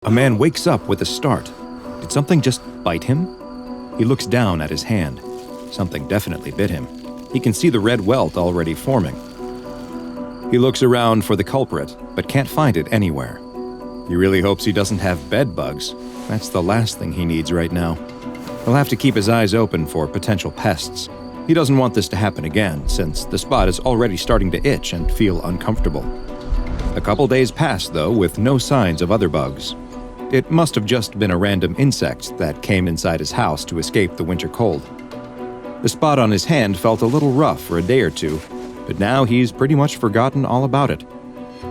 A man wakes up with a start. Did something just bite him? He looks down at his hand. Something definitely bit him. He can see the red welt already forming. He looks around for the culprit, but can't find it anywhere. He really hopes he doesn't have bed bugs. That's the last thing he needs right now. He'll have to keep his eyes open for potential pests. He doesn't want this to happen again, since the spot is already starting to itch and feel uncomfortable. A couple days pass, though, with no signs of other bugs. It must have just been a random insect that came inside his house to escape the winter cold. The spot on his hand felt a little rough for a day or two, but now he's pretty much forgotten all about it.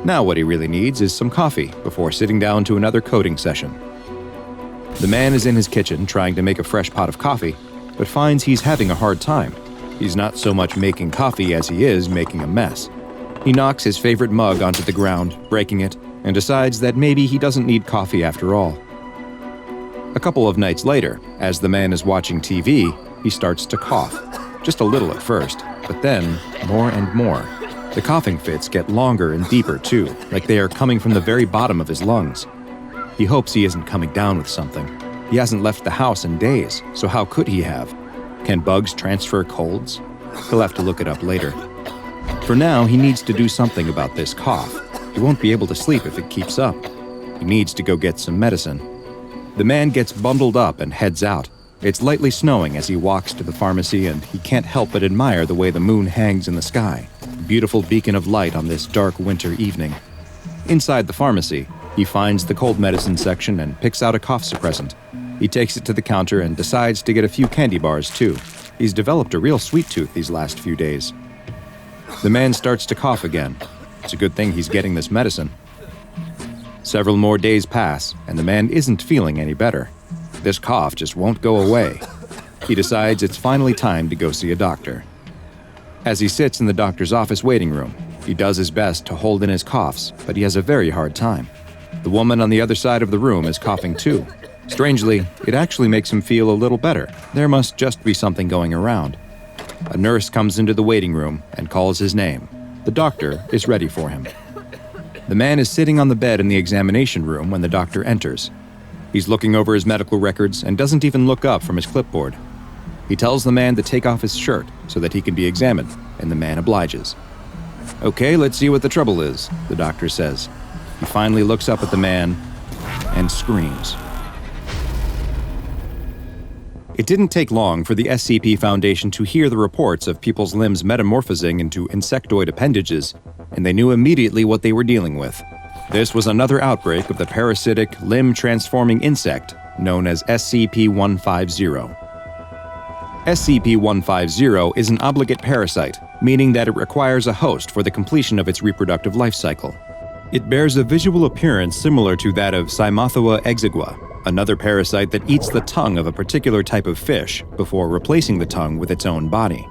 Now what he really needs is some coffee before sitting down to another coding session. The man is in his kitchen trying to make a fresh pot of coffee, but finds he's having a hard time. He's not so much making coffee as he is making a mess. He knocks his favorite mug onto the ground, breaking it, and decides that maybe he doesn't need coffee after all. A couple of nights later, as the man is watching TV, he starts to cough. Just a little at first, but then more and more. The coughing fits get longer and deeper too, like they are coming from the very bottom of his lungs. He hopes he isn't coming down with something. He hasn't left the house in days, so how could he have? Can bugs transfer colds? He'll have to look it up later. For now, he needs to do something about this cough. He won't be able to sleep if it keeps up. He needs to go get some medicine. The man gets bundled up and heads out. It's lightly snowing as he walks to the pharmacy, and he can't help but admire the way the moon hangs in the sky, a beautiful beacon of light on this dark winter evening. Inside the pharmacy, he finds the cold medicine section and picks out a cough suppressant. He takes it to the counter and decides to get a few candy bars too. He's developed a real sweet tooth these last few days. The man starts to cough again. It's a good thing he's getting this medicine. Several more days pass, and the man isn't feeling any better. This cough just won't go away. He decides it's finally time to go see a doctor. As he sits in the doctor's office waiting room, he does his best to hold in his coughs, but he has a very hard time. The woman on the other side of the room is coughing too. Strangely, it actually makes him feel a little better. There must just be something going around. A nurse comes into the waiting room and calls his name. The doctor is ready for him. The man is sitting on the bed in the examination room when the doctor enters. He's looking over his medical records and doesn't even look up from his clipboard. He tells the man to take off his shirt so that he can be examined, and the man obliges. "Okay, let's see what the trouble is," the doctor says. He finally looks up at the man and screams. It didn't take long for the SCP Foundation to hear the reports of people's limbs metamorphosing into insectoid appendages, and they knew immediately what they were dealing with. This was another outbreak of the parasitic, limb-transforming insect known as SCP-150. SCP-150 is an obligate parasite, meaning that it requires a host for the completion of its reproductive life cycle. It bears a visual appearance similar to that of Cymothua exigua, another parasite that eats the tongue of a particular type of fish before replacing the tongue with its own body.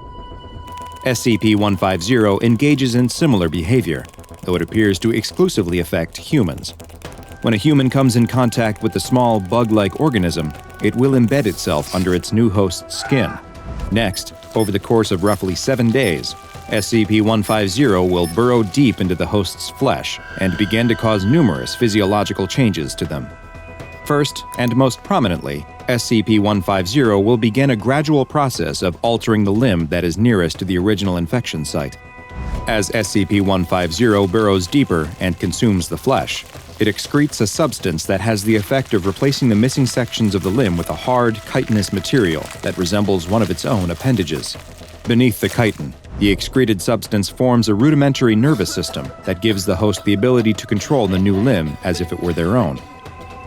SCP-150 engages in similar behavior, though it appears to exclusively affect humans. When a human comes in contact with the small bug-like organism, it will embed itself under its new host's skin. Next, over the course of roughly 7 days, SCP-150 will burrow deep into the host's flesh and begin to cause numerous physiological changes to them. First, and most prominently, SCP-150 will begin a gradual process of altering the limb that is nearest to the original infection site. As SCP-150 burrows deeper and consumes the flesh, it excretes a substance that has the effect of replacing the missing sections of the limb with a hard, chitinous material that resembles one of its own appendages. Beneath the chitin, the excreted substance forms a rudimentary nervous system that gives the host the ability to control the new limb as if it were their own.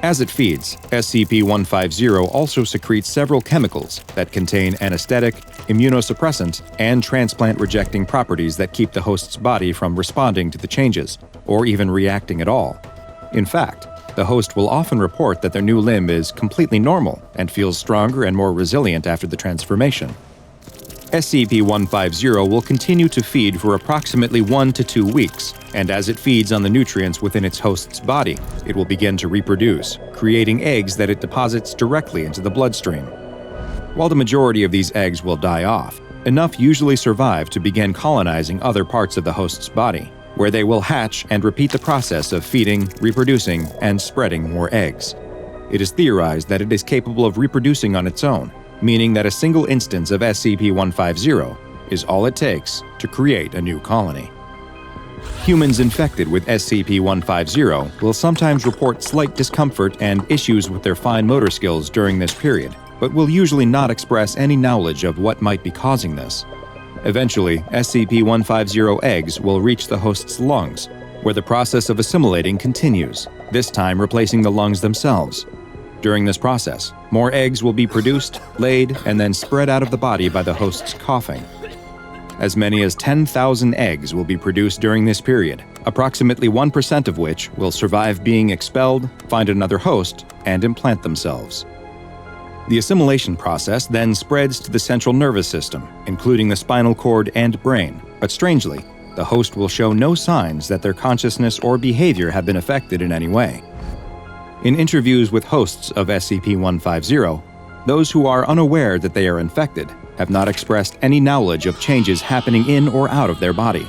As it feeds, SCP-150 also secretes several chemicals that contain anesthetic, immunosuppressant, and transplant-rejecting properties that keep the host's body from responding to the changes, or even reacting at all. In fact, the host will often report that their new limb is completely normal and feels stronger and more resilient after the transformation. SCP-150 will continue to feed for approximately 1 to 2 weeks, and as it feeds on the nutrients within its host's body, it will begin to reproduce, creating eggs that it deposits directly into the bloodstream. While the majority of these eggs will die off, enough usually survive to begin colonizing other parts of the host's body. where they will hatch and repeat the process of feeding, reproducing, and spreading more eggs. It is theorized that it is capable of reproducing on its own, meaning that a single instance of SCP-150 is all it takes to create a new colony. Humans infected with SCP-150 will sometimes report slight discomfort and issues with their fine motor skills during this period, but will usually not express any knowledge of what might be causing this. Eventually, SCP-150 eggs will reach the host's lungs, where the process of assimilating continues, this time replacing the lungs themselves. During this process, more eggs will be produced, laid, and then spread out of the body by the host's coughing. As many as 10,000 eggs will be produced during this period, approximately 1% of which will survive being expelled, find another host, and implant themselves. The assimilation process then spreads to the central nervous system, including the spinal cord and brain, but strangely, the host will show no signs that their consciousness or behavior have been affected in any way. In interviews with hosts of SCP-150, those who are unaware that they are infected have not expressed any knowledge of changes happening in or out of their body.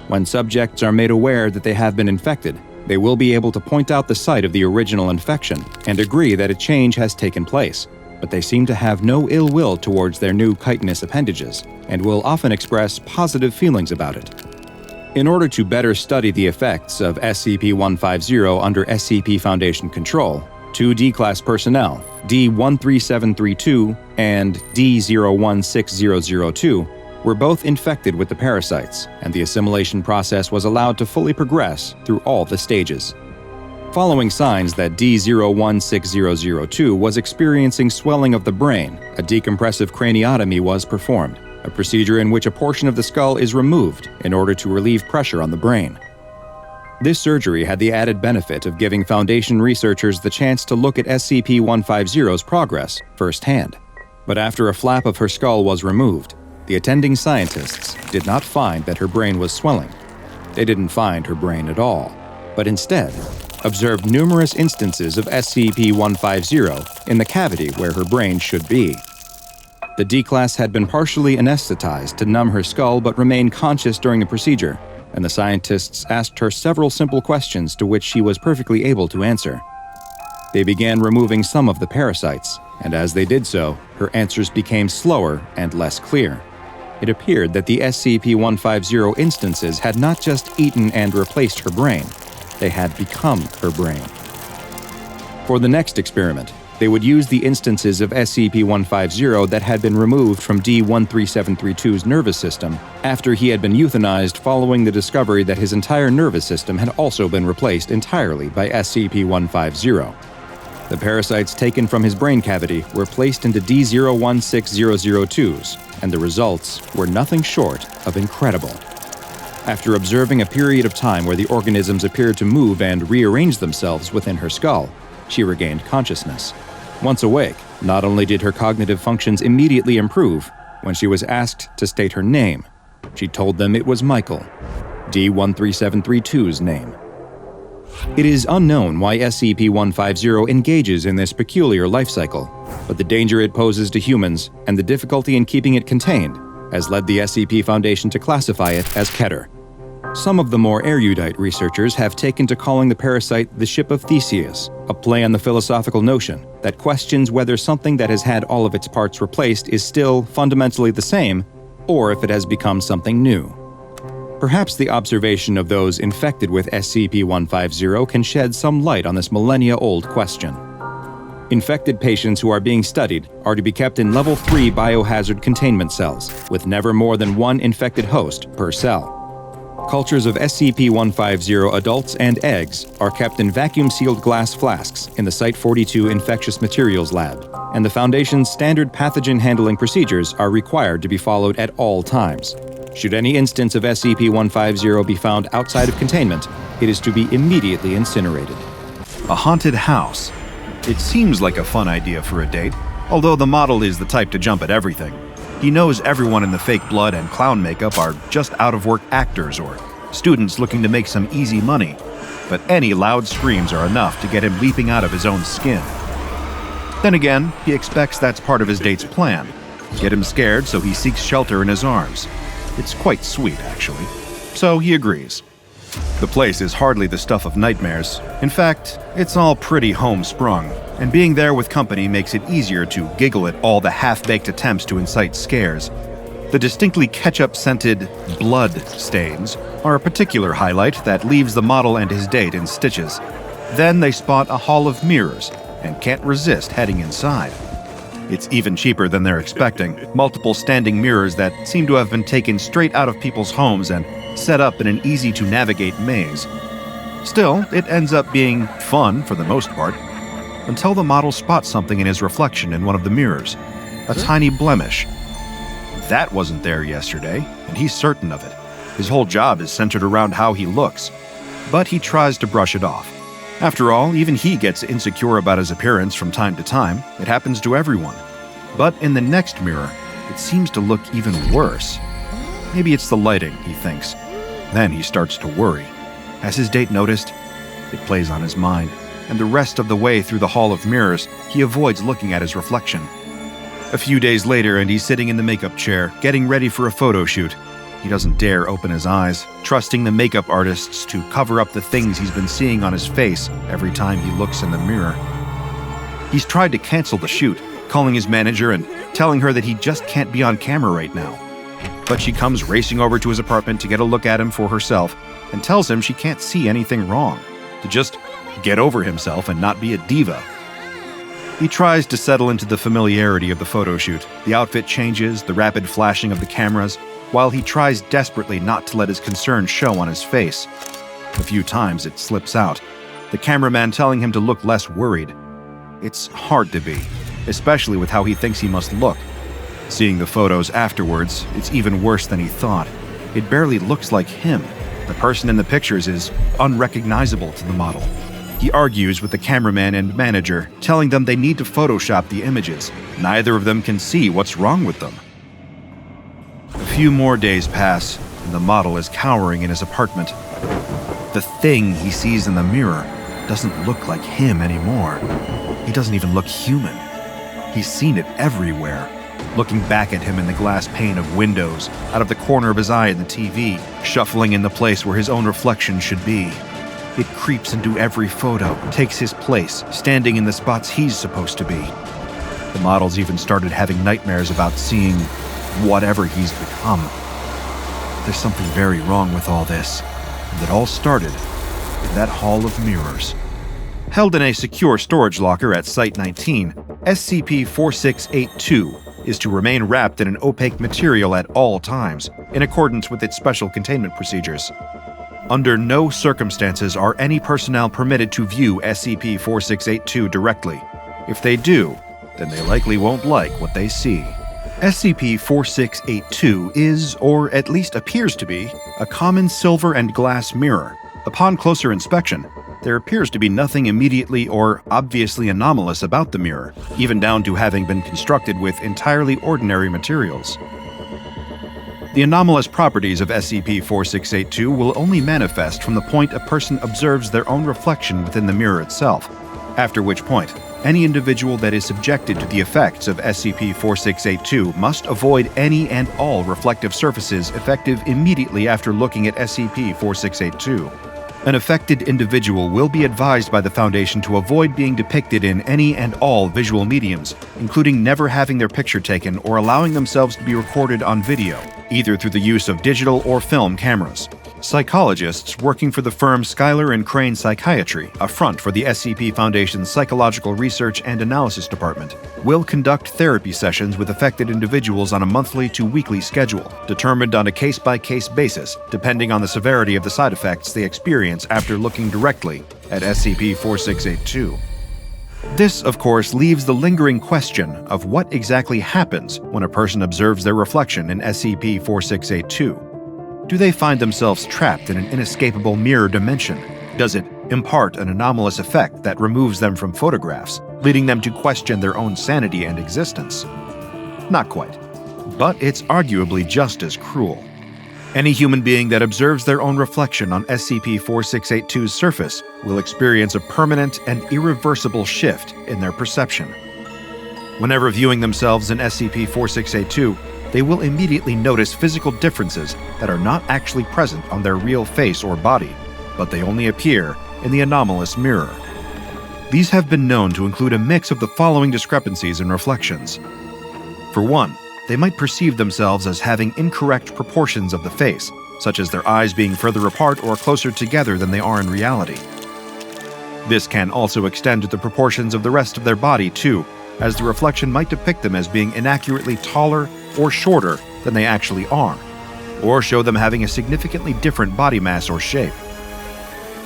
When subjects are made aware that they have been infected, they will be able to point out the site of the original infection and agree that a change has taken place, but they seem to have no ill will towards their new chitinous appendages and will often express positive feelings about it. In order to better study the effects of SCP-150 under SCP Foundation control, 2 D-Class personnel, D-13732 and D-016002, were both infected with the parasites, and the assimilation process was allowed to fully progress through all the stages. Following signs that D-016002 was experiencing swelling of the brain, a decompressive craniotomy was performed, a procedure in which a portion of the skull is removed in order to relieve pressure on the brain. This surgery had the added benefit of giving Foundation researchers the chance to look at SCP-150's progress firsthand. But after a flap of her skull was removed, the attending scientists did not find that her brain was swelling. They didn't find her brain at all, but instead observed numerous instances of SCP-150 in the cavity where her brain should be. The D-Class had been partially anesthetized to numb her skull but remained conscious during the procedure, and the scientists asked her several simple questions to which she was perfectly able to answer. They began removing some of the parasites, and as they did so, her answers became slower and less clear. It appeared that the SCP-150 instances had not just eaten and replaced her brain, they had become her brain. For the next experiment, they would use the instances of SCP-150 that had been removed from D-13732's nervous system after he had been euthanized following the discovery that his entire nervous system had also been replaced entirely by SCP-150. The parasites taken from his brain cavity were placed into D-016002's, and the results were nothing short of incredible. After observing a period of time where the organisms appeared to move and rearrange themselves within her skull, she regained consciousness. Once awake, not only did her cognitive functions immediately improve, when she was asked to state her name, she told them it was Michael, D-13732's name. It is unknown why SCP-150 engages in this peculiar life cycle, but the danger it poses to humans and the difficulty in keeping it contained has led the SCP Foundation to classify it as Keter. Some of the more erudite researchers have taken to calling the parasite the ship of Theseus, a play on the philosophical notion that questions whether something that has had all of its parts replaced is still fundamentally the same, or if it has become something new. Perhaps the observation of those infected with SCP-150 can shed some light on this millennia-old question. Infected patients who are being studied are to be kept in Level 3 biohazard containment cells, with never more than 1 infected host per cell. Cultures of SCP-150 adults and eggs are kept in vacuum-sealed glass flasks in the Site-42 Infectious Materials Lab, and the Foundation's standard pathogen handling procedures are required to be followed at all times. Should any instance of SCP-150 be found outside of containment, it is to be immediately incinerated. A haunted house. It seems like a fun idea for a date, although the model is the type to jump at everything. He knows everyone in the fake blood and clown makeup are just out-of-work actors or students looking to make some easy money, but any loud screams are enough to get him leaping out of his own skin. Then again, he expects that's part of his date's plan. Get him scared so he seeks shelter in his arms. It's quite sweet, actually. So he agrees. The place is hardly the stuff of nightmares. In fact, it's all pretty homesprung, and being there with company makes it easier to giggle at all the half-baked attempts to incite scares. The distinctly ketchup-scented blood stains are a particular highlight that leaves the model and his date in stitches. Then they spot a hall of mirrors and can't resist heading inside. It's even cheaper than they're expecting. Multiple standing mirrors that seem to have been taken straight out of people's homes and set up in an easy-to-navigate maze. Still, it ends up being fun for the most part, until the model spots something in his reflection in one of the mirrors. A tiny blemish. That wasn't there yesterday, and he's certain of it. His whole job is centered around how he looks. But he tries to brush it off. After all, even he gets insecure about his appearance from time to time. It happens to everyone. But in the next mirror, it seems to look even worse. Maybe it's the lighting, he thinks. Then he starts to worry. Has his date noticed? It plays on his mind, and the rest of the way through the hall of mirrors, he avoids looking at his reflection. A few days later, and he's sitting in the makeup chair, getting ready for a photo shoot. He doesn't dare open his eyes, trusting the makeup artists to cover up the things he's been seeing on his face every time he looks in the mirror. He's tried to cancel the shoot, calling his manager and telling her that he just can't be on camera right now. But she comes racing over to his apartment to get a look at him for herself and tells him she can't see anything wrong, to just get over himself and not be a diva. He tries to settle into the familiarity of the photo shoot. The outfit changes, the rapid flashing of the cameras, while he tries desperately not to let his concern show on his face. A few times it slips out, the cameraman telling him to look less worried. It's hard to be, especially with how he thinks he must look. Seeing the photos afterwards, it's even worse than he thought. It barely looks like him. The person in the pictures is unrecognizable to the model. He argues with the cameraman and manager, telling them they need to Photoshop the images. Neither of them can see what's wrong with them. A few more days pass, and the model is cowering in his apartment. The thing he sees in the mirror doesn't look like him anymore. He doesn't even look human. He's seen it everywhere. Looking back at him in the glass pane of windows, out of the corner of his eye in the TV, shuffling in the place where his own reflection should be. It creeps into every photo, takes his place, standing in the spots he's supposed to be. The model's even started having nightmares about seeing whatever he's become. There's something very wrong with all this, and it all started in that hall of mirrors. Held in a secure storage locker at Site 19, SCP-4682 is to remain wrapped in an opaque material at all times, in accordance with its special containment procedures. Under no circumstances are any personnel permitted to view SCP-4682 directly. If they do, then they likely won't like what they see. SCP-4682 is, or at least appears to be, a common silver and glass mirror. Upon closer inspection, there appears to be nothing immediately or obviously anomalous about the mirror, even down to having been constructed with entirely ordinary materials. The anomalous properties of SCP-4682 will only manifest from the point a person observes their own reflection within the mirror itself, after which point, any individual that is subjected to the effects of SCP-4682 must avoid any and all reflective surfaces effective immediately after looking at SCP-4682. An affected individual will be advised by the Foundation to avoid being depicted in any and all visual mediums, including never having their picture taken or allowing themselves to be recorded on video, either through the use of digital or film cameras. Psychologists working for the firm Schuyler and Crane Psychiatry, a front for the SCP Foundation's Psychological Research and Analysis Department, will conduct therapy sessions with affected individuals on a monthly to weekly schedule, determined on a case-by-case basis, depending on the severity of the side effects they experience after looking directly at SCP-4682. This, of course, leaves the lingering question of what exactly happens when a person observes their reflection in SCP-4682. Do they find themselves trapped in an inescapable mirror dimension? Does it impart an anomalous effect that removes them from photographs, leading them to question their own sanity and existence? Not quite, but it's arguably just as cruel. Any human being that observes their own reflection on SCP-4682's surface will experience a permanent and irreversible shift in their perception. Whenever viewing themselves in SCP-4682, they will immediately notice physical differences that are not actually present on their real face or body, but they only appear in the anomalous mirror. These have been known to include a mix of the following discrepancies and reflections. For one, they might perceive themselves as having incorrect proportions of the face, such as their eyes being further apart or closer together than they are in reality. This can also extend to the proportions of the rest of their body too, as the reflection might depict them as being inaccurately taller or shorter than they actually are, or show them having a significantly different body mass or shape.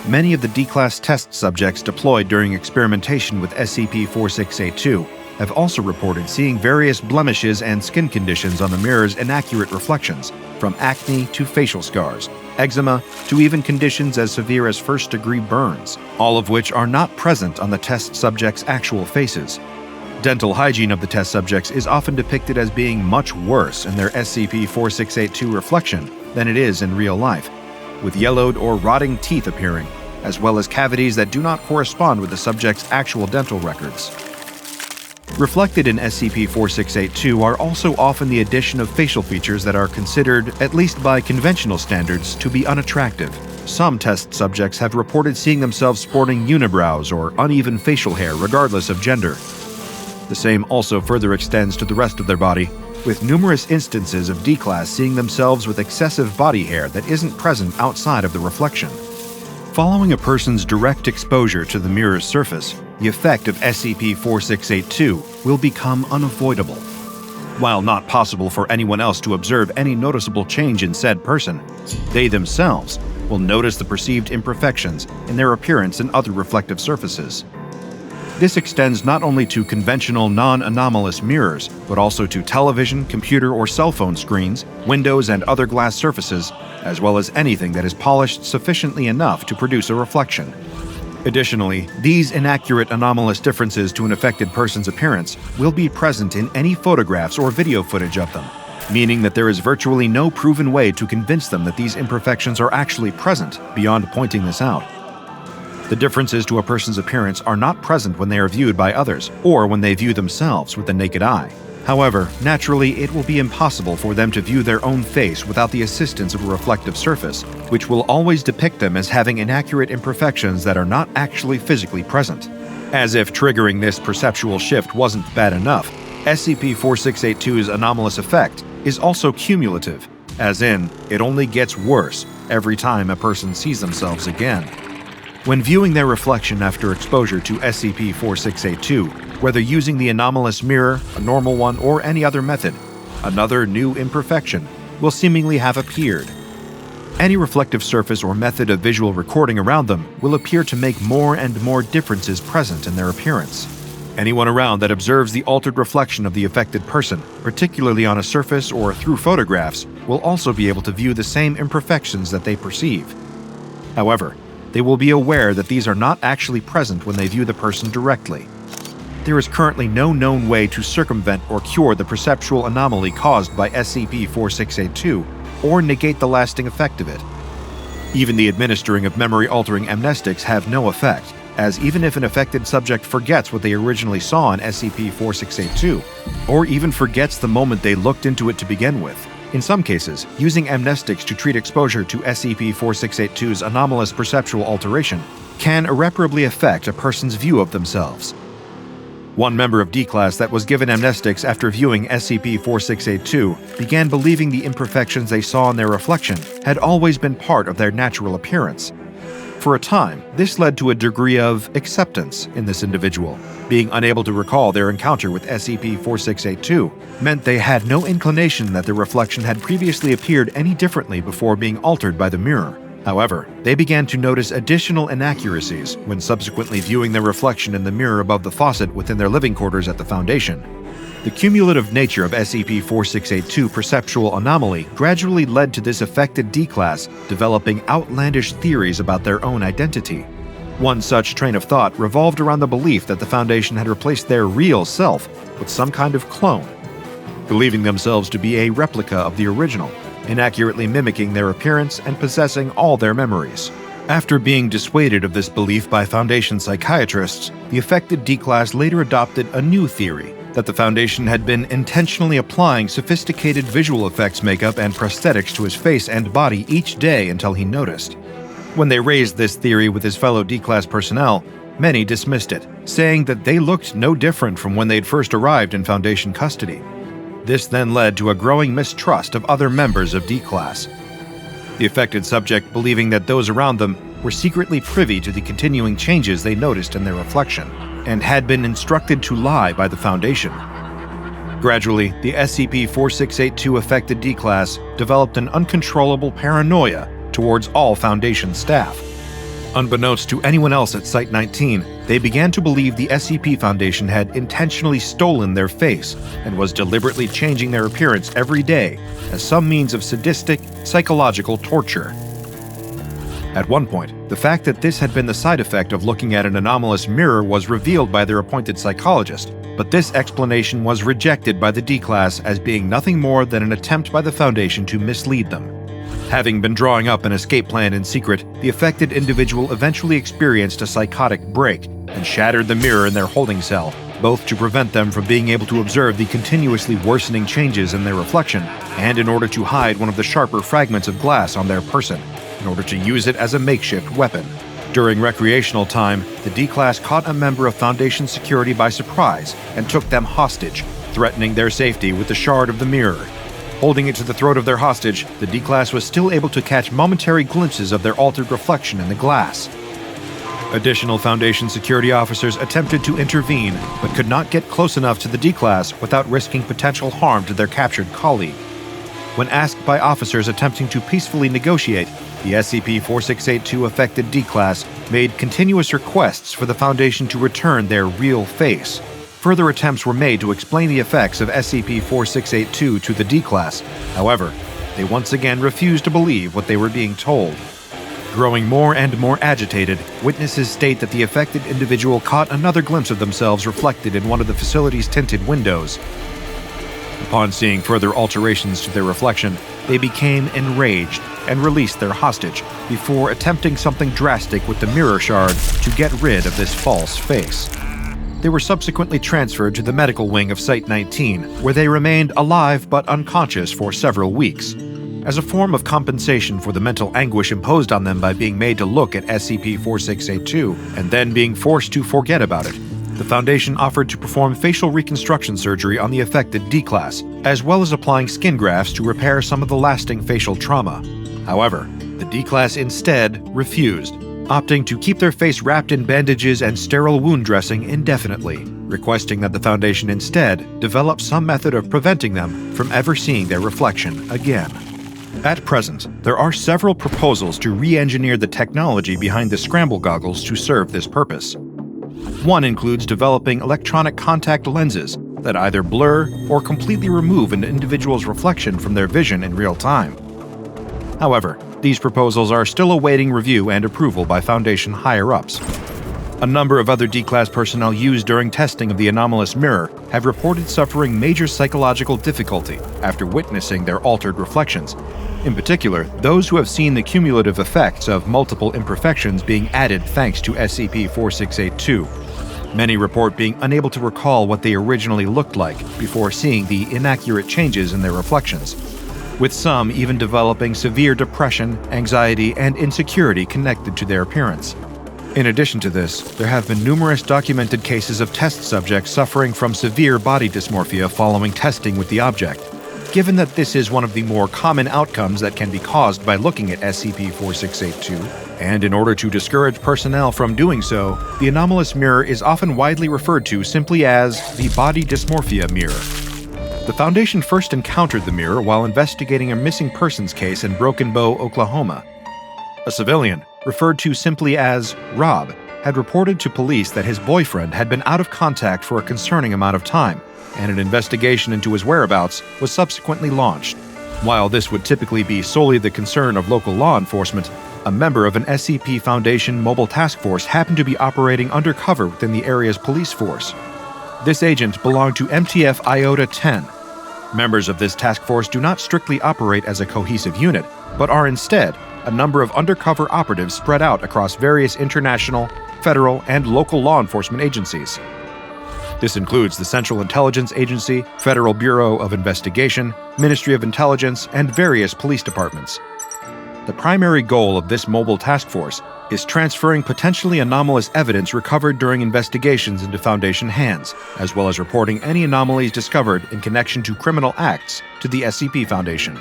Many of the D-Class test subjects deployed during experimentation with SCP-4682 have also reported seeing various blemishes and skin conditions on the mirror's inaccurate reflections, from acne to facial scars, eczema, to even conditions as severe as first-degree burns, all of which are not present on the test subjects' actual faces. Dental hygiene of the test subjects is often depicted as being much worse in their SCP-4682 reflection than it is in real life, with yellowed or rotting teeth appearing, as well as cavities that do not correspond with the subject's actual dental records. Reflected in SCP-4682 are also often the addition of facial features that are considered, at least by conventional standards, to be unattractive. Some test subjects have reported seeing themselves sporting unibrows or uneven facial hair regardless of gender. The same also further extends to the rest of their body, with numerous instances of D-Class seeing themselves with excessive body hair that isn't present outside of the reflection. Following a person's direct exposure to the mirror's surface, the effect of SCP-4682 will become unavoidable. While not possible for anyone else to observe any noticeable change in said person, they themselves will notice the perceived imperfections in their appearance and other reflective surfaces. This extends not only to conventional non-anomalous mirrors, but also to television, computer, or cell phone screens, windows, and other glass surfaces, as well as anything that is polished sufficiently enough to produce a reflection. Additionally, these inaccurate anomalous differences to an affected person's appearance will be present in any photographs or video footage of them, meaning that there is virtually no proven way to convince them that these imperfections are actually present beyond pointing this out. The differences to a person's appearance are not present when they are viewed by others, or when they view themselves with the naked eye. However, naturally, it will be impossible for them to view their own face without the assistance of a reflective surface, which will always depict them as having inaccurate imperfections that are not actually physically present. As if triggering this perceptual shift wasn't bad enough, SCP-4682's anomalous effect is also cumulative, as in, it only gets worse every time a person sees themselves again. When viewing their reflection after exposure to SCP-4682, whether using the anomalous mirror, a normal one, or any other method, another new imperfection will seemingly have appeared. Any reflective surface or method of visual recording around them will appear to make more and more differences present in their appearance. Anyone around that observes the altered reflection of the affected person, particularly on a surface or through photographs, will also be able to view the same imperfections that they perceive. However, they will be aware that these are not actually present when they view the person directly. There is currently no known way to circumvent or cure the perceptual anomaly caused by SCP-4682 or negate the lasting effect of it. Even the administering of memory-altering amnestics have no effect, as even if an affected subject forgets what they originally saw in SCP-4682, or even forgets the moment they looked into it to begin with, in some cases, using amnestics to treat exposure to SCP-4682's anomalous perceptual alteration can irreparably affect a person's view of themselves. One member of D-Class that was given amnestics after viewing SCP-4682 began believing the imperfections they saw in their reflection had always been part of their natural appearance. For a time, this led to a degree of acceptance in this individual. Being unable to recall their encounter with SCP-4682 meant they had no inclination that their reflection had previously appeared any differently before being altered by the mirror. However, they began to notice additional inaccuracies when subsequently viewing their reflection in the mirror above the faucet within their living quarters at the Foundation. The cumulative nature of SCP-4682 perceptual anomaly gradually led to this affected D-Class developing outlandish theories about their own identity. One such train of thought revolved around the belief that the Foundation had replaced their real self with some kind of clone, believing themselves to be a replica of the original, inaccurately mimicking their appearance and possessing all their memories. After being dissuaded of this belief by Foundation psychiatrists, the affected D-Class later adopted a new theory that the Foundation had been intentionally applying sophisticated visual effects makeup and prosthetics to his face and body each day until he noticed. When they raised this theory with his fellow D-Class personnel, many dismissed it, saying that they looked no different from when they'd first arrived in Foundation custody. This then led to a growing mistrust of other members of D-Class. The affected subject believing that those around them were secretly privy to the continuing changes they noticed in their reflection, and had been instructed to lie by the Foundation. Gradually, the SCP-4682 affected D-Class developed an uncontrollable paranoia towards all Foundation staff. Unbeknownst to anyone else at Site-19, they began to believe the SCP Foundation had intentionally stolen their face and was deliberately changing their appearance every day as some means of sadistic, psychological torture. At one point, the fact that this had been the side effect of looking at an anomalous mirror was revealed by their appointed psychologist, but this explanation was rejected by the D-Class as being nothing more than an attempt by the Foundation to mislead them. Having been drawing up an escape plan in secret, the affected individual eventually experienced a psychotic break and shattered the mirror in their holding cell, both to prevent them from being able to observe the continuously worsening changes in their reflection, and in order to hide one of the sharper fragments of glass on their person, in order to use it as a makeshift weapon. During recreational time, the D-Class caught a member of Foundation security by surprise and took them hostage, threatening their safety with the shard of the mirror. Holding it to the throat of their hostage, the D-Class was still able to catch momentary glimpses of their altered reflection in the glass. Additional Foundation security officers attempted to intervene, but could not get close enough to the D-Class without risking potential harm to their captured colleague. When asked by officers attempting to peacefully negotiate, the SCP-4682 affected D-Class made continuous requests for the Foundation to return their real face. Further attempts were made to explain the effects of SCP-4682 to the D-Class. However, they once again refused to believe what they were being told. Growing more and more agitated, witnesses state that the affected individual caught another glimpse of themselves reflected in one of the facility's tinted windows. Upon seeing further alterations to their reflection, they became enraged and released their hostage before attempting something drastic with the mirror shard to get rid of this false face. They were subsequently transferred to the medical wing of Site-19, where they remained alive but unconscious for several weeks. As a form of compensation for the mental anguish imposed on them by being made to look at SCP-4682 and then being forced to forget about it, the Foundation offered to perform facial reconstruction surgery on the affected D-Class, as well as applying skin grafts to repair some of the lasting facial trauma. However, the D-Class instead refused, opting to keep their face wrapped in bandages and sterile wound dressing indefinitely, requesting that the Foundation instead develop some method of preventing them from ever seeing their reflection again. At present, there are several proposals to re-engineer the technology behind the scramble goggles to serve this purpose. One includes developing electronic contact lenses that either blur or completely remove an individual's reflection from their vision in real time. However, these proposals are still awaiting review and approval by Foundation higher-ups. A number of other D-Class personnel used during testing of the anomalous mirror have reported suffering major psychological difficulty after witnessing their altered reflections. In particular, those who have seen the cumulative effects of multiple imperfections being added thanks to SCP-4682. Many report being unable to recall what they originally looked like before seeing the inaccurate changes in their reflections, with some even developing severe depression, anxiety, and insecurity connected to their appearance. In addition to this, there have been numerous documented cases of test subjects suffering from severe body dysmorphia following testing with the object. Given that this is one of the more common outcomes that can be caused by looking at SCP-4682, and in order to discourage personnel from doing so, the anomalous mirror is often widely referred to simply as the body dysmorphia mirror. The Foundation first encountered the mirror while investigating a missing persons case in Broken Bow, Oklahoma. A civilian, referred to simply as Rob, had reported to police that his boyfriend had been out of contact for a concerning amount of time, and an investigation into his whereabouts was subsequently launched. While this would typically be solely the concern of local law enforcement, a member of an SCP Foundation mobile task force happened to be operating undercover within the area's police force. This agent belonged to MTF Iota-10. Members of this task force do not strictly operate as a cohesive unit, but are instead a number of undercover operatives spread out across various international, federal, and local law enforcement agencies. This includes the Central Intelligence Agency, Federal Bureau of Investigation, Ministry of Intelligence, and various police departments. The primary goal of this mobile task force is transferring potentially anomalous evidence recovered during investigations into Foundation hands, as well as reporting any anomalies discovered in connection to criminal acts to the SCP Foundation.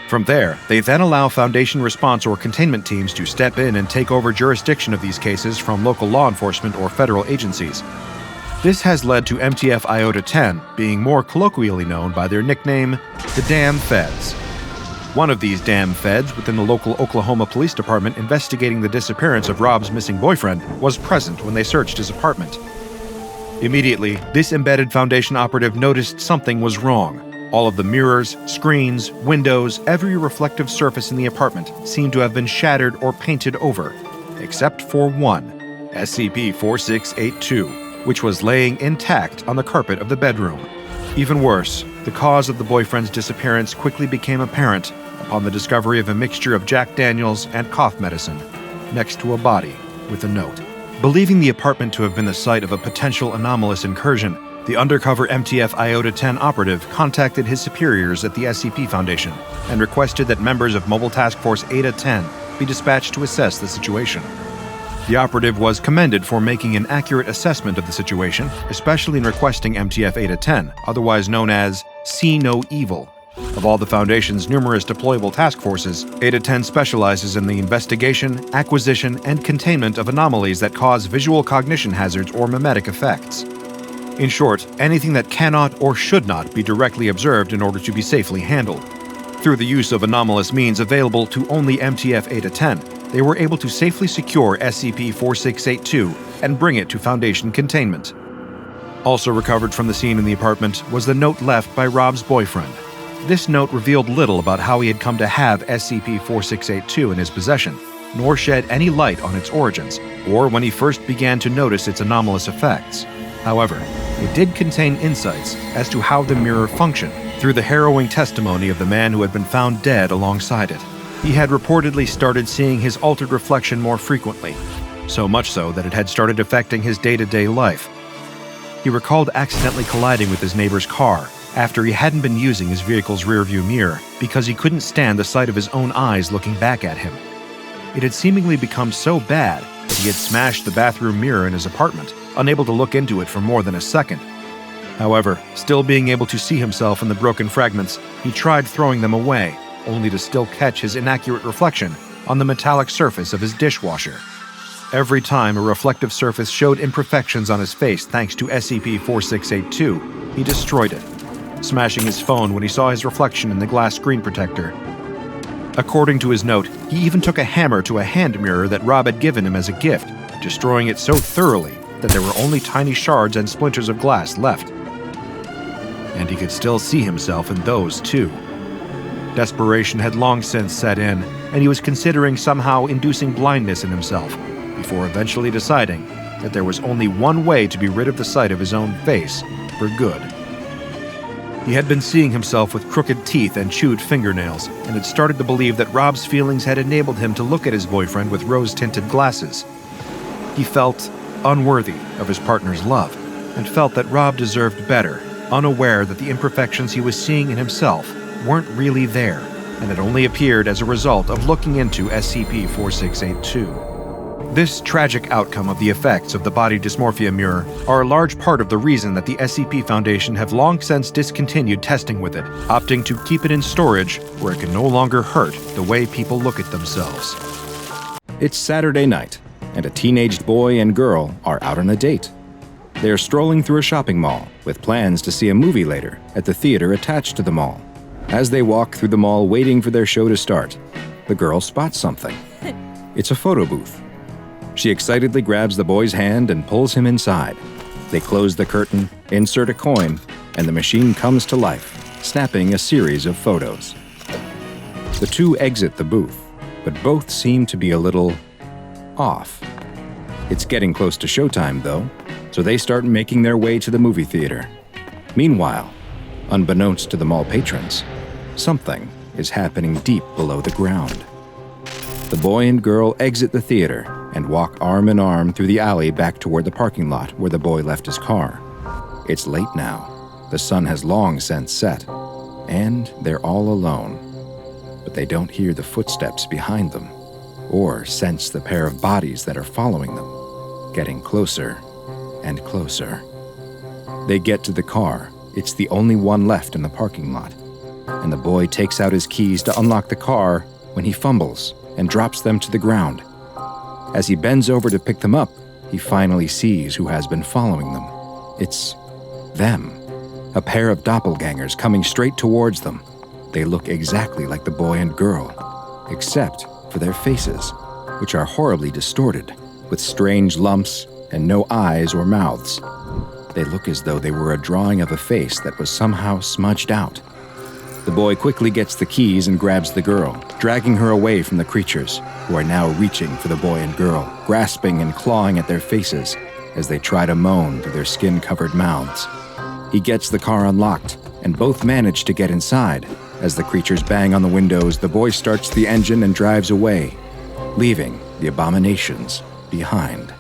From there, they then allow Foundation response or containment teams to step in and take over jurisdiction of these cases from local law enforcement or federal agencies. This has led to MTF Iota-10 being more colloquially known by their nickname, the Damn Feds. One of these damn feds within the local Oklahoma Police Department investigating the disappearance of Rob's missing boyfriend was present when they searched his apartment. Immediately, this embedded Foundation operative noticed something was wrong. All of the mirrors, screens, windows, every reflective surface in the apartment seemed to have been shattered or painted over, except for one, SCP-4682, which was laying intact on the carpet of the bedroom. Even worse, the cause of the boyfriend's disappearance quickly became apparent upon the discovery of a mixture of Jack Daniels and cough medicine next to a body with a note. Believing the apartment to have been the site of a potential anomalous incursion, the undercover MTF Iota-10 operative contacted his superiors at the SCP Foundation and requested that members of Mobile Task Force Eta-10 be dispatched to assess the situation. The operative was commended for making an accurate assessment of the situation, especially in requesting MTF Eta-10, otherwise known as See No Evil. Of all the Foundation's numerous deployable task forces, Eta-10 specializes in the investigation, acquisition, and containment of anomalies that cause visual cognition hazards or mimetic effects. In short, anything that cannot or should not be directly observed in order to be safely handled. Through the use of anomalous means available to only MTF Eta-10, they were able to safely secure SCP-4682 and bring it to Foundation containment. Also recovered from the scene in the apartment was the note left by Rob's boyfriend. This note revealed little about how he had come to have SCP-4682 in his possession, nor shed any light on its origins, or when he first began to notice its anomalous effects. However, it did contain insights as to how the mirror functioned through the harrowing testimony of the man who had been found dead alongside it. He had reportedly started seeing his altered reflection more frequently, so much so that it had started affecting his day-to-day life. He recalled accidentally colliding with his neighbor's car after he hadn't been using his vehicle's rearview mirror because he couldn't stand the sight of his own eyes looking back at him. It had seemingly become so bad that he had smashed the bathroom mirror in his apartment, unable to look into it for more than a second. However, still being able to see himself in the broken fragments, he tried throwing them away, only to still catch his inaccurate reflection on the metallic surface of his dishwasher. Every time a reflective surface showed imperfections on his face thanks to SCP-4682, he destroyed it, smashing his phone when he saw his reflection in the glass screen protector. According to his note, he even took a hammer to a hand mirror that Rob had given him as a gift, destroying it so thoroughly that there were only tiny shards and splinters of glass left. And he could still see himself in those, too. Desperation had long since set in, and he was considering somehow inducing blindness in himself, before eventually deciding that there was only one way to be rid of the sight of his own face for good. He had been seeing himself with crooked teeth and chewed fingernails, and had started to believe that Rob's feelings had enabled him to look at his boyfriend with rose-tinted glasses. He felt unworthy of his partner's love, and felt that Rob deserved better, unaware that the imperfections he was seeing in himself weren't really there, and had only appeared as a result of looking into SCP-4682. This tragic outcome of the effects of the body dysmorphia mirror are a large part of the reason that the SCP Foundation have long since discontinued testing with it, opting to keep it in storage where it can no longer hurt the way people look at themselves. It's Saturday night, and a teenaged boy and girl are out on a date. They are strolling through a shopping mall with plans to see a movie later at the theater attached to the mall. As they walk through the mall waiting for their show to start, the girl spots something. It's a photo booth. She excitedly grabs the boy's hand and pulls him inside. They close the curtain, insert a coin, and the machine comes to life, snapping a series of photos. The two exit the booth, but both seem to be a little off. It's getting close to showtime, though, so they start making their way to the movie theater. Meanwhile, unbeknownst to the mall patrons, something is happening deep below the ground. The boy and girl exit the theater and walk arm in arm through the alley back toward the parking lot where the boy left his car. It's late now. The sun has long since set, and they're all alone. But they don't hear the footsteps behind them, or sense the pair of bodies that are following them, getting closer and closer. They get to the car. It's the only one left in the parking lot, and the boy takes out his keys to unlock the car when he fumbles and drops them to the ground. As he bends over to pick them up, he finally sees who has been following them. It's them, a pair of doppelgangers coming straight towards them. They look exactly like the boy and girl, except for their faces, which are horribly distorted, with strange lumps and no eyes or mouths. They look as though they were a drawing of a face that was somehow smudged out. The boy quickly gets the keys and grabs the girl, dragging her away from the creatures, who are now reaching for the boy and girl, grasping and clawing at their faces as they try to moan through their skin-covered mouths. He gets the car unlocked, and both manage to get inside. As the creatures bang on the windows, the boy starts the engine and drives away, leaving the abominations behind.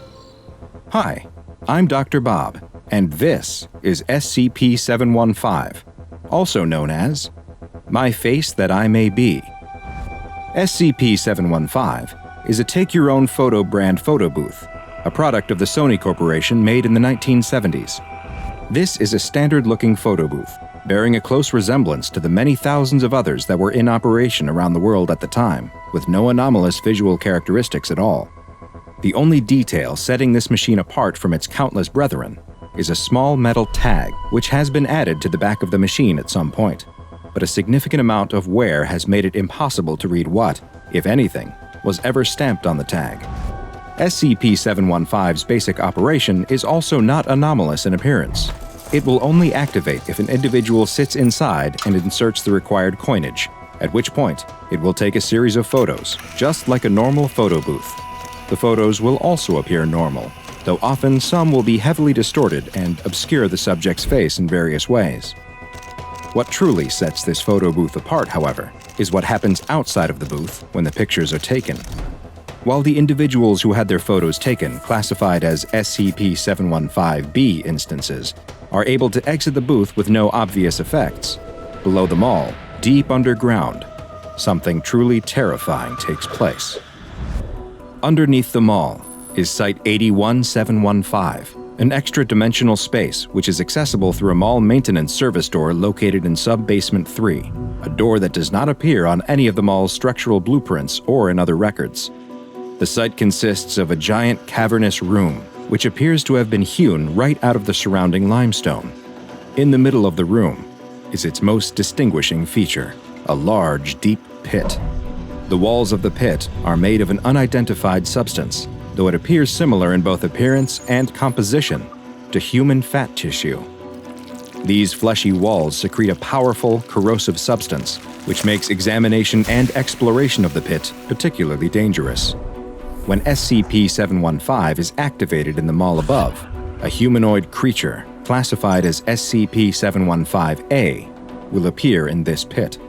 Hi, I'm DrBob, and this is SCP-715, also known as My Face That I May Be. SCP-715 is a take-your-own-photo brand photo booth, a product of the Sony Corporation made in the 1970s. This is a standard-looking photo booth, bearing a close resemblance to the many thousands of others that were in operation around the world at the time, with no anomalous visual characteristics at all. The only detail setting this machine apart from its countless brethren is a small metal tag which has been added to the back of the machine at some point, but a significant amount of wear has made it impossible to read what, if anything, was ever stamped on the tag. SCP-715's basic operation is also not anomalous in appearance. It will only activate if an individual sits inside and inserts the required coinage, at which point it will take a series of photos, just like a normal photo booth. The photos will also appear normal, though often some will be heavily distorted and obscure the subject's face in various ways. What truly sets this photo booth apart, however, is what happens outside of the booth when the pictures are taken. While the individuals who had their photos taken, classified as SCP-715-B instances, are able to exit the booth with no obvious effects, below them all, deep underground, something truly terrifying takes place. Underneath the mall is Site-81715, an extra-dimensional space which is accessible through a mall maintenance service door located in Sub-Basement 3, a door that does not appear on any of the mall's structural blueprints or in other records. The site consists of a giant cavernous room, which appears to have been hewn right out of the surrounding limestone. In the middle of the room is its most distinguishing feature, a large, deep pit. The walls of the pit are made of an unidentified substance, though it appears similar in both appearance and composition to human fat tissue. These fleshy walls secrete a powerful, corrosive substance, which makes examination and exploration of the pit particularly dangerous. When SCP-715 is activated in the mall above, a humanoid creature, classified as SCP-715-A, will appear in this pit.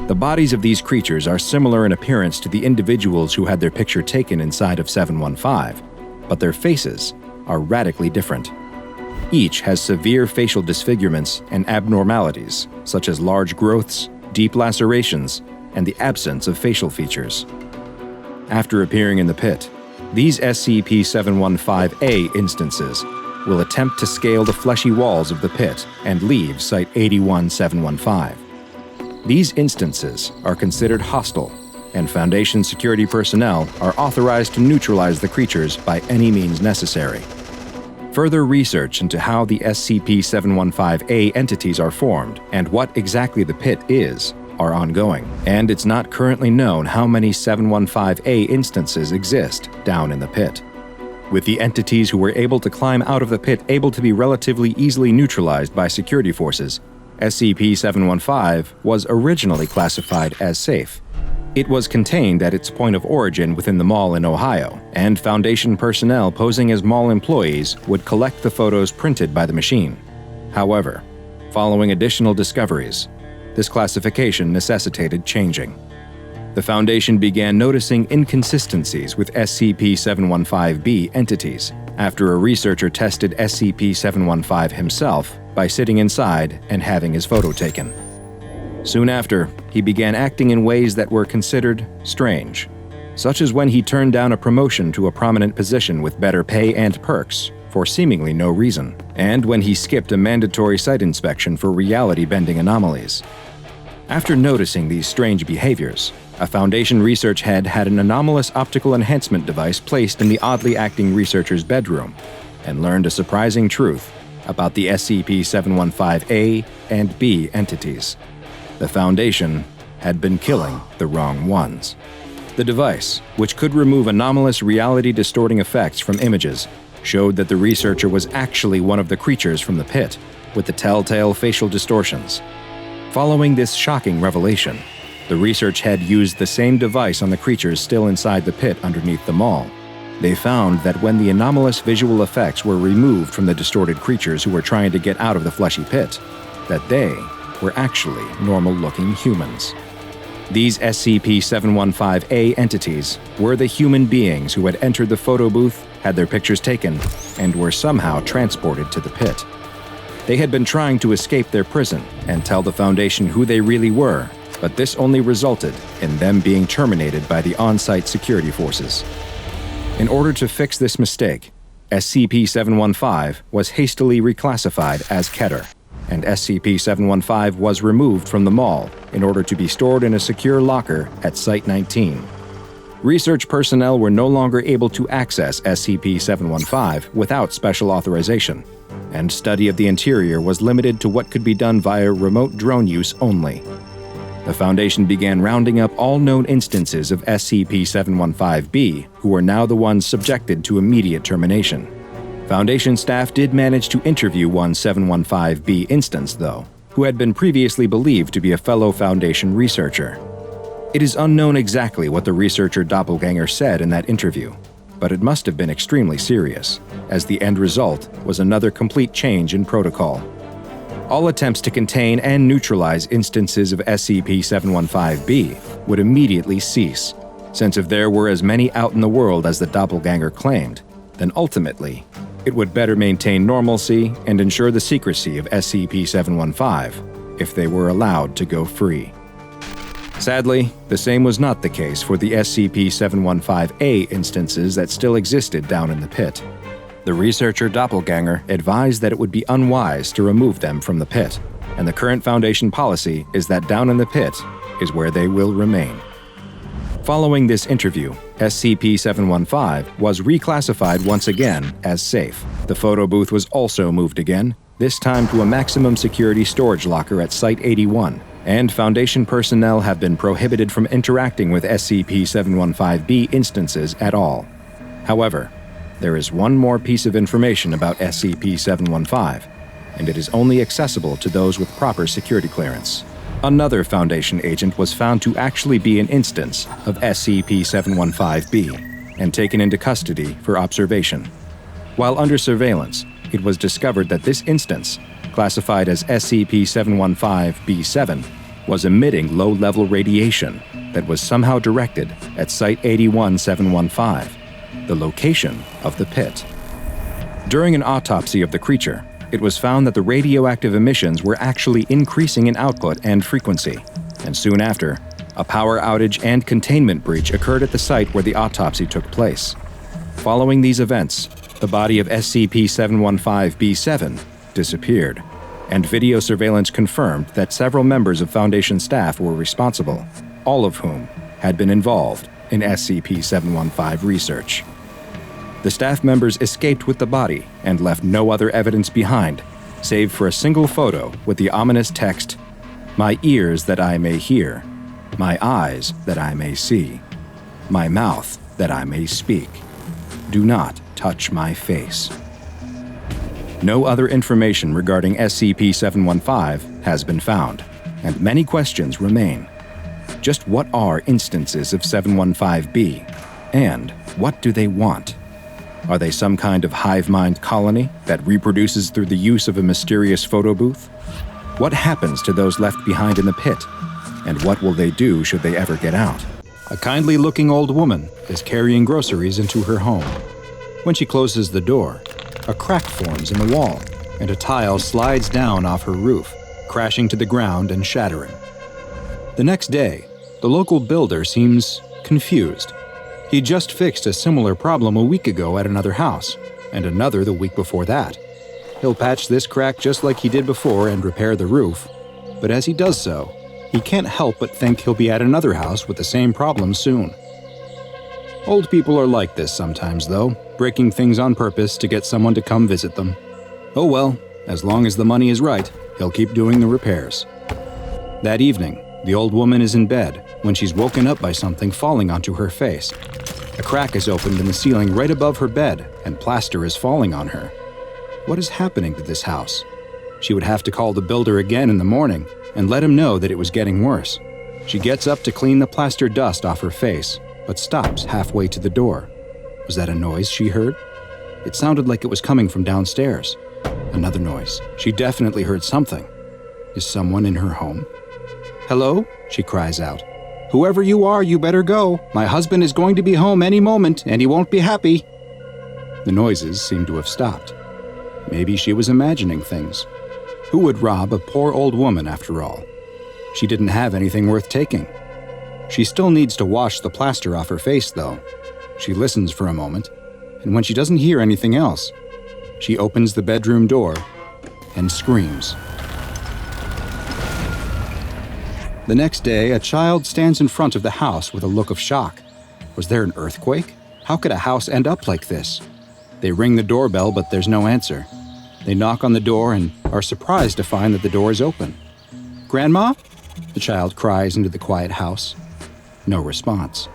The bodies of these creatures are similar in appearance to the individuals who had their picture taken inside of 715, but their faces are radically different. Each has severe facial disfigurements and abnormalities, such as large growths, deep lacerations, and the absence of facial features. After appearing in the pit, these SCP-715-A instances will attempt to scale the fleshy walls of the pit and leave Site-81715. These instances are considered hostile, and Foundation security personnel are authorized to neutralize the creatures by any means necessary. Further research into how the SCP-715-A entities are formed and what exactly the pit is are ongoing, and it's not currently known how many 715-A instances exist down in the pit. With the entities who were able to climb out of the pit able to be relatively easily neutralized by security forces, SCP-715 was originally classified as safe. It was contained at its point of origin within the mall in Ohio, and Foundation personnel posing as mall employees would collect the photos printed by the machine. However, following additional discoveries, this classification necessitated changing. The Foundation began noticing inconsistencies with SCP-715-B entities after a researcher tested SCP-715 himself by sitting inside and having his photo taken. Soon after, he began acting in ways that were considered strange, such as when he turned down a promotion to a prominent position with better pay and perks for seemingly no reason, and when he skipped a mandatory site inspection for reality-bending anomalies. After noticing these strange behaviors, a Foundation research head had an anomalous optical enhancement device placed in the oddly acting researcher's bedroom and learned a surprising truth about the SCP-715-A and B entities. The Foundation had been killing the wrong ones. The device, which could remove anomalous reality-distorting effects from images, showed that the researcher was actually one of the creatures from the pit, with the telltale facial distortions. Following this shocking revelation, the research head used the same device on the creatures still inside the pit underneath the mall. They found that when the anomalous visual effects were removed from the distorted creatures who were trying to get out of the fleshy pit, that they were actually normal-looking humans. These SCP-715-A entities were the human beings who had entered the photo booth, had their pictures taken, and were somehow transported to the pit. They had been trying to escape their prison and tell the Foundation who they really were, but this only resulted in them being terminated by the on-site security forces. In order to fix this mistake, SCP-715 was hastily reclassified as Keter, and SCP-715 was removed from the mall in order to be stored in a secure locker at Site-19. Research personnel were no longer able to access SCP-715 without special authorization, and study of the interior was limited to what could be done via remote drone use only. The Foundation began rounding up all known instances of SCP-715-B, who were now the ones subjected to immediate termination. Foundation staff did manage to interview one 715-B instance, though, who had been previously believed to be a fellow Foundation researcher. It is unknown exactly what the researcher doppelganger said in that interview, but it must have been extremely serious, as the end result was another complete change in protocol. All attempts to contain and neutralize instances of SCP-715-B would immediately cease, since if there were as many out in the world as the doppelganger claimed, then ultimately, it would better maintain normalcy and ensure the secrecy of SCP-715 if they were allowed to go free. Sadly, the same was not the case for the SCP-715-A instances that still existed down in the pit. The researcher doppelganger advised that it would be unwise to remove them from the pit, and the current Foundation policy is that down in the pit is where they will remain. Following this interview, SCP-715 was reclassified once again as safe. The photo booth was also moved again, this time to a maximum security storage locker at Site-81, and Foundation personnel have been prohibited from interacting with SCP-715-B instances at all. However, there is one more piece of information about SCP-715, and it is only accessible to those with proper security clearance. Another Foundation agent was found to actually be an instance of SCP-715-B and taken into custody for observation. While under surveillance, it was discovered that this instance, classified as SCP-715-B7, was emitting low-level radiation that was somehow directed at Site-81-715, the location of the pit. During an autopsy of the creature, it was found that the radioactive emissions were actually increasing in output and frequency, and soon after, a power outage and containment breach occurred at the site where the autopsy took place. Following these events, the body of SCP-715-B7 disappeared, and video surveillance confirmed that several members of Foundation staff were responsible, all of whom had been involved in SCP-715 research. The staff members escaped with the body and left no other evidence behind, save for a single photo with the ominous text, "My ears that I may hear, my eyes that I may see, my mouth that I may speak. Do not touch my face." No other information regarding SCP-715 has been found, and many questions remain. Just what are instances of 715-B, and what do they want? Are they some kind of hive mind colony that reproduces through the use of a mysterious photo booth? What happens to those left behind in the pit? And what will they do should they ever get out? A kindly-looking old woman is carrying groceries into her home. When she closes the door, a crack forms in the wall, and a tile slides down off her roof, crashing to the ground and shattering. The next day, the local builder seems confused. He just fixed a similar problem a week ago at another house, and another the week before that. He'll patch this crack just like he did before and repair the roof, but as he does so, he can't help but think he'll be at another house with the same problem soon. Old people are like this sometimes, though, breaking things on purpose to get someone to come visit them. Oh well, as long as the money is right, he'll keep doing the repairs. That evening, the old woman is in bed when she's woken up by something falling onto her face. A crack is opened in the ceiling right above her bed, and plaster is falling on her. What is happening to this house? She would have to call the builder again in the morning and let him know that it was getting worse. She gets up to clean the plaster dust off her face, but stops halfway to the door. Was that a noise she heard? It sounded like it was coming from downstairs. Another noise. She definitely heard something. Is someone in her home? "Hello?" she cries out. "Whoever you are, you better go. My husband is going to be home any moment, and he won't be happy." The noises seem to have stopped. Maybe she was imagining things. Who would rob a poor old woman, after all? She didn't have anything worth taking. She still needs to wash the plaster off her face, though. She listens for a moment, and when she doesn't hear anything else, she opens the bedroom door and screams. The next day, a child stands in front of the house with a look of shock. Was there an earthquake? How could a house end up like this? They ring the doorbell, but there's no answer. They knock on the door and are surprised to find that the door is open. "Grandma?" the child cries into the quiet house. No response.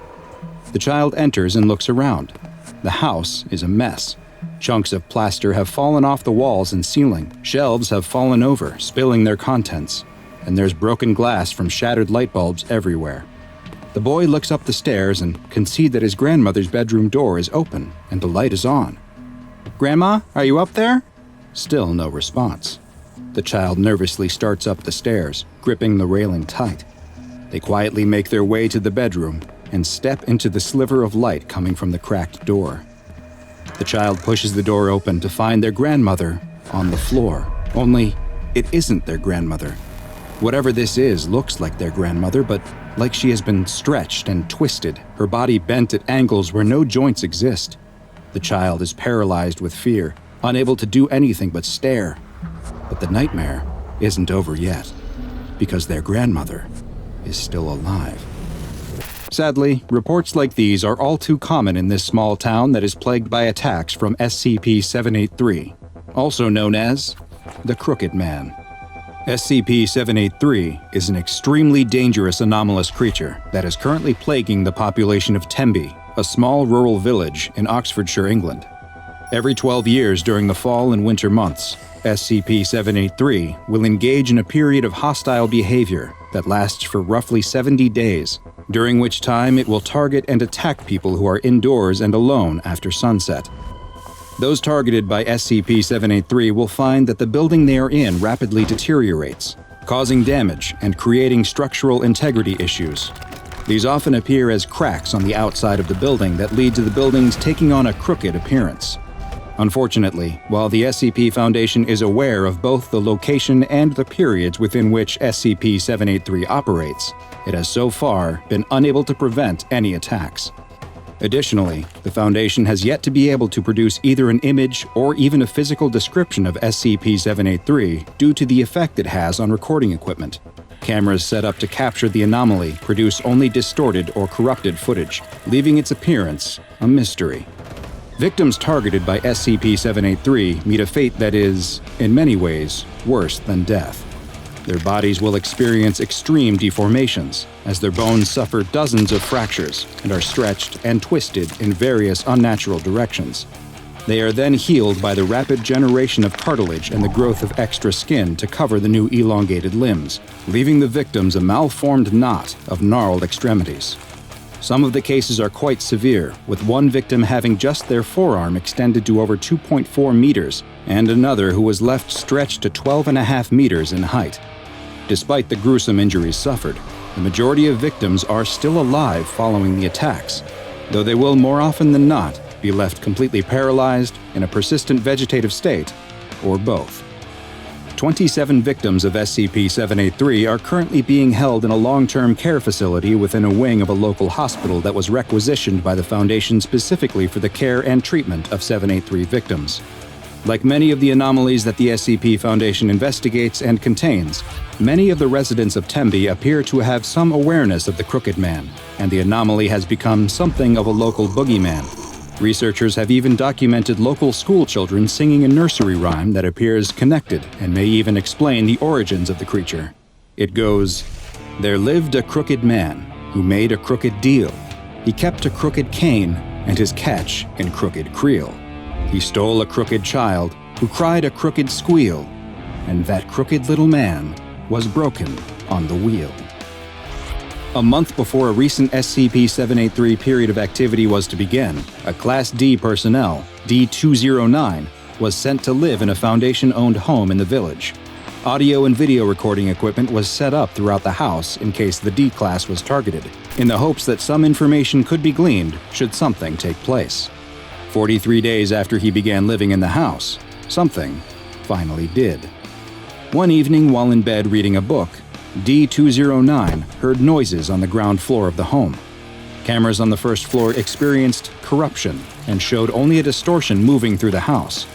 The child enters and looks around. The house is a mess. Chunks of plaster have fallen off the walls and ceiling. Shelves have fallen over, spilling their contents. And there's broken glass from shattered light bulbs everywhere. The boy looks up the stairs and can see that his grandmother's bedroom door is open and the light is on. "Grandma, are you up there?" Still no response. The child nervously starts up the stairs, gripping the railing tight. They quietly make their way to the bedroom and step into the sliver of light coming from the cracked door. The child pushes the door open to find their grandmother on the floor. Only, it isn't their grandmother. Whatever this is looks like their grandmother, but like she has been stretched and twisted, her body bent at angles where no joints exist. The child is paralyzed with fear, unable to do anything but stare. But the nightmare isn't over yet, because their grandmother is still alive. Sadly, reports like these are all too common in this small town that is plagued by attacks from SCP-783, also known as the Crooked Man. SCP-783 is an extremely dangerous anomalous creature that is currently plaguing the population of Tembe, a small rural village in Oxfordshire, England. Every 12 years during the fall and winter months, SCP-783 will engage in a period of hostile behavior that lasts for roughly 70 days, during which time it will target and attack people who are indoors and alone after sunset. Those targeted by SCP-783 will find that the building they are in rapidly deteriorates, causing damage and creating structural integrity issues. These often appear as cracks on the outside of the building that lead to the buildings taking on a crooked appearance. Unfortunately, while the SCP Foundation is aware of both the location and the periods within which SCP-783 operates, it has so far been unable to prevent any attacks. Additionally, the Foundation has yet to be able to produce either an image or even a physical description of SCP-783 due to the effect it has on recording equipment. Cameras set up to capture the anomaly produce only distorted or corrupted footage, leaving its appearance a mystery. Victims targeted by SCP-783 meet a fate that is, in many ways, worse than death. Their bodies will experience extreme deformations, as their bones suffer dozens of fractures and are stretched and twisted in various unnatural directions. They are then healed by the rapid generation of cartilage and the growth of extra skin to cover the new elongated limbs, leaving the victims a malformed knot of gnarled extremities. Some of the cases are quite severe, with one victim having just their forearm extended to over 2.4 meters, and another who was left stretched to 12.5 meters in height. Despite the gruesome injuries suffered, The majority of victims are still alive following the attacks, though they will more often than not be left completely paralyzed, in a persistent vegetative state, or both. 27 victims of SCP-783 are currently being held in a long-term care facility within a wing of a local hospital that was requisitioned by the Foundation specifically for the care and treatment of 783 victims. Like many of the anomalies that the SCP Foundation investigates and contains, many of the residents of Tembe appear to have some awareness of the Crooked Man, and the anomaly has become something of a local boogeyman. Researchers have even documented local school children singing a nursery rhyme that appears connected and may even explain the origins of the creature. It goes, "There lived a crooked man who made a crooked deal. He kept a crooked cane and his catch in crooked creel. He stole a crooked child who cried a crooked squeal, and that crooked little man was broken on the wheel." A month before a recent SCP-783 period of activity was to begin, a Class D personnel, D-209, was sent to live in a Foundation-owned home in the village. Audio and video recording equipment was set up throughout the house in case the D-Class was targeted, in the hopes that some information could be gleaned should something take place. 43 days after he began living in the house, something finally did. One evening while in bed reading a book, D-209 heard noises on the ground floor of the home. Cameras on the first floor experienced corruption and showed only a distortion moving through the house.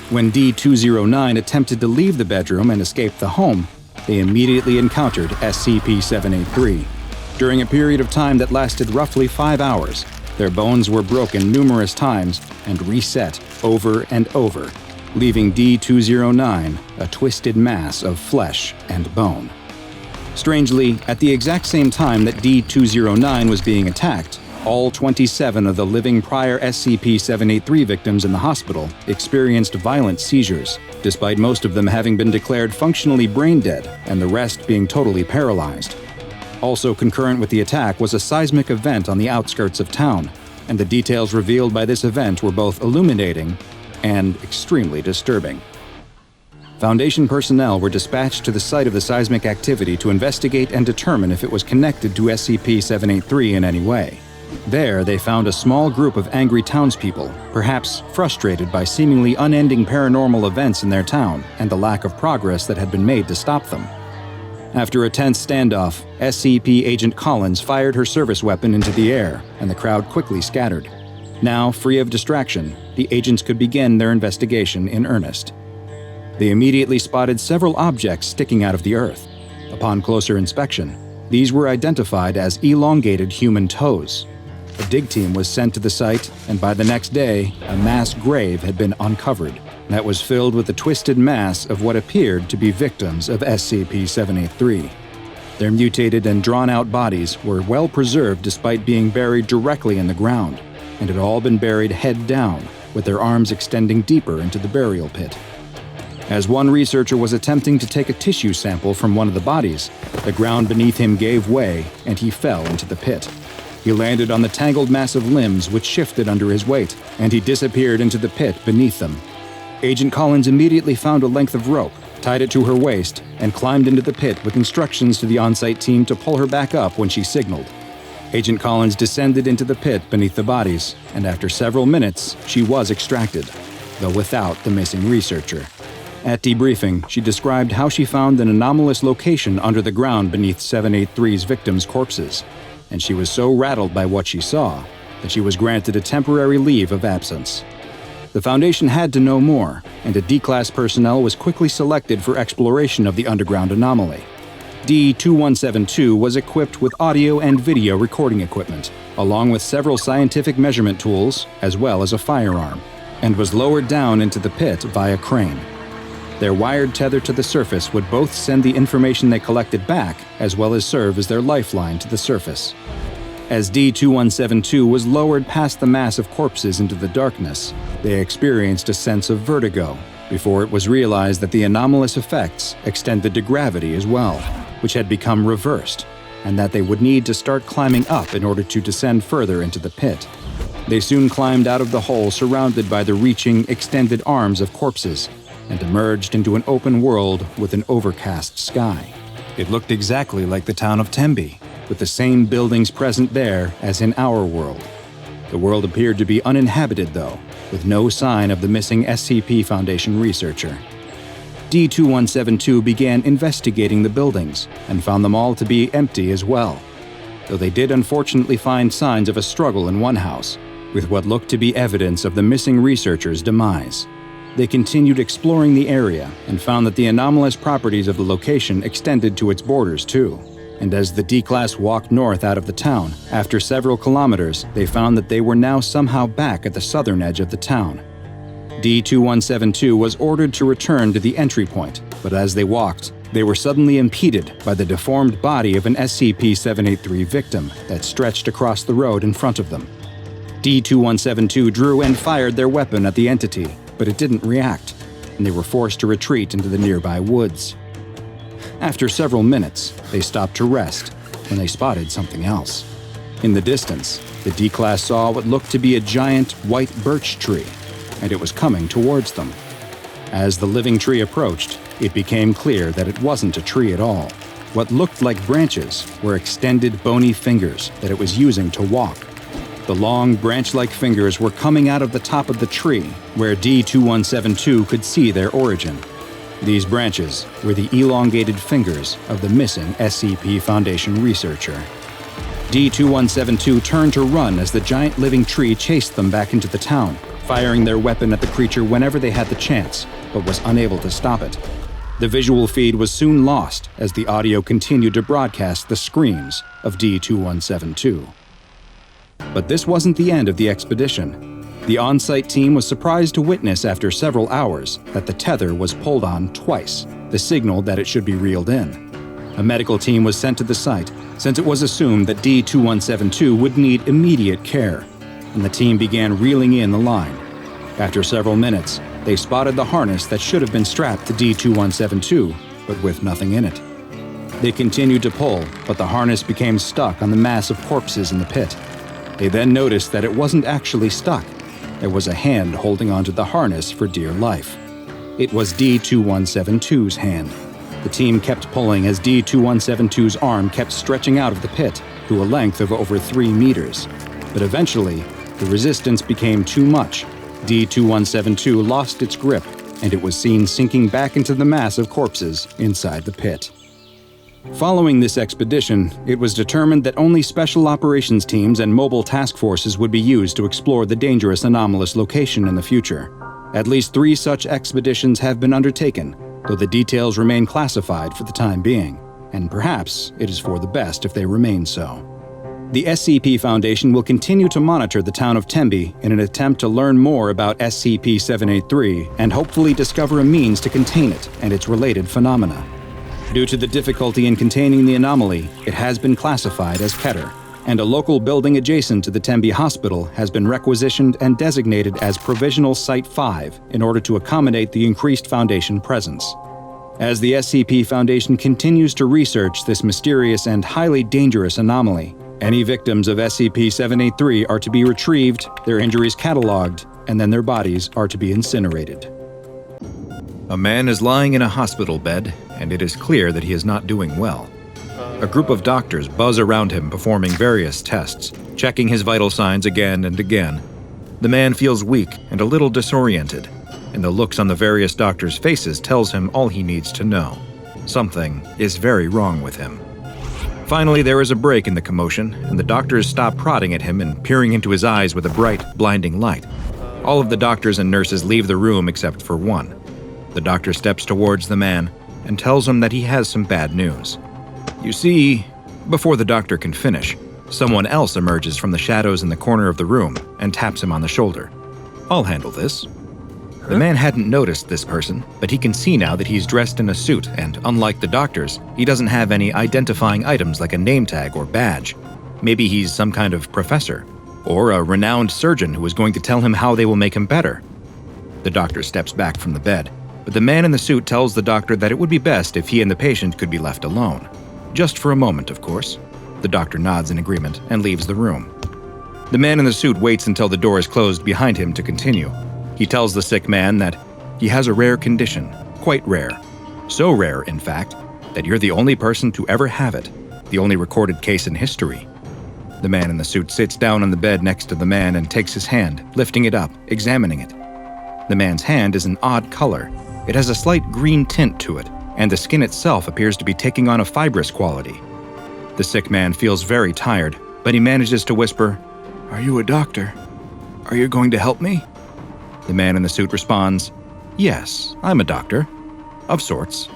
When D-209 attempted to leave the bedroom and escape the home, they immediately encountered SCP-783. During a period of time that lasted roughly 5 hours, their bones were broken numerous times and reset over and over, leaving D-209 a twisted mass of flesh and bone. Strangely, at the exact same time that D-209 was being attacked, all 27 of the living prior SCP-783 victims in the hospital experienced violent seizures, despite most of them having been declared functionally brain dead and the rest being totally paralyzed. Also concurrent with the attack was a seismic event on the outskirts of town, and the details revealed by this event were both illuminating and extremely disturbing. Foundation personnel were dispatched to the site of the seismic activity to investigate and determine if it was connected to SCP-783 in any way. There, they found a small group of angry townspeople, perhaps frustrated by seemingly unending paranormal events in their town and the lack of progress that had been made to stop them. After a tense standoff, SCP Agent Collins fired her service weapon into the air, and the crowd quickly scattered. Now, free of distraction, the agents could begin their investigation in earnest. They immediately spotted several objects sticking out of the earth. Upon closer inspection, these were identified as elongated human toes. A dig team was sent to the site, and by the next day, a mass grave had been uncovered that was filled with the twisted mass of what appeared to be victims of SCP-783. Their mutated and drawn-out bodies were well preserved despite being buried directly in the ground, and had all been buried head down, with their arms extending deeper into the burial pit. As one researcher was attempting to take a tissue sample from one of the bodies, the ground beneath him gave way and he fell into the pit. He landed on the tangled mass of limbs which shifted under his weight, and he disappeared into the pit beneath them. Agent Collins immediately found a length of rope, tied it to her waist, and climbed into the pit with instructions to the on-site team to pull her back up when she signaled. Agent Collins descended into the pit beneath the bodies, and after several minutes, she was extracted, though without the missing researcher. At debriefing, she described how she found an anomalous location under the ground beneath 783's victims' corpses, and she was so rattled by what she saw that she was granted a temporary leave of absence. The Foundation had to know more, and a D-Class personnel was quickly selected for exploration of the underground anomaly. D-2172 was equipped with audio and video recording equipment, along with several scientific measurement tools, as well as a firearm, and was lowered down into the pit via crane. Their wired tether to the surface would both send the information they collected back, as well as serve as their lifeline to the surface. As D-2172 was lowered past the mass of corpses into the darkness, they experienced a sense of vertigo, before it was realized that the anomalous effects extended to gravity as well, which had become reversed, and that they would need to start climbing up in order to descend further into the pit. They soon climbed out of the hole surrounded by the reaching, extended arms of corpses, and emerged into an open world with an overcast sky. It looked exactly like the town of Tembe, with the same buildings present there as in our world. The world appeared to be uninhabited, though, with no sign of the missing SCP Foundation researcher. D2172 began investigating the buildings and found them all to be empty as well, though they did unfortunately find signs of a struggle in one house, with what looked to be evidence of the missing researcher's demise. They continued exploring the area and found that the anomalous properties of the location extended to its borders too. And as the D-Class walked north out of the town, after several kilometers, they found that they were now somehow back at the southern edge of the town. D2172 was ordered to return to the entry point, but as they walked, they were suddenly impeded by the deformed body of an SCP-783 victim that stretched across the road in front of them. D2172 drew and fired their weapon at the entity, but it didn't react, and they were forced to retreat into the nearby woods. After several minutes, they stopped to rest when they spotted something else. In the distance, the D-Class saw what looked to be a giant white birch tree, and it was coming towards them. As the living tree approached, it became clear that it wasn't a tree at all. What looked like branches were extended bony fingers that it was using to walk. The long branch-like fingers were coming out of the top of the tree, where D2172 could see their origin. These branches were the elongated fingers of the missing SCP Foundation researcher. D2172 turned to run as the giant living tree chased them back into the town, firing their weapon at the creature whenever they had the chance, but was unable to stop it. The visual feed was soon lost as the audio continued to broadcast the screams of D2172. But this wasn't the end of the expedition. The on-site team was surprised to witness after several hours that the tether was pulled on twice, the signal that it should be reeled in. A medical team was sent to the site, since it was assumed that D2172 would need immediate care, and the team began reeling in the line. After several minutes, they spotted the harness that should have been strapped to D2172, but with nothing in it. They continued to pull, but the harness became stuck on the mass of corpses in the pit. They then noticed that it wasn't actually stuck. There was a hand holding onto the harness for dear life. It was D2172's hand. The team kept pulling as D2172's arm kept stretching out of the pit to a length of over 3 meters. But eventually, the resistance became too much. D2172 lost its grip, and it was seen sinking back into the mass of corpses inside the pit. Following this expedition, it was determined that only special operations teams and mobile task forces would be used to explore the dangerous anomalous location in the future. At least 3 such expeditions have been undertaken, though the details remain classified for the time being, and perhaps it is for the best if they remain so. The SCP Foundation will continue to monitor the town of Tembe in an attempt to learn more about SCP-783 and hopefully discover a means to contain it and its related phenomena. Due to the difficulty in containing the anomaly, it has been classified as Keter, and a local building adjacent to the Tembe Hospital has been requisitioned and designated as Provisional Site 5 in order to accommodate the increased Foundation presence. As the SCP Foundation continues to research this mysterious and highly dangerous anomaly, any victims of SCP-783 are to be retrieved, their injuries cataloged, and then their bodies are to be incinerated. A man is lying in a hospital bed, and it is clear that he is not doing well. A group of doctors buzz around him performing various tests, checking his vital signs again and again. The man feels weak and a little disoriented, and the looks on the various doctors' faces tells him all he needs to know. Something is very wrong with him. Finally, there is a break in the commotion, and the doctors stop prodding at him and peering into his eyes with a bright, blinding light. All of the doctors and nurses leave the room except for one. The doctor steps towards the man and tells him that he has some bad news. You see, before the doctor can finish, someone else emerges from the shadows in the corner of the room and taps him on the shoulder. I'll handle this. The man hadn't noticed this person, but he can see now that he's dressed in a suit, and unlike the doctors, he doesn't have any identifying items like a name tag or badge. Maybe he's some kind of professor, or a renowned surgeon who is going to tell him how they will make him better. The doctor steps back from the bed, but the man in the suit tells the doctor that it would be best if he and the patient could be left alone. Just for a moment, of course. The doctor nods in agreement and leaves the room. The man in the suit waits until the door is closed behind him to continue. He tells the sick man that he has a rare condition, quite rare. So rare, in fact, that you're the only person to ever have it. the only recorded case in history. The man in the suit sits down on the bed next to the man and takes his hand, lifting it up, examining it. The man's hand is an odd color. It has a slight green tint to it, and the skin itself appears to be taking on a fibrous quality. The sick man feels very tired, but he manages to whisper, "Are you a doctor? Are you going to help me?" The man in the suit responds, "Yes, I'm a doctor. Of sorts.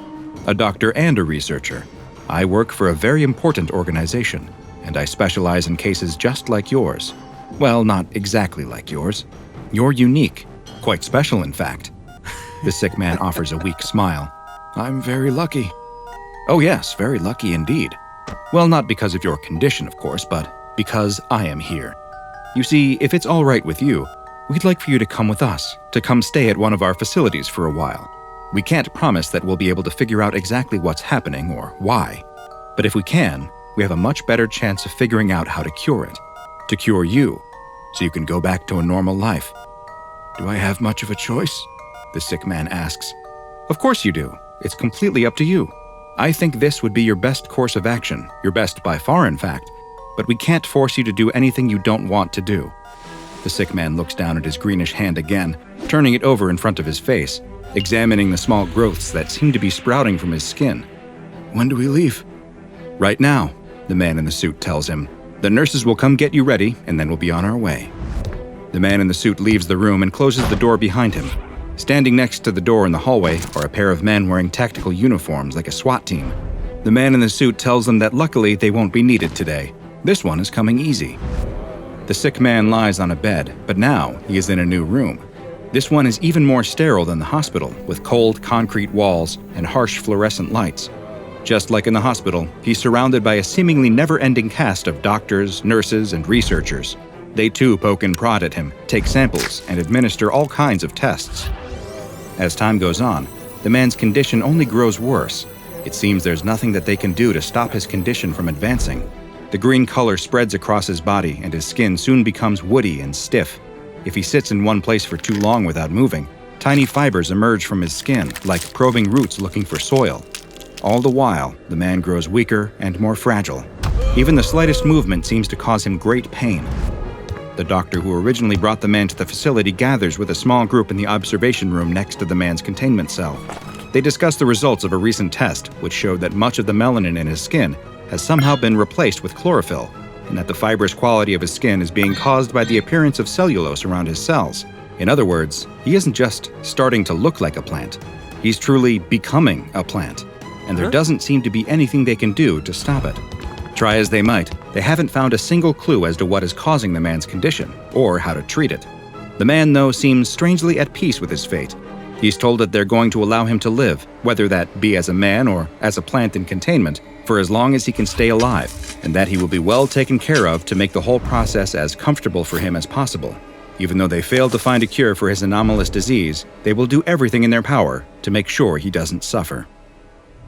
A doctor and a researcher. I work for a very important organization, and I specialize in cases just like yours. Well, not exactly like yours. You're unique. Quite special, in fact." The sick man offers a weak smile. "I'm very lucky." "Oh yes, very lucky indeed. Well, not because of your condition, of course, but because I am here. You see, if it's all right with you, we'd like for you to come with us, to come stay at one of our facilities for a while. We can't promise that we'll be able to figure out exactly what's happening or why, but if we can, we have a much better chance of figuring out how to cure it. To cure you, so you can go back to a normal life." "Do I have much of a choice?" the sick man asks. "Of course you do. It's completely up to you. I think this would be your best course of action, your best by far, in fact, but we can't force you to do anything you don't want to do." The sick man looks down at his greenish hand again, turning it over in front of his face, examining the small growths that seem to be sprouting from his skin. "When do we leave?" "Right now," the man in the suit tells him. "The nurses will come get you ready, and then we'll be on our way." The man in the suit leaves the room and closes the door behind him. Standing next to the door in the hallway are a pair of men wearing tactical uniforms like a SWAT team. The man in the suit tells them that luckily they won't be needed today. This one is coming easy. The sick man lies on a bed, but now he is in a new room. This one is even more sterile than the hospital, with cold concrete walls and harsh fluorescent lights. Just like in the hospital, he's surrounded by a seemingly never-ending cast of doctors, nurses, and researchers. They too poke and prod at him, take samples, and administer all kinds of tests. As time goes on, the man's condition only grows worse. It seems there's nothing that they can do to stop his condition from advancing. The green color spreads across his body, and his skin soon becomes woody and stiff. If he sits in one place for too long without moving, tiny fibers emerge from his skin, like probing roots looking for soil. All the while, the man grows weaker and more fragile. Even the slightest movement seems to cause him great pain. The doctor who originally brought the man to the facility gathers with a small group in the observation room next to the man's containment cell. They discuss the results of a recent test, which showed that much of the melanin in his skin has somehow been replaced with chlorophyll, and that the fibrous quality of his skin is being caused by the appearance of cellulose around his cells. In other words, he isn't just starting to look like a plant. He's truly becoming a plant, and there doesn't seem to be anything they can do to stop it. Try as they might, they haven't found a single clue as to what is causing the man's condition, or how to treat it. The man, though, seems strangely at peace with his fate. He's told that they're going to allow him to live, whether that be as a man or as a plant in containment, for as long as he can stay alive, and that he will be well taken care of to make the whole process as comfortable for him as possible. Even though they failed to find a cure for his anomalous disease, they will do everything in their power to make sure he doesn't suffer.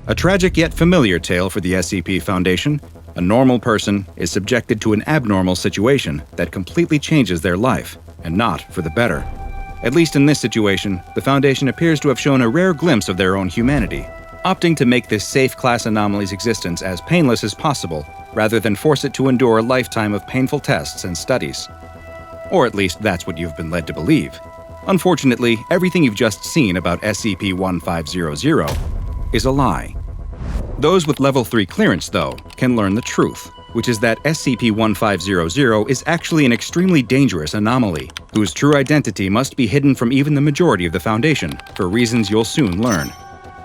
A tragic yet familiar tale for the SCP Foundation. A normal person is subjected to an abnormal situation that completely changes their life, and not for the better. At least in this situation, the Foundation appears to have shown a rare glimpse of their own humanity, opting to make this safe class anomaly's existence as painless as possible, rather than force it to endure a lifetime of painful tests and studies. Or at least that's what you've been led to believe. Unfortunately, everything you've just seen about SCP-1500 is a lie. Those with Level 3 clearance, though, can learn the truth, which is that SCP-1500 is actually an extremely dangerous anomaly, whose true identity must be hidden from even the majority of the Foundation, for reasons you'll soon learn.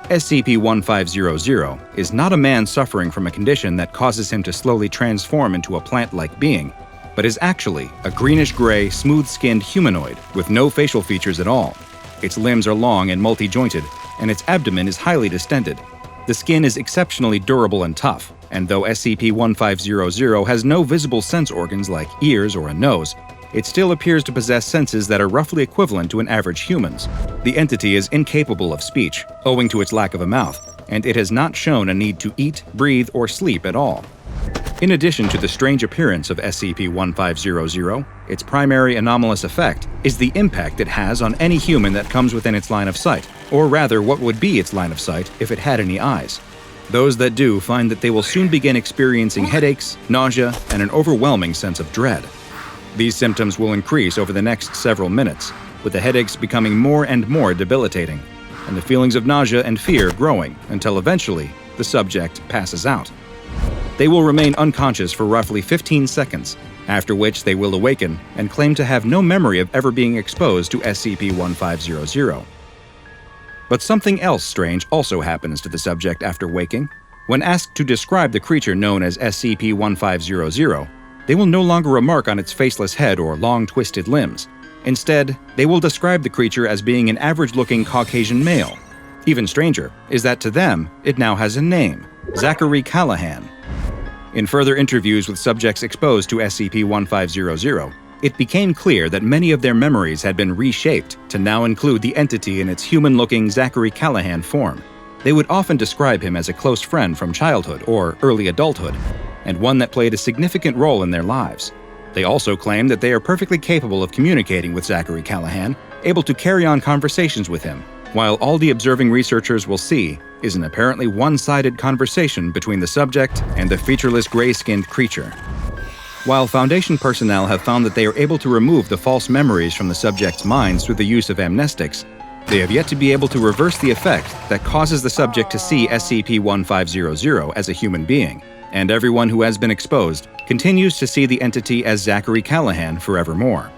SCP-1500 is not a man suffering from a condition that causes him to slowly transform into a plant-like being, but is actually a greenish-gray, smooth-skinned humanoid with no facial features at all. Its limbs are long and multi-jointed, and its abdomen is highly distended. The skin is exceptionally durable and tough, and though SCP-1500 has no visible sense organs like ears or a nose, it still appears to possess senses that are roughly equivalent to an average human's. The entity is incapable of speech, owing to its lack of a mouth, and it has not shown a need to eat, breathe, or sleep at all. In addition to the strange appearance of SCP-1500, its primary anomalous effect is the impact it has on any human that comes within its line of sight, or rather what would be its line of sight if it had any eyes. Those that do find that they will soon begin experiencing headaches, nausea, and an overwhelming sense of dread. These symptoms will increase over the next several minutes, with the headaches becoming more and more debilitating, and the feelings of nausea and fear growing until eventually the subject passes out. They will remain unconscious for roughly 15 seconds, after which they will awaken and claim to have no memory of ever being exposed to SCP-1500. But something else strange also happens to the subject after waking. When asked to describe the creature known as SCP-1500, they will no longer remark on its faceless head or long twisted limbs. Instead, they will describe the creature as being an average-looking Caucasian male. Even stranger is that to them, it now has a name: Zachary Callahan. In further interviews with subjects exposed to SCP-1500, it became clear that many of their memories had been reshaped to now include the entity in its human-looking Zachary Callahan form. They would often describe him as a close friend from childhood or early adulthood, and one that played a significant role in their lives. They also claim that they are perfectly capable of communicating with Zachary Callahan, able to carry on conversations with him, while all the observing researchers will see is an apparently one-sided conversation between the subject and the featureless gray-skinned creature. While Foundation personnel have found that they are able to remove the false memories from the subject's minds through the use of amnestics, they have yet to be able to reverse the effect that causes the subject to see SCP-1500 as a human being, and everyone who has been exposed continues to see the entity as Zachary Callahan forevermore.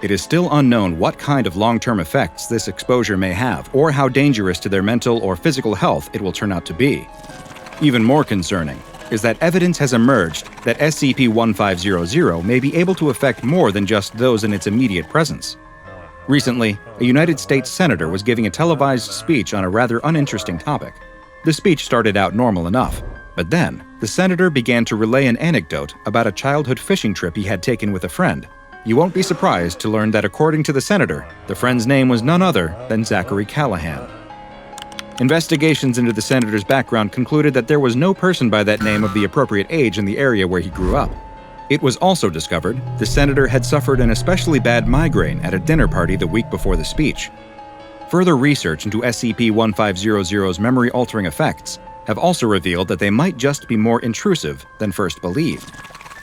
It is still unknown what kind of long-term effects this exposure may have, or how dangerous to their mental or physical health it will turn out to be. Even more concerning is that evidence has emerged that SCP-1500 may be able to affect more than just those in its immediate presence. Recently, a United States senator was giving a televised speech on a rather uninteresting topic. The speech started out normal enough, but then the senator began to relay an anecdote about a childhood fishing trip he had taken with a friend. You won't be surprised to learn that according to the senator, the friend's name was none other than Zachary Callahan. Investigations into the senator's background concluded that there was no person by that name of the appropriate age in the area where he grew up. It was also discovered the senator had suffered an especially bad migraine at a dinner party the week before the speech. Further research into SCP-1500's memory-altering effects have also revealed that they might just be more intrusive than first believed.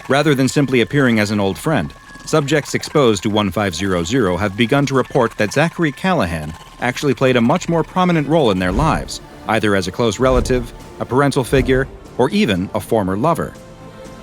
Rather than simply appearing as an old friend, subjects exposed to 1500 have begun to report that Zachary Callahan actually played a much more prominent role in their lives, either as a close relative, a parental figure, or even a former lover.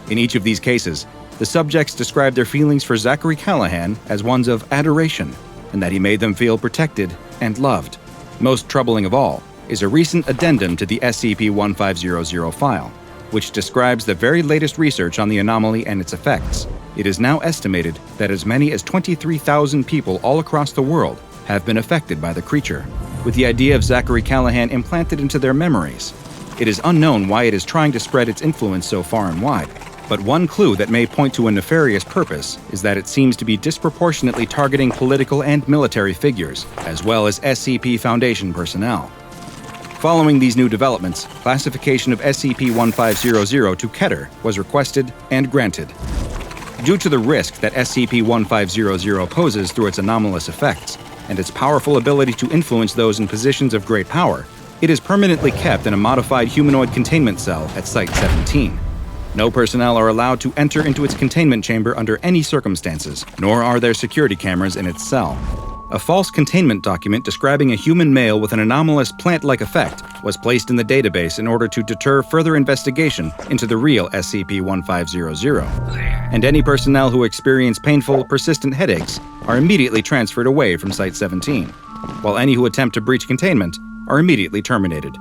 In each of these cases, the subjects described their feelings for Zachary Callahan as ones of adoration, and that he made them feel protected and loved. Most troubling of all is a recent addendum to the SCP-1500 file, which describes the very latest research on the anomaly and its effects. It is now estimated that as many as 23,000 people all across the world have been affected by the creature, with the idea of Zachary Callahan implanted into their memories. It is unknown why it is trying to spread its influence so far and wide, but one clue that may point to a nefarious purpose is that it seems to be disproportionately targeting political and military figures, as well as SCP Foundation personnel. Following these new developments, classification of SCP-1500 to Keter was requested and granted. Due to the risk that SCP-1500 poses through its anomalous effects, and its powerful ability to influence those in positions of great power, it is permanently kept in a modified humanoid containment cell at Site-17. No personnel are allowed to enter into its containment chamber under any circumstances, nor are there security cameras in its cell. A false containment document describing a human male with an anomalous plant-like effect was placed in the database in order to deter further investigation into the real SCP-1500. And any personnel who experience painful, persistent headaches are immediately transferred away from Site-17, while any who attempt to breach containment are immediately terminated.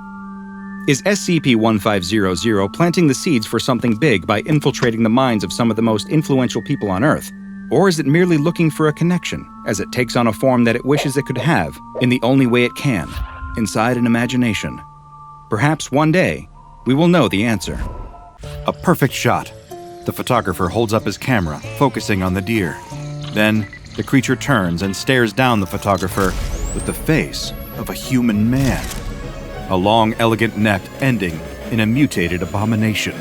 Is SCP-1500 planting the seeds for something big by infiltrating the minds of some of the most influential people on Earth? Or is it merely looking for a connection, as it takes on a form that it wishes it could have, in the only way it can, inside an imagination? Perhaps one day, we will know the answer. A perfect shot. The photographer holds up his camera, focusing on the deer. Then, the creature turns and stares down the photographer with the face of a human man. A long, elegant neck ending in a mutated abomination.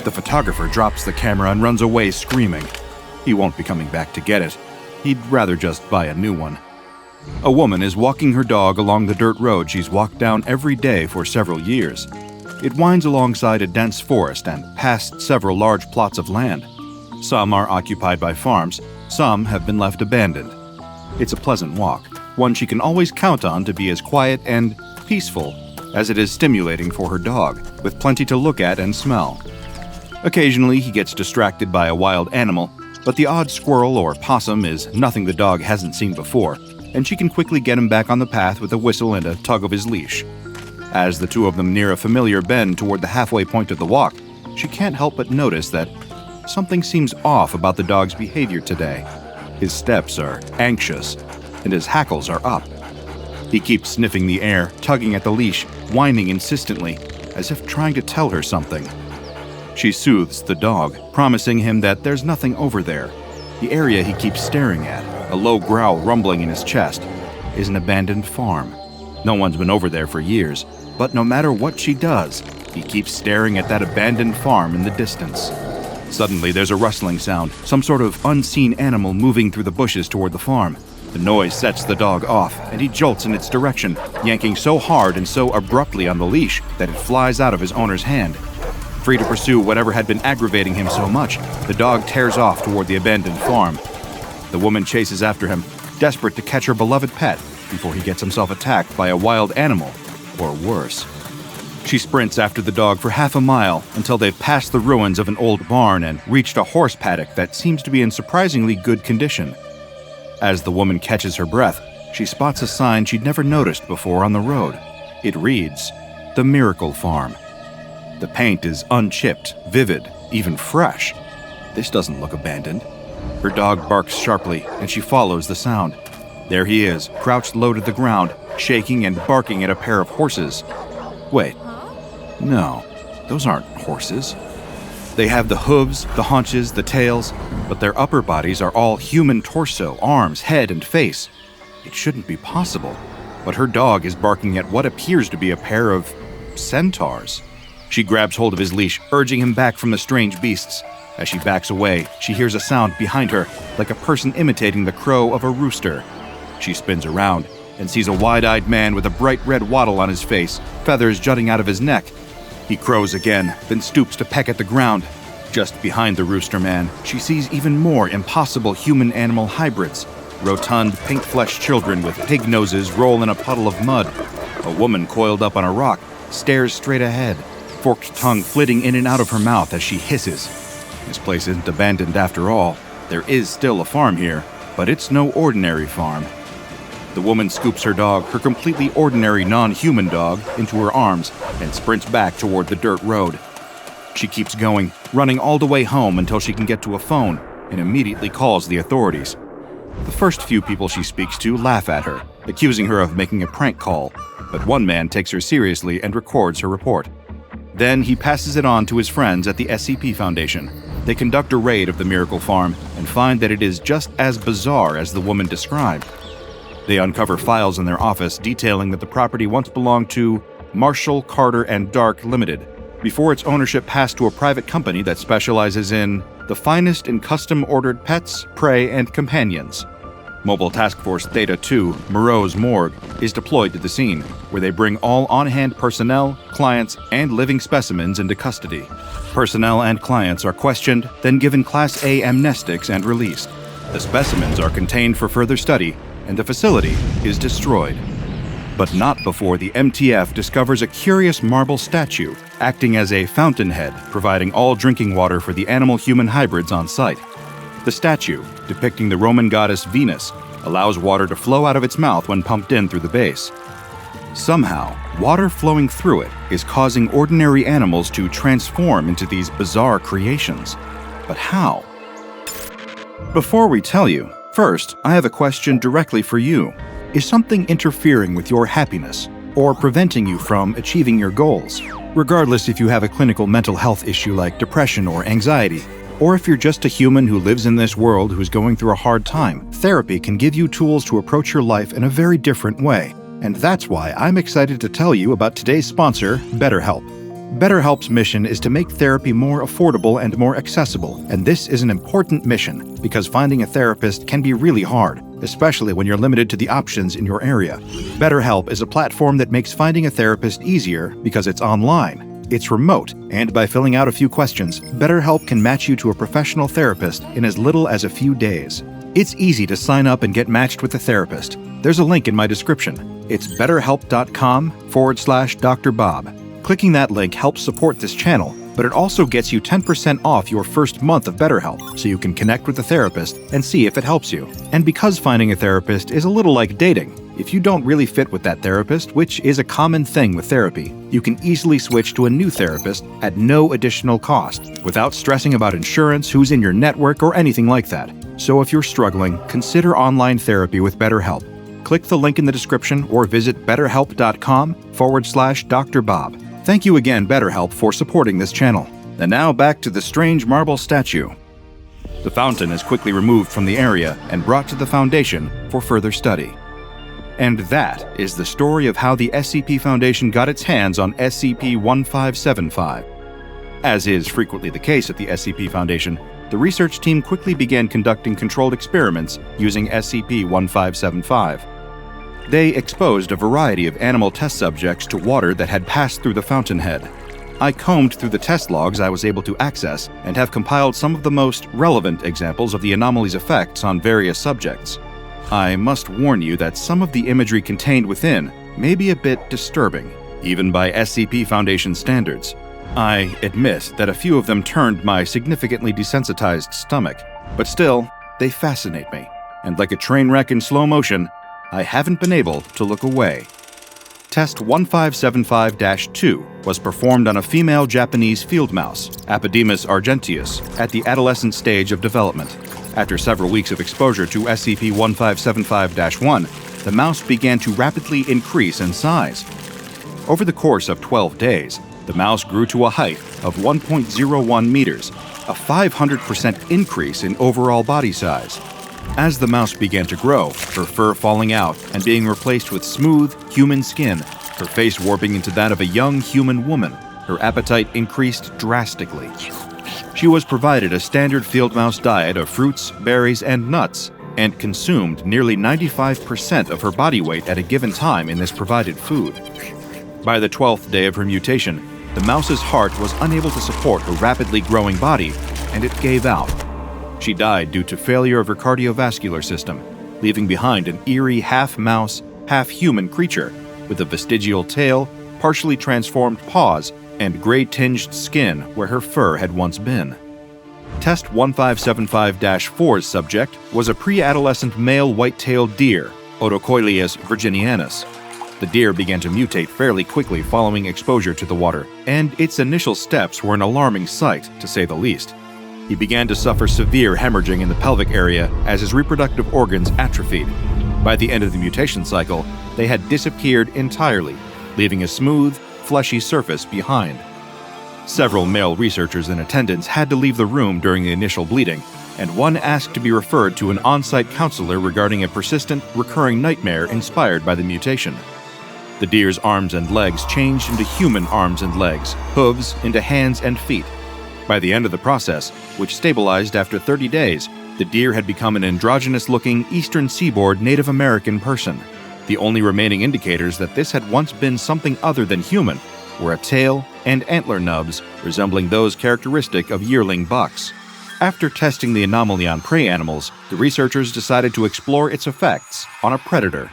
The photographer drops the camera and runs away screaming. He won't be coming back to get it. He'd rather just buy a new one. A woman is walking her dog along the dirt road she's walked down every day for several years. It winds alongside a dense forest and past several large plots of land. Some are occupied by farms, some have been left abandoned. It's a pleasant walk, one she can always count on to be as quiet and peaceful as it is stimulating for her dog, with plenty to look at and smell. Occasionally, he gets distracted by a wild animal, but the odd squirrel or possum is nothing the dog hasn't seen before, and she can quickly get him back on the path with a whistle and a tug of his leash. As the two of them near a familiar bend toward the halfway point of the walk, she can't help but notice that something seems off about the dog's behavior today. His steps are anxious, and his hackles are up. He keeps sniffing the air, tugging at the leash, whining insistently, as if trying to tell her something. She soothes the dog, promising him that there's nothing over there. The area he keeps staring at, a low growl rumbling in his chest, is an abandoned farm. No one's been over there for years, but no matter what she does, he keeps staring at that abandoned farm in the distance. Suddenly, there's a rustling sound, some sort of unseen animal moving through the bushes toward the farm. The noise sets the dog off, and he jolts in its direction, yanking so hard and so abruptly on the leash that it flies out of his owner's hand. Free to pursue whatever had been aggravating him so much, the dog tears off toward the abandoned farm. The woman chases after him, desperate to catch her beloved pet before he gets himself attacked by a wild animal, or worse. She sprints after the dog for half a mile until they've passed the ruins of an old barn and reached a horse paddock that seems to be in surprisingly good condition. As the woman catches her breath, she spots a sign she'd never noticed before on the road. It reads, "The Miracle Farm." The paint is unchipped, vivid, even fresh. This doesn't look abandoned. Her dog barks sharply, and she follows the sound. There he is, crouched low to the ground, shaking and barking at a pair of horses. Wait. No, those aren't horses. They have the hooves, the haunches, the tails, but their upper bodies are all human torso, arms, head, and face. It shouldn't be possible, but her dog is barking at what appears to be a pair of centaurs. She grabs hold of his leash, urging him back from the strange beasts. As she backs away, she hears a sound behind her, like a person imitating the crow of a rooster. She spins around and sees a wide-eyed man with a bright red wattle on his face, feathers jutting out of his neck. He crows again, then stoops to peck at the ground. Just behind the rooster man, she sees even more impossible human-animal hybrids. Rotund, pink-fleshed children with pig noses roll in a puddle of mud. A woman coiled up on a rock stares straight ahead, forked tongue flitting in and out of her mouth as she hisses. This place isn't abandoned after all. There is still a farm here, but it's no ordinary farm. The woman scoops her dog, her completely ordinary non-human dog, into her arms and sprints back toward the dirt road. She keeps going, running all the way home until she can get to a phone, and immediately calls the authorities. The first few people she speaks to laugh at her, accusing her of making a prank call, but one man takes her seriously and records her report. Then he passes it on to his friends at the SCP Foundation. They conduct a raid of the Miracle Farm and find that it is just as bizarre as the woman described. They uncover files in their office detailing that the property once belonged to Marshall, Carter, and Dark Limited, before its ownership passed to a private company that specializes in the finest in custom-ordered pets, prey, and companions. Mobile Task Force Theta 2, Moreau's morgue, is deployed to the scene, where they bring all on-hand personnel, clients, and living specimens into custody. Personnel and clients are questioned, then given Class A amnestics and released. The specimens are contained for further study, and the facility is destroyed. But not before the MTF discovers a curious marble statue, acting as a fountainhead, providing all drinking water for the animal-human hybrids on site. The statue, depicting the Roman goddess Venus, allows water to flow out of its mouth when pumped in through the base. Somehow, water flowing through it is causing ordinary animals to transform into these bizarre creations. But how? Before we tell you, first, I have a question directly for you. Is something interfering with your happiness or preventing you from achieving your goals? Regardless if you have a clinical mental health issue like depression or anxiety, or if you're just a human who lives in this world who's going through a hard time, therapy can give you tools to approach your life in a very different way. And that's why I'm excited to tell you about today's sponsor, BetterHelp. BetterHelp's mission is to make therapy more affordable and more accessible, and this is an important mission because finding a therapist can be really hard, especially when you're limited to the options in your area. BetterHelp is a platform that makes finding a therapist easier because it's online. It's remote, and by filling out a few questions, BetterHelp can match you to a professional therapist in as little as a few days. It's easy to sign up and get matched with a therapist. There's a link in my description. It's betterhelp.com/DrBob. Clicking that link helps support this channel, but it also gets you 10% off your first month of BetterHelp, so you can connect with a therapist and see if it helps you. And because finding a therapist is a little like dating, if you don't really fit with that therapist, which is a common thing with therapy, you can easily switch to a new therapist at no additional cost, without stressing about insurance, who's in your network, or anything like that. So if you're struggling, consider online therapy with BetterHelp. Click the link in the description or visit betterhelp.com/DrBob. Thank you again, BetterHelp, for supporting this channel. And now back to the strange marble statue. The fountain is quickly removed from the area and brought to the Foundation for further study. And that is the story of how the SCP Foundation got its hands on SCP-1575. As is frequently the case at the SCP Foundation, the research team quickly began conducting controlled experiments using SCP-1575. They exposed a variety of animal test subjects to water that had passed through the fountainhead. I combed through the test logs I was able to access and have compiled some of the most relevant examples of the anomaly's effects on various subjects. I must warn you that some of the imagery contained within may be a bit disturbing, even by SCP Foundation standards. I admit that a few of them turned my significantly desensitized stomach, but still, they fascinate me, and like a train wreck in slow motion, I haven't been able to look away. Test 1575-2 was performed on a female Japanese field mouse, Apodimus argenteus, at the adolescent stage of development. After several weeks of exposure to SCP-1575-1, the mouse began to rapidly increase in size. Over the course of 12 days, the mouse grew to a height of 1.01 meters, a 500% increase in overall body size. As the mouse began to grow, her fur falling out and being replaced with smooth, human skin, her face warping into that of a young human woman, her appetite increased drastically. She was provided a standard field mouse diet of fruits, berries, and nuts, and consumed nearly 95% of her body weight at a given time in this provided food. By the 12th day of her mutation, the mouse's heart was unable to support her rapidly growing body, and it gave out. She died due to failure of her cardiovascular system, leaving behind an eerie half-mouse, half-human creature with a vestigial tail, partially transformed paws, and gray-tinged skin where her fur had once been. Test 1575-4's subject was a pre-adolescent male white-tailed deer, Otocoileus virginianus. The deer began to mutate fairly quickly following exposure to the water, and its initial steps were an alarming sight, to say the least. He began to suffer severe hemorrhaging in the pelvic area as his reproductive organs atrophied. By the end of the mutation cycle, they had disappeared entirely, leaving a smooth, fleshy surface behind. Several male researchers in attendance had to leave the room during the initial bleeding, and one asked to be referred to an on-site counselor regarding a persistent, recurring nightmare inspired by the mutation. The deer's arms and legs changed into human arms and legs, hooves into hands and feet. By the end of the process, which stabilized after 30 days, the deer had become an androgynous-looking Eastern Seaboard Native American person. The only remaining indicators that this had once been something other than human were a tail and antler nubs resembling those characteristic of yearling bucks. After testing the anomaly on prey animals, the researchers decided to explore its effects on a predator.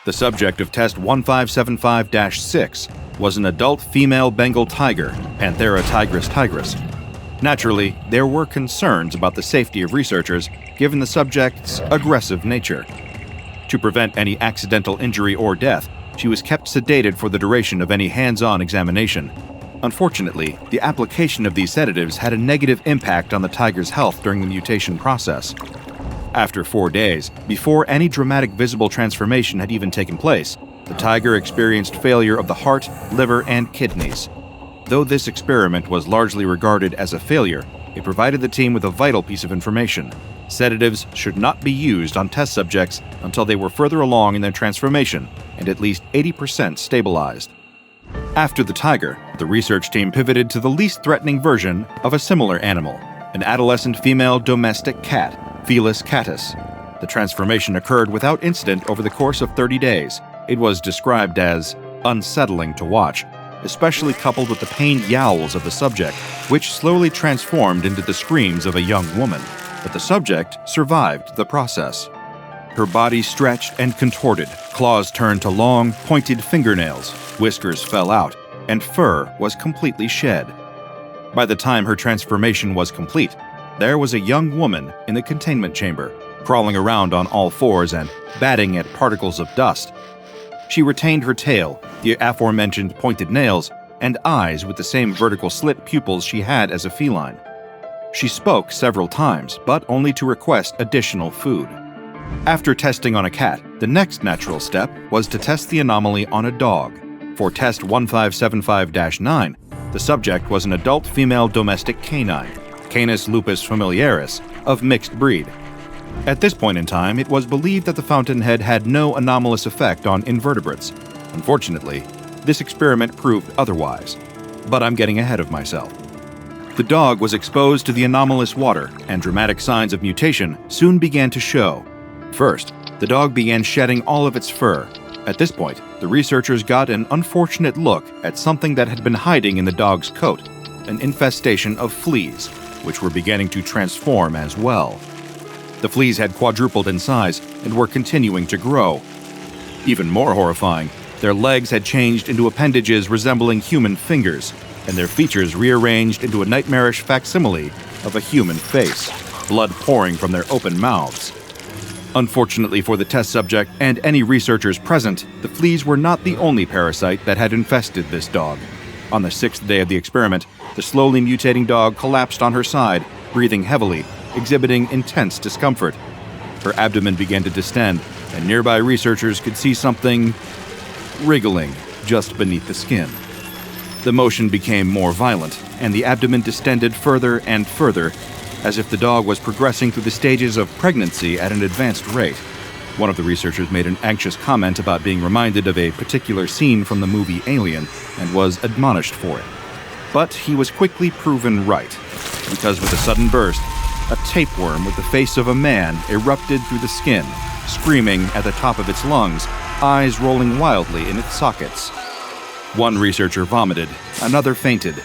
The subject of Test 1575-6 was an adult female Bengal tiger, Panthera tigris tigris. Naturally, there were concerns about the safety of researchers given the subject's aggressive nature. To prevent any accidental injury or death, she was kept sedated for the duration of any hands-on examination. Unfortunately, the application of these sedatives had a negative impact on the tiger's health during the mutation process. After 4 days, before any dramatic visible transformation had even taken place, the tiger experienced failure of the heart, liver, and kidneys. Though this experiment was largely regarded as a failure, it provided the team with a vital piece of information. Sedatives should not be used on test subjects until they were further along in their transformation and at least 80% stabilized. After the tiger, the research team pivoted to the least threatening version of a similar animal, an adolescent female domestic cat, Felis catus. The transformation occurred without incident over the course of 30 days. It was described as unsettling to watch, especially coupled with the pained yowls of the subject, which slowly transformed into the screams of a young woman. But the subject survived the process. Her body stretched and contorted, claws turned to long, pointed fingernails, whiskers fell out, and fur was completely shed. By the time her transformation was complete, there was a young woman in the containment chamber, crawling around on all fours and batting at particles of dust. She retained her tail, the aforementioned pointed nails, and eyes with the same vertical slit pupils she had as a feline. She spoke several times, but only to request additional food. After testing on a cat, the next natural step was to test the anomaly on a dog. For test 1575-9, the subject was an adult female domestic canine, Canis lupus familiaris, of mixed breed. At this point in time, it was believed that the fountainhead had no anomalous effect on invertebrates. Unfortunately, this experiment proved otherwise. But I'm getting ahead of myself. The dog was exposed to the anomalous water, and dramatic signs of mutation soon began to show. First, the dog began shedding all of its fur. At this point, the researchers got an unfortunate look at something that had been hiding in the dog's coat, an infestation of fleas, which were beginning to transform as well. The fleas had quadrupled in size and were continuing to grow. Even more horrifying, their legs had changed into appendages resembling human fingers, and their features rearranged into a nightmarish facsimile of a human face, blood pouring from their open mouths. Unfortunately for the test subject and any researchers present, the fleas were not the only parasite that had infested this dog. On the 6th day of the experiment, the slowly mutating dog collapsed on her side, breathing heavily, exhibiting intense discomfort. Her abdomen began to distend, and nearby researchers could see something wriggling just beneath the skin. The motion became more violent, and the abdomen distended further and further, as if the dog was progressing through the stages of pregnancy at an advanced rate. One of the researchers made an anxious comment about being reminded of a particular scene from the movie Alien and was admonished for it. But he was quickly proven right, because with a sudden burst, a tapeworm with the face of a man erupted through the skin, screaming at the top of its lungs, eyes rolling wildly in its sockets. One researcher vomited, another fainted.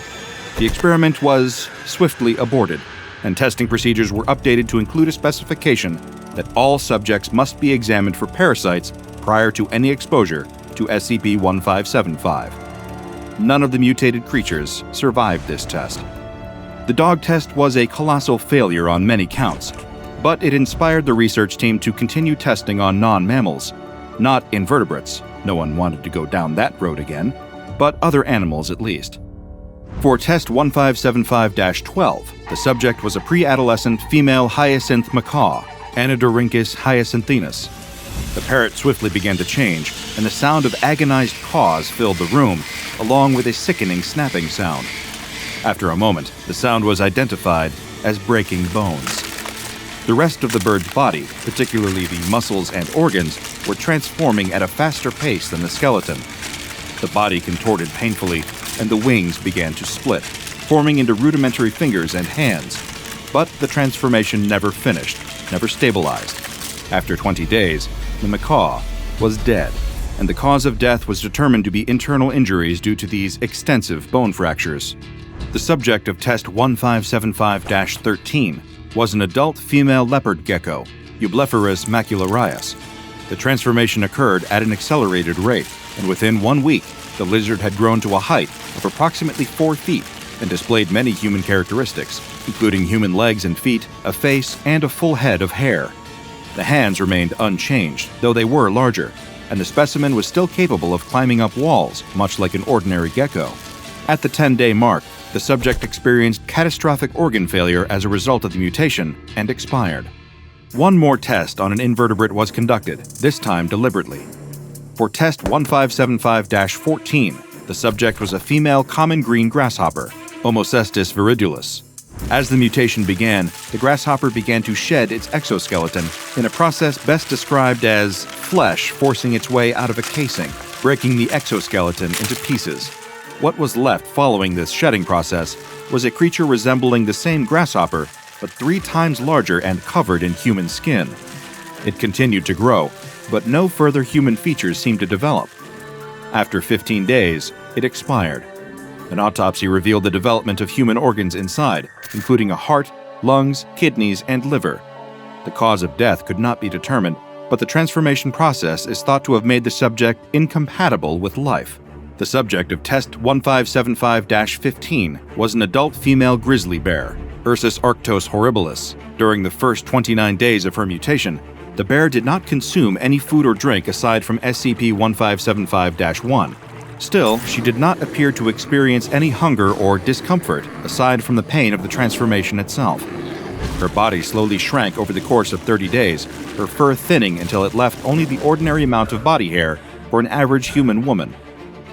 The experiment was swiftly aborted, and testing procedures were updated to include a specification that all subjects must be examined for parasites prior to any exposure to SCP-1575. None of the mutated creatures survived this test. The dog test was a colossal failure on many counts, but it inspired the research team to continue testing on non-mammals, not invertebrates, no one wanted to go down that road again, but other animals at least. For test 1575-12, the subject was a pre-adolescent female hyacinth macaw, Anodorhynchus hyacinthinus. The parrot swiftly began to change, and the sound of agonized caws filled the room, along with a sickening snapping sound. After a moment, the sound was identified as breaking bones. The rest of the bird's body, particularly the muscles and organs, were transforming at a faster pace than the skeleton. The body contorted painfully, and the wings began to split, forming into rudimentary fingers and hands. But the transformation never finished, never stabilized. After 20 days, the macaw was dead, and the cause of death was determined to be internal injuries due to these extensive bone fractures. The subject of test 1575-13 was an adult female leopard gecko, Eublepharus macularius. The transformation occurred at an accelerated rate, and within 1 week, the lizard had grown to a height of approximately 4 feet and displayed many human characteristics, including human legs and feet, a face, and a full head of hair. The hands remained unchanged, though they were larger, and the specimen was still capable of climbing up walls, much like an ordinary gecko. At the 10-day mark, the subject experienced catastrophic organ failure as a result of the mutation and expired. One more test on an invertebrate was conducted, this time deliberately. For test 1575-14, the subject was a female common green grasshopper, Homocestus viridulus. As the mutation began, the grasshopper began to shed its exoskeleton in a process best described as flesh forcing its way out of a casing, breaking the exoskeleton into pieces. What was left following this shedding process was a creature resembling the same grasshopper, but 3 times larger and covered in human skin. It continued to grow, but no further human features seemed to develop. After 15 days, it expired, An autopsy revealed the development of human organs inside, including a heart, lungs, kidneys, and liver. The cause of death could not be determined, but the transformation process is thought to have made the subject incompatible with life. The subject of test 1575-15 was an adult female grizzly bear, Ursus arctos horribilis. During the first 29 days of her mutation, the bear did not consume any food or drink aside from SCP-1575-1. Still, she did not appear to experience any hunger or discomfort aside from the pain of the transformation itself. Her body slowly shrank over the course of 30 days, her fur thinning until it left only the ordinary amount of body hair for an average human woman.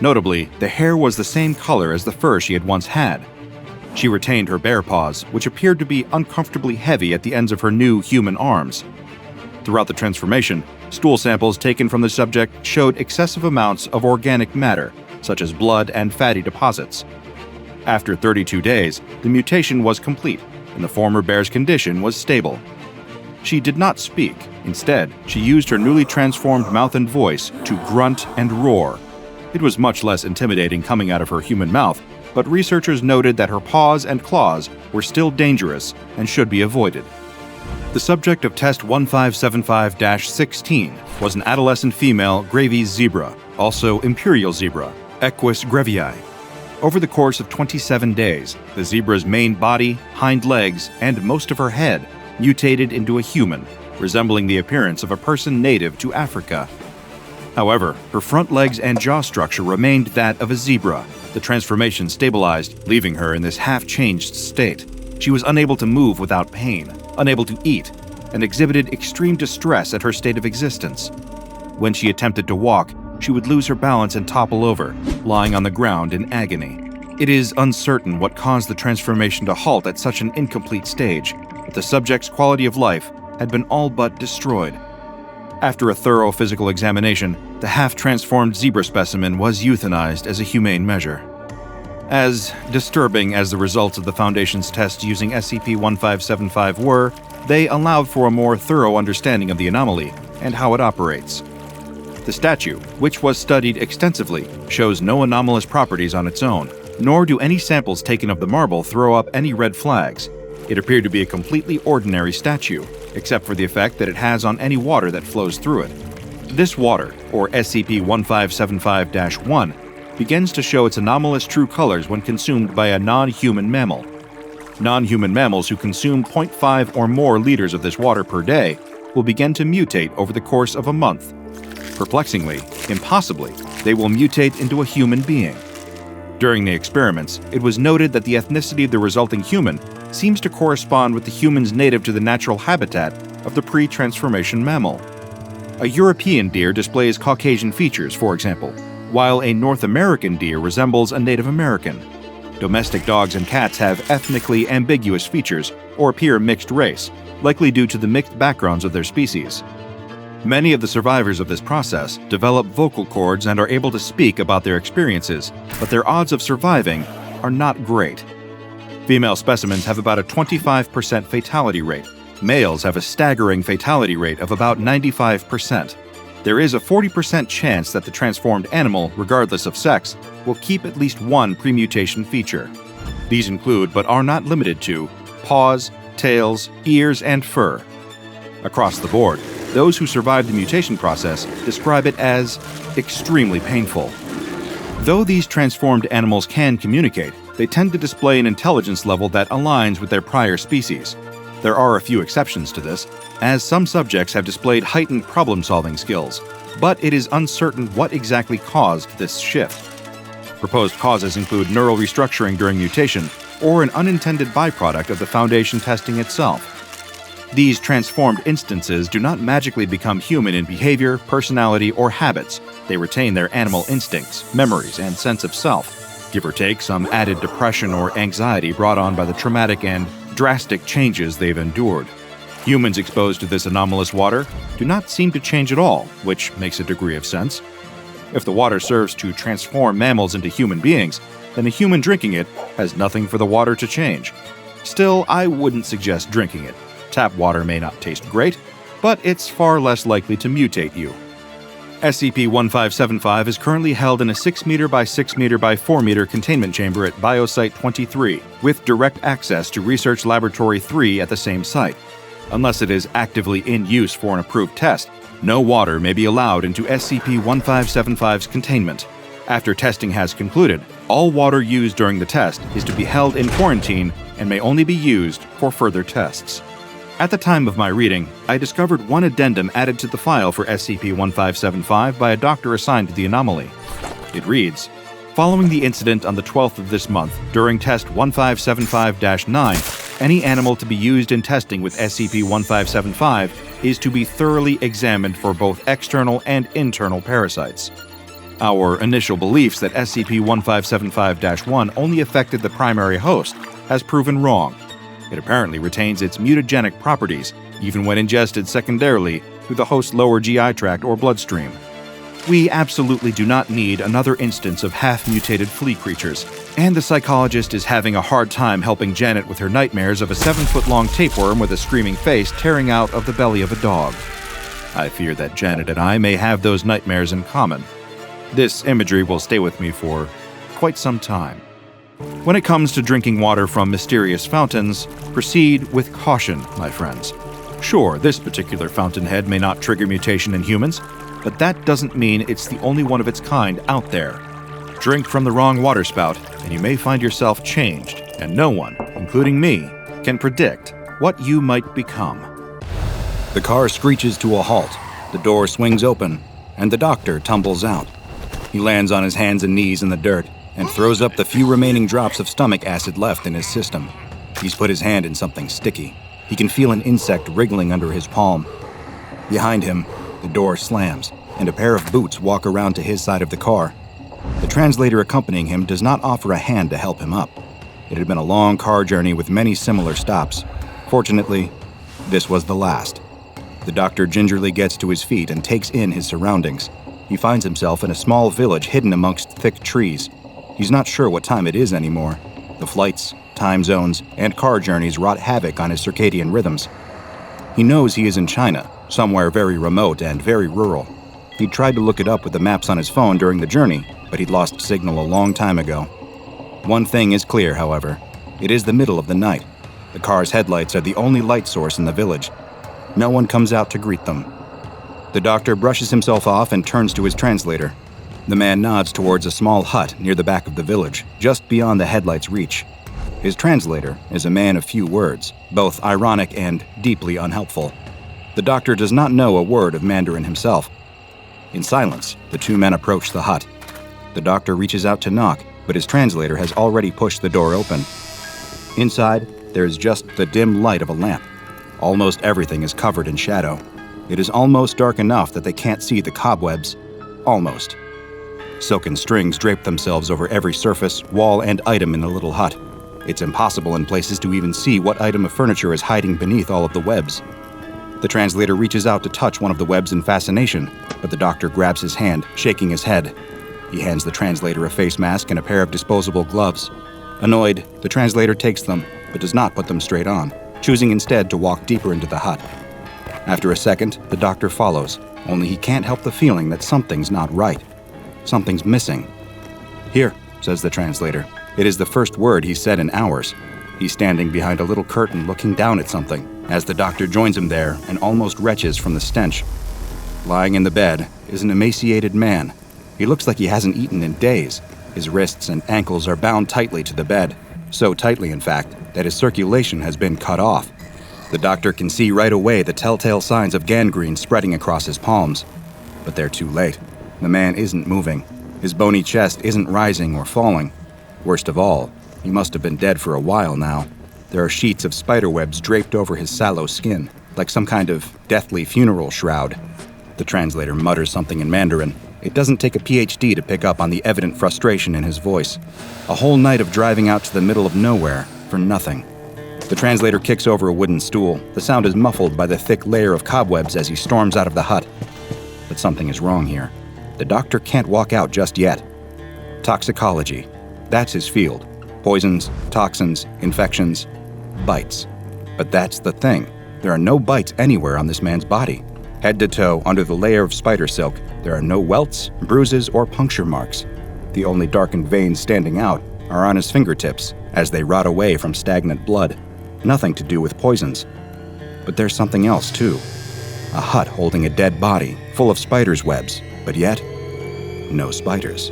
Notably, the hair was the same color as the fur she had once had. She retained her bear paws, which appeared to be uncomfortably heavy at the ends of her new human arms. Throughout the transformation, stool samples taken from the subject showed excessive amounts of organic matter, such as blood and fatty deposits. After 32 days, the mutation was complete, and the former bear's condition was stable. She did not speak. Instead, she used her newly transformed mouth and voice to grunt and roar. It was much less intimidating coming out of her human mouth, but researchers noted that her paws and claws were still dangerous and should be avoided. The subject of test 1575-16 was an adolescent female Gravy's zebra, also imperial zebra, Equus grevii. Over the course of 27 days, the zebra's main body, hind legs, and most of her head mutated into a human, resembling the appearance of a person native to Africa. However, her front legs and jaw structure remained that of a zebra. The transformation stabilized, leaving her in this half-changed state. She was unable to move without pain, unable to eat, and exhibited extreme distress at her state of existence. When she attempted to walk, she would lose her balance and topple over, lying on the ground in agony. It is uncertain what caused the transformation to halt at such an incomplete stage, but the subject's quality of life had been all but destroyed. After a thorough physical examination, the half-transformed zebra specimen was euthanized as a humane measure. As disturbing as the results of the Foundation's tests using SCP-1575 were, they allowed for a more thorough understanding of the anomaly and how it operates. The statue, which was studied extensively, shows no anomalous properties on its own, nor do any samples taken of the marble throw up any red flags. It appeared to be a completely ordinary statue, except for the effect that it has on any water that flows through it. This water, or SCP-1575-1, begins to show its anomalous true colors when consumed by a non-human mammal. Non-human mammals who consume 0.5 or more liters of this water per day will begin to mutate over the course of a month. Perplexingly, impossibly, they will mutate into a human being. During the experiments, it was noted that the ethnicity of the resulting human seems to correspond with the humans native to the natural habitat of the pre-transformation mammal. A European deer displays Caucasian features, for example, while a North American deer resembles a Native American. Domestic dogs and cats have ethnically ambiguous features or appear mixed race, likely due to the mixed backgrounds of their species. Many of the survivors of this process develop vocal cords and are able to speak about their experiences, but their odds of surviving are not great. Female specimens have about a 25% fatality rate. Males have a staggering fatality rate of about 95%. There is a 40% chance that the transformed animal, regardless of sex, will keep at least one premutation feature. These include, but are not limited to, paws, tails, ears, and fur. Across the board, those who survive the mutation process describe it as extremely painful. Though these transformed animals can communicate, they tend to display an intelligence level that aligns with their prior species. There are a few exceptions to this, as some subjects have displayed heightened problem-solving skills, but it is uncertain what exactly caused this shift. Proposed causes include neural restructuring during mutation or an unintended byproduct of the Foundation testing itself. These transformed instances do not magically become human in behavior, personality, or habits. They retain their animal instincts, memories, and sense of self, give or take some added depression or anxiety brought on by the traumatic and drastic changes they've endured. Humans exposed to this anomalous water do not seem to change at all, which makes a degree of sense. If the water serves to transform mammals into human beings, then a human drinking it has nothing for the water to change. Still, I wouldn't suggest drinking it. Tap water may not taste great, but it's far less likely to mutate you. SCP-1575 is currently held in a 6 meter by 6 meter by 4 meter containment chamber at Biosite 23, with direct access to Research Laboratory 3 at the same site. Unless it is actively in use for an approved test, no water may be allowed into SCP-1575's containment. After testing has concluded, all water used during the test is to be held in quarantine and may only be used for further tests. At the time of my reading, I discovered one addendum added to the file for SCP-1575 by a doctor assigned to the anomaly. It reads, "Following the incident on the 12th of this month, during test 1575-9, any animal to be used in testing with SCP-1575 is to be thoroughly examined for both external and internal parasites. Our initial beliefs that SCP-1575-1 only affected the primary host has proven wrong. It apparently retains its mutagenic properties, even when ingested secondarily through the host's lower GI tract or bloodstream. We absolutely do not need another instance of half-mutated flea creatures, and the psychologist is having a hard time helping Janet with her nightmares of a 7-foot-long tapeworm with a screaming face tearing out of the belly of a dog. I fear that Janet and I may have those nightmares in common. This imagery will stay with me for quite some time. When it comes to drinking water from mysterious fountains, proceed with caution, my friends. Sure, this particular fountainhead may not trigger mutation in humans, but that doesn't mean it's the only one of its kind out there. Drink from the wrong water spout, and you may find yourself changed, and no one, including me, can predict what you might become." The car screeches to a halt, the door swings open, and the doctor tumbles out. He lands on his hands and knees in the dirt and throws up the few remaining drops of stomach acid left in his system. He's put his hand in something sticky. He can feel an insect wriggling under his palm. Behind him, the door slams, and a pair of boots walk around to his side of the car. The translator accompanying him does not offer a hand to help him up. It had been a long car journey with many similar stops. Fortunately, this was the last. The doctor gingerly gets to his feet and takes in his surroundings. He finds himself in a small village hidden amongst thick trees. He's not sure what time it is anymore. The flights, time zones, and car journeys wrought havoc on his circadian rhythms. He knows he is in China, somewhere very remote and very rural. He'd tried to look it up with the maps on his phone during the journey, but he'd lost signal a long time ago. One thing is clear, however. It is the middle of the night. The car's headlights are the only light source in the village. No one comes out to greet them. The doctor brushes himself off and turns to his translator. The man nods towards a small hut near the back of the village, just beyond the headlight's reach. His translator is a man of few words, both ironic and deeply unhelpful. The doctor does not know a word of Mandarin himself. In silence, the two men approach the hut. The doctor reaches out to knock, but his translator has already pushed the door open. Inside, there is just the dim light of a lamp. Almost everything is covered in shadow. It is almost dark enough that they can't see the cobwebs. Almost. Silken strings drape themselves over every surface, wall, and item in the little hut. It's impossible in places to even see what item of furniture is hiding beneath all of the webs. The translator reaches out to touch one of the webs in fascination, but the doctor grabs his hand, shaking his head. He hands the translator a face mask and a pair of disposable gloves. Annoyed, the translator takes them, but does not put them straight on, choosing instead to walk deeper into the hut. After a second, the doctor follows, only he can't help the feeling that something's not right. Something's missing. "Here," says the translator. It is the first word he's said in hours. He's standing behind a little curtain looking down at something, as the doctor joins him there and almost retches from the stench. Lying in the bed is an emaciated man. He looks like he hasn't eaten in days. His wrists and ankles are bound tightly to the bed, so tightly, in fact, that his circulation has been cut off. The doctor can see right away the telltale signs of gangrene spreading across his palms. But they're too late. The man isn't moving. His bony chest isn't rising or falling. Worst of all, he must have been dead for a while now. There are sheets of spiderwebs draped over his sallow skin, like some kind of deathly funeral shroud. The translator mutters something in Mandarin. It doesn't take a PhD to pick up on the evident frustration in his voice. A whole night of driving out to the middle of nowhere for nothing. The translator kicks over a wooden stool. The sound is muffled by the thick layer of cobwebs as he storms out of the hut. But something is wrong here. The doctor can't walk out just yet. Toxicology. That's his field. Poisons, toxins, infections, bites. But that's the thing. There are no bites anywhere on this man's body. Head to toe, under the layer of spider silk, there are no welts, bruises, or puncture marks. The only darkened veins standing out are on his fingertips as they rot away from stagnant blood. Nothing to do with poisons. But there's something else, too. A hut holding a dead body, full of spiders' webs, but yet, no spiders.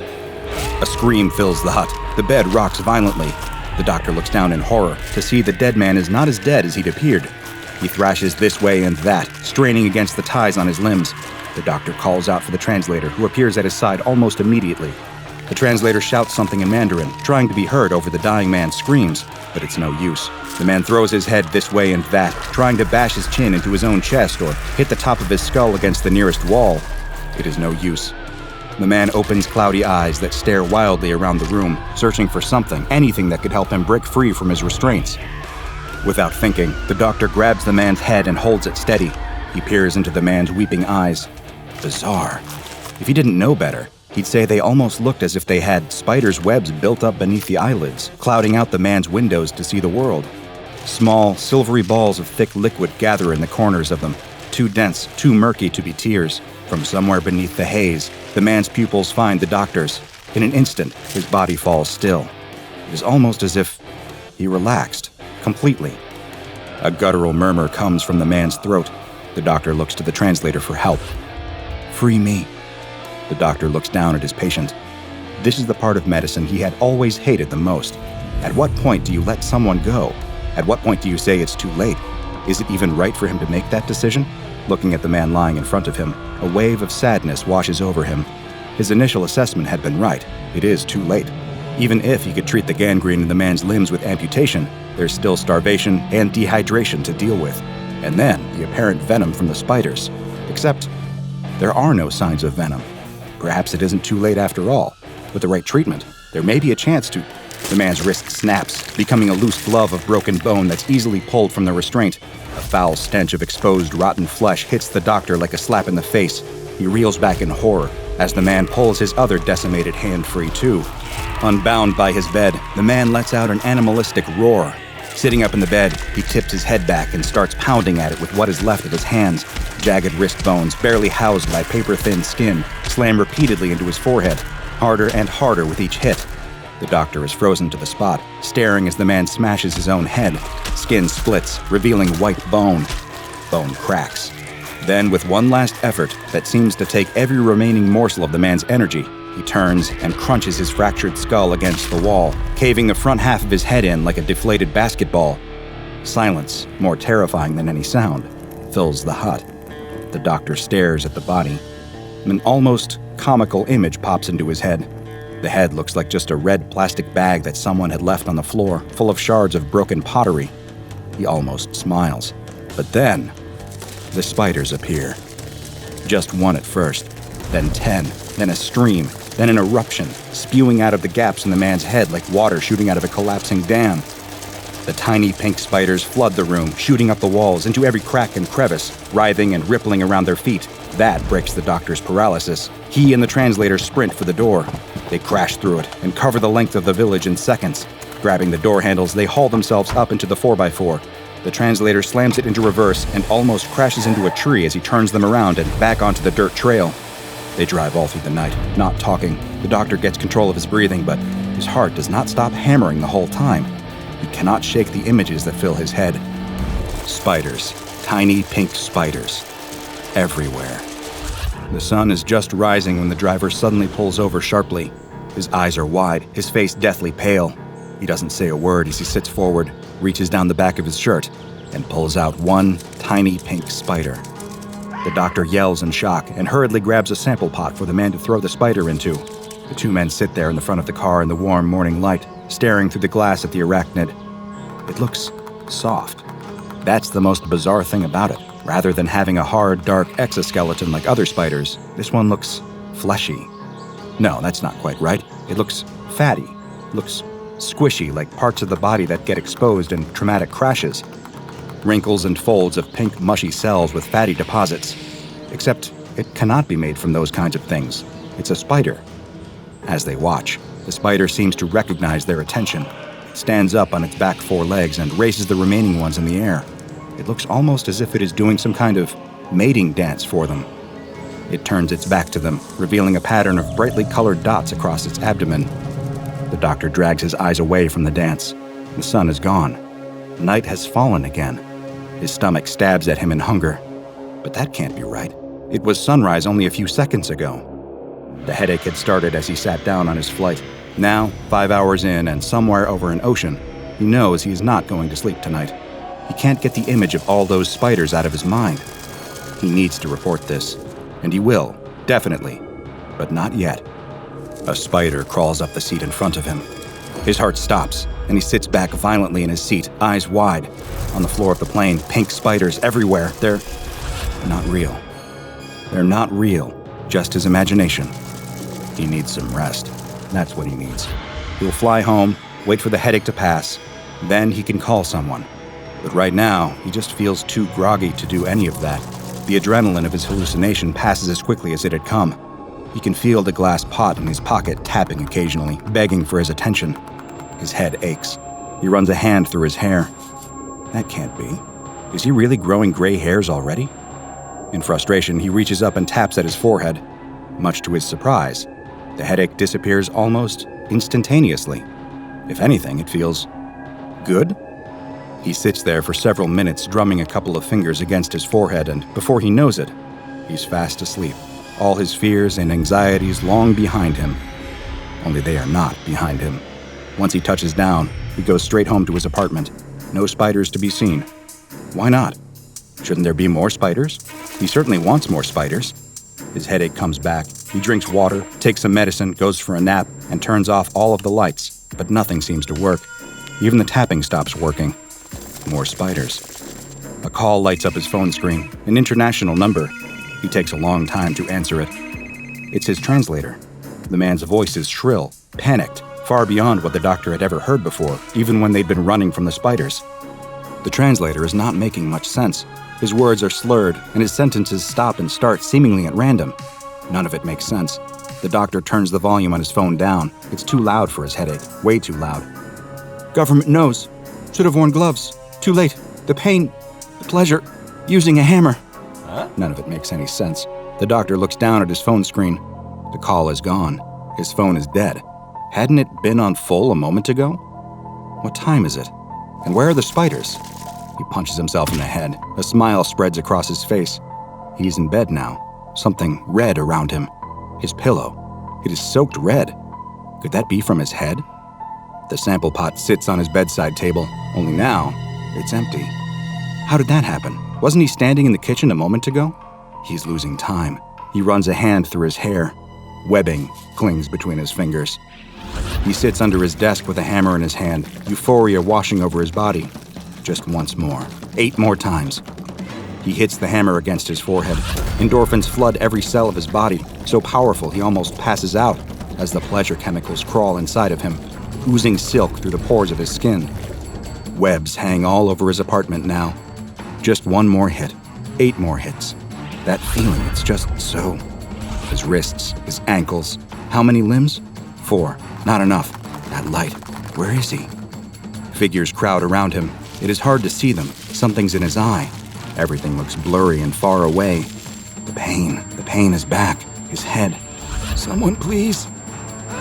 A scream fills the hut. The bed rocks violently. The doctor looks down in horror to see the dead man is not as dead as he'd appeared. He thrashes this way and that, straining against the ties on his limbs. The doctor calls out for the translator, who appears at his side almost immediately. The translator shouts something in Mandarin, trying to be heard over the dying man's screams, but it's no use. The man throws his head this way and that, trying to bash his chin into his own chest or hit the top of his skull against the nearest wall. It is no use. The man opens cloudy eyes that stare wildly around the room, searching for something, anything that could help him break free from his restraints. Without thinking, the doctor grabs the man's head and holds it steady. He peers into the man's weeping eyes. Bizarre. If he didn't know better, he'd say they almost looked as if they had spiders' webs built up beneath the eyelids, clouding out the man's windows to see the world. Small, silvery balls of thick liquid gather in the corners of them, too dense, too murky to be tears. From somewhere beneath the haze, the man's pupils find the doctor's. In an instant, his body falls still. It is almost as if he relaxed, completely. A guttural murmur comes from the man's throat. The doctor looks to the translator for help. "Free me." The doctor looks down at his patient. This is the part of medicine he had always hated the most. At what point do you let someone go? At what point do you say it's too late? Is it even right for him to make that decision? Looking at the man lying in front of him, a wave of sadness washes over him. His initial assessment had been right. It is too late. Even if he could treat the gangrene in the man's limbs with amputation, there's still starvation and dehydration to deal with. And then the apparent venom from the spiders. Except, there are no signs of venom. Perhaps it isn't too late after all. With the right treatment, there may be a chance to... The man's wrist snaps, becoming a loose glove of broken bone that's easily pulled from the restraint. A foul stench of exposed, rotten flesh hits the doctor like a slap in the face. He reels back in horror as the man pulls his other decimated hand free too. Unbound by his bed, the man lets out an animalistic roar. Sitting up in the bed, he tips his head back and starts pounding at it with what is left of his hands. Jagged wrist bones, barely housed by paper-thin skin, slam repeatedly into his forehead, harder and harder with each hit. The doctor is frozen to the spot, staring as the man smashes his own head. Skin splits, revealing white bone. Bone cracks. Then, with one last effort that seems to take every remaining morsel of the man's energy, he turns and crunches his fractured skull against the wall, caving the front half of his head in like a deflated basketball. Silence, more terrifying than any sound, fills the hut. The doctor stares at the body. An almost comical image pops into his head. The head looks like just a red plastic bag that someone had left on the floor, full of shards of broken pottery. He almost smiles. But then, the spiders appear. Just one at first, then 10, then a stream, then an eruption, spewing out of the gaps in the man's head like water shooting out of a collapsing dam. The tiny pink spiders flood the room, shooting up the walls into every crack and crevice, writhing and rippling around their feet. That breaks the doctor's paralysis. He and the translator sprint for the door. They crash through it and cover the length of the village in seconds. Grabbing the door handles, they haul themselves up into the 4x4. The translator slams it into reverse and almost crashes into a tree as he turns them around and back onto the dirt trail. They drive all through the night, not talking. The doctor gets control of his breathing, but his heart does not stop hammering the whole time. He cannot shake the images that fill his head. Spiders. Tiny pink spiders. Everywhere. The sun is just rising when the driver suddenly pulls over sharply. His eyes are wide, his face deathly pale. He doesn't say a word as he sits forward, reaches down the back of his shirt, and pulls out one tiny pink spider. The doctor yells in shock and hurriedly grabs a sample pot for the man to throw the spider into. The two men sit there in the front of the car in the warm morning light, staring through the glass at the Arachnid. It looks soft. That's the most bizarre thing about it. Rather than having a hard, dark exoskeleton like other spiders, this one looks fleshy. No, that's not quite right. It looks fatty. Looks squishy, like parts of the body that get exposed in traumatic crashes. Wrinkles and folds of pink, mushy cells with fatty deposits. Except it cannot be made from those kinds of things. It's a spider. As they watch, the spider seems to recognize their attention. It stands up on its back 4 legs and raises the remaining ones in the air. It looks almost as if it is doing some kind of mating dance for them. It turns its back to them, revealing a pattern of brightly colored dots across its abdomen. The doctor drags his eyes away from the dance. The sun is gone. Night has fallen again. His stomach stabs at him in hunger. But that can't be right. It was sunrise only a few seconds ago. The headache had started as he sat down on his flight. Now, 5 hours in and somewhere over an ocean, he knows he is not going to sleep tonight. He can't get the image of all those spiders out of his mind. He needs to report this. And he will, definitely. But not yet. A spider crawls up the seat in front of him. His heart stops, and he sits back violently in his seat, eyes wide. On the floor of the plane, pink spiders everywhere. They're not real. They're not real, just his imagination. He needs some rest. That's what he needs. He'll fly home, wait for the headache to pass. Then he can call someone. But right now, he just feels too groggy to do any of that. The adrenaline of his hallucination passes as quickly as it had come. He can feel the glass pot in his pocket tapping occasionally, begging for his attention. His head aches. He runs a hand through his hair. That can't be. Is he really growing gray hairs already? In frustration, he reaches up and taps at his forehead. Much to his surprise, the headache disappears almost instantaneously. If anything, it feels good. He sits there for several minutes, drumming a couple of fingers against his forehead, and before he knows it, he's fast asleep. All his fears and anxieties long behind him. Only they are not behind him. Once he touches down, he goes straight home to his apartment. No spiders to be seen. Why not? Shouldn't there be more spiders? He certainly wants more spiders. His headache comes back. He drinks water, takes some medicine, goes for a nap, and turns off all of the lights. But nothing seems to work. Even the tapping stops working. More spiders. A call lights up his phone screen, an international number. He takes a long time to answer it. It's his translator. The man's voice is shrill, panicked, far beyond what the doctor had ever heard before, even when they'd been running from the spiders. The translator is not making much sense. His words are slurred, and his sentences stop and start seemingly at random. None of it makes sense. The doctor turns the volume on his phone down. It's too loud for his headache, way too loud. Government knows. Should have worn gloves. Too late. The pain. The pleasure. Using a hammer. None of it makes any sense. The doctor looks down at his phone screen. The call is gone. His phone is dead. Hadn't it been on full a moment ago? What time is it? And where are the spiders? He punches himself in the head. A smile spreads across his face. He's in bed now. Something red around him. His pillow. It is soaked red. Could that be from his head? The sample pot sits on his bedside table, only now it's empty. How did that happen? Wasn't he standing in the kitchen a moment ago? He's losing time. He runs a hand through his hair. Webbing clings between his fingers. He sits under his desk with a hammer in his hand, euphoria washing over his body. Just once more. 8 more times. He hits the hammer against his forehead. Endorphins flood every cell of his body, so powerful he almost passes out as the pleasure chemicals crawl inside of him, oozing silk through the pores of his skin. Webs hang all over his apartment now. Just one more hit. 8 more hits. That feeling, it's just so. His wrists, his ankles. How many limbs? 4. Not enough. That light. Where is he? Figures crowd around him. It is hard to see them. Something's in his eye. Everything looks blurry and far away. The pain is back. His head. Someone, please.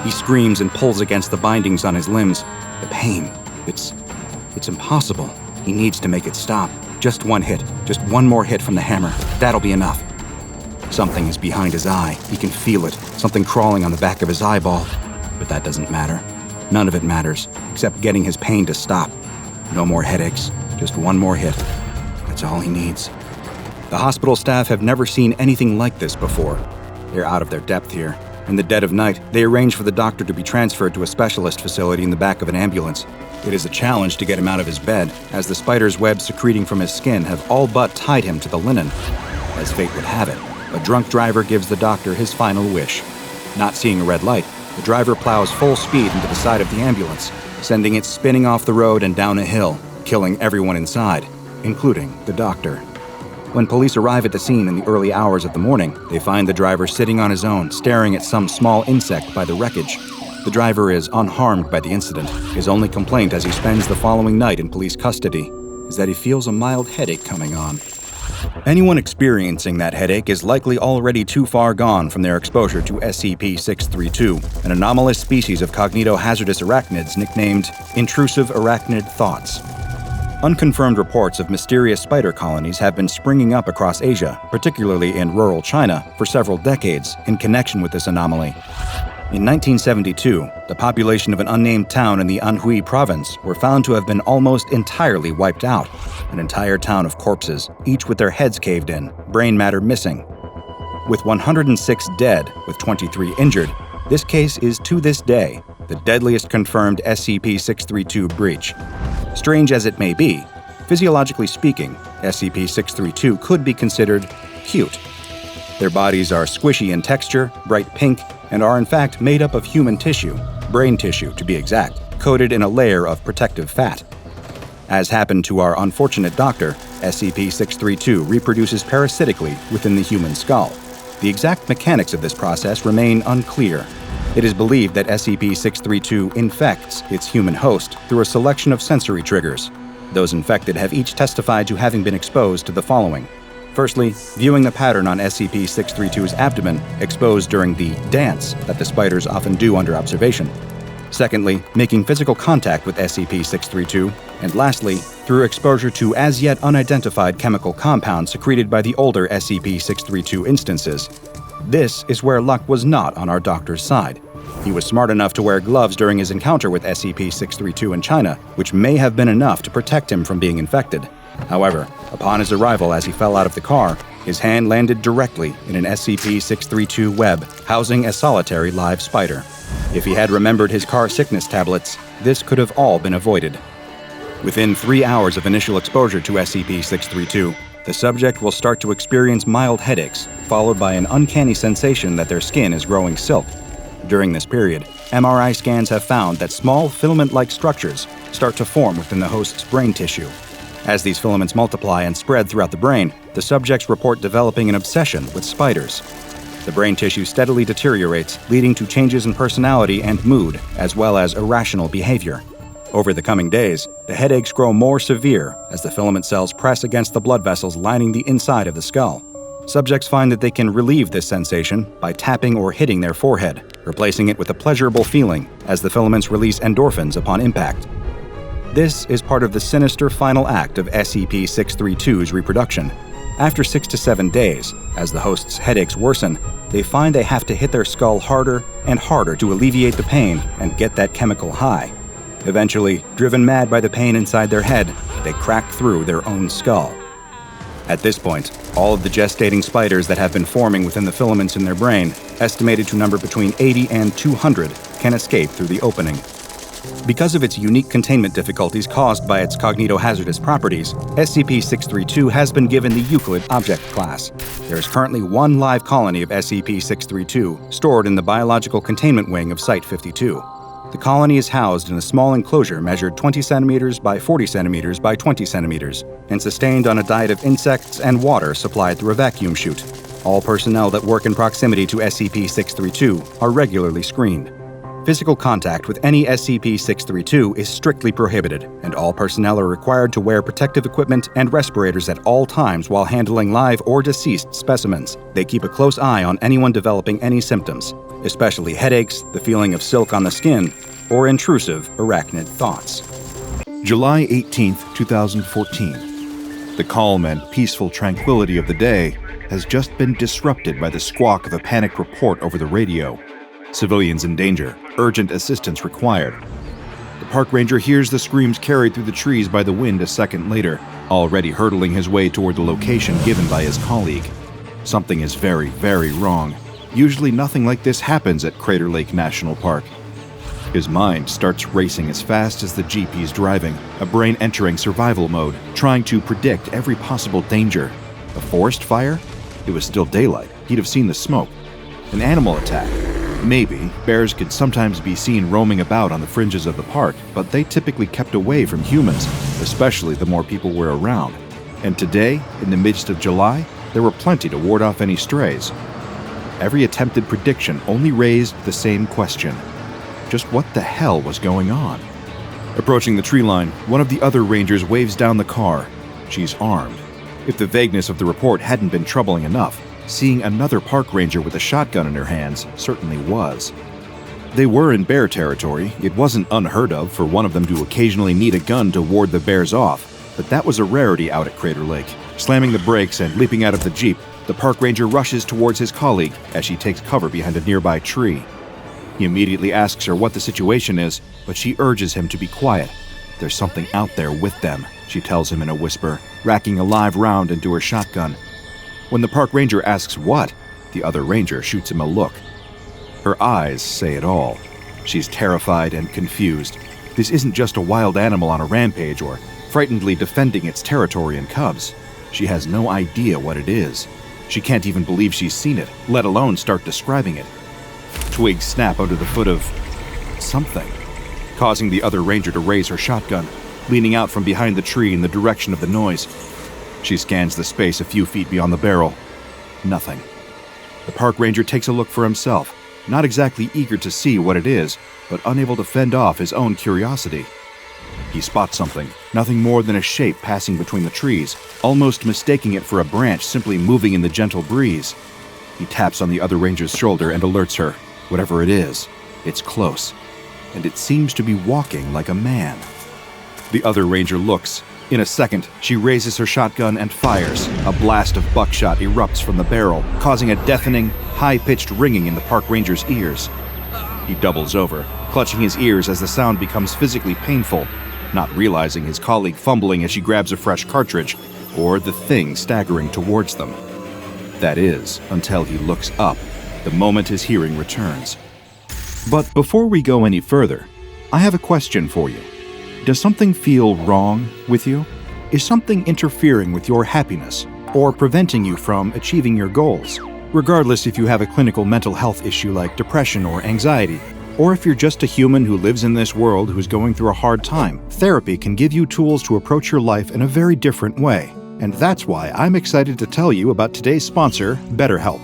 He screams and pulls against the bindings on his limbs. The pain. It's impossible. He needs to make it stop. Just one hit. Just one more hit from the hammer. That'll be enough. Something is behind his eye. He can feel it. Something crawling on the back of his eyeball. But that doesn't matter. None of it matters, except getting his pain to stop. No more headaches. Just one more hit. That's all he needs. The hospital staff have never seen anything like this before. They're out of their depth here. In the dead of night, they arrange for the doctor to be transferred to a specialist facility in the back of an ambulance. It is a challenge to get him out of his bed, as the spider's webs secreting from his skin have all but tied him to the linen. As fate would have it, a drunk driver gives the doctor his final wish. Not seeing a red light, the driver plows full speed into the side of the ambulance, sending it spinning off the road and down a hill, killing everyone inside, including the doctor. When police arrive at the scene in the early hours of the morning, they find the driver sitting on his own, staring at some small insect by the wreckage. The driver is unharmed by the incident. His only complaint as he spends the following night in police custody is that he feels a mild headache coming on. Anyone experiencing that headache is likely already too far gone from their exposure to SCP-632, an anomalous species of cognitohazardous arachnids nicknamed Intrusive Arachnid Thoughts. Unconfirmed reports of mysterious spider colonies have been springing up across Asia, particularly in rural China, for several decades in connection with this anomaly. In 1972, the population of an unnamed town in the Anhui province were found to have been almost entirely wiped out, an entire town of corpses, each with their heads caved in, brain matter missing. With 106 dead, with 23 injured, this case is to this day the deadliest confirmed SCP-632 breach. Strange as it may be, physiologically speaking, SCP-632 could be considered cute. Their bodies are squishy in texture, bright pink, and are in fact made up of human tissue, brain tissue to be exact, coated in a layer of protective fat. As happened to our unfortunate doctor, SCP-632 reproduces parasitically within the human skull. The exact mechanics of this process remain unclear. It is believed that SCP-632 infects its human host through a selection of sensory triggers. Those infected have each testified to having been exposed to the following. Firstly, viewing the pattern on SCP-632's abdomen exposed during the dance that the spiders often do under observation. Secondly, making physical contact with SCP-632. And lastly, through exposure to as yet unidentified chemical compounds secreted by the older SCP-632 instances. This is where luck was not on our doctor's side. He was smart enough to wear gloves during his encounter with SCP-632 in China, which may have been enough to protect him from being infected. However, upon his arrival as he fell out of the car, his hand landed directly in an SCP-632 web housing a solitary live spider. If he had remembered his car sickness tablets, this could have all been avoided. Within 3 hours of initial exposure to SCP-632, the subject will start to experience mild headaches, followed by an uncanny sensation that their skin is growing silk. During this period, MRI scans have found that small filament-like structures start to form within the host's brain tissue. As these filaments multiply and spread throughout the brain, the subjects report developing an obsession with spiders. The brain tissue steadily deteriorates, leading to changes in personality and mood, as well as irrational behavior. Over the coming days, the headaches grow more severe as the filament cells press against the blood vessels lining the inside of the skull. Subjects find that they can relieve this sensation by tapping or hitting their forehead, replacing it with a pleasurable feeling as the filaments release endorphins upon impact. This is part of the sinister final act of SCP-632's reproduction. After 6 to 7 days, as the host's headaches worsen, they find they have to hit their skull harder and harder to alleviate the pain and get that chemical high. Eventually, driven mad by the pain inside their head, they crack through their own skull. At this point, all of the gestating spiders that have been forming within the filaments in their brain, estimated to number between 80 and 200, can escape through the opening. Because of its unique containment difficulties caused by its cognitohazardous properties, SCP-632 has been given the Euclid object class. There is currently one live colony of SCP-632 stored in the Biological Containment Wing of Site-52. The colony is housed in a small enclosure measured 20 centimeters by 40 centimeters by 20 centimeters and sustained on a diet of insects and water supplied through a vacuum chute. All personnel that work in proximity to SCP-632 are regularly screened. Physical contact with any SCP-632 is strictly prohibited, and all personnel are required to wear protective equipment and respirators at all times while handling live or deceased specimens. They keep a close eye on anyone developing any symptoms, especially headaches, the feeling of silk on the skin, or intrusive arachnid thoughts. July 18, 2014. The calm and peaceful tranquility of the day has just been disrupted by the squawk of a panicked report over the radio. Civilians in danger. Urgent assistance required. The park ranger hears the screams carried through the trees by the wind a second later, already hurtling his way toward the location given by his colleague. Something is very, very wrong. Usually nothing like this happens at Crater Lake National Park. His mind starts racing as fast as the Jeep he's driving, a brain entering survival mode, trying to predict every possible danger. A forest fire? It was still daylight. He'd have seen the smoke. An animal attack? Maybe. Bears could sometimes be seen roaming about on the fringes of the park, but they typically kept away from humans, especially the more people were around. And today, in the midst of July, there were plenty to ward off any strays. Every attempted prediction only raised the same question. Just what the hell was going on? Approaching the tree line, one of the other rangers waves down the car. She's armed. If the vagueness of the report hadn't been troubling enough, seeing another park ranger with a shotgun in her hands certainly was. They were in bear territory. It wasn't unheard of for one of them to occasionally need a gun to ward the bears off, but that was a rarity out at Crater Lake. Slamming the brakes and leaping out of the Jeep, the park ranger rushes towards his colleague as she takes cover behind a nearby tree. He immediately asks her what the situation is, but she urges him to be quiet. There's something out there with them, she tells him in a whisper, racking a live round into her shotgun. When the park ranger asks what, the other ranger shoots him a look. Her eyes say it all. She's terrified and confused. This isn't just a wild animal on a rampage or frightenedly defending its territory and cubs. She has no idea what it is. She can't even believe she's seen it, let alone start describing it. Twigs snap under the foot of something, causing the other ranger to raise her shotgun, leaning out from behind the tree in the direction of the noise. She scans the space a few feet beyond the barrel. Nothing. The park ranger takes a look for himself, not exactly eager to see what it is, but unable to fend off his own curiosity. He spots something, nothing more than a shape passing between the trees, almost mistaking it for a branch simply moving in the gentle breeze. He taps on the other ranger's shoulder and alerts her. Whatever it is, it's close, and it seems to be walking like a man. The other ranger looks. In a second, she raises her shotgun and fires. A blast of buckshot erupts from the barrel, causing a deafening, high-pitched ringing in the park ranger's ears. He doubles over, clutching his ears as the sound becomes physically painful, not realizing his colleague fumbling as she grabs a fresh cartridge, or the thing staggering towards them. That is, until he looks up, the moment his hearing returns. But before we go any further, I have a question for you. Does something feel wrong with you? Is something interfering with your happiness or preventing you from achieving your goals? Regardless if you have a clinical mental health issue like depression or anxiety, or if you're just a human who lives in this world who's going through a hard time, therapy can give you tools to approach your life in a very different way. And that's why I'm excited to tell you about today's sponsor, BetterHelp.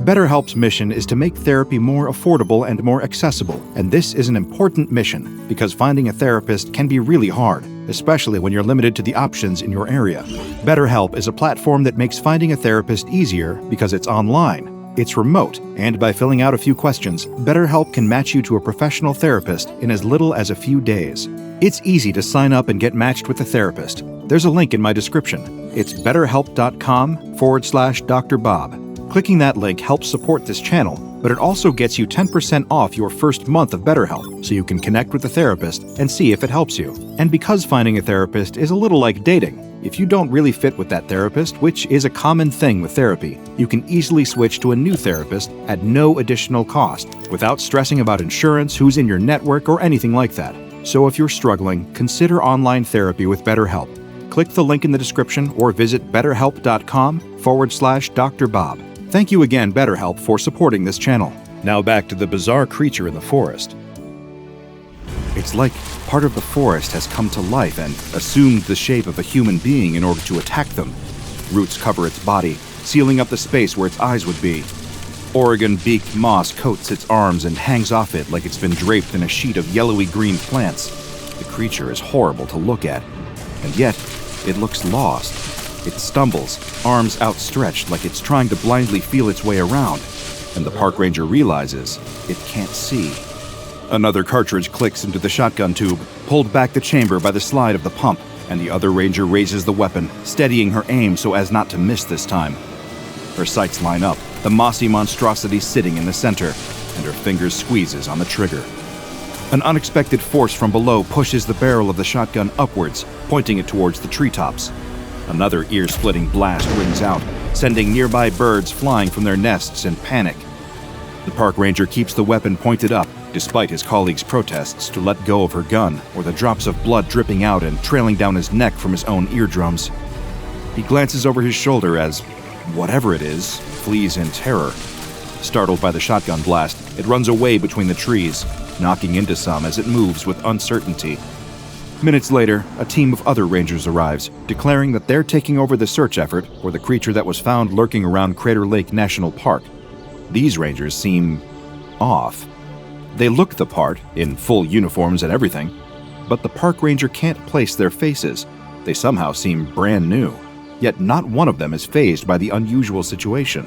BetterHelp's mission is to make therapy more affordable and more accessible, and this is an important mission because finding a therapist can be really hard, especially when you're limited to the options in your area. BetterHelp is a platform that makes finding a therapist easier because it's online, it's remote, and by filling out a few questions, BetterHelp can match you to a professional therapist in as little as a few days. It's easy to sign up and get matched with a therapist. There's a link in my description. It's betterhelp.com/DrBob. Clicking that link helps support this channel, but it also gets you 10% off your first month of BetterHelp, so you can connect with a therapist and see if it helps you. And because finding a therapist is a little like dating, if you don't really fit with that therapist, which is a common thing with therapy, you can easily switch to a new therapist at no additional cost, without stressing about insurance, who's in your network, or anything like that. So if you're struggling, consider online therapy with BetterHelp. Click the link in the description or visit betterhelp.com/DrBob. Thank you again, BetterHelp, for supporting this channel. Now back to the bizarre creature in the forest. It's like part of the forest has come to life and assumed the shape of a human being in order to attack them. Roots cover its body, sealing up the space where its eyes would be. Oregon-beaked moss coats its arms and hangs off it like it's been draped in a sheet of yellowy-green plants. The creature is horrible to look at, and yet it looks lost. It stumbles, arms outstretched like it's trying to blindly feel its way around, and the park ranger realizes it can't see. Another cartridge clicks into the shotgun tube, pulled back the chamber by the slide of the pump, and the other ranger raises the weapon, steadying her aim so as not to miss this time. Her sights line up, the mossy monstrosity sitting in the center, and her fingers squeezes on the trigger. An unexpected force from below pushes the barrel of the shotgun upwards, pointing it towards the treetops. Another ear-splitting blast rings out, sending nearby birds flying from their nests in panic. The park ranger keeps the weapon pointed up, despite his colleague's protests to let go of her gun, or the drops of blood dripping out and trailing down his neck from his own eardrums. He glances over his shoulder as, whatever it is, flees in terror. Startled by the shotgun blast, it runs away between the trees, knocking into some as it moves with uncertainty. Minutes later, a team of other rangers arrives, declaring that they're taking over the search effort for the creature that was found lurking around Crater Lake National Park. These rangers seem off. They look the part, in full uniforms and everything, but the park ranger can't place their faces. They somehow seem brand new. yet not one of them is fazed by the unusual situation.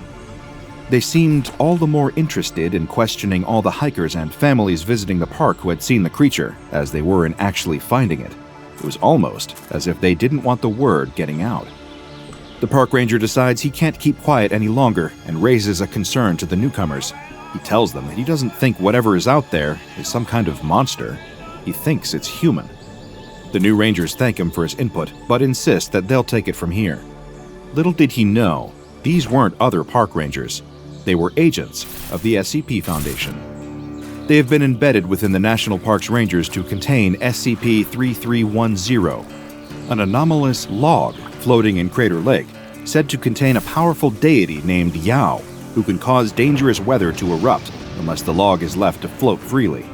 They seemed all the more interested in questioning all the hikers and families visiting the park who had seen the creature, as they were in actually finding it. It was almost as if they didn't want the word getting out. The park ranger decides he can't keep quiet any longer and raises a concern to the newcomers. He tells them that he doesn't think whatever is out there is some kind of monster. He thinks it's human. The new rangers thank him for his input, but insist that they'll take it from here. Little did he know, these weren't other park rangers. They were agents of the SCP Foundation. They have been embedded within the National Parks Rangers to contain SCP-3310, an anomalous log floating in Crater Lake, said to contain a powerful deity named Yao, who can cause dangerous weather to erupt unless the log is left to float freely.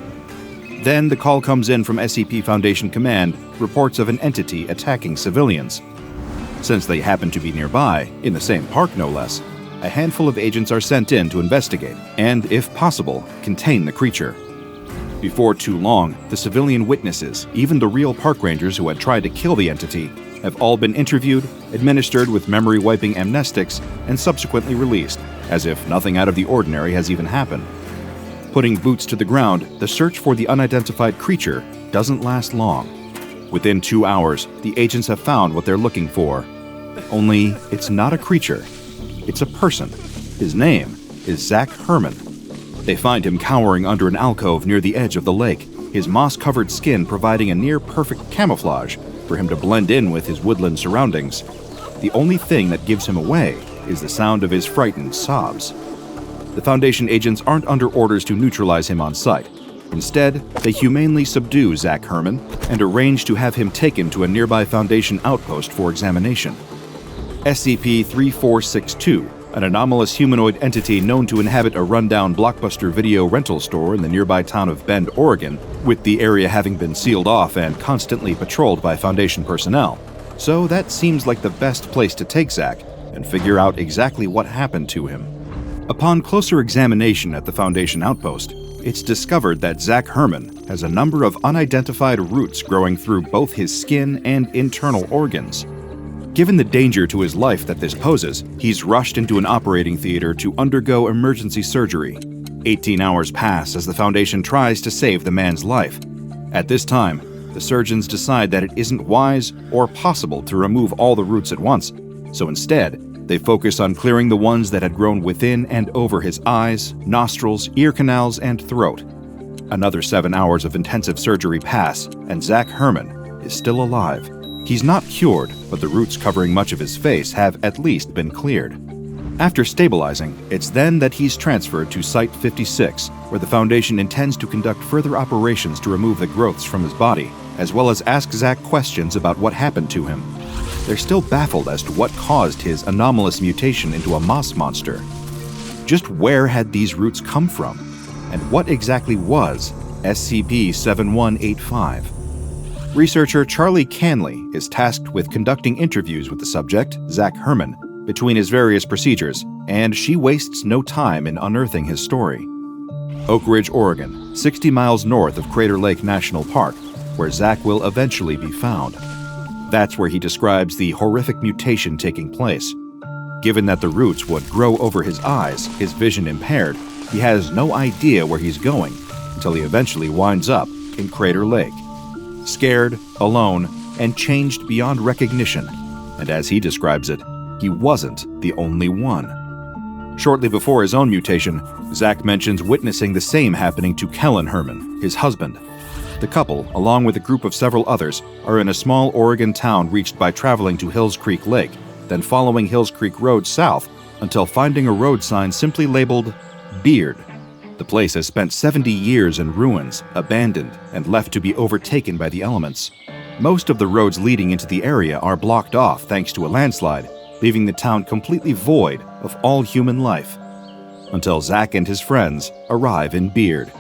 Then the call comes in from SCP Foundation Command, reports of an entity attacking civilians. Since they happen to be nearby, in the same park no less, a handful of agents are sent in to investigate and, if possible, contain the creature. Before too long, the civilian witnesses, even the real park rangers who had tried to kill the entity, have all been interviewed, administered with memory-wiping amnestics, and subsequently released, as if nothing out of the ordinary has even happened. Putting boots to the ground, the search for the unidentified creature doesn't last long. Within 2 hours, the agents have found what they're looking for. Only, it's not a creature. It's a person. His name is Zach Herman. They find him cowering under an alcove near the edge of the lake, his moss-covered skin providing a near-perfect camouflage for him to blend in with his woodland surroundings. The only thing that gives him away is the sound of his frightened sobs. The Foundation agents aren't under orders to neutralize him on sight. Instead, they humanely subdue Zach Herman and arrange to have him taken to a nearby Foundation outpost for examination. SCP-3462, an anomalous humanoid entity known to inhabit a rundown Blockbuster video rental store in the nearby town of Bend, Oregon, with the area having been sealed off and constantly patrolled by Foundation personnel. So that seems like the best place to take Zach and figure out exactly what happened to him. Upon closer examination at the Foundation outpost, it's discovered that Zach Herman has a number of unidentified roots growing through both his skin and internal organs. Given the danger to his life that this poses, he's rushed into an operating theater to undergo emergency surgery. 18 hours pass as the Foundation tries to save the man's life. At this time, the surgeons decide that it isn't wise or possible to remove all the roots at once, so instead, they focus on clearing the ones that had grown within and over his eyes, nostrils, ear canals, and throat. Another 7 hours of intensive surgery pass, and Zach Herman is still alive. He's not cured, but the roots covering much of his face have at least been cleared. After stabilizing, it's then that he's transferred to Site 56, where the Foundation intends to conduct further operations to remove the growths from his body, as well as ask Zach questions about what happened to him. They're still baffled as to what caused his anomalous mutation into a moss monster. Just where had these roots come from? And what exactly was SCP-7185? Researcher Charlie Canley is tasked with conducting interviews with the subject, Zach Herman, between his various procedures, and she wastes no time in unearthing his story. Oak Ridge, Oregon, 60 miles north of Crater Lake National Park, where Zach will eventually be found. That's where he describes the horrific mutation taking place. Given that the roots would grow over his eyes, his vision impaired, he has no idea where he's going until he eventually winds up in Crater Lake. Scared, alone, and changed beyond recognition. And as he describes it, he wasn't the only one. Shortly before his own mutation, Zach mentions witnessing the same happening to Kellen Herman, his husband. The couple, along with a group of several others, are in a small Oregon town reached by traveling to Hills Creek Lake, then following Hills Creek Road south until finding a road sign simply labeled Beard. The place has spent 70 years in ruins, abandoned, and left to be overtaken by the elements. Most of the roads leading into the area are blocked off thanks to a landslide, leaving the town completely void of all human life. Until Zach and his friends arrive in Beard.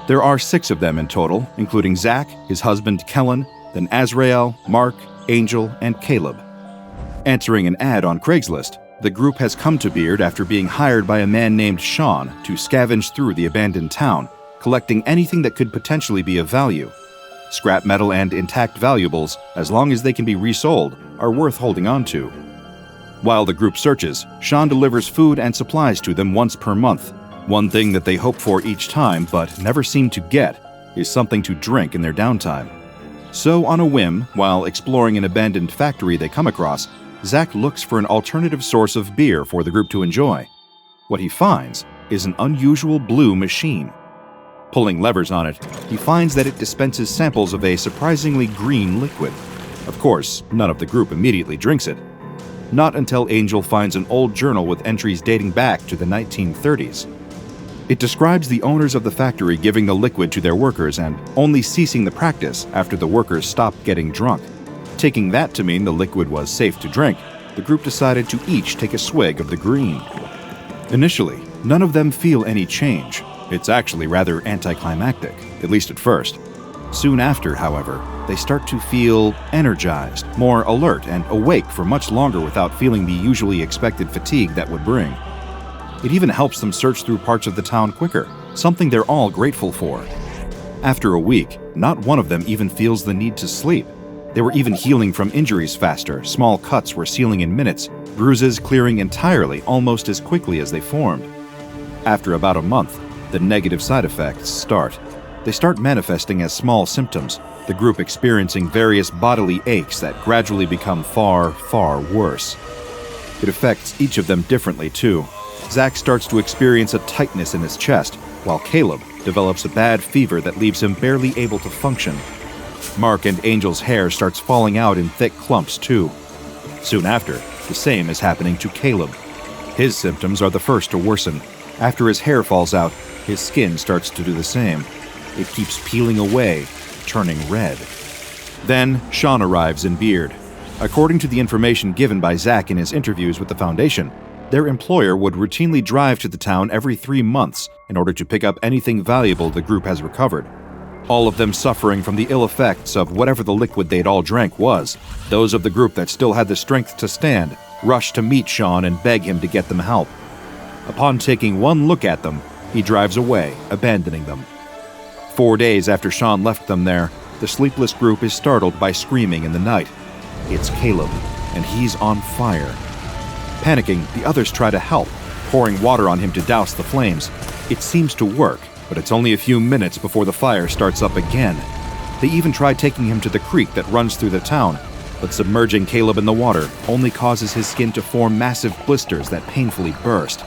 There are 6 of them in total, including Zach, his husband Kellen, then Azrael, Mark, Angel, and Caleb. Answering an ad on Craigslist, the group has come to Beard after being hired by a man named Sean to scavenge through the abandoned town, collecting anything that could potentially be of value. Scrap metal and intact valuables, as long as they can be resold, are worth holding on to. While the group searches, Sean delivers food and supplies to them once per month. One thing that they hope for each time, but never seem to get, is something to drink in their downtime. So, on a whim, while exploring an abandoned factory they come across, Zach looks for an alternative source of beer for the group to enjoy. What he finds is an unusual blue machine. Pulling levers on it, he finds that it dispenses samples of a surprisingly green liquid. Of course, none of the group immediately drinks it. Not until Angel finds an old journal with entries dating back to the 1930s. It describes the owners of the factory giving the liquid to their workers and only ceasing the practice after the workers stopped getting drunk. Taking that to mean the liquid was safe to drink, the group decided to each take a swig of the green. Initially, none of them feel any change. It's actually rather anticlimactic, at least at first. Soon after, however, they start to feel energized, more alert, and awake for much longer without feeling the usually expected fatigue that would bring. It even helps them search through parts of the town quicker, something they're all grateful for. After a week, not one of them even feels the need to sleep. They were even healing from injuries faster, small cuts were sealing in minutes, bruises clearing entirely almost as quickly as they formed. After about a month, the negative side effects start. They start manifesting as small symptoms, the group experiencing various bodily aches that gradually become far, far worse. It affects each of them differently, too. Zach starts to experience a tightness in his chest, while Caleb develops a bad fever that leaves him barely able to function. Mark and Angel's hair starts falling out in thick clumps, too. Soon after, the same is happening to Caleb. His symptoms are the first to worsen. After his hair falls out, his skin starts to do the same. It keeps peeling away, turning red. Then, Sean arrives in Beard. According to the information given by Zach in his interviews with the Foundation, their employer would routinely drive to the town every 3 months in order to pick up anything valuable the group has recovered. All of them suffering from the ill effects of whatever the liquid they'd all drank was. Those of the group that still had the strength to stand rushed to meet Sean and beg him to get them help. Upon taking one look at them, he drives away, abandoning them. 4 days after Sean left them there, the sleepless group is startled by screaming in the night. It's Caleb, and he's on fire. Panicking, the others try to help, pouring water on him to douse the flames. It seems to work, but it's only a few minutes before the fire starts up again. They even try taking him to the creek that runs through the town, but submerging Caleb in the water only causes his skin to form massive blisters that painfully burst.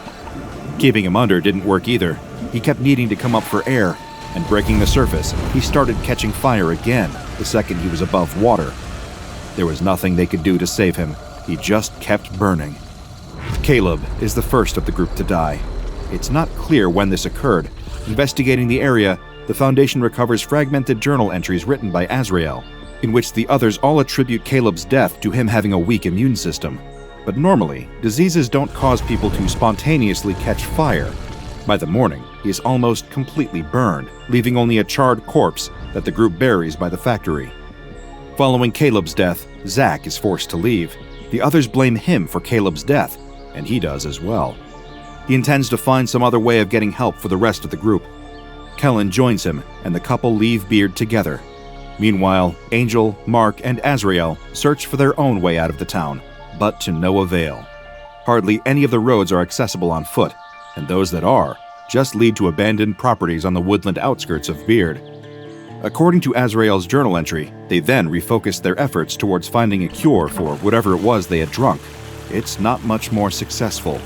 Keeping him under didn't work either. He kept needing to come up for air, and breaking the surface, he started catching fire again the second he was above water. There was nothing they could do to save him. He just kept burning. Caleb is the first of the group to die. It's not clear when this occurred. Investigating the area, the Foundation recovers fragmented journal entries written by Azrael, in which the others all attribute Caleb's death to him having a weak immune system. But normally, diseases don't cause people to spontaneously catch fire. By the morning, he is almost completely burned, leaving only a charred corpse that the group buries by the factory. Following Caleb's death, Zach is forced to leave. The others blame him for Caleb's death, and he does as well. He intends to find some other way of getting help for the rest of the group. Kellen joins him, and the couple leave Beard together. Meanwhile, Angel, Mark, and Azrael search for their own way out of the town, but to no avail. Hardly any of the roads are accessible on foot, and those that are just lead to abandoned properties on the woodland outskirts of Beard. According to Azrael's journal entry, they then refocused their efforts towards finding a cure for whatever it was they had drunk. It's not much more successful.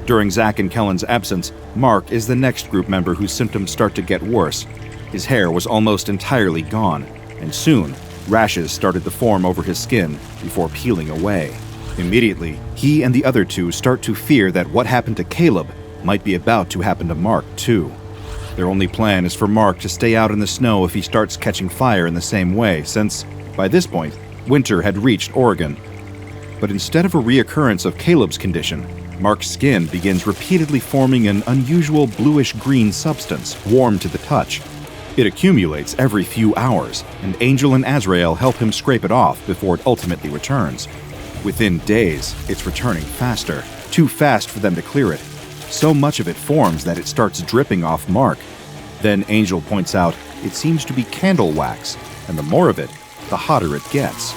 During Zach and Kellen's absence, Mark is the next group member whose symptoms start to get worse. His hair was almost entirely gone, and soon, rashes started to form over his skin before peeling away. Immediately, he and the other two start to fear that what happened to Caleb might be about to happen to Mark, too. Their only plan is for Mark to stay out in the snow if he starts catching fire in the same way, since, by this point, winter had reached Oregon. But instead of a reoccurrence of Caleb's condition, Mark's skin begins repeatedly forming an unusual bluish-green substance, warm to the touch. It accumulates every few hours, and Angel and Azrael help him scrape it off before it ultimately returns. Within days, it's returning faster, too fast for them to clear it. So much of it forms that it starts dripping off Mark. Then Angel points out it seems to be candle wax, and the more of it, the hotter it gets.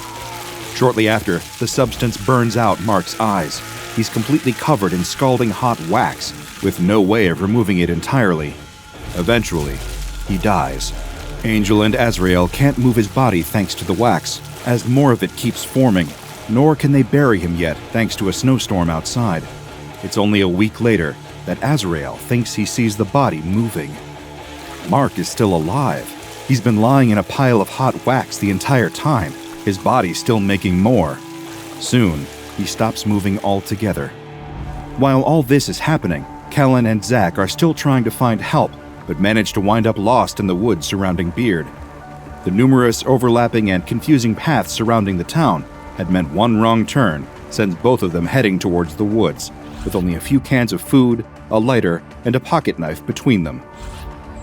Shortly after, the substance burns out Mark's eyes. He's completely covered in scalding hot wax, with no way of removing it entirely. Eventually, he dies. Angel and Azrael can't move his body thanks to the wax, as more of it keeps forming, nor can they bury him yet thanks to a snowstorm outside. It's only a week later that Azrael thinks he sees the body moving. Mark is still alive. He's been lying in a pile of hot wax the entire time, his body still making more. Soon, he stops moving altogether. While all this is happening, Kellen and Zach are still trying to find help, but manage to wind up lost in the woods surrounding Beard. The numerous overlapping and confusing paths surrounding the town had meant one wrong turn sends both of them heading towards the woods, with only a few cans of food, a lighter, and a pocket knife between them.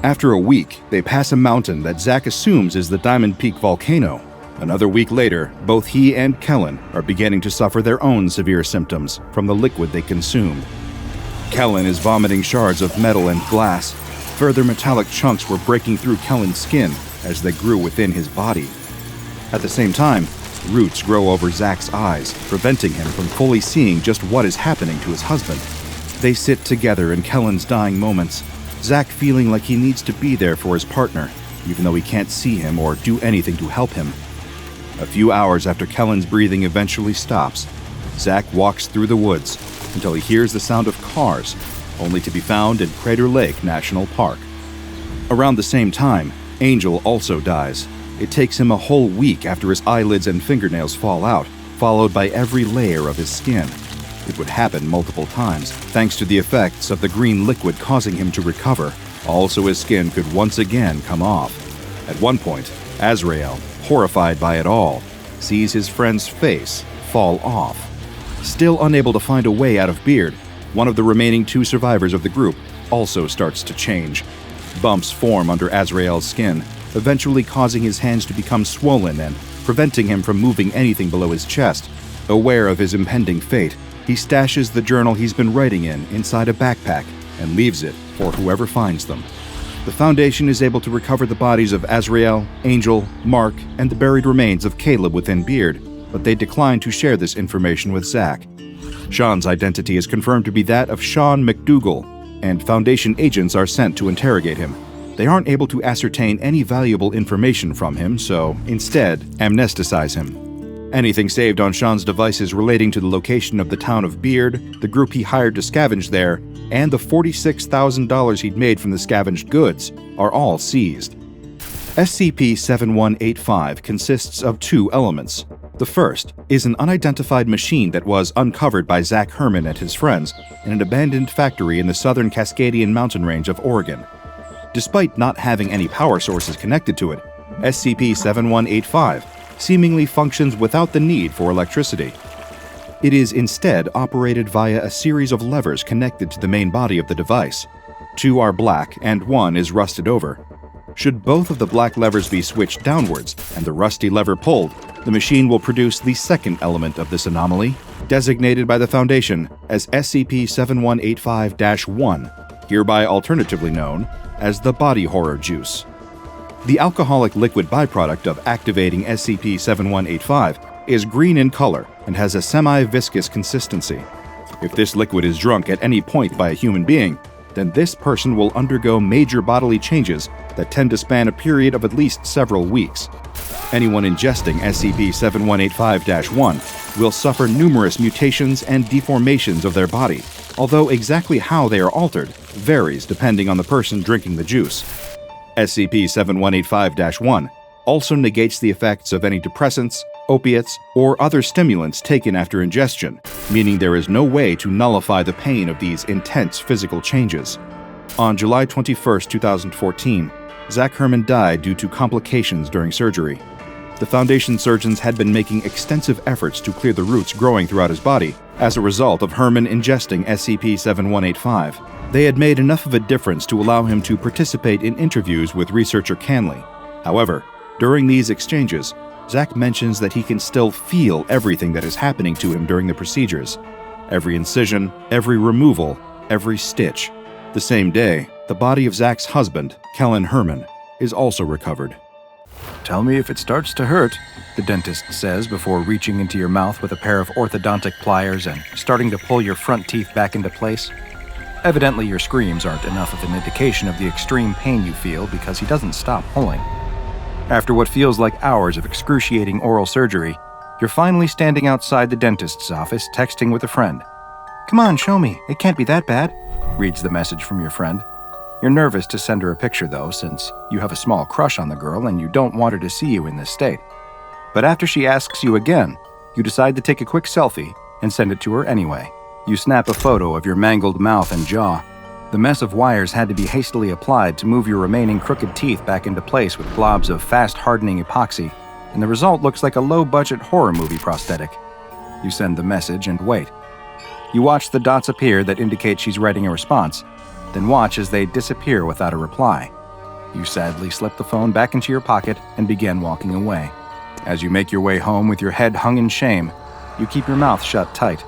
After a week, they pass a mountain that Zach assumes is the Diamond Peak volcano. Another week later, both he and Kellen are beginning to suffer their own severe symptoms from the liquid they consumed. Kellen is vomiting shards of metal and glass. Further metallic chunks were breaking through Kellen's skin as they grew within his body. At the same time, roots grow over Zach's eyes, preventing him from fully seeing just what is happening to his husband. They sit together in Kellen's dying moments, Zach feeling like he needs to be there for his partner, even though he can't see him or do anything to help him. A few hours after Kellen's breathing eventually stops, Zach walks through the woods until he hears the sound of cars, only to be found in Crater Lake National Park. Around the same time, Angel also dies. It takes him a whole week after his eyelids and fingernails fall out, followed by every layer of his skin. It would happen multiple times, thanks to the effects of the green liquid causing him to recover. Also, his skin could once again come off. At one point, Azrael, horrified by it all, sees his friend's face fall off. Still unable to find a way out of Beard, one of the remaining two survivors of the group also starts to change. Bumps form under Azrael's skin, eventually causing his hands to become swollen and preventing him from moving anything below his chest. Aware of his impending fate, he stashes the journal he's been writing in inside a backpack and leaves it for whoever finds them. The Foundation is able to recover the bodies of Azrael, Angel, Mark, and the buried remains of Caleb within Beard, but they decline to share this information with Zach. Sean's identity is confirmed to be that of Sean McDougal, and Foundation agents are sent to interrogate him. They aren't able to ascertain any valuable information from him, so instead amnesticize him. Anything saved on Sean's devices relating to the location of the town of Beard, the group he hired to scavenge there, and the $46,000 he'd made from the scavenged goods are all seized. SCP-7185 consists of two elements. The first is an unidentified machine that was uncovered by Zach Herman and his friends in an abandoned factory in the southern Cascadian mountain range of Oregon. Despite not having any power sources connected to it, SCP-7185 seemingly functions without the need for electricity. It is instead operated via a series of levers connected to the main body of the device. Two are black and one is rusted over. Should both of the black levers be switched downwards and the rusty lever pulled, the machine will produce the second element of this anomaly, designated by the Foundation as SCP-7185-1, hereby alternatively known as the body horror juice. The alcoholic liquid byproduct of activating SCP-7185 is green in color and has a semi-viscous consistency. If this liquid is drunk at any point by a human being, then this person will undergo major bodily changes that tend to span a period of at least several weeks. Anyone ingesting SCP-7185-1 will suffer numerous mutations and deformations of their body, although exactly how they are altered varies depending on the person drinking the juice. SCP-7185-1 also negates the effects of any depressants, opiates, or other stimulants taken after ingestion, meaning there is no way to nullify the pain of these intense physical changes. On July 21, 2014, Zach Herman died due to complications during surgery. The Foundation surgeons had been making extensive efforts to clear the roots growing throughout his body as a result of Herman ingesting SCP-7185. They had made enough of a difference to allow him to participate in interviews with researcher Canley. However, during these exchanges, Zach mentions that he can still feel everything that is happening to him during the procedures. Every incision, every removal, every stitch. The same day, the body of Zach's husband, Kellen Herman, is also recovered. Tell me if it starts to hurt, the dentist says before reaching into your mouth with a pair of orthodontic pliers and starting to pull your front teeth back into place. Evidently, your screams aren't enough of an indication of the extreme pain you feel because he doesn't stop pulling. After what feels like hours of excruciating oral surgery, you're finally standing outside the dentist's office texting with a friend. "Come on, show me. It can't be that bad," reads the message from your friend. You're nervous to send her a picture, though, since you have a small crush on the girl and you don't want her to see you in this state. But after she asks you again, you decide to take a quick selfie and send it to her anyway. You snap a photo of your mangled mouth and jaw. The mess of wires had to be hastily applied to move your remaining crooked teeth back into place with globs of fast-hardening epoxy, and the result looks like a low-budget horror movie prosthetic. You send the message and wait. You watch the dots appear that indicate she's writing a response, then watch as they disappear without a reply. You sadly slip the phone back into your pocket and begin walking away. As you make your way home with your head hung in shame, you keep your mouth shut tight.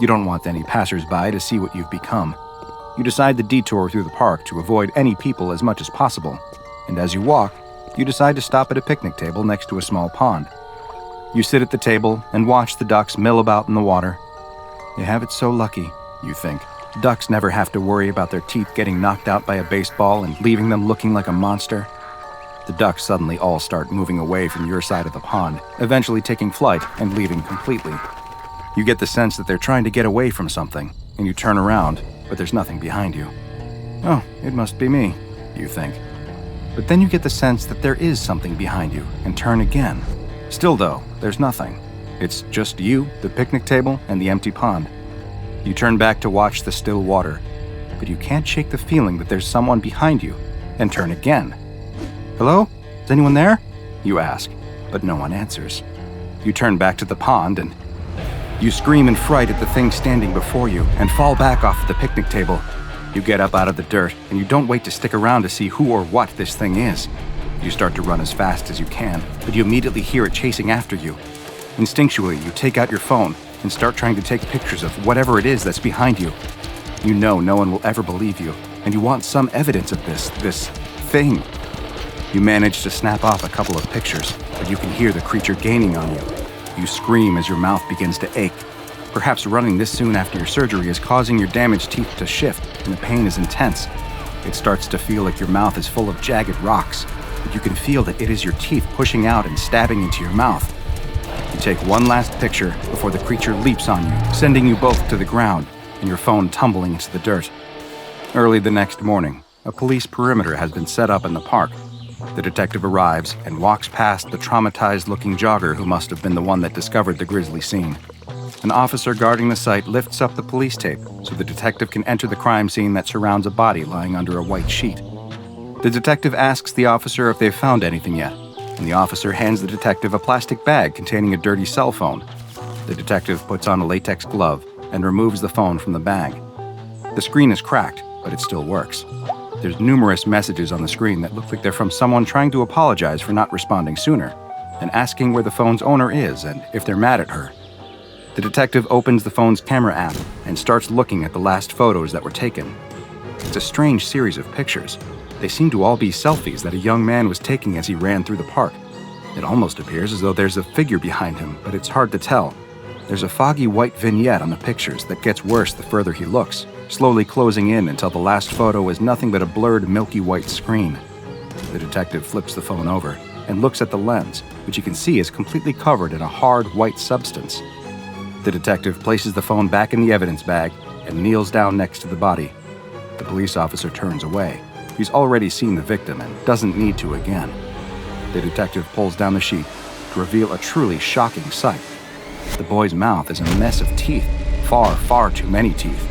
You don't want any passers-by to see what you've become. You decide to detour through the park to avoid any people as much as possible, and as you walk, you decide to stop at a picnic table next to a small pond. You sit at the table and watch the ducks mill about in the water. You have it so lucky, you think. Ducks never have to worry about their teeth getting knocked out by a baseball and leaving them looking like a monster. The ducks suddenly all start moving away from your side of the pond, eventually taking flight and leaving completely. You get the sense that they're trying to get away from something, and you turn around, but there's nothing behind you. Oh, it must be me, you think. But then you get the sense that there is something behind you, and turn again. Still though, there's nothing. It's just you, the picnic table, and the empty pond. You turn back to watch the still water, but you can't shake the feeling that there's someone behind you, and turn again. "Hello? Is anyone there?" you ask, but no one answers. You turn back to the pond and you scream in fright at the thing standing before you and fall back off the picnic table. You get up out of the dirt and you don't wait to stick around to see who or what this thing is. You start to run as fast as you can, but you immediately hear it chasing after you. Instinctually, you take out your phone and start trying to take pictures of whatever it is that's behind you. You know no one will ever believe you, and you want some evidence of this thing. You manage to snap off a couple of pictures, but you can hear the creature gaining on you. You scream as your mouth begins to ache. Perhaps running this soon after your surgery is causing your damaged teeth to shift, and the pain is intense. It starts to feel like your mouth is full of jagged rocks, but you can feel that it is your teeth pushing out and stabbing into your mouth. You take one last picture before the creature leaps on you, sending you both to the ground, and your phone tumbling into the dirt. Early the next morning, a police perimeter has been set up in the park. The detective arrives and walks past the traumatized-looking jogger who must have been the one that discovered the grisly scene. An officer guarding the site lifts up the police tape so the detective can enter the crime scene that surrounds a body lying under a white sheet. The detective asks the officer if they've found anything yet, and the officer hands the detective a plastic bag containing a dirty cell phone. The detective puts on a latex glove and removes the phone from the bag. The screen is cracked, but it still works. There's numerous messages on the screen that look like they're from someone trying to apologize for not responding sooner, and asking where the phone's owner is and if they're mad at her. The detective opens the phone's camera app and starts looking at the last photos that were taken. It's a strange series of pictures. They seem to all be selfies that a young man was taking as he ran through the park. It almost appears as though there's a figure behind him, but it's hard to tell. There's a foggy white vignette on the pictures that gets worse the further he looks, slowly closing in until the last photo is nothing but a blurred milky white screen. The detective flips the phone over and looks at the lens, which you can see is completely covered in a hard white substance. The detective places the phone back in the evidence bag and kneels down next to the body. The police officer turns away. He's already seen the victim and doesn't need to again. The detective pulls down the sheet to reveal a truly shocking sight. The boy's mouth is a mess of teeth, far, far too many teeth.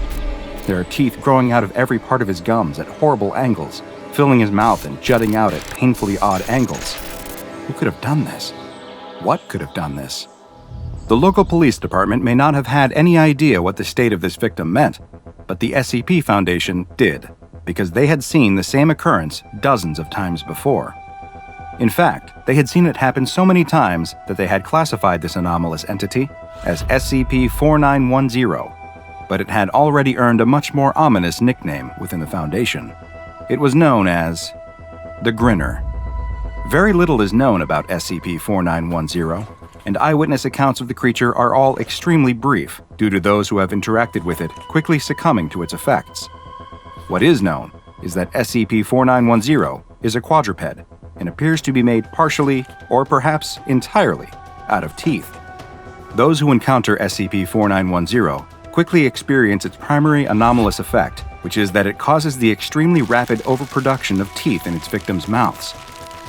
There are teeth growing out of every part of his gums at horrible angles, filling his mouth and jutting out at painfully odd angles. Who could have done this? What could have done this? The local police department may not have had any idea what the state of this victim meant, but the SCP Foundation did, because they had seen the same occurrence dozens of times before. In fact, they had seen it happen so many times that they had classified this anomalous entity as SCP-4910, but it had already earned a much more ominous nickname within the Foundation. It was known as the Grinner. Very little is known about SCP-4910, and eyewitness accounts of the creature are all extremely brief due to those who have interacted with it quickly succumbing to its effects. What is known is that SCP-4910 is a quadruped and appears to be made partially, or perhaps entirely, out of teeth. Those who encounter SCP-4910 quickly experience its primary anomalous effect, which is that it causes the extremely rapid overproduction of teeth in its victims' mouths.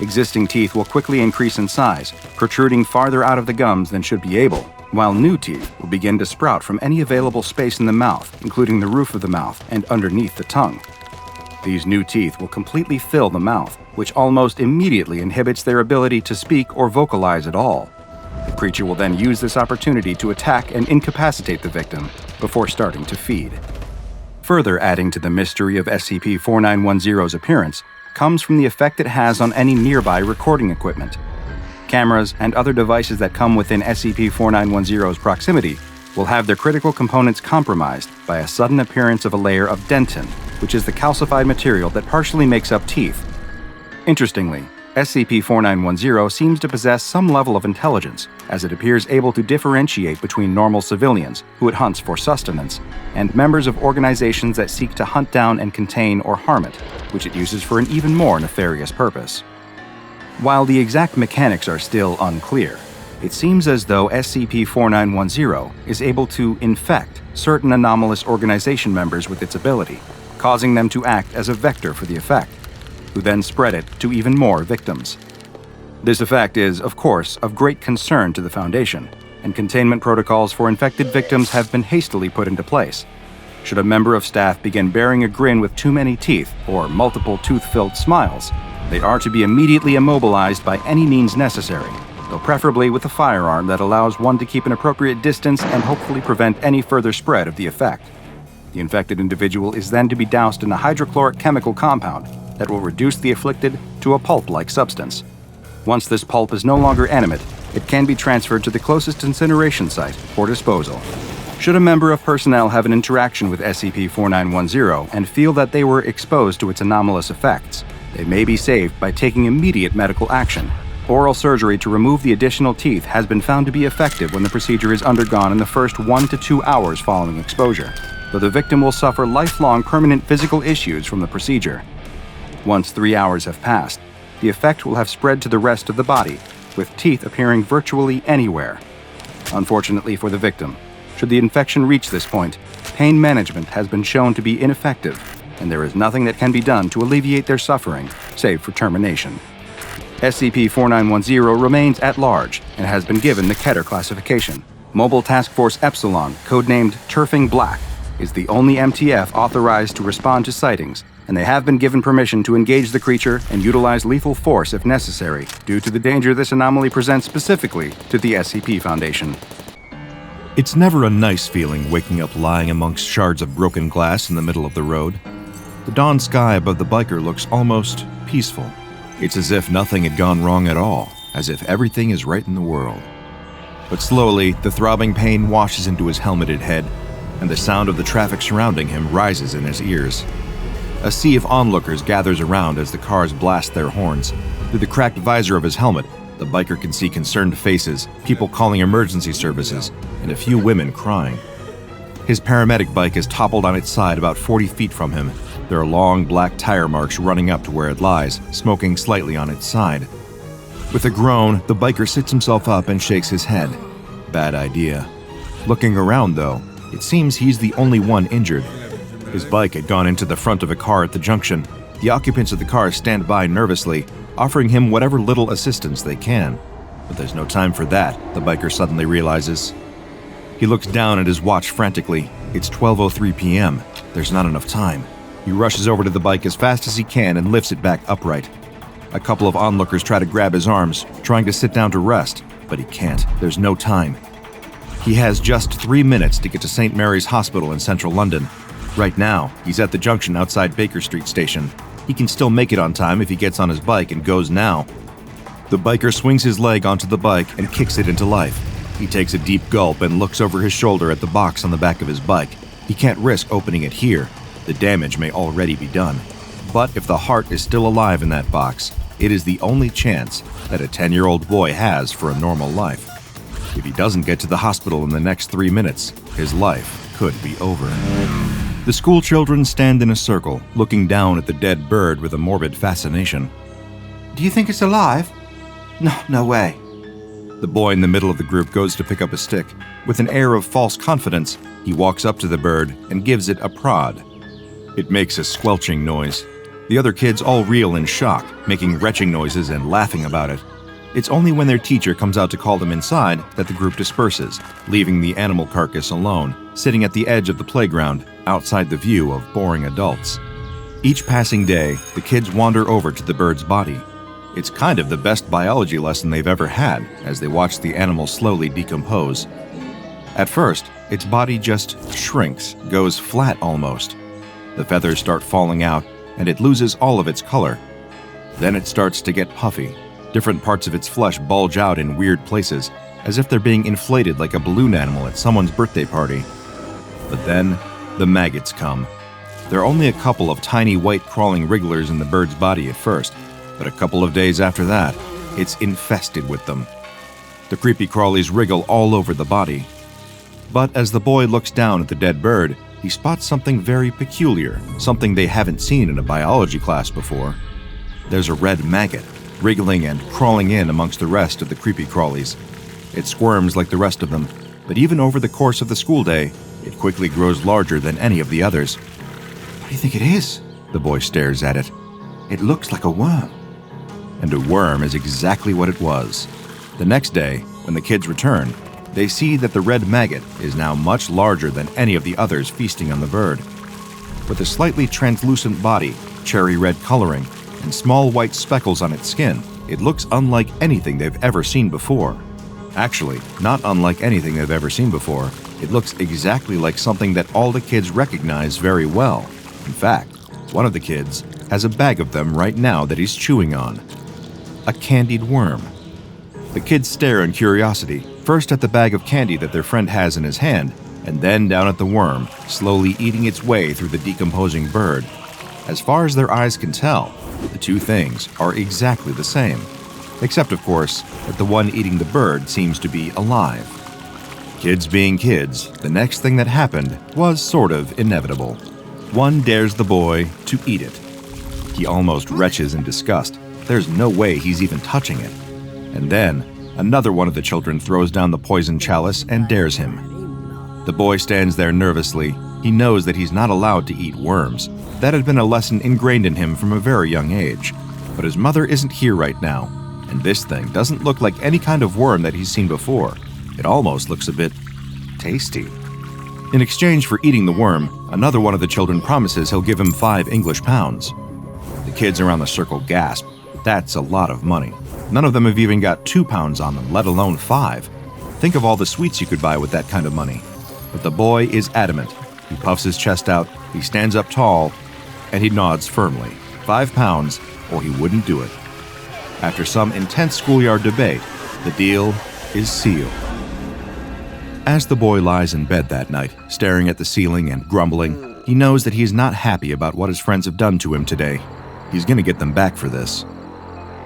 Existing teeth will quickly increase in size, protruding farther out of the gums than should be able, while new teeth will begin to sprout from any available space in the mouth, including the roof of the mouth and underneath the tongue. These new teeth will completely fill the mouth, which almost immediately inhibits their ability to speak or vocalize at all. The creature will then use this opportunity to attack and incapacitate the victim before starting to feed. Further adding to the mystery of SCP-4910's appearance comes from the effect it has on any nearby recording equipment. Cameras and other devices that come within SCP-4910's proximity will have their critical components compromised by a sudden appearance of a layer of dentin, which is the calcified material that partially makes up teeth. Interestingly, SCP-4910 seems to possess some level of intelligence, as it appears able to differentiate between normal civilians, who it hunts for sustenance, and members of organizations that seek to hunt down and contain or harm it, which it uses for an even more nefarious purpose. While the exact mechanics are still unclear, it seems as though SCP-4910 is able to infect certain anomalous organization members with its ability, causing them to act as a vector for the effect, who then spread it to even more victims. This effect is, of course, of great concern to the Foundation, and containment protocols for infected victims have been hastily put into place. Should a member of staff begin bearing a grin with too many teeth or multiple tooth-filled smiles, they are to be immediately immobilized by any means necessary, though preferably with a firearm that allows one to keep an appropriate distance and hopefully prevent any further spread of the effect. The infected individual is then to be doused in a hydrochloric chemical compound that will reduce the afflicted to a pulp-like substance. Once this pulp is no longer animate, it can be transferred to the closest incineration site for disposal. Should a member of personnel have an interaction with SCP-4910 and feel that they were exposed to its anomalous effects, they may be saved by taking immediate medical action. Oral surgery to remove the additional teeth has been found to be effective when the procedure is undergone in the first 1 to 2 hours following exposure, though the victim will suffer lifelong permanent physical issues from the procedure. Once 3 hours have passed, the effect will have spread to the rest of the body, with teeth appearing virtually anywhere. Unfortunately for the victim, should the infection reach this point, pain management has been shown to be ineffective, and there is nothing that can be done to alleviate their suffering, save for termination. SCP-4910 remains at large and has been given the Keter classification. Mobile Task Force Epsilon, codenamed Turfing Black, is the only MTF authorized to respond to sightings, and they have been given permission to engage the creature and utilize lethal force if necessary, due to the danger this anomaly presents specifically to the SCP Foundation. It's never a nice feeling waking up lying amongst shards of broken glass in the middle of the road. The dawn sky above the biker looks almost peaceful. It's as if nothing had gone wrong at all, as if everything is right in the world. But slowly, the throbbing pain washes into his helmeted head, and the sound of the traffic surrounding him rises in his ears. A sea of onlookers gathers around as the cars blast their horns. Through the cracked visor of his helmet, the biker can see concerned faces, people calling emergency services, and a few women crying. His paramedic bike is toppled on its side about 40 feet from him. There are long black tire marks running up to where it lies, smoking slightly on its side. With a groan, the biker sits himself up and shakes his head. Bad idea. Looking around, though, it seems he's the only one injured. His bike had gone into the front of a car at the junction. The occupants of the car stand by nervously, offering him whatever little assistance they can. But there's no time for that, the biker suddenly realizes. He looks down at his watch frantically. It's 12:03 p.m. There's not enough time. He rushes over to the bike as fast as he can and lifts it back upright. A couple of onlookers try to grab his arms, trying to sit down to rest, but he can't. There's no time. He has just 3 minutes to get to St. Mary's Hospital in central London. Right now, he's at the junction outside Baker Street Station. He can still make it on time if he gets on his bike and goes now. The biker swings his leg onto the bike and kicks it into life. He takes a deep gulp and looks over his shoulder at the box on the back of his bike. He can't risk opening it here. The damage may already be done. But if the heart is still alive in that box, It is the only chance that a 10-year-old boy has for a normal life. If he doesn't get to the hospital in the next 3 minutes, his life could be over. The school children stand in a circle, looking down at the dead bird with a morbid fascination. Do you think it's alive? No way. The boy in the middle of the group goes to pick up a stick. With an air of false confidence, he walks up to the bird and gives it a prod. It makes a squelching noise. The other kids all reel in shock, making retching noises and laughing about it. It's only when their teacher comes out to call them inside that the group disperses, leaving the animal carcass alone, sitting at the edge of the playground, outside the view of boring adults. Each passing day, the kids wander over to the bird's body. It's kind of the best biology lesson they've ever had as they watch the animal slowly decompose. At first, its body just shrinks, goes flat almost. The feathers start falling out, and it loses all of its color. Then it starts to get puffy. Different parts of its flesh bulge out in weird places, as if they're being inflated like a balloon animal at someone's birthday party. But then, the maggots come. There are only a couple of tiny white crawling wrigglers in the bird's body at first, but a couple of days after that, it's infested with them. The creepy crawlies wriggle all over the body. But as the boy looks down at the dead bird, he spots something very peculiar, something they haven't seen in a biology class before. There's a red maggot, wriggling and crawling in amongst the rest of the creepy crawlies. It squirms like the rest of them, but even over the course of the school day, it quickly grows larger than any of the others. What do you think it is? The boy stares at it. It looks like a worm. And a worm is exactly what it was. The next day, when the kids return, they see that the red maggot is now much larger than any of the others feasting on the bird. With a slightly translucent body, cherry red coloring, and small white speckles on its skin, it looks unlike anything they've ever seen before. Actually, not unlike anything they've ever seen before. It looks exactly like something that all the kids recognize very well. In fact, one of the kids has a bag of them right now that he's chewing on. A candied worm. The kids stare in curiosity, first at the bag of candy that their friend has in his hand, and then down at the worm, slowly eating its way through the decomposing bird. As far as their eyes can tell, the two things are exactly the same, except of course that the one eating the bird seems to be alive. Kids being kids, the next thing that happened was sort of inevitable. One dares the boy to eat it. He almost retches in disgust. There's no way he's even touching it. And then, another one of the children throws down the poison chalice and dares him. The boy stands there nervously. He knows that he's not allowed to eat worms. That had been a lesson ingrained in him from a very young age. But his mother isn't here right now, and this thing doesn't look like any kind of worm that he's seen before. It almost looks a bit tasty. In exchange for eating the worm, another one of the children promises he'll give him 5 English pounds. The kids around the circle gasp. That's a lot of money. None of them have even got 2 pounds on them, let alone 5. Think of all the sweets you could buy with that kind of money. But the boy is adamant. He puffs his chest out, he stands up tall, and he nods firmly. 5 pounds, or he wouldn't do it. After some intense schoolyard debate, the deal is sealed. As the boy lies in bed that night, staring at the ceiling and grumbling, he knows that he's not happy about what his friends have done to him today. He's going to get them back for this.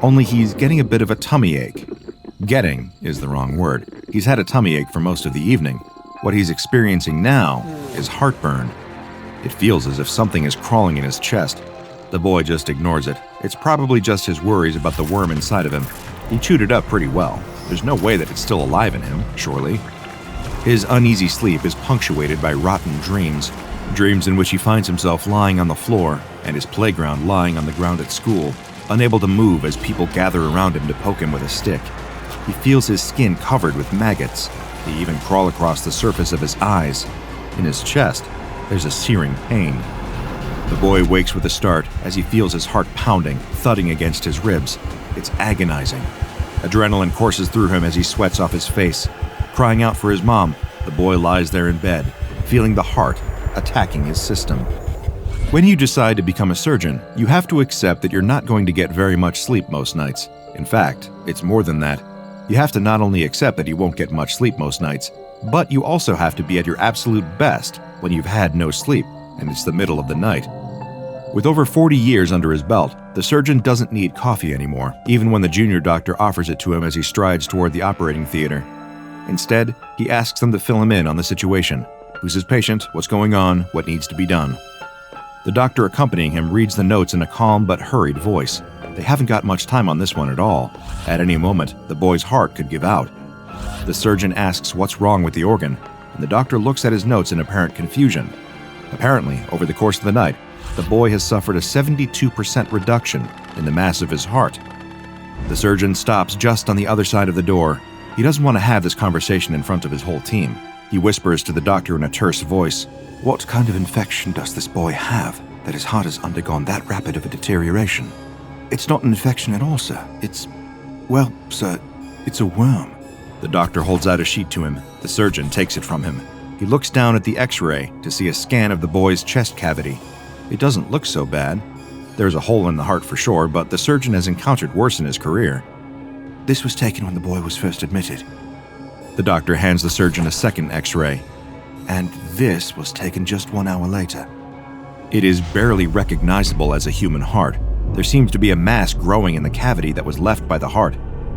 Only he's getting a bit of a tummy ache. Getting is the wrong word. He's had a tummy ache for most of the evening. What he's experiencing now is heartburn. It feels as if something is crawling in his chest. The boy just ignores it. It's probably just his worries about the worm inside of him. He chewed it up pretty well. There's no way that it's still alive in him, surely. His uneasy sleep is punctuated by rotten dreams. Dreams in which he finds himself lying on the floor and his playground lying on the ground at school, unable to move as people gather around him to poke him with a stick. He feels his skin covered with maggots. They even crawl across the surface of his eyes. In his chest, there's a searing pain. The boy wakes with a start as he feels his heart pounding, thudding against his ribs. It's agonizing. Adrenaline courses through him as he sweats off his face. Crying out for his mom, the boy lies there in bed, feeling the heart attacking his system. When you decide to become a surgeon, you have to accept that you're not going to get very much sleep most nights. In fact, it's more than that. You have to not only accept that you won't get much sleep most nights, but you also have to be at your absolute best when you've had no sleep and it's the middle of the night. With over 40 years under his belt, the surgeon doesn't need coffee anymore, even when the junior doctor offers it to him as he strides toward the operating theater. Instead, he asks them to fill him in on the situation. Who's his patient, what's going on, what needs to be done. The doctor accompanying him reads the notes in a calm but hurried voice. They haven't got much time on this one at all. At any moment, the boy's heart could give out. The surgeon asks what's wrong with the organ, and the doctor looks at his notes in apparent confusion. Apparently, over the course of the night, the boy has suffered a 72% reduction in the mass of his heart. The surgeon stops just on the other side of the door. He doesn't want to have this conversation in front of his whole team. He whispers to the doctor in a terse voice, What kind of infection does this boy have that his heart has undergone that rapid of a deterioration? It's not an infection at all, sir. Well, sir, it's a worm. The doctor holds out a sheet to him. The surgeon takes it from him. He looks down at the x-ray to see a scan of the boy's chest cavity. It doesn't look so bad. There's a hole in the heart for sure, but the surgeon has encountered worse in his career. This was taken when the boy was first admitted. The doctor hands the surgeon a second x-ray. And this was taken just 1 hour later. It is barely recognizable as a human heart. There seems to be a mass growing in the cavity that was left by the heart,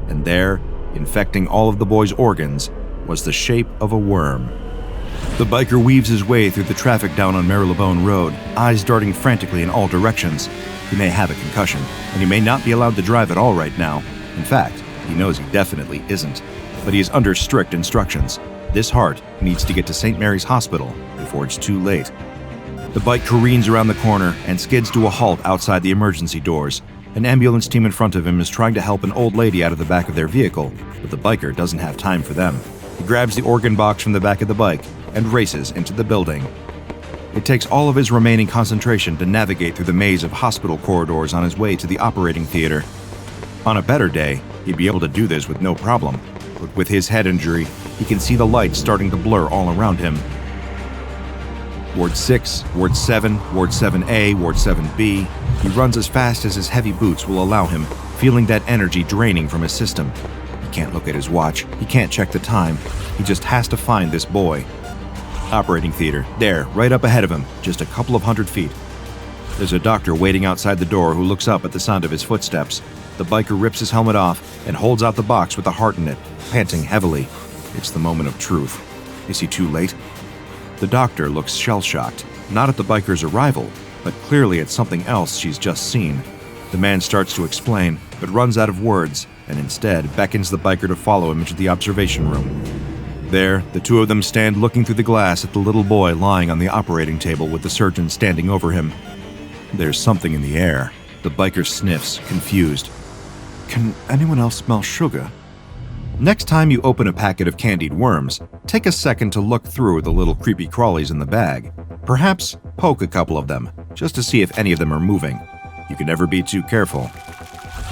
and there, infecting all of the boy's organs, was the shape of a worm. The biker weaves his way through the traffic down on Marylebone Road, eyes darting frantically in all directions. He may have a concussion, and he may not be allowed to drive at all right now. In fact, he knows he definitely isn't. But he is under strict instructions. This heart needs to get to St. Mary's Hospital before it's too late. The bike careens around the corner and skids to a halt outside the emergency doors. An ambulance team in front of him is trying to help an old lady out of the back of their vehicle, but the biker doesn't have time for them. He grabs the organ box from the back of the bike and races into the building. It takes all of his remaining concentration to navigate through the maze of hospital corridors on his way to the operating theater. On a better day, he'd be able to do this with no problem, but with his head injury, he can see the lights starting to blur all around him. Ward 6, Ward 7, Ward 7A, Ward 7B. He runs as fast as his heavy boots will allow him, feeling that energy draining from his system. He can't look at his watch. He can't check the time. He just has to find this boy. Operating theater, there, right up ahead of him, just a couple of 100 feet. There's a doctor waiting outside the door who looks up at the sound of his footsteps. The biker rips his helmet off and holds out the box with the heart in it, panting heavily. It's the moment of truth. Is he too late? The doctor looks shell-shocked, not at the biker's arrival, but clearly at something else she's just seen. The man starts to explain, but runs out of words, and instead beckons the biker to follow him into the observation room. There, the two of them stand looking through the glass at the little boy lying on the operating table with the surgeon standing over him. There's something in the air. The biker sniffs, confused. Can anyone else smell sugar? Next time you open a packet of candied worms, take a second to look through the little creepy crawlies in the bag. Perhaps poke a couple of them, just to see if any of them are moving. You can never be too careful.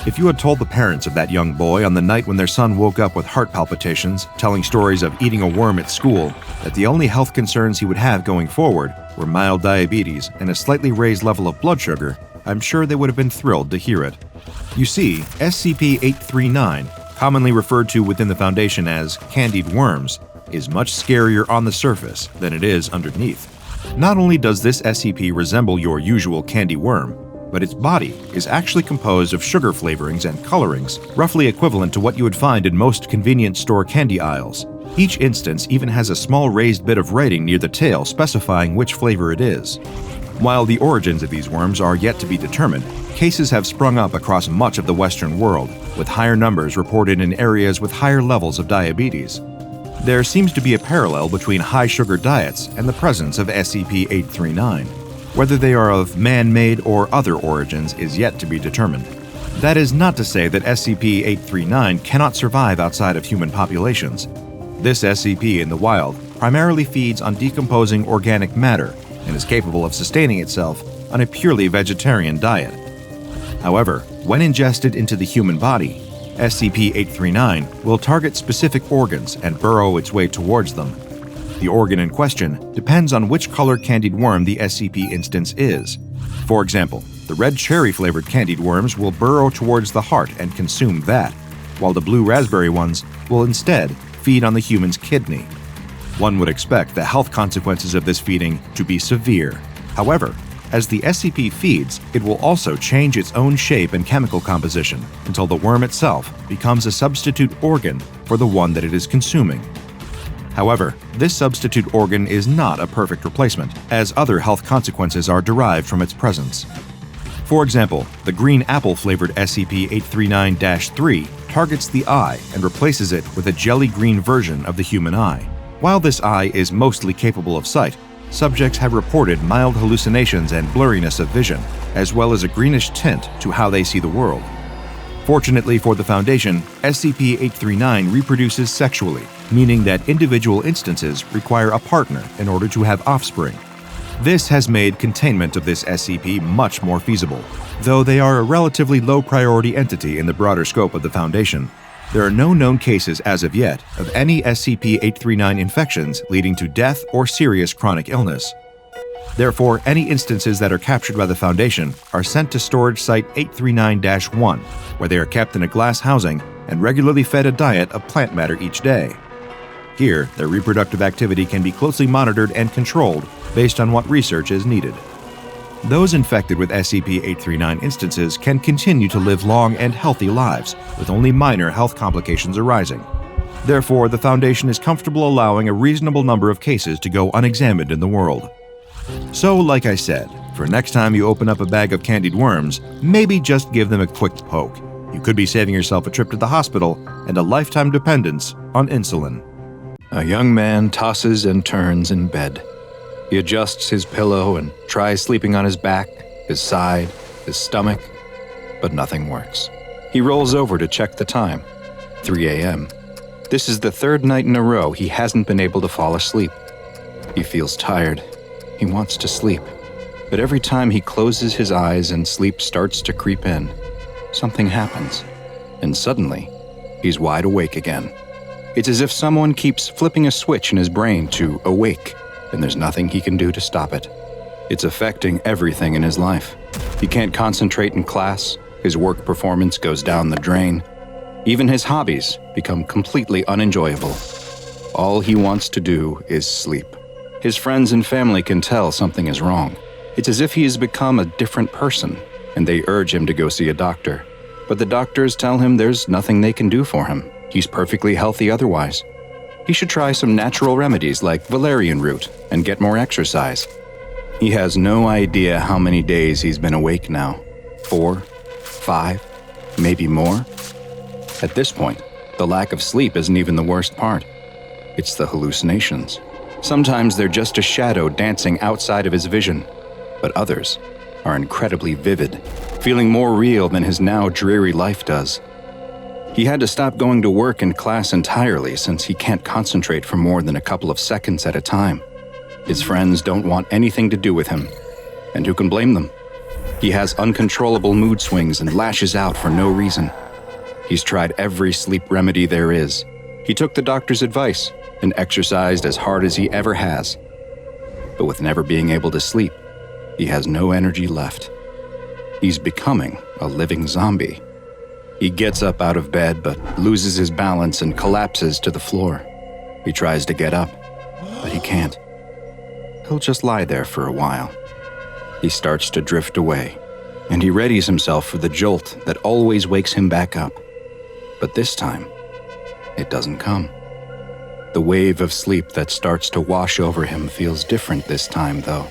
If you had told the parents of that young boy on the night when their son woke up with heart palpitations, telling stories of eating a worm at school, that the only health concerns he would have going forward were mild diabetes and a slightly raised level of blood sugar, I'm sure they would have been thrilled to hear it. You see, SCP-839, commonly referred to within the Foundation as candied worms, is much scarier on the surface than it is underneath. Not only does this SCP resemble your usual candy worm, but its body is actually composed of sugar flavorings and colorings, roughly equivalent to what you would find in most convenience store candy aisles. Each instance even has a small raised bit of writing near the tail specifying which flavor it is. While the origins of these worms are yet to be determined, cases have sprung up across much of the Western world, with higher numbers reported in areas with higher levels of diabetes. There seems to be a parallel between high-sugar diets and the presence of SCP-839. Whether they are of man-made or other origins is yet to be determined. That is not to say that SCP-839 cannot survive outside of human populations. This SCP in the wild primarily feeds on decomposing organic matter and is capable of sustaining itself on a purely vegetarian diet. However, when ingested into the human body, SCP-839 will target specific organs and burrow its way towards them. The organ in question depends on which color candied worm the SCP instance is. For example, the red cherry-flavored candied worms will burrow towards the heart and consume that, while the blue raspberry ones will instead feed on the human's kidney. One would expect the health consequences of this feeding to be severe. However, As the SCP feeds, it will also change its own shape and chemical composition until the worm itself becomes a substitute organ for the one that it is consuming. However, this substitute organ is not a perfect replacement, as other health consequences are derived from its presence. For example, the green apple-flavored SCP-839-3 targets the eye and replaces it with a jelly-green version of the human eye. While this eye is mostly capable of sight, subjects have reported mild hallucinations and blurriness of vision, as well as a greenish tint to how they see the world. Fortunately for the Foundation, SCP-839 reproduces sexually, meaning that individual instances require a partner in order to have offspring. This has made containment of this SCP much more feasible. Though they are a relatively low-priority entity in the broader scope of the Foundation, there are no known cases as of yet of any SCP-839 infections leading to death or serious chronic illness. Therefore, any instances that are captured by the Foundation are sent to Storage Site 839-1, where they are kept in a glass housing and regularly fed a diet of plant matter each day. Here, their reproductive activity can be closely monitored and controlled based on what research is needed. Those infected with SCP-839 instances can continue to live long and healthy lives, with only minor health complications arising. Therefore, the Foundation is comfortable allowing a reasonable number of cases to go unexamined in the world. So, like I said, for next time you open up a bag of candied worms, maybe just give them a quick poke. You could be saving yourself a trip to the hospital and a lifetime dependence on insulin. A young man tosses and turns in bed. He adjusts his pillow and tries sleeping on his back, his side, his stomach, but nothing works. He rolls over to check the time. 3 a.m. This is the third night in a row he hasn't been able to fall asleep. He feels tired. He wants to sleep. But every time he closes his eyes and sleep starts to creep in, something happens. And suddenly, he's wide awake again. It's as if someone keeps flipping a switch in his brain to awake, and there's nothing he can do to stop it. It's affecting everything in his life. He can't concentrate in class, his work performance goes down the drain. Even his hobbies become completely unenjoyable. All he wants to do is sleep. His friends and family can tell something is wrong. It's as if he has become a different person, and they urge him to go see a doctor. But the doctors tell him there's nothing they can do for him. He's perfectly healthy otherwise. He should try some natural remedies like valerian root and get more exercise. He has no idea how many days he's been awake now. 4, 5, maybe more. At this point, the lack of sleep isn't even the worst part. It's the hallucinations. Sometimes they're just a shadow dancing outside of his vision, but others are incredibly vivid, feeling more real than his now dreary life does. He had to stop going to work and class entirely since he can't concentrate for more than a couple of seconds at a time. His friends don't want anything to do with him, and who can blame them? He has uncontrollable mood swings and lashes out for no reason. He's tried every sleep remedy there is. He took the doctor's advice and exercised as hard as he ever has. But with never being able to sleep, he has no energy left. He's becoming a living zombie. He gets up out of bed but loses his balance and collapses to the floor. He tries to get up, but he can't. He'll just lie there for a while. He starts to drift away, and he readies himself for the jolt that always wakes him back up. But this time, it doesn't come. The wave of sleep that starts to wash over him feels different this time, though.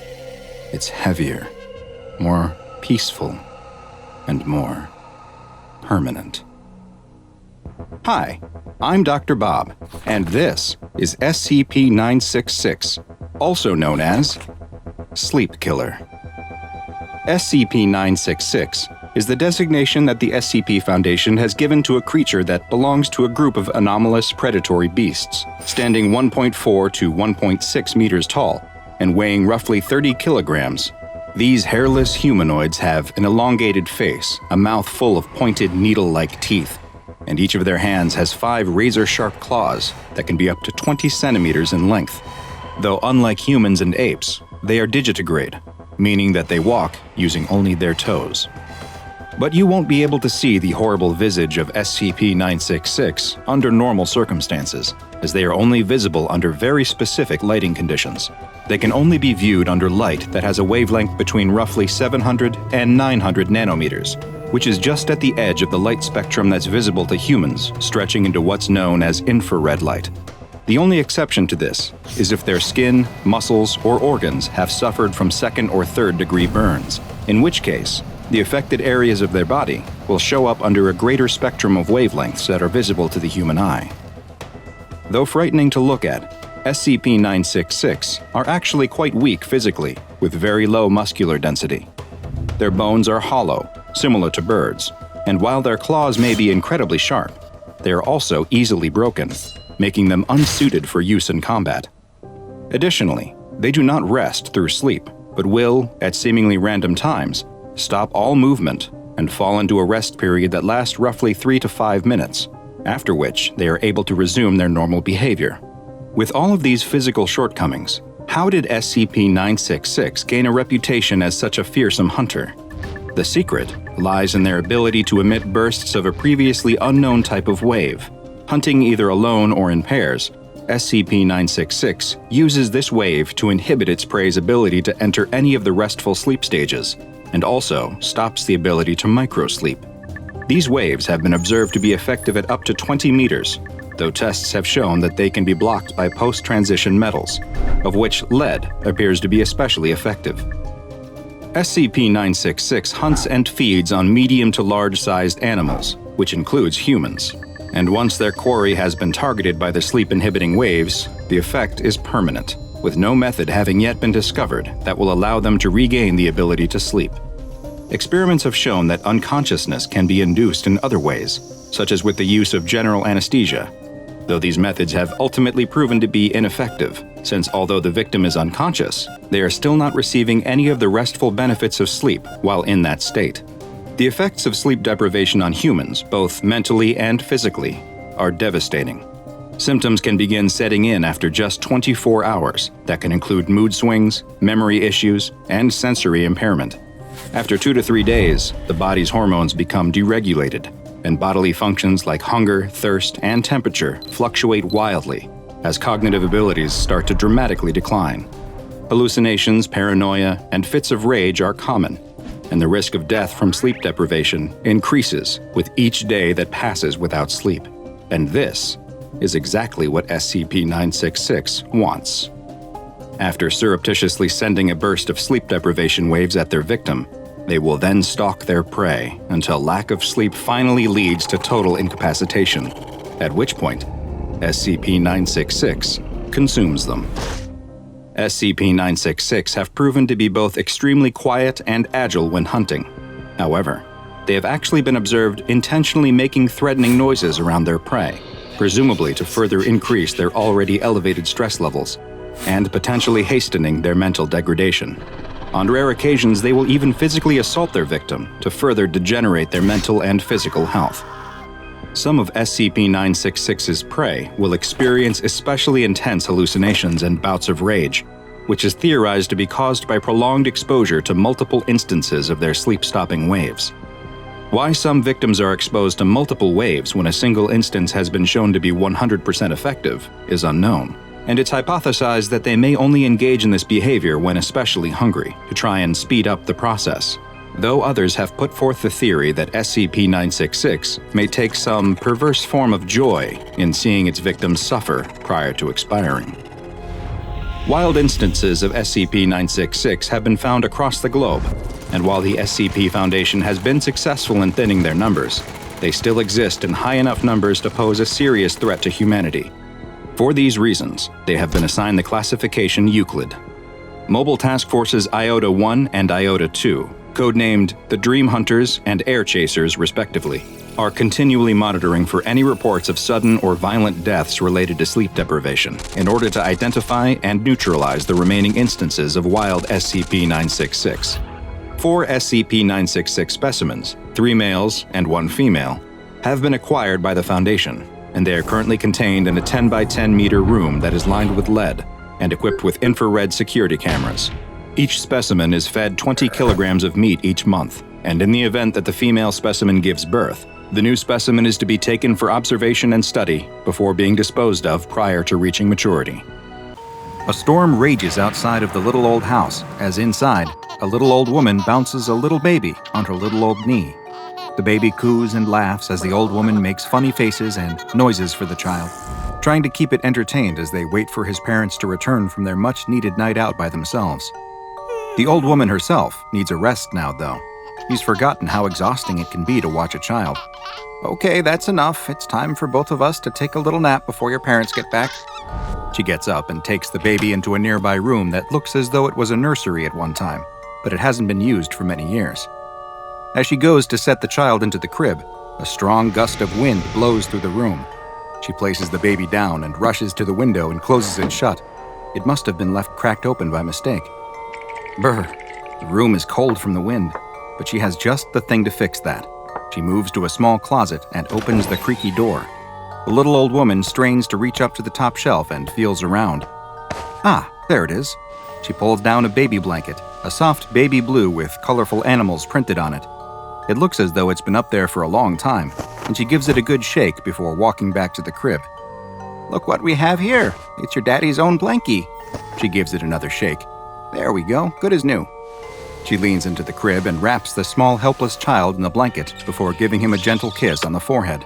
It's heavier, more peaceful, and more permanent. Hi, I'm Dr. Bob, and this is SCP-966, also known as Sleep Killer. SCP-966 is the designation that the SCP Foundation has given to a creature that belongs to a group of anomalous predatory beasts, standing 1.4 to 1.6 meters tall and weighing roughly 30 kilograms. These hairless humanoids have an elongated face, a mouth full of pointed needle-like teeth, and each of their hands has 5 razor-sharp claws that can be up to 20 centimeters in length. Though unlike humans and apes, they are digitigrade, meaning that they walk using only their toes. But you won't be able to see the horrible visage of SCP-966 under normal circumstances, as they are only visible under very specific lighting conditions. They can only be viewed under light that has a wavelength between roughly 700 and 900 nanometers, which is just at the edge of the light spectrum that's visible to humans, stretching into what's known as infrared light. The only exception to this is if their skin, muscles, or organs have suffered from second or third degree burns, in which case, the affected areas of their body will show up under a greater spectrum of wavelengths that are visible to the human eye. Though frightening to look at, SCP-966 are actually quite weak physically, with very low muscular density. Their bones are hollow, similar to birds, and while their claws may be incredibly sharp, they are also easily broken, making them unsuited for use in combat. Additionally, they do not rest through sleep, but will, at seemingly random times, stop all movement and fall into a rest period that lasts roughly 3 to 5 minutes, after which they are able to resume their normal behavior. With all of these physical shortcomings, how did SCP-966 gain a reputation as such a fearsome hunter? The secret lies in their ability to emit bursts of a previously unknown type of wave. Hunting either alone or in pairs, SCP-966 uses this wave to inhibit its prey's ability to enter any of the restful sleep stages, and also stops the ability to microsleep. These waves have been observed to be effective at up to 20 meters, though tests have shown that they can be blocked by post-transition metals, of which lead appears to be especially effective. SCP-966 hunts and feeds on medium to large-sized animals, which includes humans, and once their quarry has been targeted by the sleep-inhibiting waves, the effect is permanent, with no method having yet been discovered that will allow them to regain the ability to sleep. Experiments have shown that unconsciousness can be induced in other ways, such as with the use of general anesthesia, though these methods have ultimately proven to be ineffective, since although the victim is unconscious, they are still not receiving any of the restful benefits of sleep while in that state. The effects of sleep deprivation on humans, both mentally and physically, are devastating. Symptoms can begin setting in after just 24 hours that can include mood swings, memory issues, and sensory impairment. After 2 to 3 days, the body's hormones become deregulated, and bodily functions like hunger, thirst, and temperature fluctuate wildly as cognitive abilities start to dramatically decline. Hallucinations, paranoia, and fits of rage are common, and the risk of death from sleep deprivation increases with each day that passes without sleep. And this is exactly what SCP-966 wants. After surreptitiously sending a burst of sleep deprivation waves at their victim, they will then stalk their prey until lack of sleep finally leads to total incapacitation, at which point SCP-966 consumes them. SCP-966 have proven to be both extremely quiet and agile when hunting. However, they have actually been observed intentionally making threatening noises around their prey, presumably to further increase their already elevated stress levels, and potentially hastening their mental degradation. On rare occasions, they will even physically assault their victim to further degenerate their mental and physical health. Some of SCP-966's prey will experience especially intense hallucinations and bouts of rage, which is theorized to be caused by prolonged exposure to multiple instances of their sleep-stopping waves. Why some victims are exposed to multiple waves when a single instance has been shown to be 100% effective is unknown, and it's hypothesized that they may only engage in this behavior when especially hungry, to try and speed up the process, though others have put forth the theory that SCP-966 may take some perverse form of joy in seeing its victims suffer prior to expiring. Wild instances of SCP-966 have been found across the globe, and while the SCP Foundation has been successful in thinning their numbers, they still exist in high enough numbers to pose a serious threat to humanity. For these reasons, they have been assigned the classification Euclid. Mobile Task Forces Iota-1 and Iota-2, codenamed the Dream Hunters and Air Chasers respectively, are continually monitoring for any reports of sudden or violent deaths related to sleep deprivation in order to identify and neutralize the remaining instances of wild SCP-966. 4 SCP-966 specimens, 3 males and 1 female, have been acquired by the Foundation, and they are currently contained in a 10 by 10 meter room that is lined with lead and equipped with infrared security cameras. Each specimen is fed 20 kilograms of meat each month, and in the event that the female specimen gives birth, the new specimen is to be taken for observation and study before being disposed of prior to reaching maturity. A storm rages outside of the little old house, as inside, a little old woman bounces a little baby on her little old knee. The baby coos and laughs as the old woman makes funny faces and noises for the child, trying to keep it entertained as they wait for his parents to return from their much-needed night out by themselves. The old woman herself needs a rest now, though. She's forgotten how exhausting it can be to watch a child. "Okay, that's enough. It's time for both of us to take a little nap before your parents get back." She gets up and takes the baby into a nearby room that looks as though it was a nursery at one time, but it hasn't been used for many years. As she goes to set the child into the crib, a strong gust of wind blows through the room. She places the baby down and rushes to the window and closes it shut. It must have been left cracked open by mistake. Brr, the room is cold from the wind, but she has just the thing to fix that. She moves to a small closet and opens the creaky door. The little old woman strains to reach up to the top shelf and feels around. Ah, there it is. She pulls down a baby blanket, a soft baby blue with colorful animals printed on it. It looks as though it's been up there for a long time, and she gives it a good shake before walking back to the crib. "Look what we have here. It's your daddy's own blankie." She gives it another shake. "There we go, good as new." She leans into the crib and wraps the small helpless child in the blanket before giving him a gentle kiss on the forehead.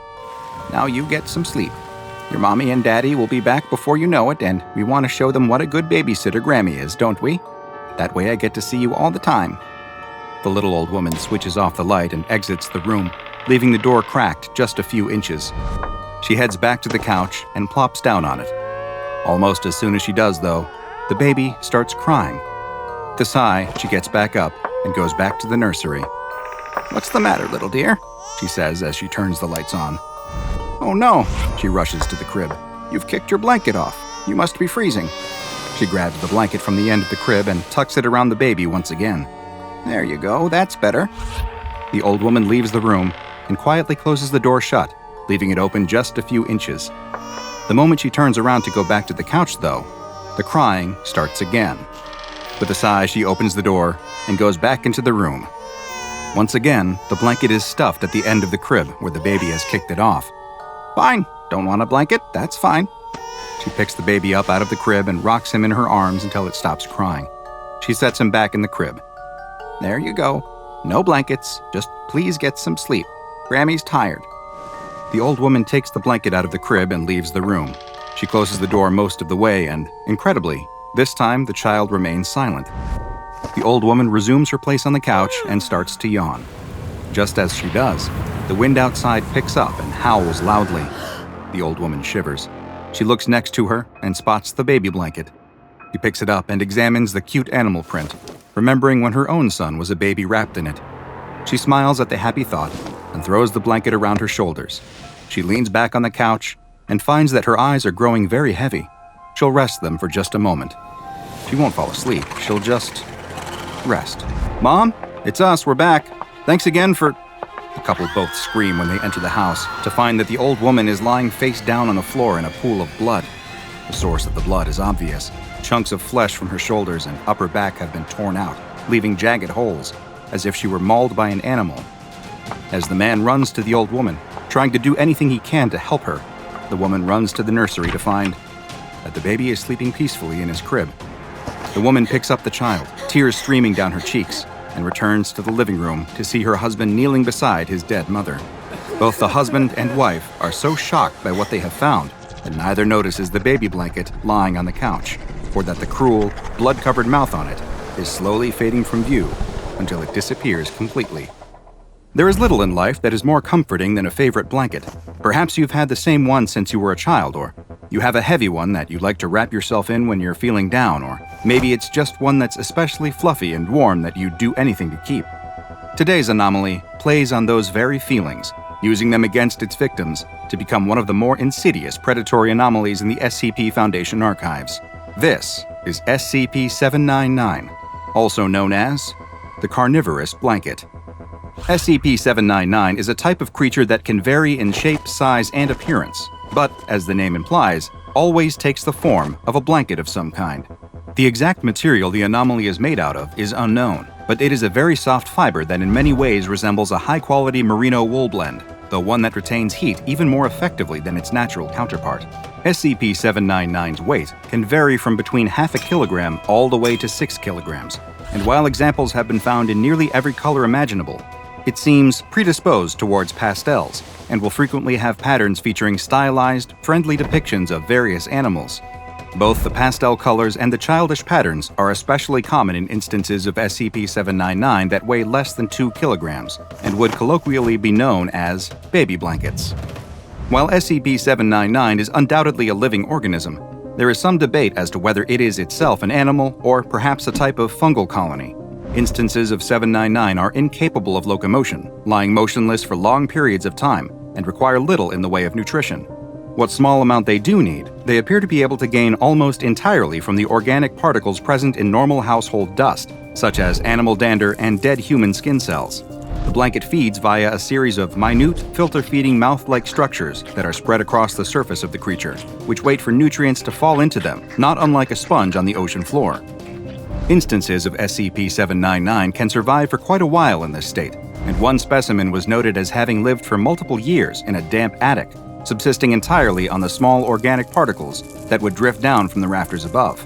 "Now you get some sleep. Your mommy and daddy will be back before you know it, and we want to show them what a good babysitter Grammy is, don't we? That way I get to see you all the time." The little old woman switches off the light and exits the room, leaving the door cracked just a few inches. She heads back to the couch and plops down on it. Almost as soon as she does, though, the baby starts crying. With a sigh, she gets back up and goes back to the nursery. "What's the matter, little dear?" she says as she turns the lights on. "Oh no," she rushes to the crib. "You've kicked your blanket off. You must be freezing." She grabs the blanket from the end of the crib and tucks it around the baby once again. "There you go, that's better." The old woman leaves the room and quietly closes the door shut, leaving it open just a few inches. The moment she turns around to go back to the couch, though, the crying starts again. With a sigh, she opens the door and goes back into the room. Once again, the blanket is stuffed at the end of the crib where the baby has kicked it off. "Fine, don't want a blanket? That's fine." She picks the baby up out of the crib and rocks him in her arms until it stops crying. She sets him back in the crib. "There you go. No blankets, just please get some sleep. Grammy's tired." The old woman takes the blanket out of the crib and leaves the room. She closes the door most of the way and, incredibly, this time the child remains silent. The old woman resumes her place on the couch and starts to yawn. Just as she does, the wind outside picks up and howls loudly. The old woman shivers. She looks next to her and spots the baby blanket. She picks it up and examines the cute animal print, remembering when her own son was a baby wrapped in it. She smiles at the happy thought and throws the blanket around her shoulders. She leans back on the couch and finds that her eyes are growing very heavy. She'll rest them for just a moment. She won't fall asleep. She'll just rest. "Mom, it's us. We're back. Thanks again for..." The couple both scream when they enter the house to find that the old woman is lying face down on the floor in a pool of blood. The source of the blood is obvious. Chunks of flesh from her shoulders and upper back have been torn out, leaving jagged holes, as if she were mauled by an animal. As the man runs to the old woman, trying to do anything he can to help her, the woman runs to the nursery to find that the baby is sleeping peacefully in his crib. The woman picks up the child, tears streaming down her cheeks, and returns to the living room to see her husband kneeling beside his dead mother. Both the husband and wife are so shocked by what they have found that neither notices the baby blanket lying on the couch, or that the cruel, blood-covered mouth on it is slowly fading from view until it disappears completely. There is little in life that is more comforting than a favorite blanket. Perhaps you've had the same one since you were a child, or you have a heavy one that you like to wrap yourself in when you're feeling down, or maybe it's just one that's especially fluffy and warm that you'd do anything to keep. Today's anomaly plays on those very feelings, using them against its victims to become one of the more insidious predatory anomalies in the SCP Foundation archives. This is SCP-799, also known as the Carnivorous Blanket. SCP-799 is a type of creature that can vary in shape, size, and appearance, but, as the name implies, always takes the form of a blanket of some kind. The exact material the anomaly is made out of is unknown, but it is a very soft fiber that in many ways resembles a high-quality merino wool blend, though one that retains heat even more effectively than its natural counterpart. SCP-799's weight can vary from between half a kilogram all the way to 6 kilograms, and while examples have been found in nearly every color imaginable, it seems predisposed towards pastels and will frequently have patterns featuring stylized, friendly depictions of various animals. Both the pastel colors and the childish patterns are especially common in instances of SCP-799 that weigh less than 2 kilograms and would colloquially be known as baby blankets. While SCP-799 is undoubtedly a living organism, there is some debate as to whether it is itself an animal or perhaps a type of fungal colony. Instances of 799 are incapable of locomotion, lying motionless for long periods of time, and require little in the way of nutrition. What small amount they do need, they appear to be able to gain almost entirely from the organic particles present in normal household dust, such as animal dander and dead human skin cells. The blanket feeds via a series of minute, filter-feeding mouth-like structures that are spread across the surface of the creature, which wait for nutrients to fall into them, not unlike a sponge on the ocean floor. Instances of SCP-799 can survive for quite a while in this state, and one specimen was noted as having lived for multiple years in a damp attic, subsisting entirely on the small organic particles that would drift down from the rafters above.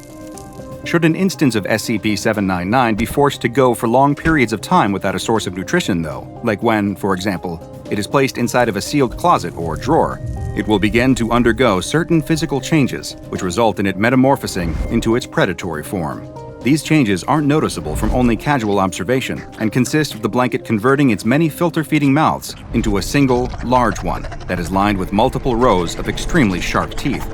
Should an instance of SCP-799 be forced to go for long periods of time without a source of nutrition, though, like when, for example, it is placed inside of a sealed closet or drawer, it will begin to undergo certain physical changes, which result in it metamorphosing into its predatory form. These changes aren't noticeable from only casual observation and consist of the blanket converting its many filter-feeding mouths into a single, large one that is lined with multiple rows of extremely sharp teeth.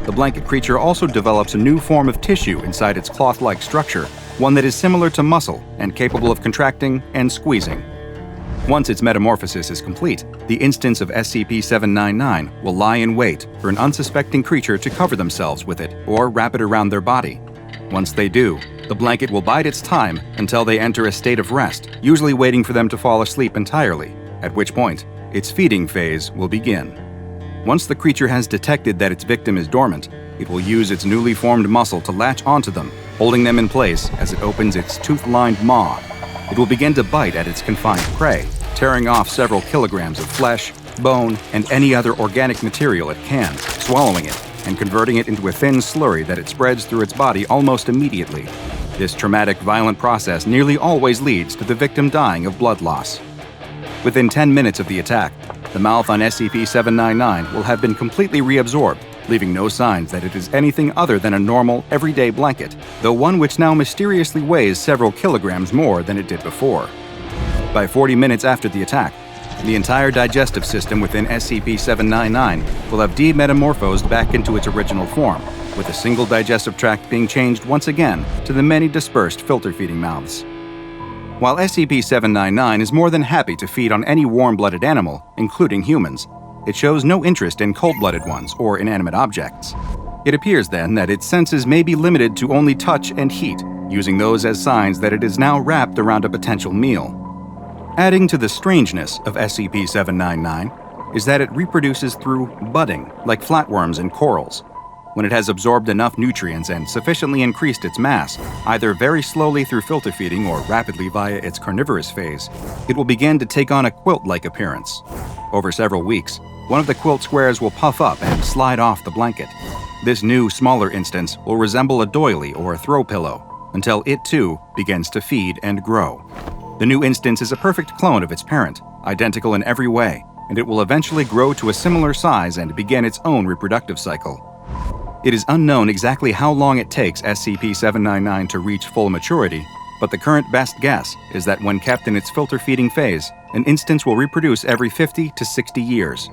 The blanket creature also develops a new form of tissue inside its cloth-like structure, one that is similar to muscle and capable of contracting and squeezing. Once its metamorphosis is complete, the instance of SCP-799 will lie in wait for an unsuspecting creature to cover themselves with it or wrap it around their body. Once they do, the blanket will bide its time until they enter a state of rest, usually waiting for them to fall asleep entirely, at which point its feeding phase will begin. Once the creature has detected that its victim is dormant, it will use its newly formed muscle to latch onto them, holding them in place as it opens its tooth-lined maw. It will begin to bite at its confined prey, tearing off several kilograms of flesh, bone, and any other organic material it can, swallowing it, and converting it into a thin slurry that it spreads through its body almost immediately. This traumatic, violent process nearly always leads to the victim dying of blood loss. Within 10 minutes of the attack, the mouth on SCP-799 will have been completely reabsorbed, leaving no signs that it is anything other than a normal, everyday blanket, though one which now mysteriously weighs several kilograms more than it did before. By 40 minutes after the attack, the entire digestive system within SCP-799 will have demetamorphosed back into its original form, with a single digestive tract being changed once again to the many dispersed filter-feeding mouths. While SCP-799 is more than happy to feed on any warm-blooded animal, including humans, it shows no interest in cold-blooded ones or inanimate objects. It appears then that its senses may be limited to only touch and heat, using those as signs that it is now wrapped around a potential meal. Adding to the strangeness of SCP-799 is that it reproduces through budding, like flatworms and corals. When it has absorbed enough nutrients and sufficiently increased its mass, either very slowly through filter feeding or rapidly via its carnivorous phase, it will begin to take on a quilt-like appearance. Over several weeks, one of the quilt squares will puff up and slide off the blanket. This new, smaller instance will resemble a doily or a throw pillow, until it too begins to feed and grow. The new instance is a perfect clone of its parent, identical in every way, and it will eventually grow to a similar size and begin its own reproductive cycle. It is unknown exactly how long it takes SCP-799 to reach full maturity, but the current best guess is that when kept in its filter-feeding phase, an instance will reproduce every 50 to 60 years.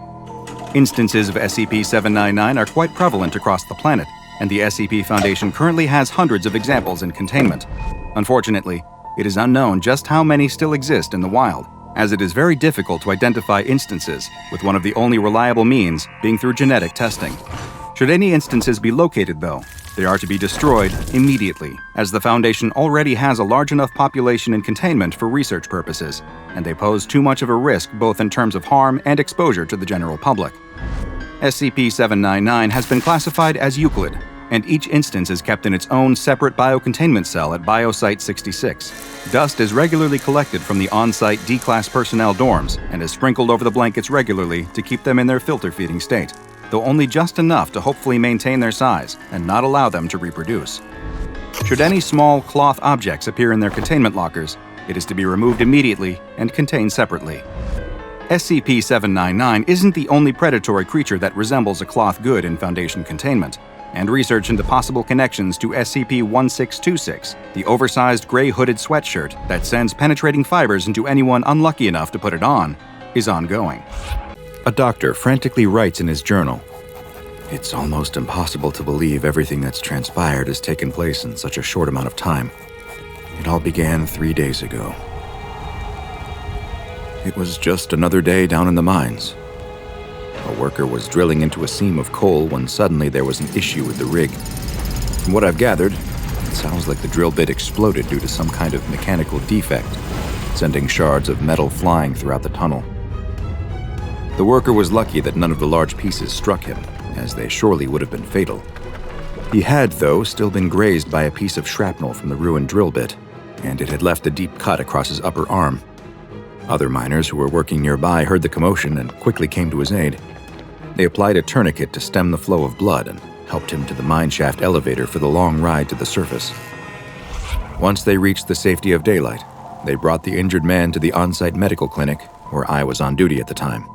Instances of SCP-799 are quite prevalent across the planet, and the SCP Foundation currently has hundreds of examples in containment. Unfortunately, it is unknown just how many still exist in the wild, as it is very difficult to identify instances, with one of the only reliable means being through genetic testing. Should any instances be located, though, they are to be destroyed immediately, as the Foundation already has a large enough population in containment for research purposes, and they pose too much of a risk both in terms of harm and exposure to the general public. SCP-799 has been classified as Euclid, and each instance is kept in its own separate biocontainment cell at Biosite 66. Dust is regularly collected from the on-site D-Class personnel dorms and is sprinkled over the blankets regularly to keep them in their filter-feeding state, though only just enough to hopefully maintain their size and not allow them to reproduce. Should any small cloth objects appear in their containment lockers, it is to be removed immediately and contained separately. SCP-799 isn't the only predatory creature that resembles a cloth good in Foundation containment, and research into possible connections to SCP-1626, the oversized gray hooded sweatshirt that sends penetrating fibers into anyone unlucky enough to put it on, is ongoing. A doctor frantically writes in his journal, "It's almost impossible to believe everything that's transpired has taken place in such a short amount of time. It all began 3 days ago. It was just another day down in the mines. A worker was drilling into a seam of coal when suddenly there was an issue with the rig. From what I've gathered, it sounds like the drill bit exploded due to some kind of mechanical defect, sending shards of metal flying throughout the tunnel. The worker was lucky that none of the large pieces struck him, as they surely would have been fatal. He had, though, still been grazed by a piece of shrapnel from the ruined drill bit, and it had left a deep cut across his upper arm. Other miners who were working nearby heard the commotion and quickly came to his aid. They applied a tourniquet to stem the flow of blood and helped him to the mine shaft elevator for the long ride to the surface. Once they reached the safety of daylight, they brought the injured man to the on-site medical clinic, where I was on duty at the time.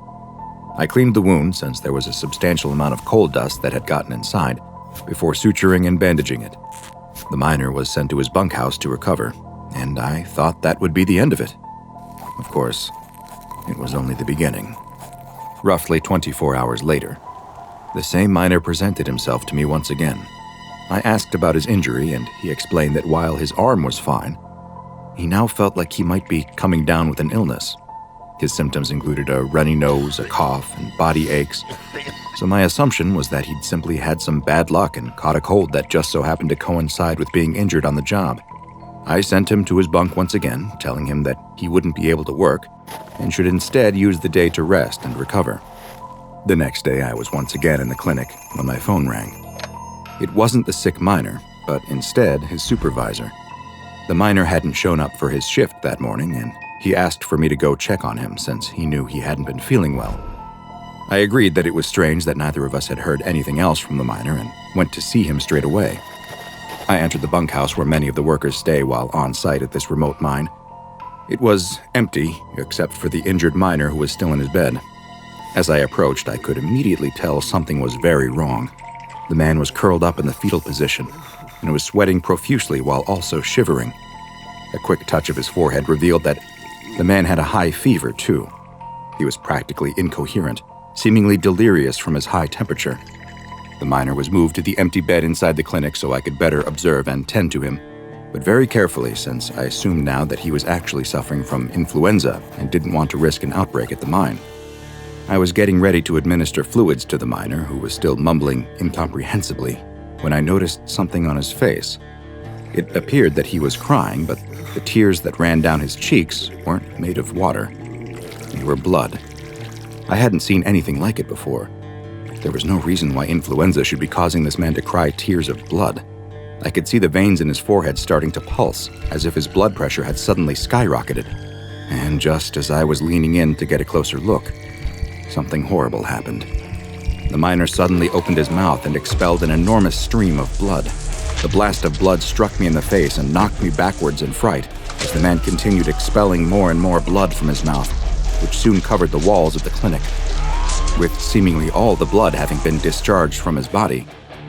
I cleaned the wound since there was a substantial amount of coal dust that had gotten inside, before suturing and bandaging it. The miner was sent to his bunkhouse to recover, and I thought that would be the end of it. Of course, it was only the beginning. Roughly 24 hours later, the same miner presented himself to me once again. I asked about his injury, and he explained that while his arm was fine, he now felt like he might be coming down with an illness. His symptoms included a runny nose, a cough, and body aches, so my assumption was that he'd simply had some bad luck and caught a cold that just so happened to coincide with being injured on the job. I sent him to his bunk once again, telling him that he wouldn't be able to work and should instead use the day to rest and recover. The next day, I was once again in the clinic when my phone rang. It wasn't the sick miner, but instead his supervisor. The miner hadn't shown up for his shift that morning, and he asked for me to go check on him since he knew he hadn't been feeling well. I agreed that it was strange that neither of us had heard anything else from the miner and went to see him straight away. I entered the bunkhouse where many of the workers stay while on site at this remote mine. It was empty, except for the injured miner who was still in his bed. As I approached, I could immediately tell something was very wrong. The man was curled up in the fetal position and was sweating profusely while also shivering. A quick touch of his forehead revealed that the man had a high fever, too. He was practically incoherent, seemingly delirious from his high temperature. The miner was moved to the empty bed inside the clinic so I could better observe and tend to him, but very carefully since I assumed now that he was actually suffering from influenza and didn't want to risk an outbreak at the mine. I was getting ready to administer fluids to the miner, who was still mumbling incomprehensibly, when I noticed something on his face. It appeared that he was crying, but the tears that ran down his cheeks weren't made of water. They were blood. I hadn't seen anything like it before. There was no reason why influenza should be causing this man to cry tears of blood. I could see the veins in his forehead starting to pulse, as if his blood pressure had suddenly skyrocketed. And just as I was leaning in to get a closer look, something horrible happened. The miner suddenly opened his mouth and expelled an enormous stream of blood. The blast of blood struck me in the face and knocked me backwards in fright, as the man continued expelling more and more blood from his mouth, which soon covered the walls of the clinic. With seemingly all the blood having been discharged from his body,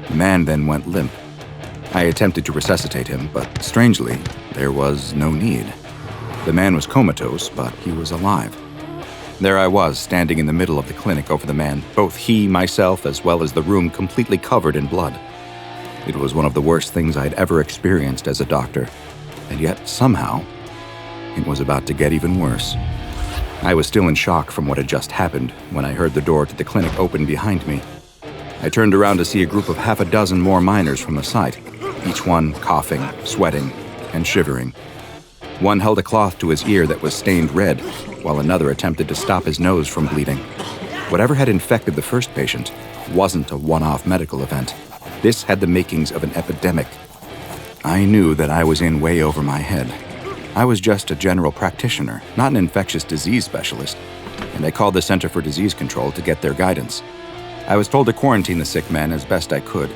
the man then went limp. I attempted to resuscitate him, but strangely, there was no need. The man was comatose, but he was alive. There I was, standing in the middle of the clinic over the man, both he, myself, as well as the room completely covered in blood. It was one of the worst things I'd ever experienced as a doctor, and yet, somehow, it was about to get even worse. I was still in shock from what had just happened when I heard the door to the clinic open behind me. I turned around to see a group of half a dozen more miners from the site, each one coughing, sweating, and shivering. One held a cloth to his ear that was stained red, while another attempted to stop his nose from bleeding. Whatever had infected the first patient wasn't a one-off medical event. This had the makings of an epidemic. I knew that I was in way over my head. I was just a general practitioner, not an infectious disease specialist, and I called the Center for Disease Control to get their guidance. I was told to quarantine the sick men as best I could,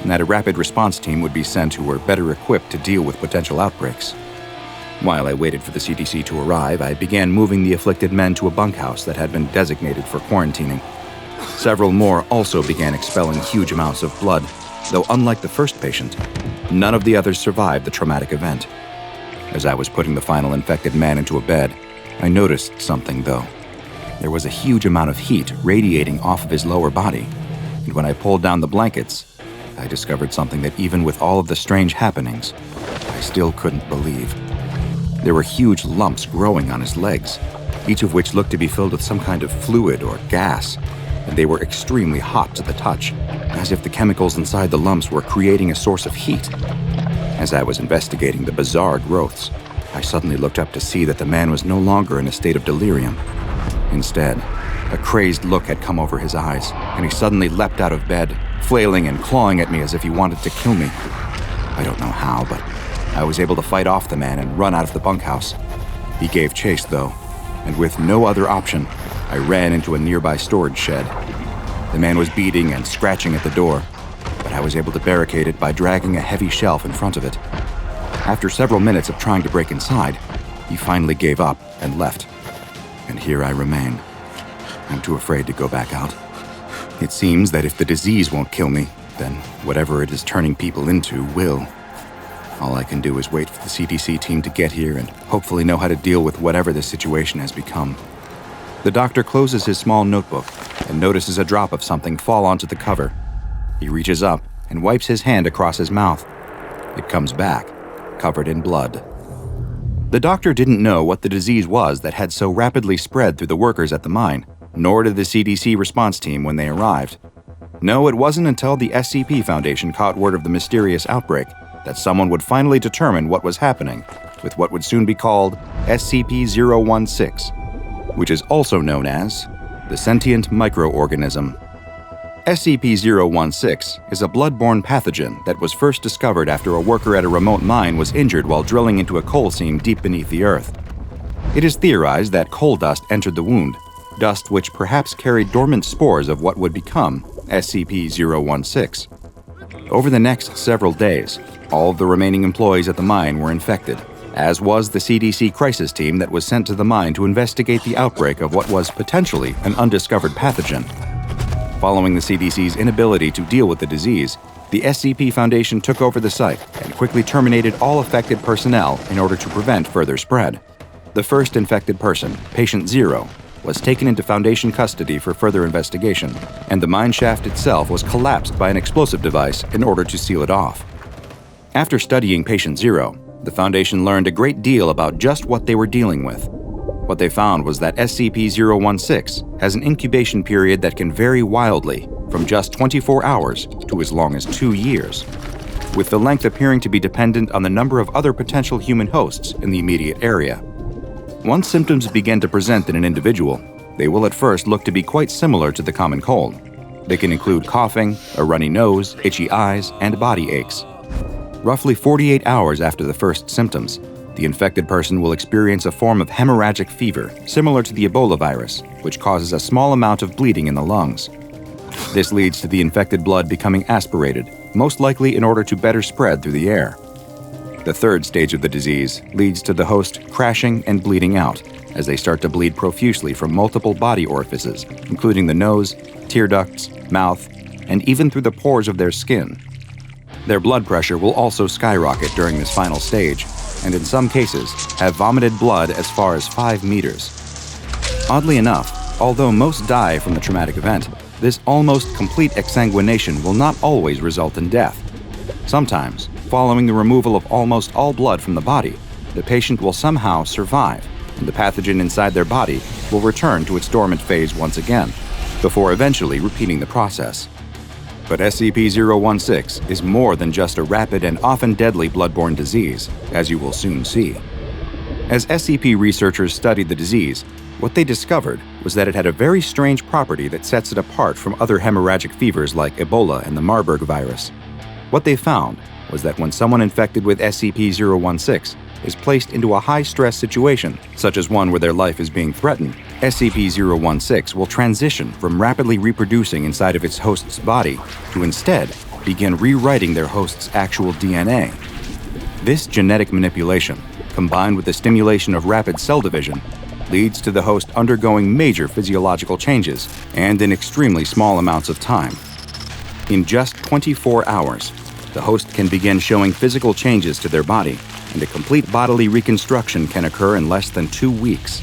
and that a rapid response team would be sent who were better equipped to deal with potential outbreaks. While I waited for the CDC to arrive, I began moving the afflicted men to a bunkhouse that had been designated for quarantining. Several more also began expelling huge amounts of blood, though unlike the first patient, none of the others survived the traumatic event. As I was putting the final infected man into a bed, I noticed something, though. There was a huge amount of heat radiating off of his lower body, and when I pulled down the blankets, I discovered something that even with all of the strange happenings, I still couldn't believe. There were huge lumps growing on his legs, each of which looked to be filled with some kind of fluid or gas, and they were extremely hot to the touch, as if the chemicals inside the lumps were creating a source of heat. As I was investigating the bizarre growths, I suddenly looked up to see that the man was no longer in a state of delirium. Instead, a crazed look had come over his eyes, and he suddenly leapt out of bed, flailing and clawing at me as if he wanted to kill me. I don't know how, but I was able to fight off the man and run out of the bunkhouse. He gave chase, though, and with no other option, I ran into a nearby storage shed. The man was beating and scratching at the door, but I was able to barricade it by dragging a heavy shelf in front of it. After several minutes of trying to break inside, he finally gave up and left. And here I remain. I'm too afraid to go back out. It seems that if the disease won't kill me, then whatever it is turning people into will. All I can do is wait for the CDC team to get here and hopefully know how to deal with whatever this situation has become. The doctor closes his small notebook and notices a drop of something fall onto the cover. He reaches up and wipes his hand across his mouth. It comes back, covered in blood. The doctor didn't know what the disease was that had so rapidly spread through the workers at the mine, nor did the CDC response team when they arrived. No, it wasn't until the SCP Foundation caught word of the mysterious outbreak that someone would finally determine what was happening with what would soon be called SCP-016, which is also known as the Sentient Micro-Organism. SCP-016 is a blood-borne pathogen that was first discovered after a worker at a remote mine was injured while drilling into a coal seam deep beneath the earth. It is theorized that coal dust entered the wound, dust which perhaps carried dormant spores of what would become SCP-016. Over the next several days, all of the remaining employees at the mine were infected, as was the CDC crisis team that was sent to the mine to investigate the outbreak of what was potentially an undiscovered pathogen. Following the CDC's inability to deal with the disease, the SCP Foundation took over the site and quickly terminated all affected personnel in order to prevent further spread. The first infected person, Patient 0, was taken into Foundation custody for further investigation, and the mine shaft itself was collapsed by an explosive device in order to seal it off. After studying Patient 0, the Foundation learned a great deal about just what they were dealing with. What they found was that SCP-016 has an incubation period that can vary wildly from just 24 hours to as long as 2 years, with the length appearing to be dependent on the number of other potential human hosts in the immediate area. Once symptoms begin to present in an individual, they will at first look to be quite similar to the common cold. They can include coughing, a runny nose, itchy eyes, and body aches. Roughly 48 hours after the first symptoms, the infected person will experience a form of hemorrhagic fever similar to the Ebola virus, which causes a small amount of bleeding in the lungs. This leads to the infected blood becoming aspirated, most likely in order to better spread through the air. The third stage of the disease leads to the host crashing and bleeding out as they start to bleed profusely from multiple body orifices, including the nose, tear ducts, mouth, and even through the pores of their skin. Their blood pressure will also skyrocket during this final stage, and in some cases have vomited blood as far as 5 meters. Oddly enough, although most die from the traumatic event, this almost complete exsanguination will not always result in death. Sometimes, following the removal of almost all blood from the body, the patient will somehow survive, and the pathogen inside their body will return to its dormant phase once again, before eventually repeating the process. But SCP-016 is more than just a rapid and often deadly bloodborne disease, as you will soon see. As SCP researchers studied the disease, what they discovered was that it had a very strange property that sets it apart from other hemorrhagic fevers like Ebola and the Marburg virus. What they found was that when someone infected with SCP-016 is placed into a high-stress situation, such as one where their life is being threatened, SCP-016 will transition from rapidly reproducing inside of its host's body to instead begin rewriting their host's actual DNA. This genetic manipulation, combined with the stimulation of rapid cell division, leads to the host undergoing major physiological changes and in extremely small amounts of time. In just 24 hours, the host can begin showing physical changes to their body, and a complete bodily reconstruction can occur in less than 2 weeks.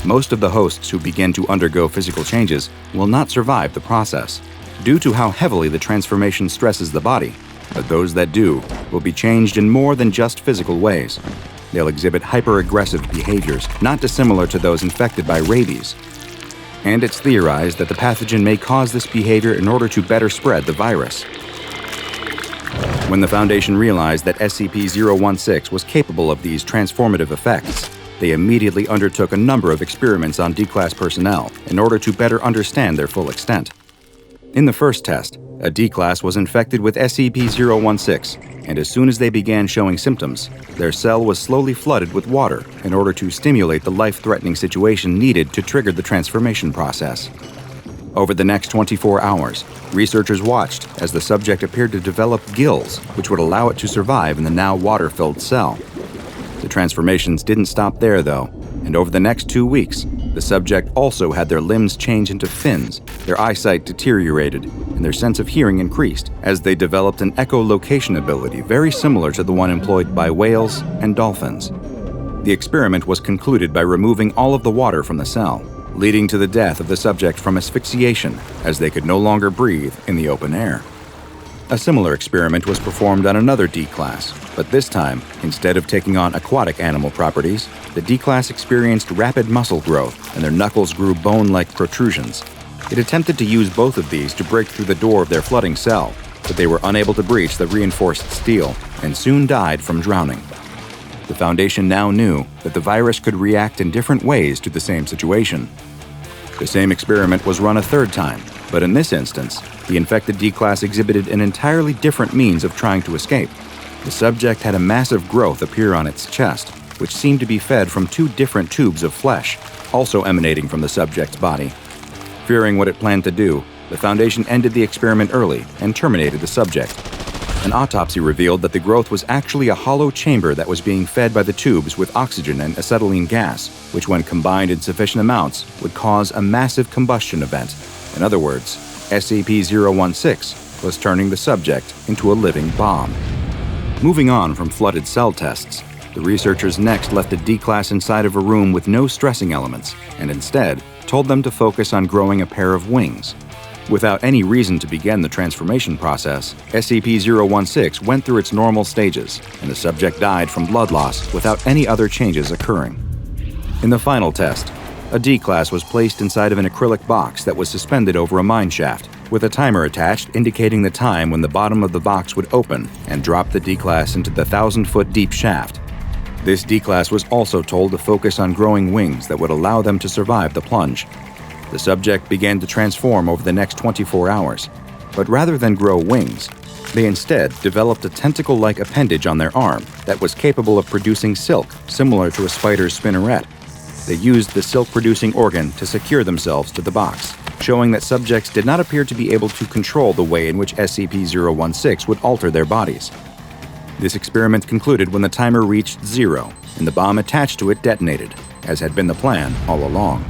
Most of the hosts who begin to undergo physical changes will not survive the process, due to how heavily the transformation stresses the body, but those that do will be changed in more than just physical ways. They'll exhibit hyper-aggressive behaviors, not dissimilar to those infected by rabies. And it's theorized that the pathogen may cause this behavior in order to better spread the virus. When the Foundation realized that SCP-016 was capable of these transformative effects, they immediately undertook a number of experiments on D-Class personnel in order to better understand their full extent. In the first test, a D-Class was infected with SCP-016, and as soon as they began showing symptoms, their cell was slowly flooded with water in order to stimulate the life-threatening situation needed to trigger the transformation process. Over the next 24 hours, researchers watched as the subject appeared to develop gills, which would allow it to survive in the now water-filled cell. The transformations didn't stop there, though, and over the next 2 weeks, the subject also had their limbs change into fins, their eyesight deteriorated, and their sense of hearing increased as they developed an echolocation ability very similar to the one employed by whales and dolphins. The experiment was concluded by removing all of the water from the cell, leading to the death of the subject from asphyxiation, as they could no longer breathe in the open air. A similar experiment was performed on another D-Class, but this time, instead of taking on aquatic animal properties, the D-Class experienced rapid muscle growth and their knuckles grew bone-like protrusions. It attempted to use both of these to break through the door of their flooding cell, but they were unable to breach the reinforced steel and soon died from drowning. The Foundation now knew that the virus could react in different ways to the same situation. The same experiment was run a third time, but in this instance, the infected D-Class exhibited an entirely different means of trying to escape. The subject had a massive growth appear on its chest, which seemed to be fed from 2 different tubes of flesh, also emanating from the subject's body. Fearing what it planned to do, the Foundation ended the experiment early and terminated the subject. An autopsy revealed that the growth was actually a hollow chamber that was being fed by the tubes with oxygen and acetylene gas, which when combined in sufficient amounts would cause a massive combustion event. In other words, SCP-016 was turning the subject into a living bomb. Moving on from flooded cell tests, the researchers next left the D-Class inside of a room with no stressing elements, and instead told them to focus on growing a pair of wings. Without any reason to begin the transformation process, SCP-016 went through its normal stages, and the subject died from blood loss without any other changes occurring. In the final test, a D-Class was placed inside of an acrylic box that was suspended over a mine shaft, with a timer attached indicating the time when the bottom of the box would open and drop the D-Class into the 1,000-foot deep shaft. This D-Class was also told to focus on growing wings that would allow them to survive the plunge. The subject began to transform over the next 24 hours, but rather than grow wings, they instead developed a tentacle-like appendage on their arm that was capable of producing silk, similar to a spider's spinneret. They used the silk-producing organ to secure themselves to the box, showing that subjects did not appear to be able to control the way in which SCP-016 would alter their bodies. This experiment concluded when the timer reached 0 and the bomb attached to it detonated, as had been the plan all along.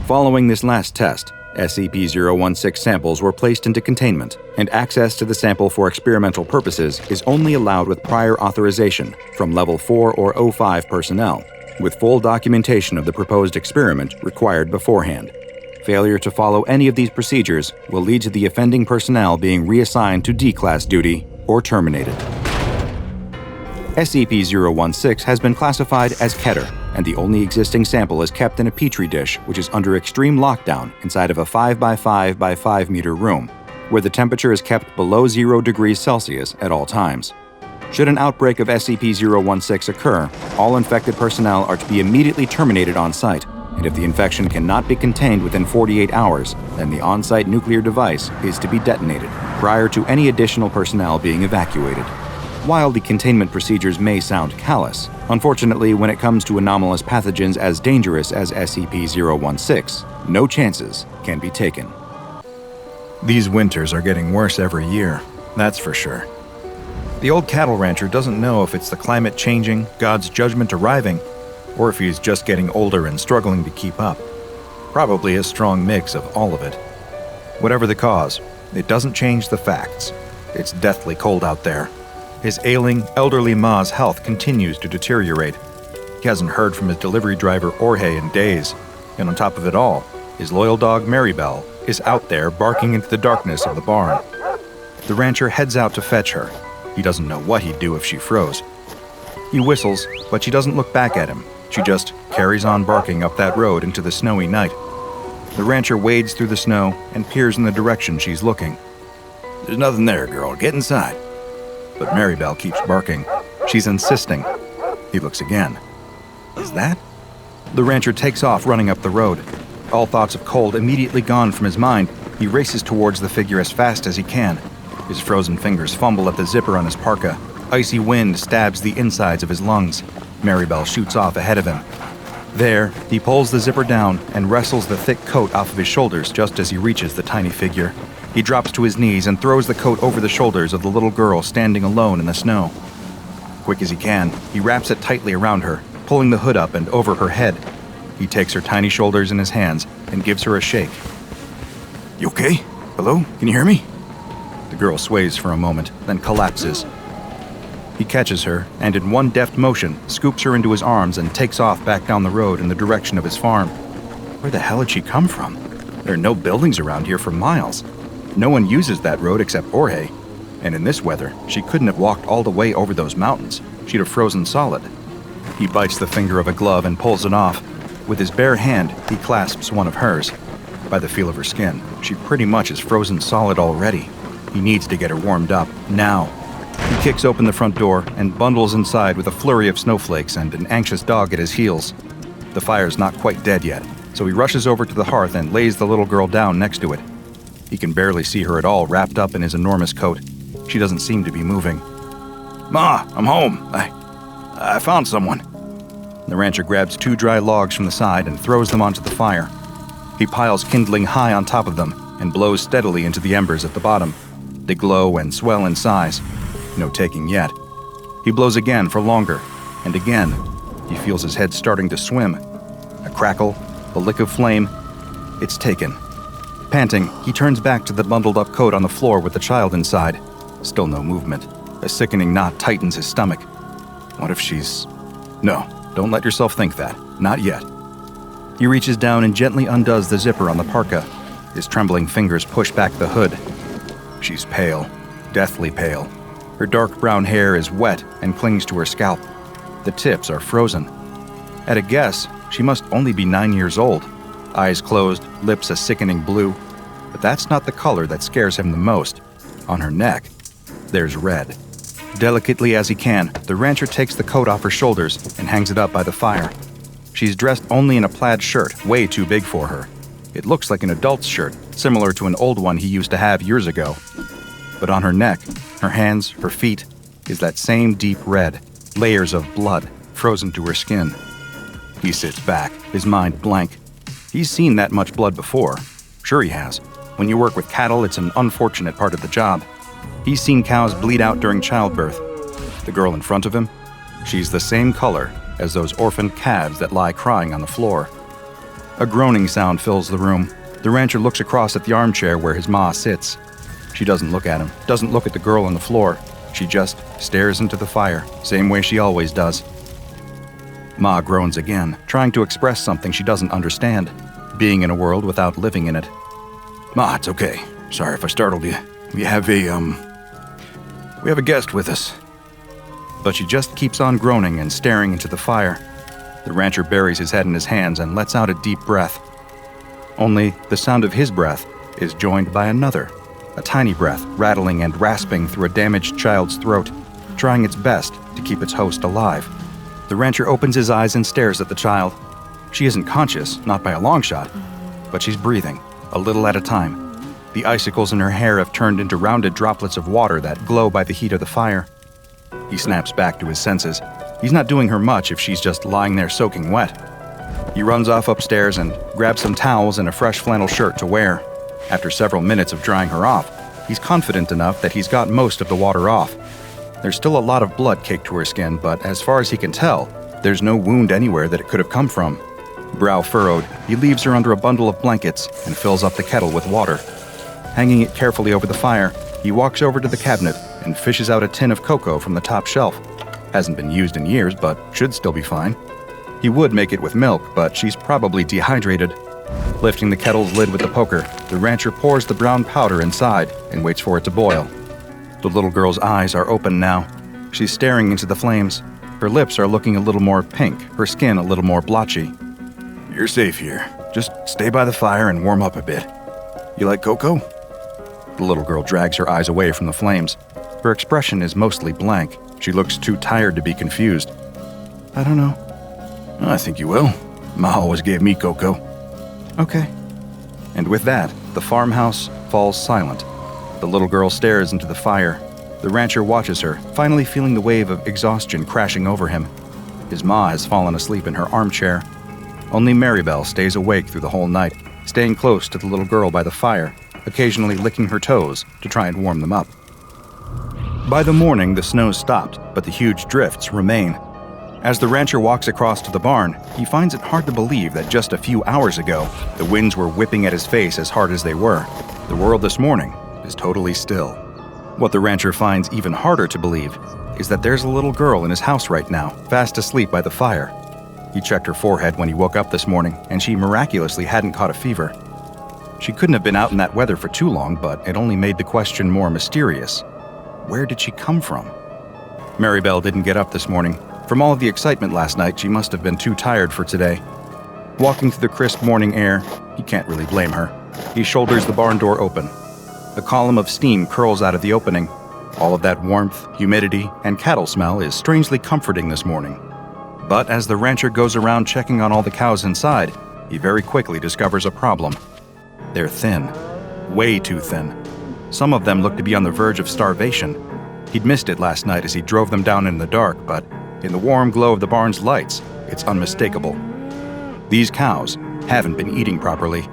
Following this last test, SCP-016 samples were placed into containment, and access to the sample for experimental purposes is only allowed with prior authorization from Level 4 or 05 personnel, with full documentation of the proposed experiment required beforehand. Failure to follow any of these procedures will lead to the offending personnel being reassigned to D-Class duty or terminated. SCP-016 has been classified as Keter, and the only existing sample is kept in a petri dish which is under extreme lockdown inside of a 5x5 by 5 meter room, where the temperature is kept below 0 degrees Celsius at all times. Should an outbreak of SCP-016 occur, all infected personnel are to be immediately terminated on site, and if the infection cannot be contained within 48 hours, then the on-site nuclear device is to be detonated prior to any additional personnel being evacuated. While the containment procedures may sound callous, unfortunately, when it comes to anomalous pathogens as dangerous as SCP-016, no chances can be taken. These winters are getting worse every year, that's for sure. The old cattle rancher doesn't know if it's the climate changing, God's judgment arriving, or if he's just getting older and struggling to keep up. Probably a strong mix of all of it. Whatever the cause, it doesn't change the facts. It's deathly cold out there. His ailing, elderly ma's health continues to deteriorate. He hasn't heard from his delivery driver Jorge in days, and on top of it all, his loyal dog Maribel is out there barking into the darkness of the barn. The rancher heads out to fetch her. He doesn't know what he'd do if she froze. He whistles, but she doesn't look back at him. She just carries on barking up that road into the snowy night. The rancher wades through the snow and peers in the direction she's looking. There's nothing there, girl. Get inside. But Maribel keeps barking. She's insisting. He looks again. Is that? The rancher takes off running up the road. All thoughts of cold immediately gone from his mind, he races towards the figure as fast as he can. His frozen fingers fumble at the zipper on his parka. Icy wind stabs the insides of his lungs. Maribel shoots off ahead of him. There, he pulls the zipper down and wrestles the thick coat off of his shoulders just as he reaches the tiny figure. He drops to his knees and throws the coat over the shoulders of the little girl standing alone in the snow. Quick as he can, he wraps it tightly around her, pulling the hood up and over her head. He takes her tiny shoulders in his hands and gives her a shake. You okay? Hello? Can you hear me? The girl sways for a moment, then collapses. He catches her, and in one deft motion, scoops her into his arms and takes off back down the road in the direction of his farm. Where the hell had she come from? There are no buildings around here for miles. No one uses that road except Jorge. And in this weather, she couldn't have walked all the way over those mountains. She'd have frozen solid. He bites the finger of a glove and pulls it off. With his bare hand, he clasps one of hers. By the feel of her skin, she pretty much is frozen solid already. He needs to get her warmed up, now. He kicks open the front door and bundles inside with a flurry of snowflakes and an anxious dog at his heels. The fire's not quite dead yet, so he rushes over to the hearth and lays the little girl down next to it. He can barely see her at all wrapped up in his enormous coat. She doesn't seem to be moving. Ma, I'm home. I found someone. The rancher grabs 2 dry logs from the side and throws them onto the fire. He piles kindling high on top of them and blows steadily into the embers at the bottom. They glow and swell in size. No taking yet. He blows again for longer, and again. He feels his head starting to swim. A crackle, a lick of flame. It's taken. Panting, he turns back to the bundled-up coat on the floor with the child inside. Still no movement. A sickening knot tightens his stomach. What if she's... No, don't let yourself think that. Not yet. He reaches down and gently undoes the zipper on the parka. His trembling fingers push back the hood. She's pale. Deathly pale. Her dark brown hair is wet and clings to her scalp. The tips are frozen. At a guess, she must only be 9 years old. Eyes closed, lips a sickening blue. But that's not the color that scares him the most. On her neck, there's red. Delicately as he can, the rancher takes the coat off her shoulders and hangs it up by the fire. She's dressed only in a plaid shirt, way too big for her. It looks like an adult's shirt, similar to an old one he used to have years ago. But on her neck, her hands, her feet, is that same deep red, layers of blood frozen to her skin. He sits back, his mind blank. He's seen that much blood before. Sure he has. When you work with cattle, it's an unfortunate part of the job. He's seen cows bleed out during childbirth. The girl in front of him, she's the same color as those orphaned calves that lie crying on the floor. A groaning sound fills the room. The rancher looks across at the armchair where his ma sits. She doesn't look at him, doesn't look at the girl on the floor. She just stares into the fire, same way she always does. Ma groans again, trying to express something she doesn't understand, being in a world without living in it. Ma, it's okay. Sorry if I startled you. We have a guest with us. But she just keeps on groaning and staring into the fire. The rancher buries his head in his hands and lets out a deep breath. Only the sound of his breath is joined by another, a tiny breath rattling and rasping through a damaged child's throat, trying its best to keep its host alive. The rancher opens his eyes and stares at the child. She isn't conscious, not by a long shot, but she's breathing, a little at a time. The icicles in her hair have turned into rounded droplets of water that glow by the heat of the fire. He snaps back to his senses. He's not doing her much if she's just lying there soaking wet. He runs off upstairs and grabs some towels and a fresh flannel shirt to wear. After several minutes of drying her off, he's confident enough that he's got most of the water off. There's still a lot of blood caked to her skin, but as far as he can tell, there's no wound anywhere that it could have come from. Brow furrowed, he leaves her under a bundle of blankets and fills up the kettle with water. Hanging it carefully over the fire, he walks over to the cabinet and fishes out a tin of cocoa from the top shelf. Hasn't been used in years, but should still be fine. He would make it with milk, but she's probably dehydrated. Lifting the kettle's lid with the poker, the rancher pours the brown powder inside and waits for it to boil. The little girl's eyes are open now. She's staring into the flames. Her lips are looking a little more pink, her skin a little more blotchy. You're safe here. Just stay by the fire and warm up a bit. You like cocoa? The little girl drags her eyes away from the flames. Her expression is mostly blank. She looks too tired to be confused. I don't know. I think you will. Ma always gave me cocoa. Okay. And with that, the farmhouse falls silent. The little girl stares into the fire. The rancher watches her, finally feeling the wave of exhaustion crashing over him. His ma has fallen asleep in her armchair. Only Maribel stays awake through the whole night, staying close to the little girl by the fire, occasionally licking her toes to try and warm them up. By the morning, the snow stopped, but the huge drifts remain. As the rancher walks across to the barn, he finds it hard to believe that just a few hours ago, the winds were whipping at his face as hard as they were. The world this morning is totally still. What the rancher finds even harder to believe is that there's a little girl in his house right now, fast asleep by the fire. He checked her forehead when he woke up this morning, and she miraculously hadn't caught a fever. She couldn't have been out in that weather for too long, but it only made the question more mysterious. Where did she come from? Maribel didn't get up this morning. From all of the excitement last night, she must have been too tired for today. Walking through the crisp morning air, he can't really blame her. He shoulders the barn door open. A column of steam curls out of the opening. All of that warmth, humidity, and cattle smell is strangely comforting this morning. But as the rancher goes around checking on all the cows inside, he very quickly discovers a problem. They're thin. Way too thin. Some of them look to be on the verge of starvation. He'd missed it last night as he drove them down in the dark, but in the warm glow of the barn's lights, it's unmistakable. These cows haven't been eating properly.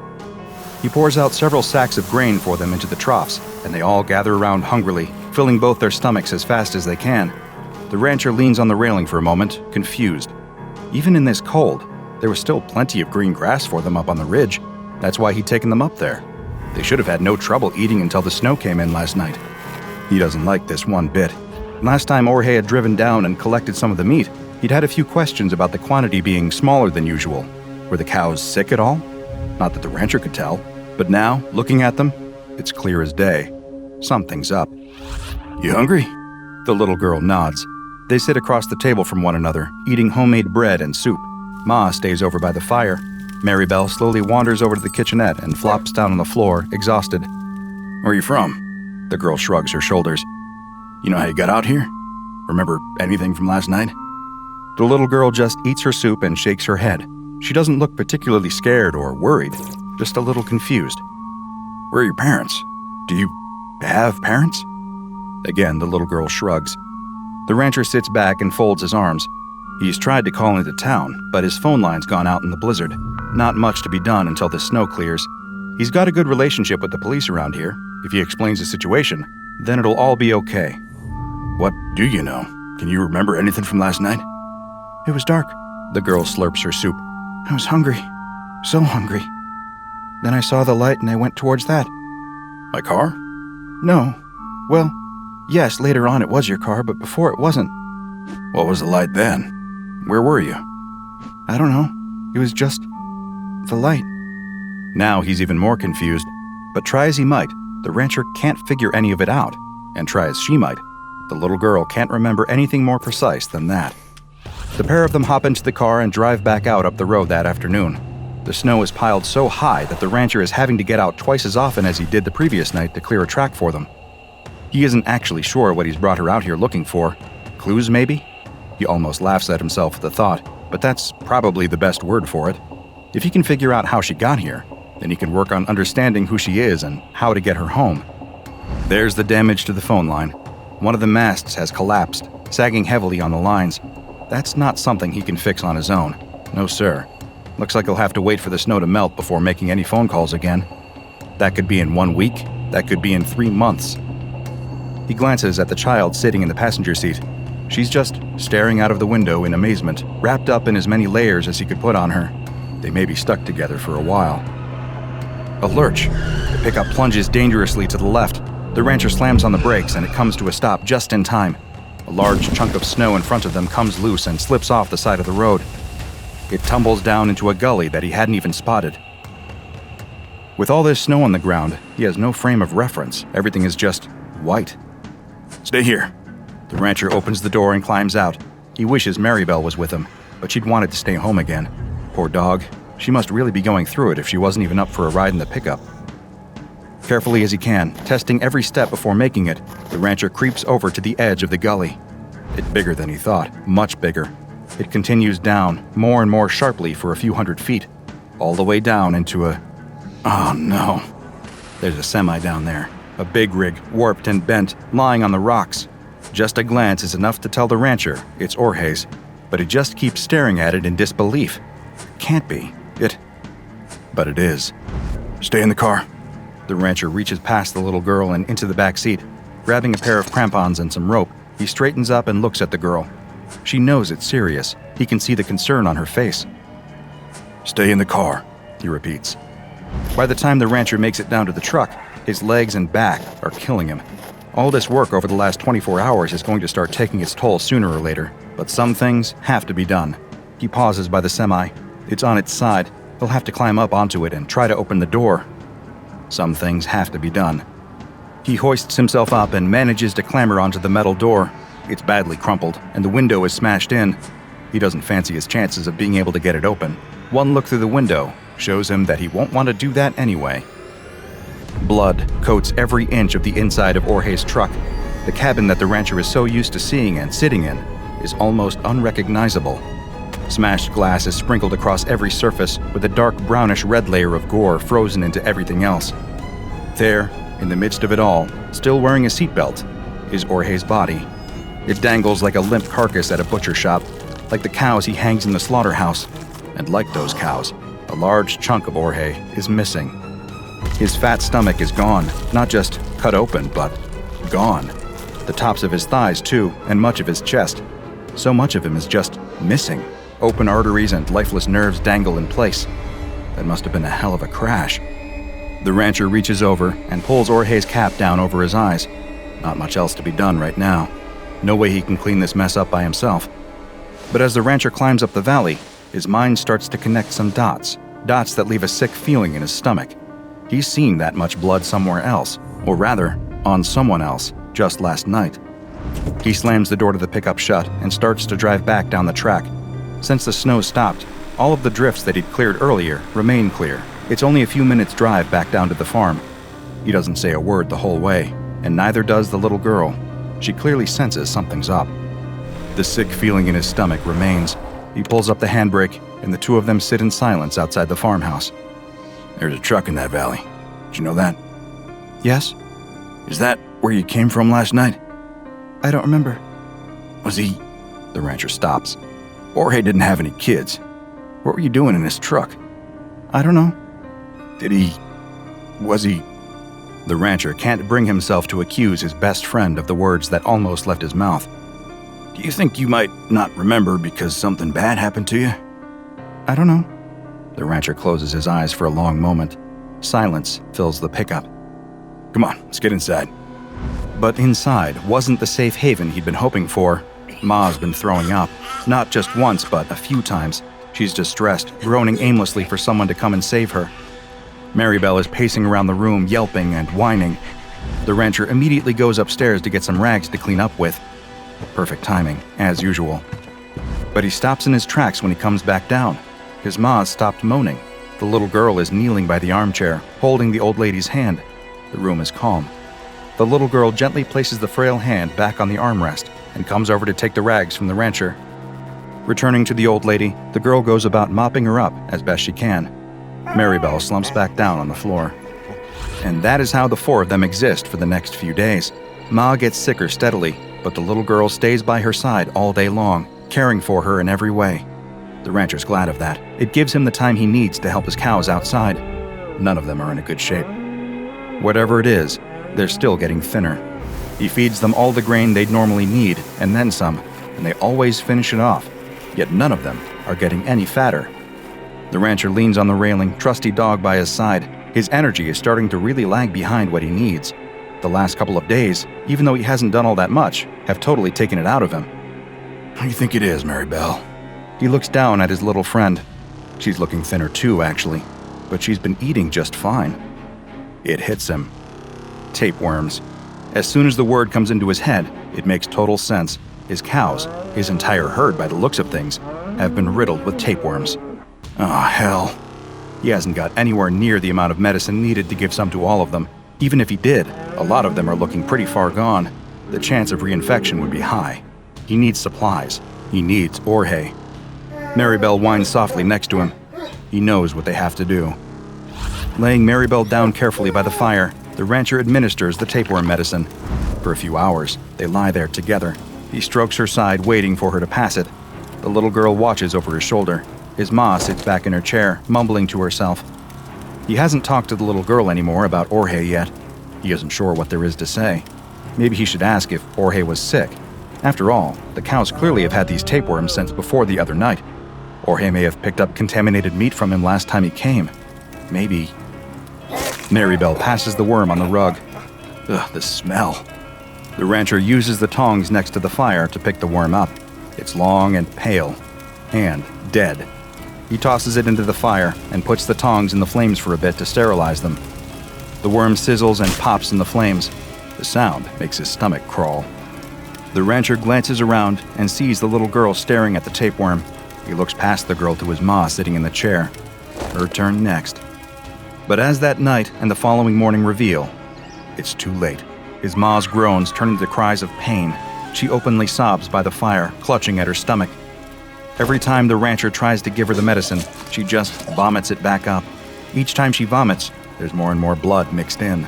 He pours out several sacks of grain for them into the troughs, and they all gather around hungrily, filling both their stomachs as fast as they can. The rancher leans on the railing for a moment, confused. Even in this cold, there was still plenty of green grass for them up on the ridge. That's why he'd taken them up there. They should have had no trouble eating until the snow came in last night. He doesn't like this one bit. Last time Jorge had driven down and collected some of the meat, he'd had a few questions about the quantity being smaller than usual. Were the cows sick at all? Not that the rancher could tell. But now, looking at them, it's clear as day. Something's up. You hungry? The little girl nods. They sit across the table from one another, eating homemade bread and soup. Ma stays over by the fire. Maribel slowly wanders over to the kitchenette and flops down on the floor, exhausted. Where are you from? The girl shrugs her shoulders. You know how you got out here? Remember anything from last night? The little girl just eats her soup and shakes her head. She doesn't look particularly scared or worried, just a little confused. Where are your parents? Do you have parents? Again, the little girl shrugs. The rancher sits back and folds his arms. He's tried to call into town, but his phone line's gone out in the blizzard. Not much to be done until the snow clears. He's got a good relationship with the police around here. If he explains the situation, then it'll all be okay. What do you know? Can you remember anything from last night? It was dark. The girl slurps her soup. I was hungry. So hungry. Then I saw the light and I went towards that. My car? No. Well, yes, later on it was your car, but before it wasn't. What was the light then? Where were you? I don't know. It was just the light. Now he's even more confused. But try as he might, the rancher can't figure any of it out. And try as she might, the little girl can't remember anything more precise than that. The pair of them hop into the car and drive back out up the road that afternoon. The snow is piled so high that the rancher is having to get out twice as often as he did the previous night to clear a track for them. He isn't actually sure what he's brought her out here looking for. Clues, maybe? He almost laughs at himself at the thought. but that's probably the best word for it. If he can figure out how she got here, then he can work on understanding who she is and how to get her home. There's the damage to the phone line. One of the masts has collapsed, sagging heavily on the lines. That's not something he can fix on his own. No, sir. Looks like he'll have to wait for the snow to melt before making any phone calls again. That could be in 1 week. That could be in 3 months. He glances at the child sitting in the passenger seat. She's just staring out of the window in amazement, wrapped up in as many layers as he could put on her. They may be stuck together for a while. A lurch. The pickup plunges dangerously to the left. The rancher slams on the brakes and it comes to a stop just in time. A large chunk of snow in front of them comes loose and slips off the side of the road. It tumbles down into a gully that he hadn't even spotted. With all this snow on the ground, he has no frame of reference. Everything is just white. Stay here. The rancher opens the door and climbs out. He wishes Maribel was with him, but she'd wanted to stay home again. Poor dog. She must really be going through it if she wasn't even up for a ride in the pickup. Carefully as he can, testing every step before making it, the rancher creeps over to the edge of the gully. It's bigger than he thought, much bigger. It continues down, more and more sharply for a few hundred feet, all the way down into a... Oh no. There's a semi down there, a big rig, warped and bent, lying on the rocks. Just a glance is enough to tell the rancher it's Jorge's, but he just keeps staring at it in disbelief. Can't be. But it is. Stay in the car. The rancher reaches past the little girl and into the back seat. Grabbing a pair of crampons and some rope, he straightens up and looks at the girl. She knows it's serious. He can see the concern on her face. Stay in the car, he repeats. By the time the rancher makes it down to the truck, his legs and back are killing him. All this work over the last 24 hours is going to start taking its toll sooner or later, but some things have to be done. He pauses by the semi. It's on its side. He'll have to climb up onto it and try to open the door. Some things have to be done. He hoists himself up and manages to clamber onto the metal door. It's badly crumpled, and the window is smashed in. He doesn't fancy his chances of being able to get it open. One look through the window shows him that he won't want to do that anyway. Blood coats every inch of the inside of Jorge's truck. The cabin that the rancher is so used to seeing and sitting in is almost unrecognizable. Smashed glass is sprinkled across every surface with a dark brownish-red layer of gore frozen into everything else. There, in the midst of it all, still wearing a seatbelt, is Jorge's body. It dangles like a limp carcass at a butcher shop, like the cows he hangs in the slaughterhouse. And like those cows, a large chunk of Jorge is missing. His fat stomach is gone, not just cut open, but gone. The tops of his thighs, too, and much of his chest. So much of him is just missing. Open arteries and lifeless nerves dangle in place. That must have been a hell of a crash. The rancher reaches over and pulls Jorge's cap down over his eyes. Not much else to be done right now. No way he can clean this mess up by himself. But as the rancher climbs up the valley, his mind starts to connect some dots that leave a sick feeling in his stomach. He's seen that much blood somewhere else, or rather, on someone else, just last night. He slams the door to the pickup shut and starts to drive back down the track. Since the snow stopped, all of the drifts that he'd cleared earlier remain clear. It's only a few minutes' drive back down to the farm. He doesn't say a word the whole way, and neither does the little girl. She clearly senses something's up. The sick feeling in his stomach remains. He pulls up the handbrake, and the two of them sit in silence outside the farmhouse. There's a truck in that valley. Did you know that? Yes. Is that where you came from last night? I don't remember. Was he... The rancher stops. Jorge didn't have any kids. What were you doing in his truck? I don't know. Was he... The rancher can't bring himself to accuse his best friend of the words that almost left his mouth. Do you think you might not remember because something bad happened to you? I don't know. The rancher closes his eyes for a long moment. Silence fills the pickup. Come on, let's get inside. But inside wasn't the safe haven he'd been hoping for. Ma's been throwing up. Not just once, but a few times. She's distressed, groaning aimlessly for someone to come and save her. Maribel is pacing around the room, yelping and whining. The rancher immediately goes upstairs to get some rags to clean up with. Perfect timing, as usual. But he stops in his tracks when he comes back down. His ma's stopped moaning. The little girl is kneeling by the armchair, holding the old lady's hand. The room is calm. The little girl gently places the frail hand back on the armrest and comes over to take the rags from the rancher. Returning to the old lady, the girl goes about mopping her up as best she can. Maribel slumps back down on the floor. And that is how the four of them exist for the next few days. Ma gets sicker steadily, but the little girl stays by her side all day long, caring for her in every way. The rancher's glad of that. It gives him the time he needs to help his cows outside. None of them are in a good shape. Whatever it is, they're still getting thinner. He feeds them all the grain they'd normally need, and then some, and they always finish it off. Yet none of them are getting any fatter. The rancher leans on the railing, trusty dog by his side. His energy is starting to really lag behind what he needs. The last couple of days, even though he hasn't done all that much, have totally taken it out of him. How do you think it is, Maribel? He looks down at his little friend. She's looking thinner too, actually, but she's been eating just fine. It hits him. Tapeworms. As soon as the word comes into his head, it makes total sense. His cows, his entire herd by the looks of things, have been riddled with tapeworms. Oh, hell. He hasn't got anywhere near the amount of medicine needed to give some to all of them. Even if he did, a lot of them are looking pretty far gone. The chance of reinfection would be high. He needs supplies. He needs Orhe. Maribel whines softly next to him. He knows what they have to do. Laying Maribel down carefully by the fire, the rancher administers the tapeworm medicine. For a few hours, they lie there together. He strokes her side, waiting for her to pass it. The little girl watches over his shoulder. His ma sits back in her chair, mumbling to herself. He hasn't talked to the little girl anymore about Orhe yet. He isn't sure what there is to say. Maybe he should ask if Orhe was sick. After all, the cows clearly have had these tapeworms since before the other night. Orhe may have picked up contaminated meat from him last time he came. Maybe. Maribel passes the worm on the rug. Ugh, the smell. The rancher uses the tongs next to the fire to pick the worm up. It's long and pale. And dead. He tosses it into the fire and puts the tongs in the flames for a bit to sterilize them. The worm sizzles and pops in the flames. The sound makes his stomach crawl. The rancher glances around and sees the little girl staring at the tapeworm. He looks past the girl to his ma sitting in the chair. Her turn next. But as that night and the following morning reveal, it's too late. His ma's groans turn into cries of pain. She openly sobs by the fire, clutching at her stomach. Every time the rancher tries to give her the medicine, she just vomits it back up. Each time she vomits, there's more and more blood mixed in.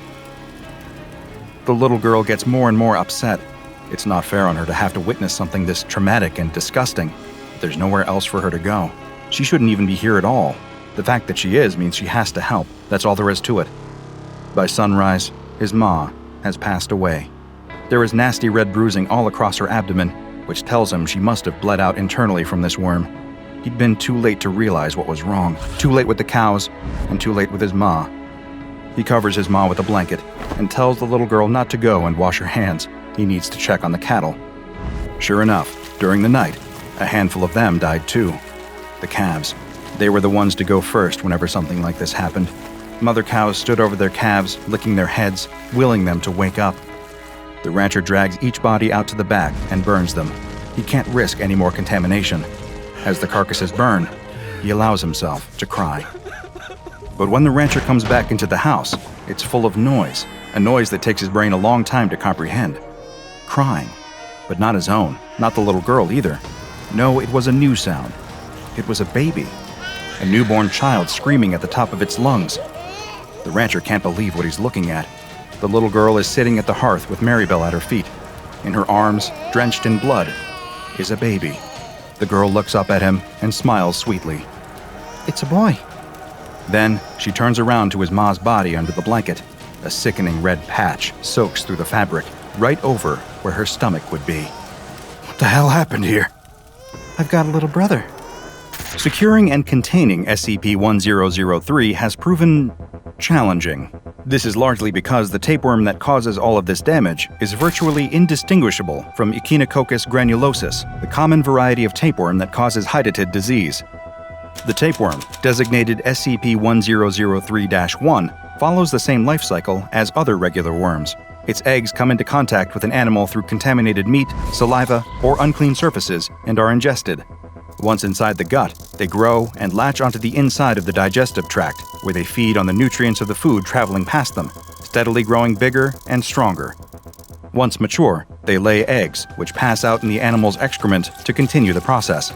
The little girl gets more and more upset. It's not fair on her to have to witness something this traumatic and disgusting. There's nowhere else for her to go. She shouldn't even be here at all. The fact that she is means she has to help. That's all there is to it. By sunrise, his ma has passed away. There is nasty red bruising all across her abdomen, which tells him she must have bled out internally from this worm. He'd been too late to realize what was wrong. Too late with the cows, and too late with his ma. He covers his ma with a blanket and tells the little girl not to go and wash her hands. He needs to check on the cattle. Sure enough, during the night, a handful of them died too. The calves. They were the ones to go first whenever something like this happened. Mother cows stood over their calves, licking their heads, willing them to wake up. The rancher drags each body out to the back and burns them. He can't risk any more contamination. As the carcasses burn, he allows himself to cry. But when the rancher comes back into the house, it's full of noise, a noise that takes his brain a long time to comprehend. Crying, but not his own, not the little girl either. No, it was a new sound. It was a baby, a newborn child screaming at the top of its lungs. The rancher can't believe what he's looking at. The little girl is sitting at the hearth with Maribel at her feet. In her arms, drenched in blood, is a baby. The girl looks up at him and smiles sweetly. It's a boy. Then she turns around to his ma's body under the blanket. A sickening red patch soaks through the fabric, right over where her stomach would be. What the hell happened here? I've got a little brother. Securing and containing SCP-1003 has proven challenging. This is largely because the tapeworm that causes all of this damage is virtually indistinguishable from Echinococcus granulosus, the common variety of tapeworm that causes hydatid disease. The tapeworm, designated SCP-1003-1, follows the same life cycle as other regular worms. Its eggs come into contact with an animal through contaminated meat, saliva, or unclean surfaces and are ingested. Once inside the gut, they grow and latch onto the inside of the digestive tract, where they feed on the nutrients of the food traveling past them, steadily growing bigger and stronger. Once mature, they lay eggs, which pass out in the animal's excrement to continue the process.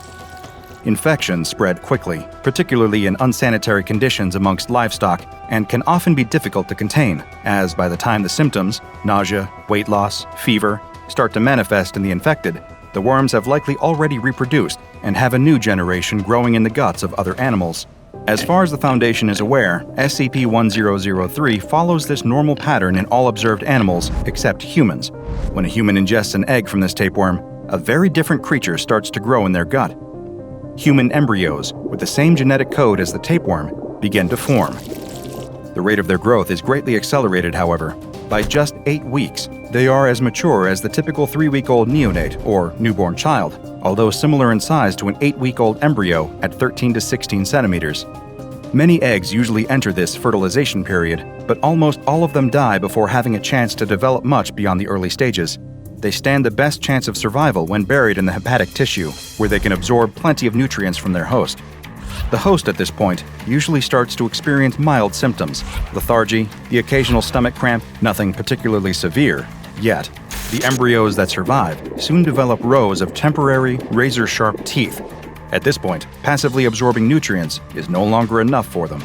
Infections spread quickly, particularly in unsanitary conditions amongst livestock, and can often be difficult to contain, as by the time the symptoms, nausea, weight loss, fever, start to manifest in the infected, the worms have likely already reproduced and have a new generation growing in the guts of other animals. As far as the Foundation is aware, SCP-1003 follows this normal pattern in all observed animals except humans. When a human ingests an egg from this tapeworm, a very different creature starts to grow in their gut. Human embryos, with the same genetic code as the tapeworm, begin to form. The rate of their growth is greatly accelerated, however. By just 8 weeks, they are as mature as the typical 3-week-old neonate or newborn child, although similar in size to an 8-week-old embryo at 13 to 16 centimeters. Many eggs usually enter this fertilization period, but almost all of them die before having a chance to develop much beyond the early stages. They stand the best chance of survival when buried in the hepatic tissue, where they can absorb plenty of nutrients from their host. The host at this point usually starts to experience mild symptoms, lethargy, the occasional stomach cramp, nothing particularly severe. Yet, the embryos that survive soon develop rows of temporary, razor-sharp teeth. At this point, passively absorbing nutrients is no longer enough for them.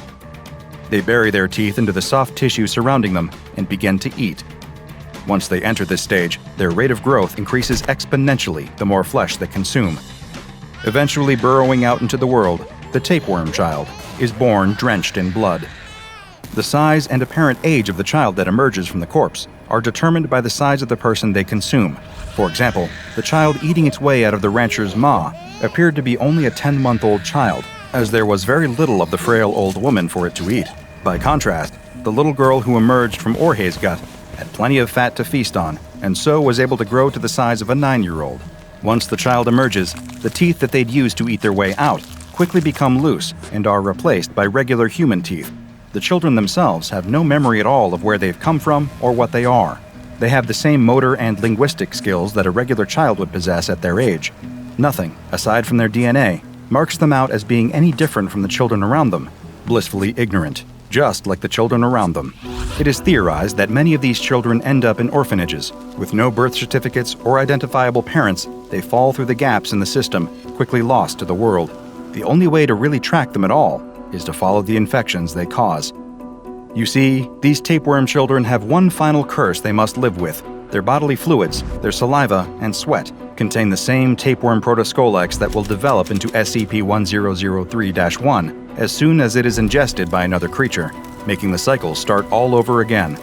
They bury their teeth into the soft tissue surrounding them and begin to eat. Once they enter this stage, their rate of growth increases exponentially the more flesh they consume. Eventually burrowing out into the world, the tapeworm child is born drenched in blood. The size and apparent age of the child that emerges from the corpse are determined by the size of the person they consume. For example, the child eating its way out of the rancher's maw appeared to be only a 10-month-old child, as there was very little of the frail old woman for it to eat. By contrast, the little girl who emerged from Orhe's gut had plenty of fat to feast on, and so was able to grow to the size of a 9-year-old. Once the child emerges, the teeth that they'd used to eat their way out quickly become loose and are replaced by regular human teeth. The children themselves have no memory at all of where they've come from or what they are. They have the same motor and linguistic skills that a regular child would possess at their age. Nothing, aside from their DNA, marks them out as being any different from the children around them, blissfully ignorant, just like the children around them. It is theorized that many of these children end up in orphanages. With no birth certificates or identifiable parents, they fall through the gaps in the system, quickly lost to the world. The only way to really track them at all is to follow the infections they cause. You see, these tapeworm children have one final curse they must live with. Their bodily fluids, their saliva, and sweat contain the same tapeworm protoscolex that will develop into SCP-1003-1 as soon as it is ingested by another creature, making the cycle start all over again.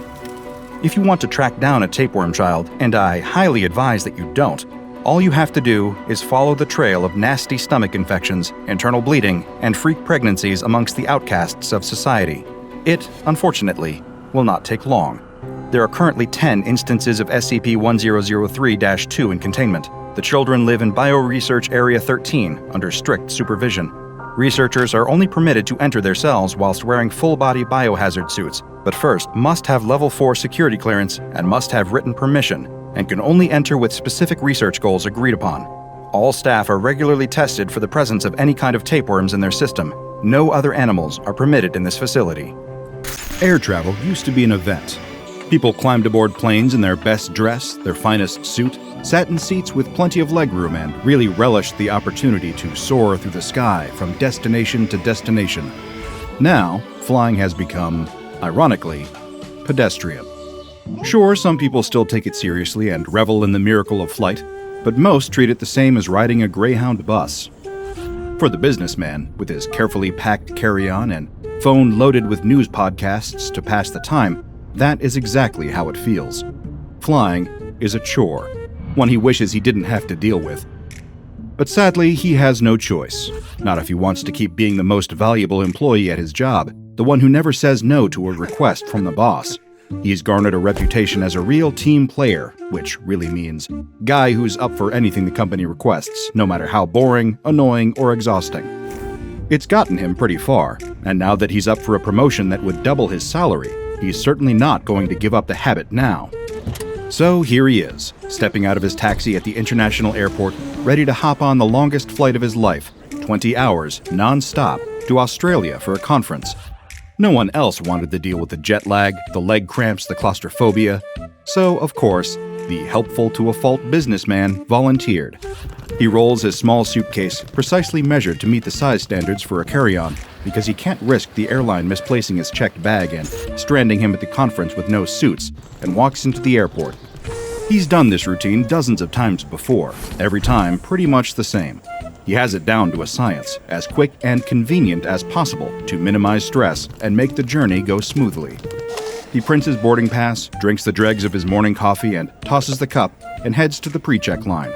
If you want to track down a tapeworm child, and I highly advise that you don't, all you have to do is follow the trail of nasty stomach infections, internal bleeding, and freak pregnancies amongst the outcasts of society. It, unfortunately, will not take long. There are currently 10 instances of SCP-1003-2 in containment. The children live in Bioresearch Area 13 under strict supervision. Researchers are only permitted to enter their cells whilst wearing full-body biohazard suits, but first must have Level 4 security clearance and must have written permission, and can only enter with specific research goals agreed upon. All staff are regularly tested for the presence of any kind of tapeworms in their system. No other animals are permitted in this facility. Air travel used to be an event. People climbed aboard planes in their best dress, their finest suit, sat in seats with plenty of legroom, and really relished the opportunity to soar through the sky from destination to destination. Now, flying has become, ironically, pedestrian. Sure, some people still take it seriously and revel in the miracle of flight, but most treat it the same as riding a Greyhound bus. For the businessman, with his carefully packed carry-on and phone loaded with news podcasts to pass the time, that is exactly how it feels. Flying is a chore, one he wishes he didn't have to deal with. But sadly, he has no choice. Not if he wants to keep being the most valuable employee at his job, the one who never says no to a request from the boss. He's garnered a reputation as a real team player, which really means guy who's up for anything the company requests, no matter how boring, annoying, or exhausting. It's gotten him pretty far, and now that he's up for a promotion that would double his salary, he's certainly not going to give up the habit now. So here he is, stepping out of his taxi at the international airport, ready to hop on the longest flight of his life, 20 hours, non-stop, to Australia for a conference. No one else wanted to deal with the jet lag, the leg cramps, the claustrophobia. So, of course, the helpful-to-a-fault businessman volunteered. He rolls his small suitcase, precisely measured to meet the size standards for a carry-on, because he can't risk the airline misplacing his checked bag and stranding him at the conference with no suits, and walks into the airport. He's done this routine dozens of times before, every time pretty much the same. He has it down to a science, as quick and convenient as possible to minimize stress and make the journey go smoothly. He prints his boarding pass, drinks the dregs of his morning coffee, and tosses the cup and heads to the pre-check line.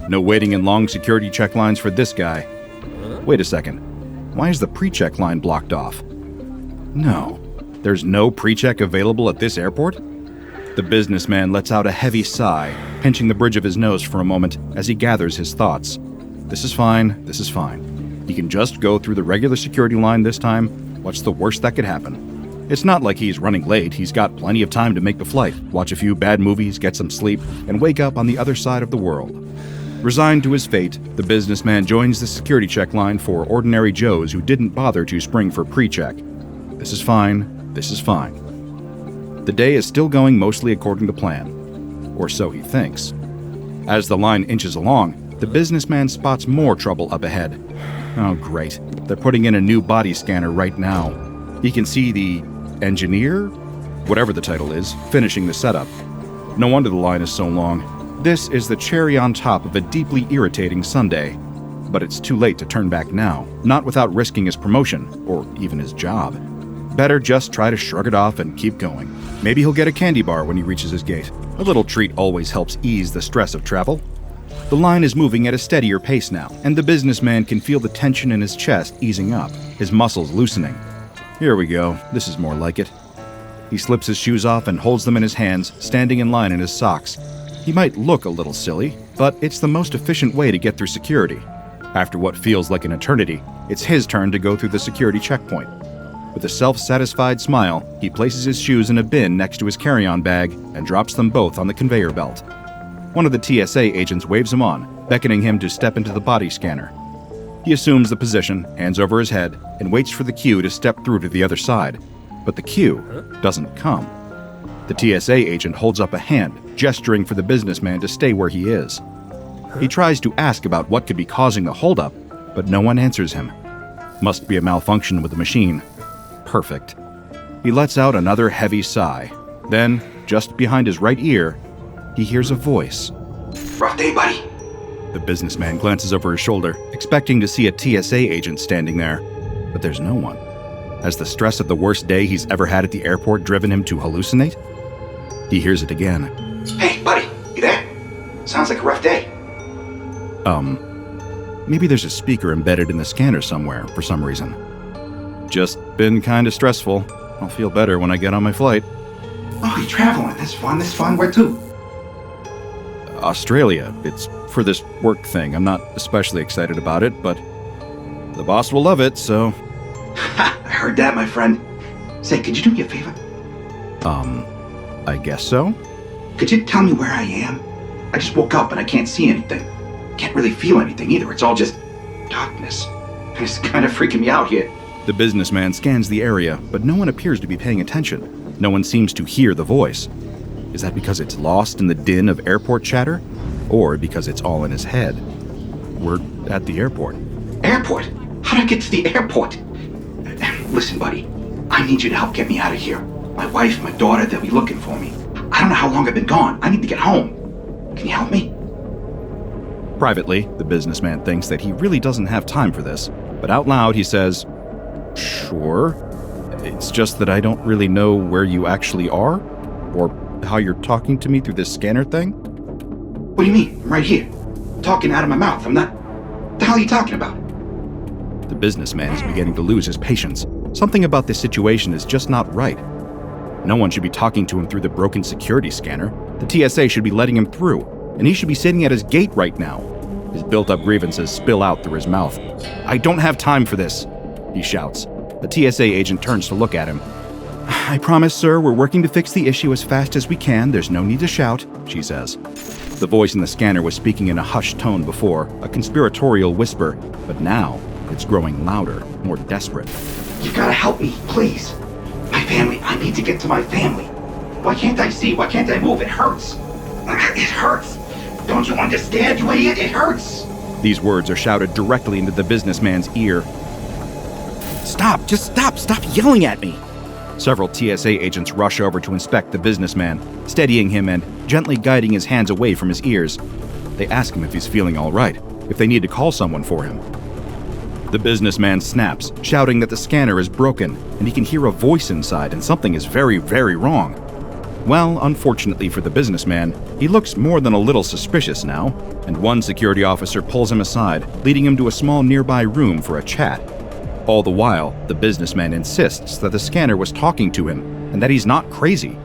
No waiting in long security check lines for this guy. Wait a second. Why is the pre-check line blocked off? No. There's no pre-check available at this airport? The businessman lets out a heavy sigh, pinching the bridge of his nose for a moment as he gathers his thoughts. This is fine. He can just go through the regular security line this time. What's the worst that could happen? It's not like he's running late. He's got plenty of time to make the flight, watch a few bad movies, get some sleep, and wake up on the other side of the world. Resigned to his fate, the businessman joins the security check line for ordinary Joes who didn't bother to spring for pre-check. This is fine. The day is still going mostly according to plan. Or so he thinks. As the line inches along, the businessman spots more trouble up ahead. Oh great, they're putting in a new body scanner right now. He can see the engineer, whatever the title is, finishing the setup. No wonder the line is so long. This is the cherry on top of a deeply irritating Sunday. But it's too late to turn back now, not without risking his promotion, or even his job. Better just try to shrug it off and keep going. Maybe he'll get a candy bar when he reaches his gate. A little treat always helps ease the stress of travel. The line is moving at a steadier pace now, and the businessman can feel the tension in his chest easing up, his muscles loosening. Here we go. This is more like it. He slips his shoes off and holds them in his hands, standing in line in his socks. He might look a little silly, but it's the most efficient way to get through security. After what feels like an eternity, it's his turn to go through the security checkpoint. With a self-satisfied smile, he places his shoes in a bin next to his carry-on bag and drops them both on the conveyor belt. One of the TSA agents waves him on, beckoning him to step into the body scanner. He assumes the position, hands over his head, and waits for the queue to step through to the other side. But the queue doesn't come. The TSA agent holds up a hand, gesturing for the businessman to stay where he is. He tries to ask about what could be causing the holdup, but no one answers him. Must be a malfunction with the machine. Perfect. He lets out another heavy sigh. Then, just behind his right ear, he hears a voice. Rough day, buddy. The businessman glances over his shoulder, expecting to see a TSA agent standing there. But there's no one. Has the stress of the worst day he's ever had at the airport driven him to hallucinate? He hears it again. Hey, buddy, you there? Sounds like a rough day. Maybe there's a speaker embedded in the scanner somewhere for some reason. Just been kinda stressful. I'll feel better when I get on my flight. Oh, you're traveling. That's fun. Where to? Australia. It's for this work thing. I'm not especially excited about it, but the boss will love it, so... Ha! I heard that, my friend. Say, could you do me a favor? I guess so? Could you tell me where I am? I just woke up and I can't see anything. Can't really feel anything either. It's all just darkness. It's kind of freaking me out here. The businessman scans the area, but no one appears to be paying attention. No one seems to hear the voice. Is that because it's lost in the din of airport chatter? Or because it's all in his head? We're at the airport. Airport? How'd I get to the airport? Listen, buddy. I need you to help get me out of here. My wife, my daughter, they'll be looking for me. I don't know how long I've been gone. I need to get home. Can you help me? Privately, the businessman thinks that he really doesn't have time for this, but out loud he says, "Sure. It's just that I don't really know where you actually are, or how you're talking to me through this scanner thing." What do you mean? I'm right here. Talking out of my mouth. I'm not... What the hell are you talking about? The businessman is beginning to lose his patience. Something about this situation is just not right. No one should be talking to him through the broken security scanner. The TSA should be letting him through, and he should be sitting at his gate right now. His built-up grievances spill out through his mouth. "I don't have time for this," he shouts. The TSA agent turns to look at him. "I promise, sir, we're working to fix the issue as fast as we can. There's no need to shout," she says. The voice in the scanner was speaking in a hushed tone before, a conspiratorial whisper, but now it's growing louder, more desperate. You gotta help me, please. My family. I need to get to my family. Why can't I see? Why can't I move? It hurts. It hurts. Don't you understand, you idiot? It hurts. These words are shouted directly into the businessman's ear. Stop! Just stop! Stop yelling at me! Several TSA agents rush over to inspect the businessman, steadying him and gently guiding his hands away from his ears. They ask him if he's feeling all right, if they need to call someone for him. The businessman snaps, shouting that the scanner is broken, and he can hear a voice inside and something is very, very wrong. Well, unfortunately for the businessman, he looks more than a little suspicious now, and one security officer pulls him aside, leading him to a small nearby room for a chat. All the while, the businessman insists that the scanner was talking to him, and that he's not crazy.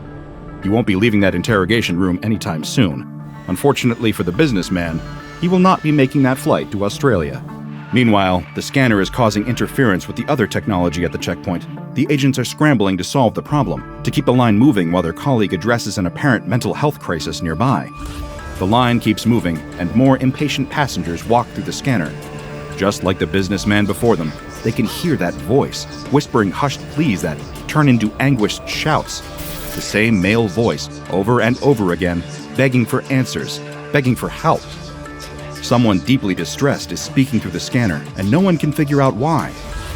He won't be leaving that interrogation room anytime soon. Unfortunately for the businessman, he will not be making that flight to Australia. Meanwhile, the scanner is causing interference with the other technology at the checkpoint. The agents are scrambling to solve the problem, to keep the line moving while their colleague addresses an apparent mental health crisis nearby. The line keeps moving, and more impatient passengers walk through the scanner. Just like the businessman before them, they can hear that voice, whispering hushed pleas that turn into anguished shouts. The same male voice, over and over again, begging for answers, begging for help. Someone deeply distressed is speaking through the scanner, and no one can figure out why.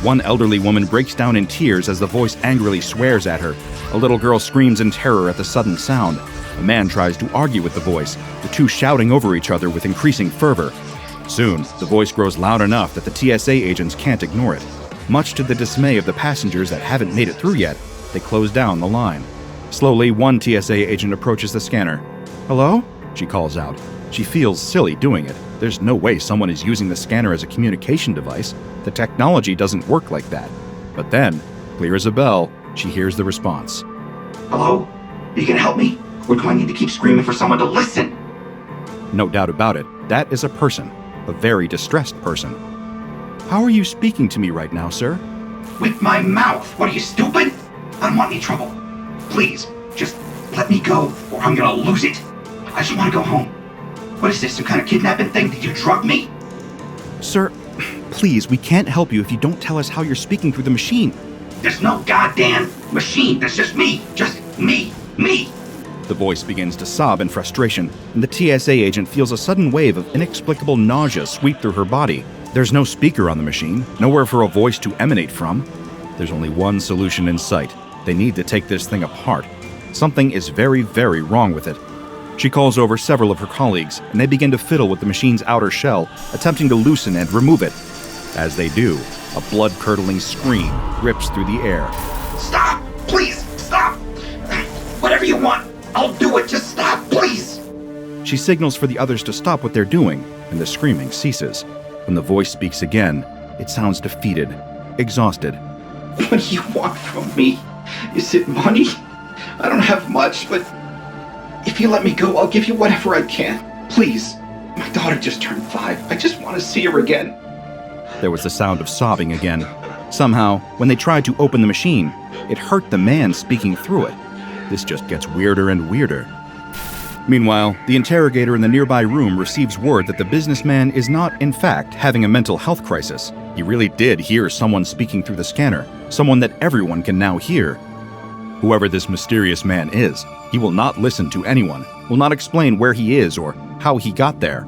One elderly woman breaks down in tears as the voice angrily swears at her. A little girl screams in terror at the sudden sound. A man tries to argue with the voice, the two shouting over each other with increasing fervor. Soon, the voice grows loud enough that the TSA agents can't ignore it. Much to the dismay of the passengers that haven't made it through yet, they close down the line. Slowly, one TSA agent approaches the scanner. "Hello?" she calls out. She feels silly doing it. There's no way someone is using the scanner as a communication device. The technology doesn't work like that. But then, clear as a bell, she hears the response. Hello? You can help me? Or do I need to keep screaming for someone to listen? No doubt about it, that is a person. A very distressed person. "How are you speaking to me right now, sir?" With my mouth. What are you, stupid? I don't want any trouble. Please, just let me go, or I'm gonna lose it. I just want to go home. What is this, some kind of kidnapping thing? Did you drug me? "Sir, please, we can't help you if you don't tell us how you're speaking through the machine." There's no goddamn machine. There's just me. Just me. Me. The voice begins to sob in frustration, and the TSA agent feels a sudden wave of inexplicable nausea sweep through her body. There's no speaker on the machine, nowhere for a voice to emanate from. There's only one solution in sight. They need to take this thing apart. Something is very, very wrong with it. She calls over several of her colleagues, and they begin to fiddle with the machine's outer shell, attempting to loosen and remove it. As they do, a blood-curdling scream rips through the air. Stop! Please, stop! Whatever you want, I'll do it. Just stop, please! She signals for the others to stop what they're doing, and the screaming ceases. When the voice speaks again, it sounds defeated, exhausted. What do you want from me? Is it money? I don't have much, but if you let me go, I'll give you whatever I can. Please. My daughter just turned 5. I just want to see her again. There was the sound of sobbing again. Somehow, when they tried to open the machine, it hurt the man speaking through it. This just gets weirder and weirder. Meanwhile, the interrogator in the nearby room receives word that the businessman is not, in fact, having a mental health crisis. He really did hear someone speaking through the scanner, someone that everyone can now hear. Whoever this mysterious man is, he will not listen to anyone, will not explain where he is or how he got there.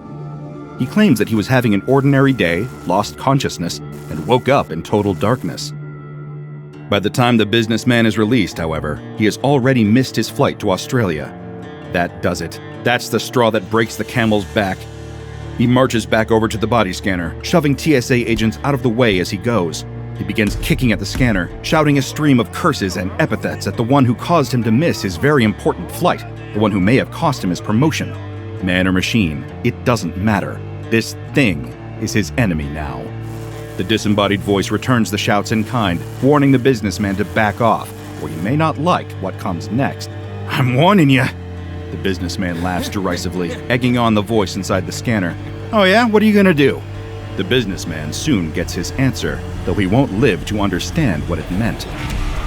He claims that he was having an ordinary day, lost consciousness, and woke up in total darkness. By the time the businessman is released, however, he has already missed his flight to Australia. That does it. That's the straw that breaks the camel's back. He marches back over to the body scanner, shoving TSA agents out of the way as he goes. He begins kicking at the scanner, shouting a stream of curses and epithets at the one who caused him to miss his very important flight, the one who may have cost him his promotion. Man or machine, it doesn't matter. This thing is his enemy now. The disembodied voice returns the shouts in kind, warning the businessman to back off, or he may not like what comes next. "I'm warning you." The businessman laughs derisively, egging on the voice inside the scanner. "Oh yeah? What are you gonna do?" The businessman soon gets his answer, though he won't live to understand what it meant.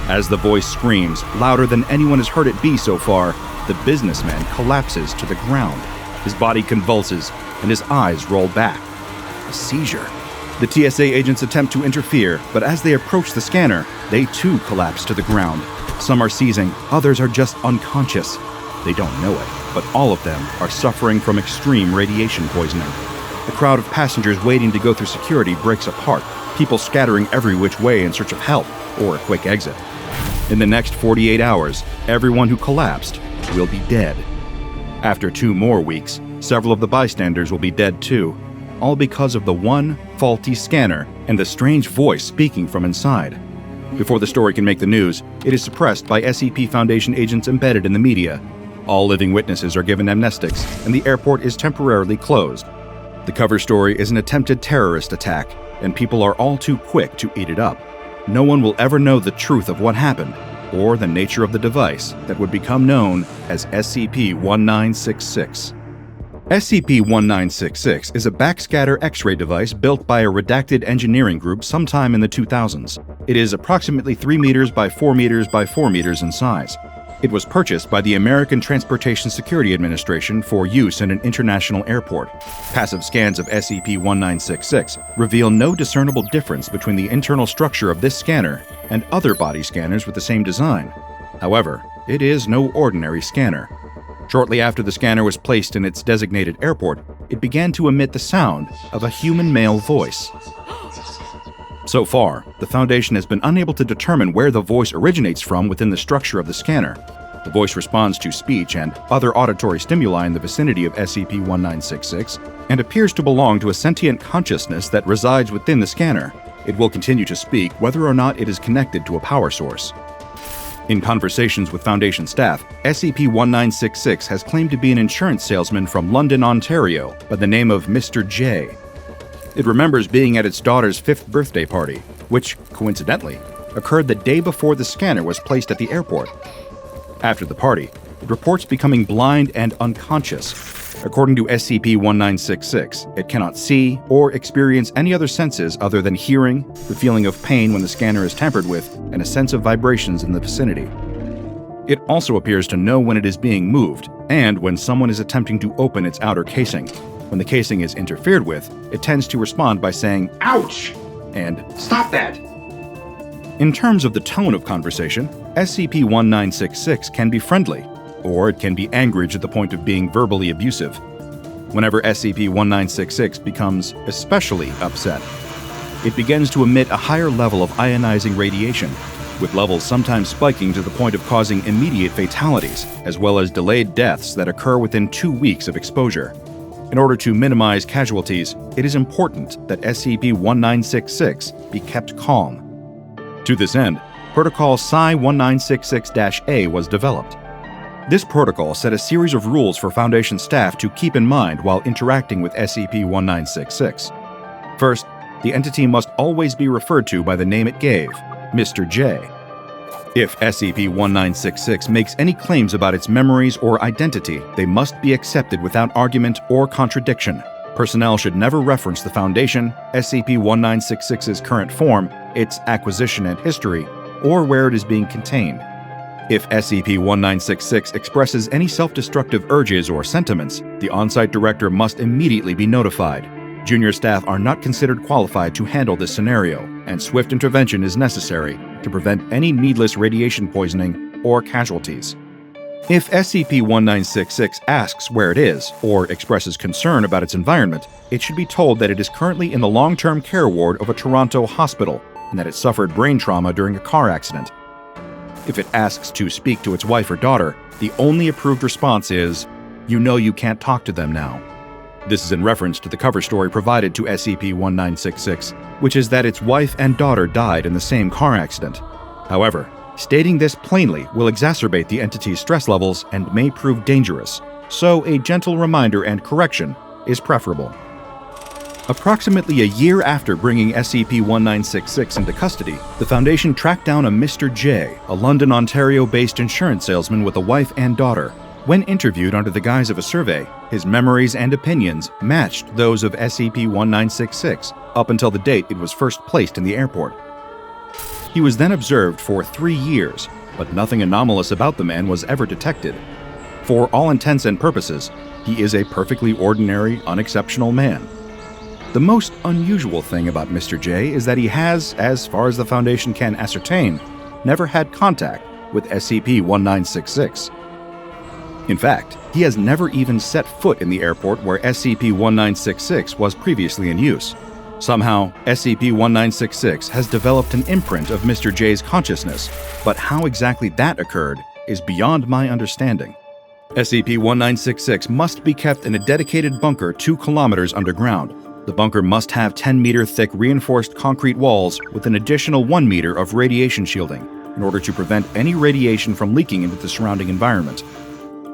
As the voice screams, louder than anyone has heard it be so far, the businessman collapses to the ground. His body convulses, and his eyes roll back. A seizure. The TSA agents attempt to interfere, but as they approach the scanner, they too collapse to the ground. Some are seizing, others are just unconscious. They don't know it, but all of them are suffering from extreme radiation poisoning. The crowd of passengers waiting to go through security breaks apart, people scattering every which way in search of help or a quick exit. In the next 48 hours, everyone who collapsed will be dead. After 2 more weeks, several of the bystanders will be dead too, all because of the one faulty scanner and the strange voice speaking from inside. Before the story can make the news, it is suppressed by SCP Foundation agents embedded in the media. All living witnesses are given amnestics, and the airport is temporarily closed. The cover story is an attempted terrorist attack, and people are all too quick to eat it up. No one will ever know the truth of what happened, or the nature of the device that would become known as SCP-1966. SCP-1966 is a backscatter X-ray device built by a redacted engineering group sometime in the 2000s. It is approximately 3 meters by 4 meters by 4 meters in size. It was purchased by the American Transportation Security Administration for use in an international airport. Passive scans of SCP-1966 reveal no discernible difference between the internal structure of this scanner and other body scanners with the same design. However, it is no ordinary scanner. Shortly after the scanner was placed in its designated airport, it began to emit the sound of a human male voice. So far, the Foundation has been unable to determine where the voice originates from within the structure of the scanner. The voice responds to speech and other auditory stimuli in the vicinity of SCP-1966 and appears to belong to a sentient consciousness that resides within the scanner. It will continue to speak whether or not it is connected to a power source. In conversations with Foundation staff, SCP-1966 has claimed to be an insurance salesman from London, Ontario, by the name of Mr. J. It remembers being at its daughter's 5th birthday party, which, coincidentally, occurred the day before the scanner was placed at the airport. After the party, it reports becoming blind and unconscious. According to SCP-1966, it cannot see or experience any other senses other than hearing, the feeling of pain when the scanner is tampered with, and a sense of vibrations in the vicinity. It also appears to know when it is being moved and when someone is attempting to open its outer casing. When the casing is interfered with, it tends to respond by saying, "Ouch!" and "Stop that!" In terms of the tone of conversation, SCP-1966 can be friendly, or it can be angry to the point of being verbally abusive. Whenever SCP-1966 becomes especially upset, it begins to emit a higher level of ionizing radiation, with levels sometimes spiking to the point of causing immediate fatalities, as well as delayed deaths that occur within 2 weeks of exposure. In order to minimize casualties, it is important that SCP-1966 be kept calm. To this end, Protocol Psi-1966-A was developed. This protocol set a series of rules for Foundation staff to keep in mind while interacting with SCP-1966. First, the entity must always be referred to by the name it gave, Mr. J. If SCP-1966 makes any claims about its memories or identity, they must be accepted without argument or contradiction. Personnel should never reference the Foundation, SCP-1966's current form, its acquisition and history, or where it is being contained. If SCP-1966 expresses any self-destructive urges or sentiments, the on-site director must immediately be notified. Junior staff are not considered qualified to handle this scenario, and swift intervention is necessary to prevent any needless radiation poisoning or casualties. If SCP-1966 asks where it is, or expresses concern about its environment, it should be told that it is currently in the long-term care ward of a Toronto hospital, and that it suffered brain trauma during a car accident. If it asks to speak to its wife or daughter, the only approved response is, "You know you can't talk to them now." This is in reference to the cover story provided to SCP-1966, which is that its wife and daughter died in the same car accident. However, stating this plainly will exacerbate the entity's stress levels and may prove dangerous, so a gentle reminder and correction is preferable. Approximately a year after bringing SCP-1966 into custody, the Foundation tracked down a Mr. J, a London, Ontario-based insurance salesman with a wife and daughter. When interviewed under the guise of a survey, his memories and opinions matched those of SCP-1966 up until the date it was first placed in the airport. He was then observed for 3 years, but nothing anomalous about the man was ever detected. For all intents and purposes, he is a perfectly ordinary, unexceptional man. The most unusual thing about Mr. J is that he has, as far as the Foundation can ascertain, never had contact with SCP-1966. In fact, he has never even set foot in the airport where SCP-1966 was previously in use. Somehow, SCP-1966 has developed an imprint of Mr. J's consciousness, but how exactly that occurred is beyond my understanding. SCP-1966 must be kept in a dedicated bunker 2 kilometers underground. The bunker must have 10-meter thick reinforced concrete walls with an additional 1 meter of radiation shielding in order to prevent any radiation from leaking into the surrounding environment.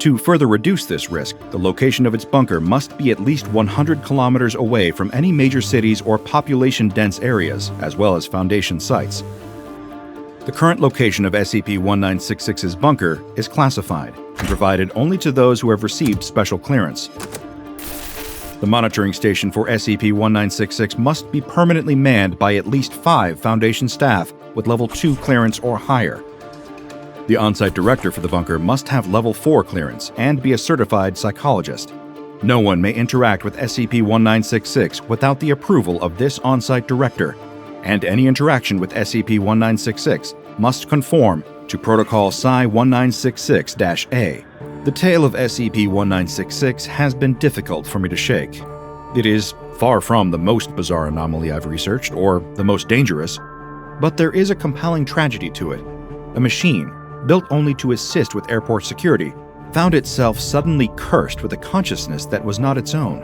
To further reduce this risk, the location of its bunker must be at least 100 kilometers away from any major cities or population-dense areas, as well as Foundation sites. The current location of SCP-1966's bunker is classified and provided only to those who have received special clearance. The monitoring station for SCP-1966 must be permanently manned by at least 5 Foundation staff with Level 2 clearance or higher. The on-site director for the bunker must have Level 4 clearance and be a certified psychologist. No one may interact with SCP-1966 without the approval of this on-site director, and any interaction with SCP-1966 must conform to Protocol Psi-1966-A. The tale of SCP-1966 has been difficult for me to shake. It is far from the most bizarre anomaly I've researched, or the most dangerous, but there is a compelling tragedy to it. A machine, built only to assist with airport security, found itself suddenly cursed with a consciousness that was not its own.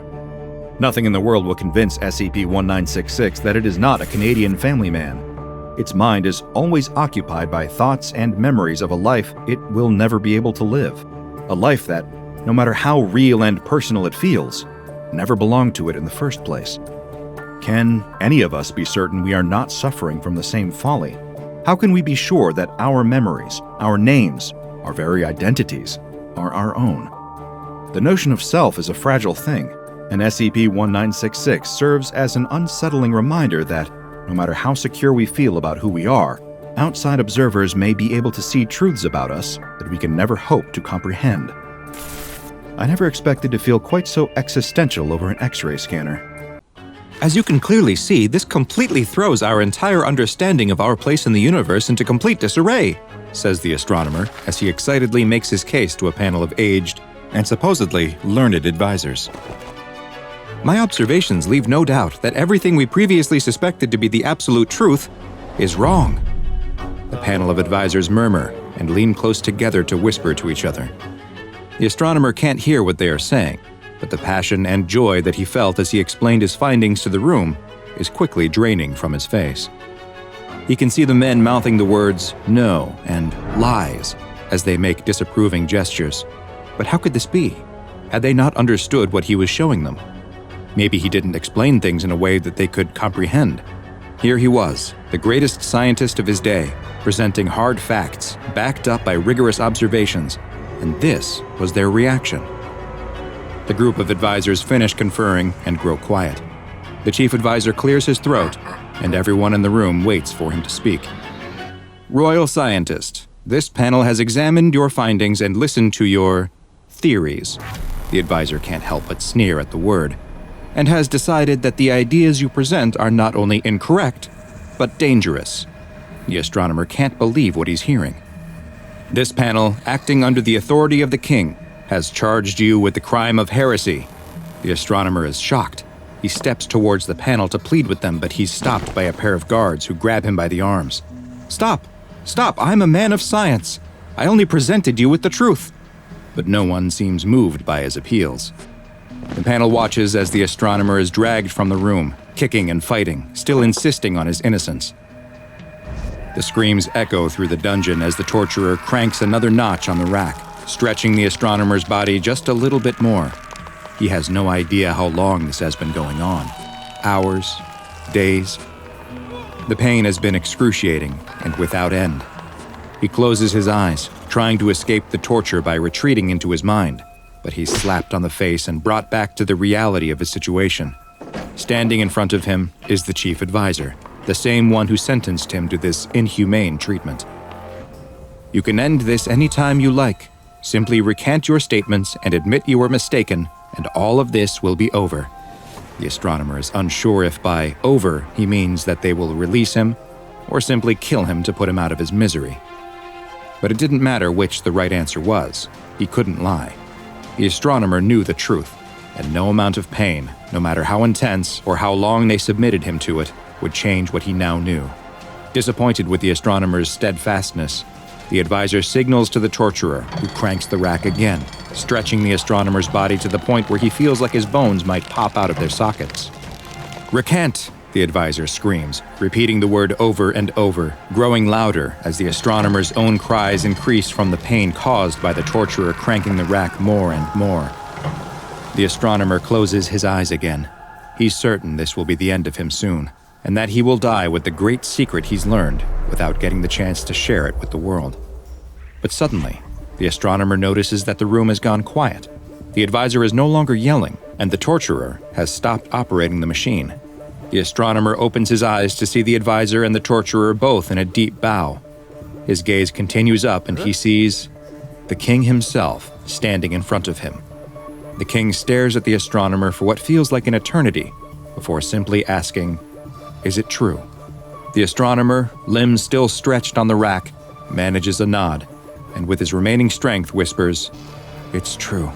Nothing in the world will convince SCP-1966 that it is not a Canadian family man. Its mind is always occupied by thoughts and memories of a life it will never be able to live. A life that, no matter how real and personal it feels, never belonged to it in the first place. Can any of us be certain we are not suffering from the same folly? How can we be sure that our memories, our names, our very identities, are our own? The notion of self is a fragile thing, and SCP-1966 serves as an unsettling reminder that, no matter how secure we feel about who we are, outside observers may be able to see truths about us that we can never hope to comprehend. I never expected to feel quite so existential over an X-ray scanner. As you can clearly see, this completely throws our entire understanding of our place in the universe into complete disarray, says the astronomer as he excitedly makes his case to a panel of aged and supposedly learned advisors. My observations leave no doubt that everything we previously suspected to be the absolute truth is wrong. The panel of advisors murmur and lean close together to whisper to each other. The astronomer can't hear what they are saying, but the passion and joy that he felt as he explained his findings to the room is quickly draining from his face. He can see the men mouthing the words "no" and "lies" as they make disapproving gestures. But how could this be? Had they not understood what he was showing them? Maybe he didn't explain things in a way that they could comprehend. Here he was, the greatest scientist of his day, presenting hard facts, backed up by rigorous observations, and this was their reaction. The group of advisors finish conferring and grow quiet. The chief advisor clears his throat, and everyone in the room waits for him to speak. Royal Scientist, this panel has examined your findings and listened to your theories. The advisor can't help but sneer at the word, and has decided that the ideas you present are not only incorrect, but dangerous. The astronomer can't believe what he's hearing. This panel, acting under the authority of the king, has charged you with the crime of heresy. The astronomer is shocked. He steps towards the panel to plead with them, but he's stopped by a pair of guards who grab him by the arms. Stop! Stop! I'm a man of science. I only presented you with the truth. But no one seems moved by his appeals. The panel watches as the astronomer is dragged from the room, kicking and fighting, still insisting on his innocence. The screams echo through the dungeon as the torturer cranks another notch on the rack, stretching the astronomer's body just a little bit more. He has no idea how long this has been going on. Hours, days. The pain has been excruciating and without end. He closes his eyes, trying to escape the torture by retreating into his mind, but he's slapped on the face and brought back to the reality of his situation. Standing in front of him is the chief advisor, the same one who sentenced him to this inhumane treatment. You can end this any time you like. Simply recant your statements and admit you were mistaken, and all of this will be over. The astronomer is unsure if by over he means that they will release him or simply kill him to put him out of his misery. But it didn't matter which the right answer was. He couldn't lie. The astronomer knew the truth, and no amount of pain, no matter how intense or how long they submitted him to it, would change what he now knew. Disappointed with the astronomer's steadfastness, the advisor signals to the torturer, who cranks the rack again, stretching the astronomer's body to the point where he feels like his bones might pop out of their sockets. "Recant!" the advisor screams, repeating the word over and over, growing louder as the astronomer's own cries increase from the pain caused by the torturer cranking the rack more and more. The astronomer closes his eyes again. He's certain this will be the end of him soon, and that he will die with the great secret he's learned without getting the chance to share it with the world. But suddenly, the astronomer notices that the room has gone quiet. The advisor is no longer yelling, and the torturer has stopped operating the machine. The astronomer opens his eyes to see the advisor and the torturer both in a deep bow. His gaze continues up and he sees the king himself standing in front of him. The king stares at the astronomer for what feels like an eternity before simply asking, "Is it true?" The astronomer, limbs still stretched on the rack, manages a nod, and with his remaining strength whispers, "It's true."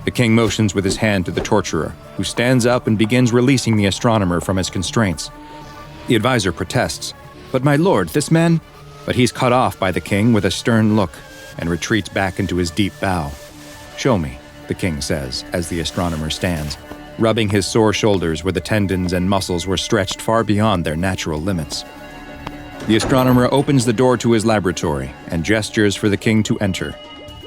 The king motions with his hand to the torturer, who stands up and begins releasing the astronomer from his constraints. The advisor protests, "But my lord, this man—" But he's cut off by the king with a stern look and retreats back into his deep bow. "Show me," the king says, as the astronomer stands, rubbing his sore shoulders where the tendons and muscles were stretched far beyond their natural limits. The astronomer opens the door to his laboratory and gestures for the king to enter.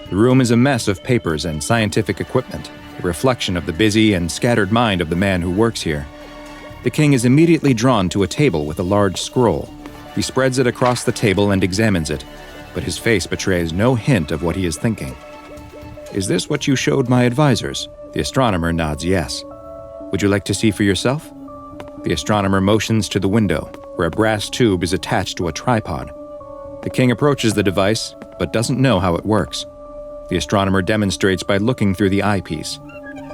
The room is a mess of papers and scientific equipment, a reflection of the busy and scattered mind of the man who works here. The king is immediately drawn to a table with a large scroll. He spreads it across the table and examines it, but his face betrays no hint of what he is thinking. "Is this what you showed my advisors?" The astronomer nods yes. "Would you like to see for yourself?" The astronomer motions to the window, where a brass tube is attached to a tripod. The king approaches the device, but doesn't know how it works. The astronomer demonstrates by looking through the eyepiece.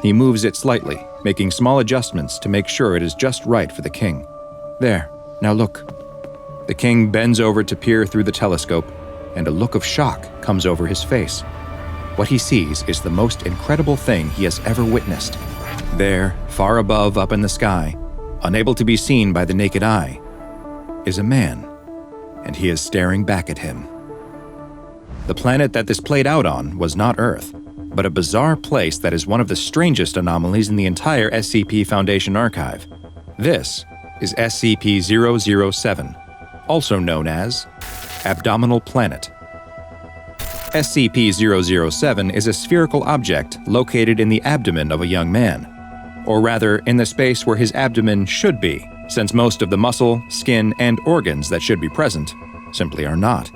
He moves it slightly, making small adjustments to make sure it is just right for the king. "There, now look." The king bends over to peer through the telescope, and a look of shock comes over his face. What he sees is the most incredible thing he has ever witnessed. There, far above up in the sky, unable to be seen by the naked eye, is a man, and he is staring back at him. The planet that this played out on was not Earth, but a bizarre place that is one of the strangest anomalies in the entire SCP Foundation archive. This is SCP-007, also known as Abdominal Planet. SCP-007 is a spherical object located in the abdomen of a young man, or rather in the space where his abdomen should be, since most of the muscle, skin, and organs that should be present simply are not.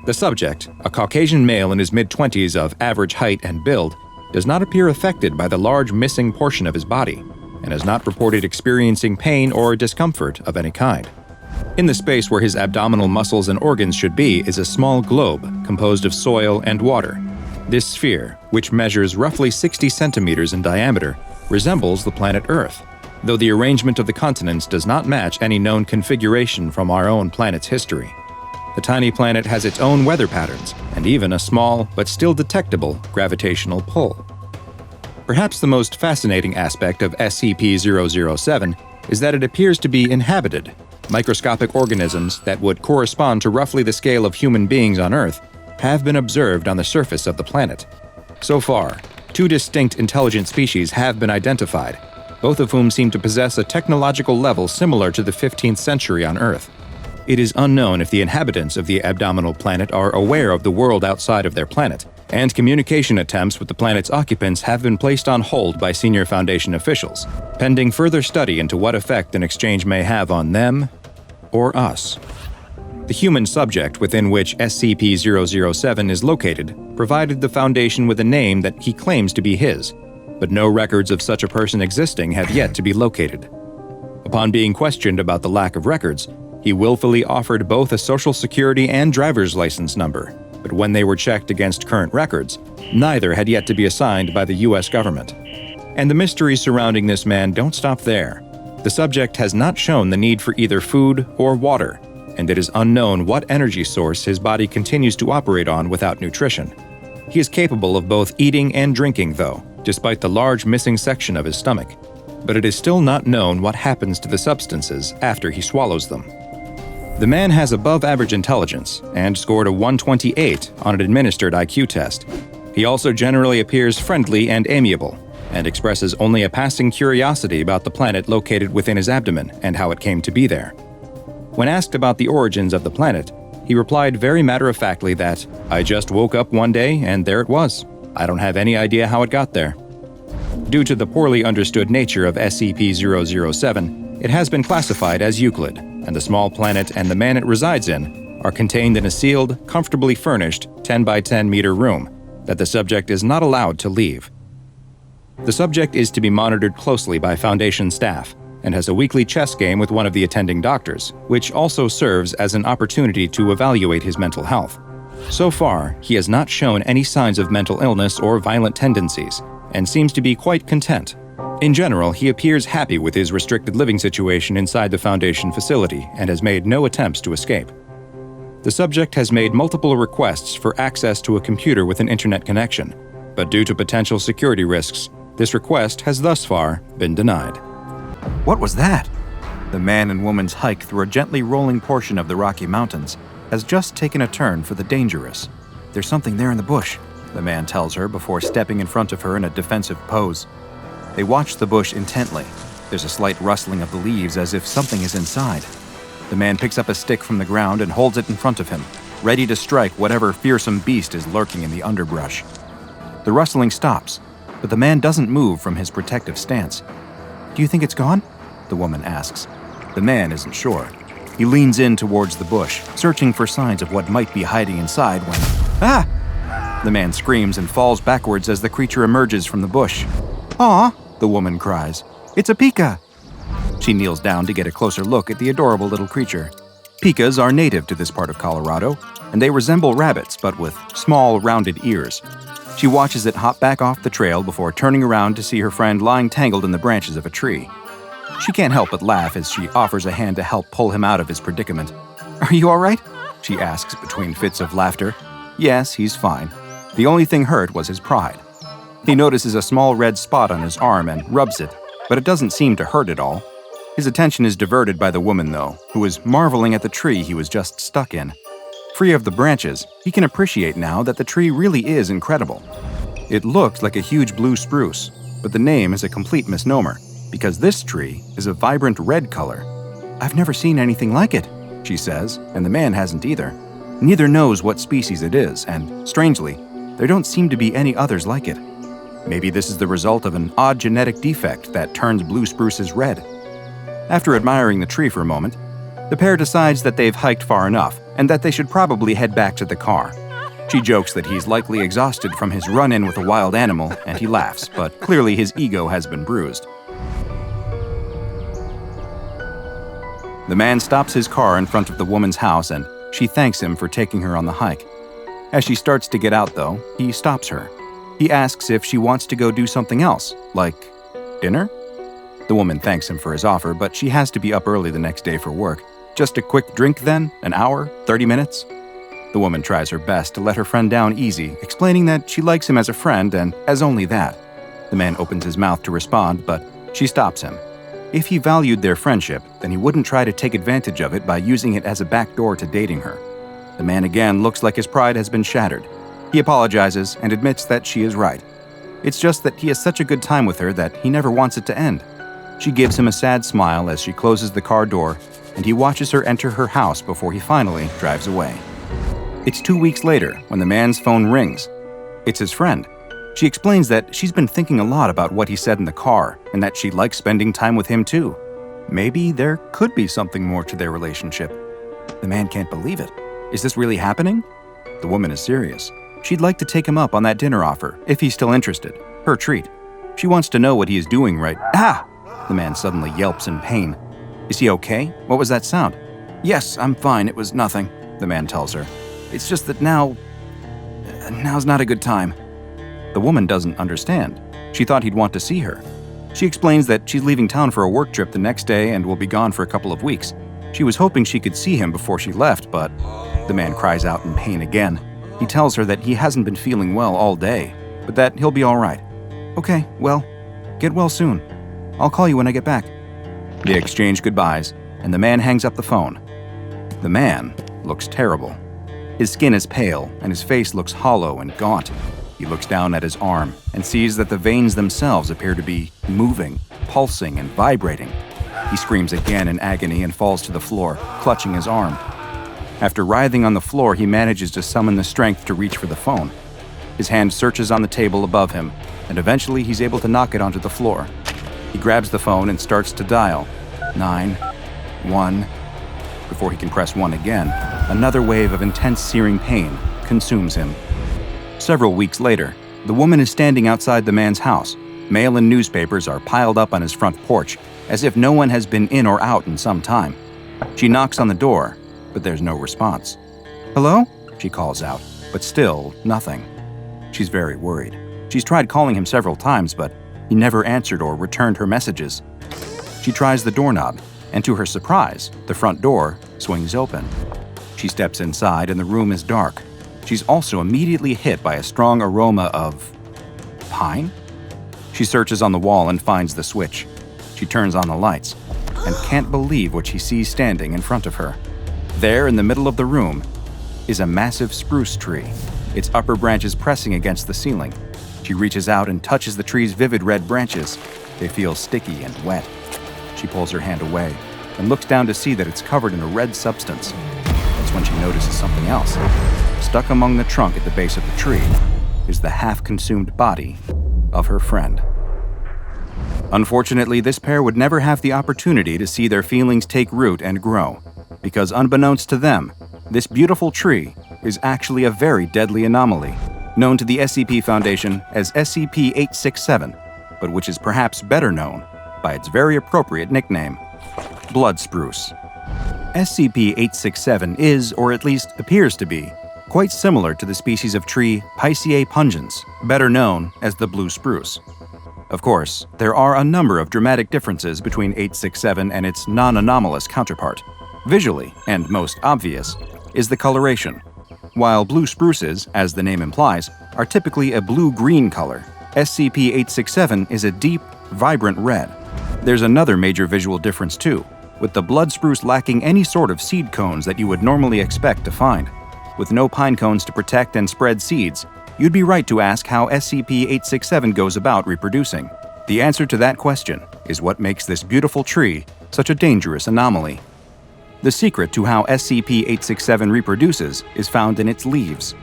The subject, a Caucasian male in his mid-20s of average height and build, does not appear affected by the large missing portion of his body, and has not reported experiencing pain or discomfort of any kind. In the space where his abdominal muscles and organs should be is a small globe composed of soil and water. This sphere, which measures roughly 60 centimeters in diameter, resembles the planet Earth, though the arrangement of the continents does not match any known configuration from our own planet's history. The tiny planet has its own weather patterns, and even a small, but still detectable, gravitational pull. Perhaps the most fascinating aspect of SCP-007 is that it appears to be inhabited. Microscopic organisms that would correspond to roughly the scale of human beings on Earth have been observed on the surface of the planet. So far, 2 distinct intelligent species have been identified, both of whom seem to possess a technological level similar to the 15th century on Earth. It is unknown if the inhabitants of the Abdominal Planet are aware of the world outside of their planet, and communication attempts with the planet's occupants have been placed on hold by senior Foundation officials, pending further study into what effect an exchange may have on them or us. The human subject within which SCP-007 is located provided the Foundation with a name that he claims to be his, but no records of such a person existing have yet to be located. Upon being questioned about the lack of records, he willfully offered both a social security and driver's license number, but when they were checked against current records, neither had yet to be assigned by the US government. And the mysteries surrounding this man don't stop there. The subject has not shown the need for either food or water, and it is unknown what energy source his body continues to operate on without nutrition. He is capable of both eating and drinking, though, despite the large missing section of his stomach. But it is still not known what happens to the substances after he swallows them. The man has above-average intelligence and scored a 128 on an administered IQ test. He also generally appears friendly and amiable, and expresses only a passing curiosity about the planet located within his abdomen and how it came to be there. When asked about the origins of the planet, he replied very matter-of-factly that, "I just woke up one day and there it was. I don't have any idea how it got there." Due to the poorly understood nature of SCP-007, it has been classified as Euclid, and the small planet and the man it resides in are contained in a sealed, comfortably furnished 10 by 10 meter room that the subject is not allowed to leave. The subject is to be monitored closely by Foundation staff and has a weekly chess game with one of the attending doctors, which also serves as an opportunity to evaluate his mental health. So far, he has not shown any signs of mental illness or violent tendencies, and seems to be quite content. In general, he appears happy with his restricted living situation inside the Foundation facility and has made no attempts to escape. The subject has made multiple requests for access to a computer with an internet connection, but due to potential security risks, this request has thus far been denied. What was that? The man and woman's hike through a gently rolling portion of the Rocky Mountains has just taken a turn for the dangerous. There's something there in the bush, the man tells her before stepping in front of her in a defensive pose. They watch the bush intently. There's a slight rustling of the leaves as if something is inside. The man picks up a stick from the ground and holds it in front of him, ready to strike whatever fearsome beast is lurking in the underbrush. The rustling stops, but the man doesn't move from his protective stance. "Do you think it's gone?" the woman asks. The man isn't sure. He leans in towards the bush, searching for signs of what might be hiding inside when... Ah! The man screams and falls backwards as the creature emerges from the bush. "Aw!" the woman cries. "It's a pika!" She kneels down to get a closer look at the adorable little creature. Pikas are native to this part of Colorado, and they resemble rabbits but with small, rounded ears. She watches it hop back off the trail before turning around to see her friend lying tangled in the branches of a tree. She can't help but laugh as she offers a hand to help pull him out of his predicament. "Are you all right?" she asks between fits of laughter. Yes, he's fine. The only thing hurt was his pride. He notices a small red spot on his arm and rubs it, but it doesn't seem to hurt at all. His attention is diverted by the woman, though, who is marveling at the tree he was just stuck in. Free of the branches, he can appreciate now that the tree really is incredible. It looked like a huge blue spruce, but the name is a complete misnomer, because this tree is a vibrant red color. "I've never seen anything like it," she says, and the man hasn't either. Neither knows what species it is, and, strangely, there don't seem to be any others like it. Maybe this is the result of an odd genetic defect that turns blue spruces red. After admiring the tree for a moment, the pair decides that they've hiked far enough and that they should probably head back to the car. She jokes that he's likely exhausted from his run-in with a wild animal, and he laughs, but clearly his ego has been bruised. The man stops his car in front of the woman's house, and she thanks him for taking her on the hike. As she starts to get out, though, he stops her. He asks if she wants to go do something else, like dinner? The woman thanks him for his offer, but she has to be up early the next day for work. Just a quick drink then? An hour? 30 minutes? The woman tries her best to let her friend down easy, explaining that she likes him as a friend and as only that. The man opens his mouth to respond, but she stops him. If he valued their friendship, then he wouldn't try to take advantage of it by using it as a backdoor to dating her. The man again looks like his pride has been shattered. He apologizes and admits that she is right. It's just that he has such a good time with her that he never wants it to end. She gives him a sad smile as she closes the car door, and he watches her enter her house before he finally drives away. It's 2 weeks later when the man's phone rings. It's his friend. She explains that she's been thinking a lot about what he said in the car and that she likes spending time with him too. Maybe there could be something more to their relationship. The man can't believe it. Is this really happening? The woman is serious. She'd like to take him up on that dinner offer, if he's still interested. Her treat. She wants to know what he is doing right. Ah! The man suddenly yelps in pain. Is he okay? What was that sound? Yes, I'm fine. It was nothing, the man tells her. It's just that now's not a good time. The woman doesn't understand. She thought he'd want to see her. She explains that she's leaving town for a work trip the next day and will be gone for a couple of weeks. She was hoping she could see him before she left, but the man cries out in pain again. He tells her that he hasn't been feeling well all day, but that he'll be all right. Okay, well, get well soon. I'll call you when I get back. They exchange goodbyes, and the man hangs up the phone. The man looks terrible. His skin is pale, and his face looks hollow and gaunt. He looks down at his arm and sees that the veins themselves appear to be moving, pulsing, and vibrating. He screams again in agony and falls to the floor, clutching his arm. After writhing on the floor, he manages to summon the strength to reach for the phone. His hand searches on the table above him, and eventually he's able to knock it onto the floor. He grabs the phone and starts to dial 911. Before he can press 1 again, another wave of intense searing pain consumes him. Several weeks later, the woman is standing outside the man's house. Mail and newspapers are piled up on his front porch, as if no one has been in or out in some time. She knocks on the door, but there's no response. "Hello?" she calls out, but still nothing. She's very worried. She's tried calling him several times, but he never answered or returned her messages. She tries the doorknob, and to her surprise, the front door swings open. She steps inside and the room is dark. She's also immediately hit by a strong aroma of pine? She searches on the wall and finds the switch. She turns on the lights and can't believe what she sees standing in front of her. There in the middle of the room is a massive spruce tree, its upper branches pressing against the ceiling. She reaches out and touches the tree's vivid red branches. They feel sticky and wet. She pulls her hand away and looks down to see that it's covered in a red substance. That's when she notices something else. Stuck among the trunk at the base of the tree is the half-consumed body of her friend. Unfortunately, this pair would never have the opportunity to see their feelings take root and grow, because unbeknownst to them, this beautiful tree is actually a very deadly anomaly, known to the SCP Foundation as SCP-867, but which is perhaps better known by its very appropriate nickname, Blood Spruce. SCP-867 is, or at least appears to be, quite similar to the species of tree Pisceae pungens, better known as the blue spruce. Of course, there are a number of dramatic differences between 867 and its non-anomalous counterpart. Visually, and most obvious, is the coloration. While blue spruces, as the name implies, are typically a blue-green color, SCP-867 is a deep, vibrant red. There's another major visual difference too, with the blood spruce lacking any sort of seed cones that you would normally expect to find. With no pine cones to protect and spread seeds, you'd be right to ask how SCP-867 goes about reproducing. The answer to that question is what makes this beautiful tree such a dangerous anomaly. The secret to how SCP-867 reproduces is found in its leaves.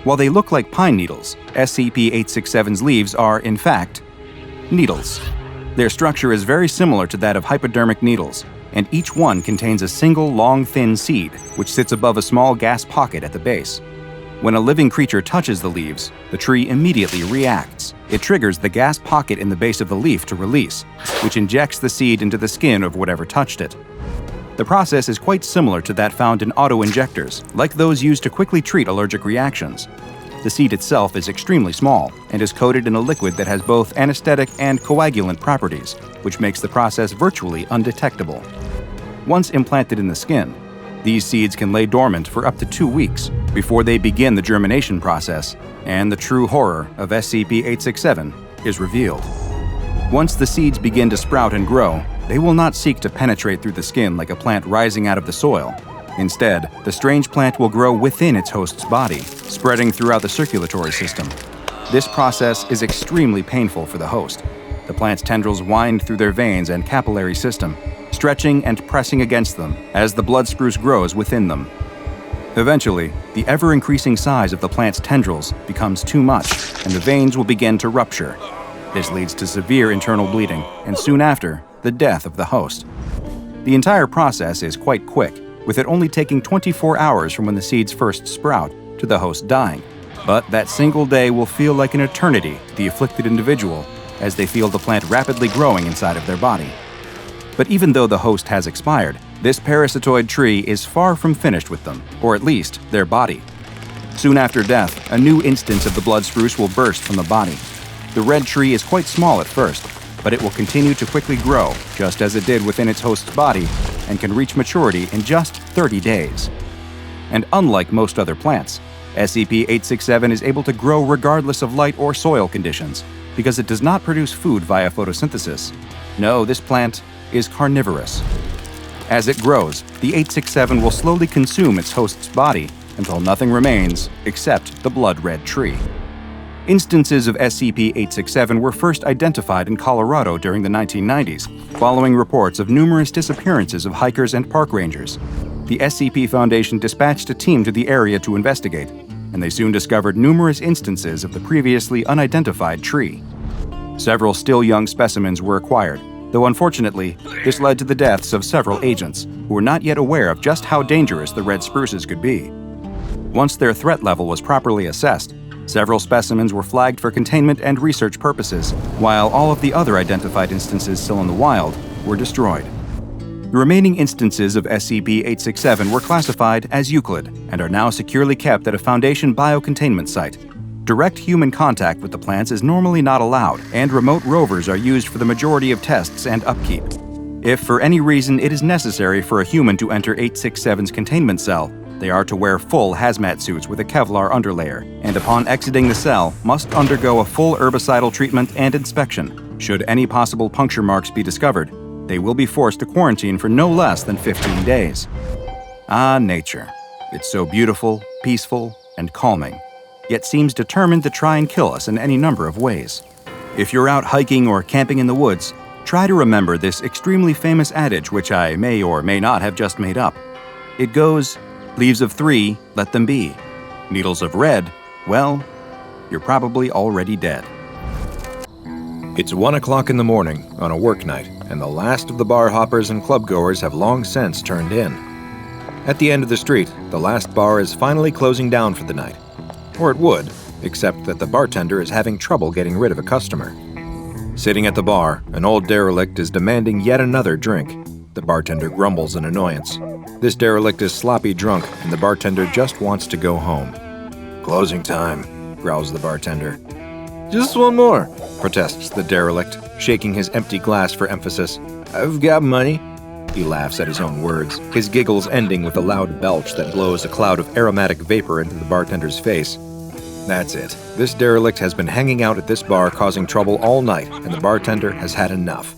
While they look like pine needles, SCP-867's leaves are, in fact, needles. Their structure is very similar to that of hypodermic needles, and each one contains a single long, thin seed, which sits above a small gas pocket at the base. When a living creature touches the leaves, the tree immediately reacts. It triggers the gas pocket in the base of the leaf to release, which injects the seed into the skin of whatever touched it. The process is quite similar to that found in auto-injectors, like those used to quickly treat allergic reactions. The seed itself is extremely small and is coated in a liquid that has both anesthetic and coagulant properties, which makes the process virtually undetectable. Once implanted in the skin, these seeds can lay dormant for up to 2 weeks before they begin the germination process, and the true horror of SCP-867 is revealed. Once the seeds begin to sprout and grow, they will not seek to penetrate through the skin like a plant rising out of the soil. Instead, the strange plant will grow within its host's body, spreading throughout the circulatory system. This process is extremely painful for the host. The plant's tendrils wind through their veins and capillary system, stretching and pressing against them as the blood spruce grows within them. Eventually, the ever-increasing size of the plant's tendrils becomes too much, and the veins will begin to rupture. This leads to severe internal bleeding, and soon after, the death of the host. The entire process is quite quick, with it only taking 24 hours from when the seeds first sprout to the host dying. But that single day will feel like an eternity to the afflicted individual as they feel the plant rapidly growing inside of their body. But even though the host has expired, this parasitoid tree is far from finished with them, or at least their body. Soon after death, a new instance of the blood spruce will burst from the body. The red tree is quite small at first, but it will continue to quickly grow, just as it did within its host's body, and can reach maturity in just 30 days. And unlike most other plants, SCP-867 is able to grow regardless of light or soil conditions because it does not produce food via photosynthesis. No, this plant is carnivorous. As it grows, the 867 will slowly consume its host's body until nothing remains except the blood-red tree. Instances of SCP-867 were first identified in Colorado during the 1990s, following reports of numerous disappearances of hikers and park rangers. The SCP Foundation dispatched a team to the area to investigate, and they soon discovered numerous instances of the previously unidentified tree. Several still young specimens were acquired, though unfortunately, this led to the deaths of several agents who were not yet aware of just how dangerous the red spruces could be. Once their threat level was properly assessed, several specimens were flagged for containment and research purposes, while all of the other identified instances still in the wild were destroyed. The remaining instances of SCP-867 were classified as Euclid and are now securely kept at a Foundation biocontainment site. Direct human contact with the plants is normally not allowed, and remote rovers are used for the majority of tests and upkeep. If for any reason it is necessary for a human to enter 867's containment cell, they are to wear full hazmat suits with a Kevlar underlayer, and upon exiting the cell, must undergo a full herbicidal treatment and inspection. Should any possible puncture marks be discovered, they will be forced to quarantine for no less than 15 days. Ah, nature. It's so beautiful, peaceful, and calming, yet seems determined to try and kill us in any number of ways. If you're out hiking or camping in the woods, try to remember this extremely famous adage which I may or may not have just made up. It goes, "Leaves of 3, let them be. Needles of red, well, you're probably already dead." It's 1 o'clock in the morning on a work night, and the last of the bar hoppers and clubgoers have long since turned in. At the end of the street, the last bar is finally closing down for the night. Or it would, except that the bartender is having trouble getting rid of a customer. Sitting at the bar, an old derelict is demanding yet another drink. The bartender grumbles in annoyance. This derelict is sloppy drunk, and the bartender just wants to go home. "Closing time," growls the bartender. "Just one more," protests the derelict, shaking his empty glass for emphasis. "I've got money." He laughs at his own words, his giggles ending with a loud belch that blows a cloud of aromatic vapor into the bartender's face. That's it. This derelict has been hanging out at this bar causing trouble all night, and the bartender has had enough.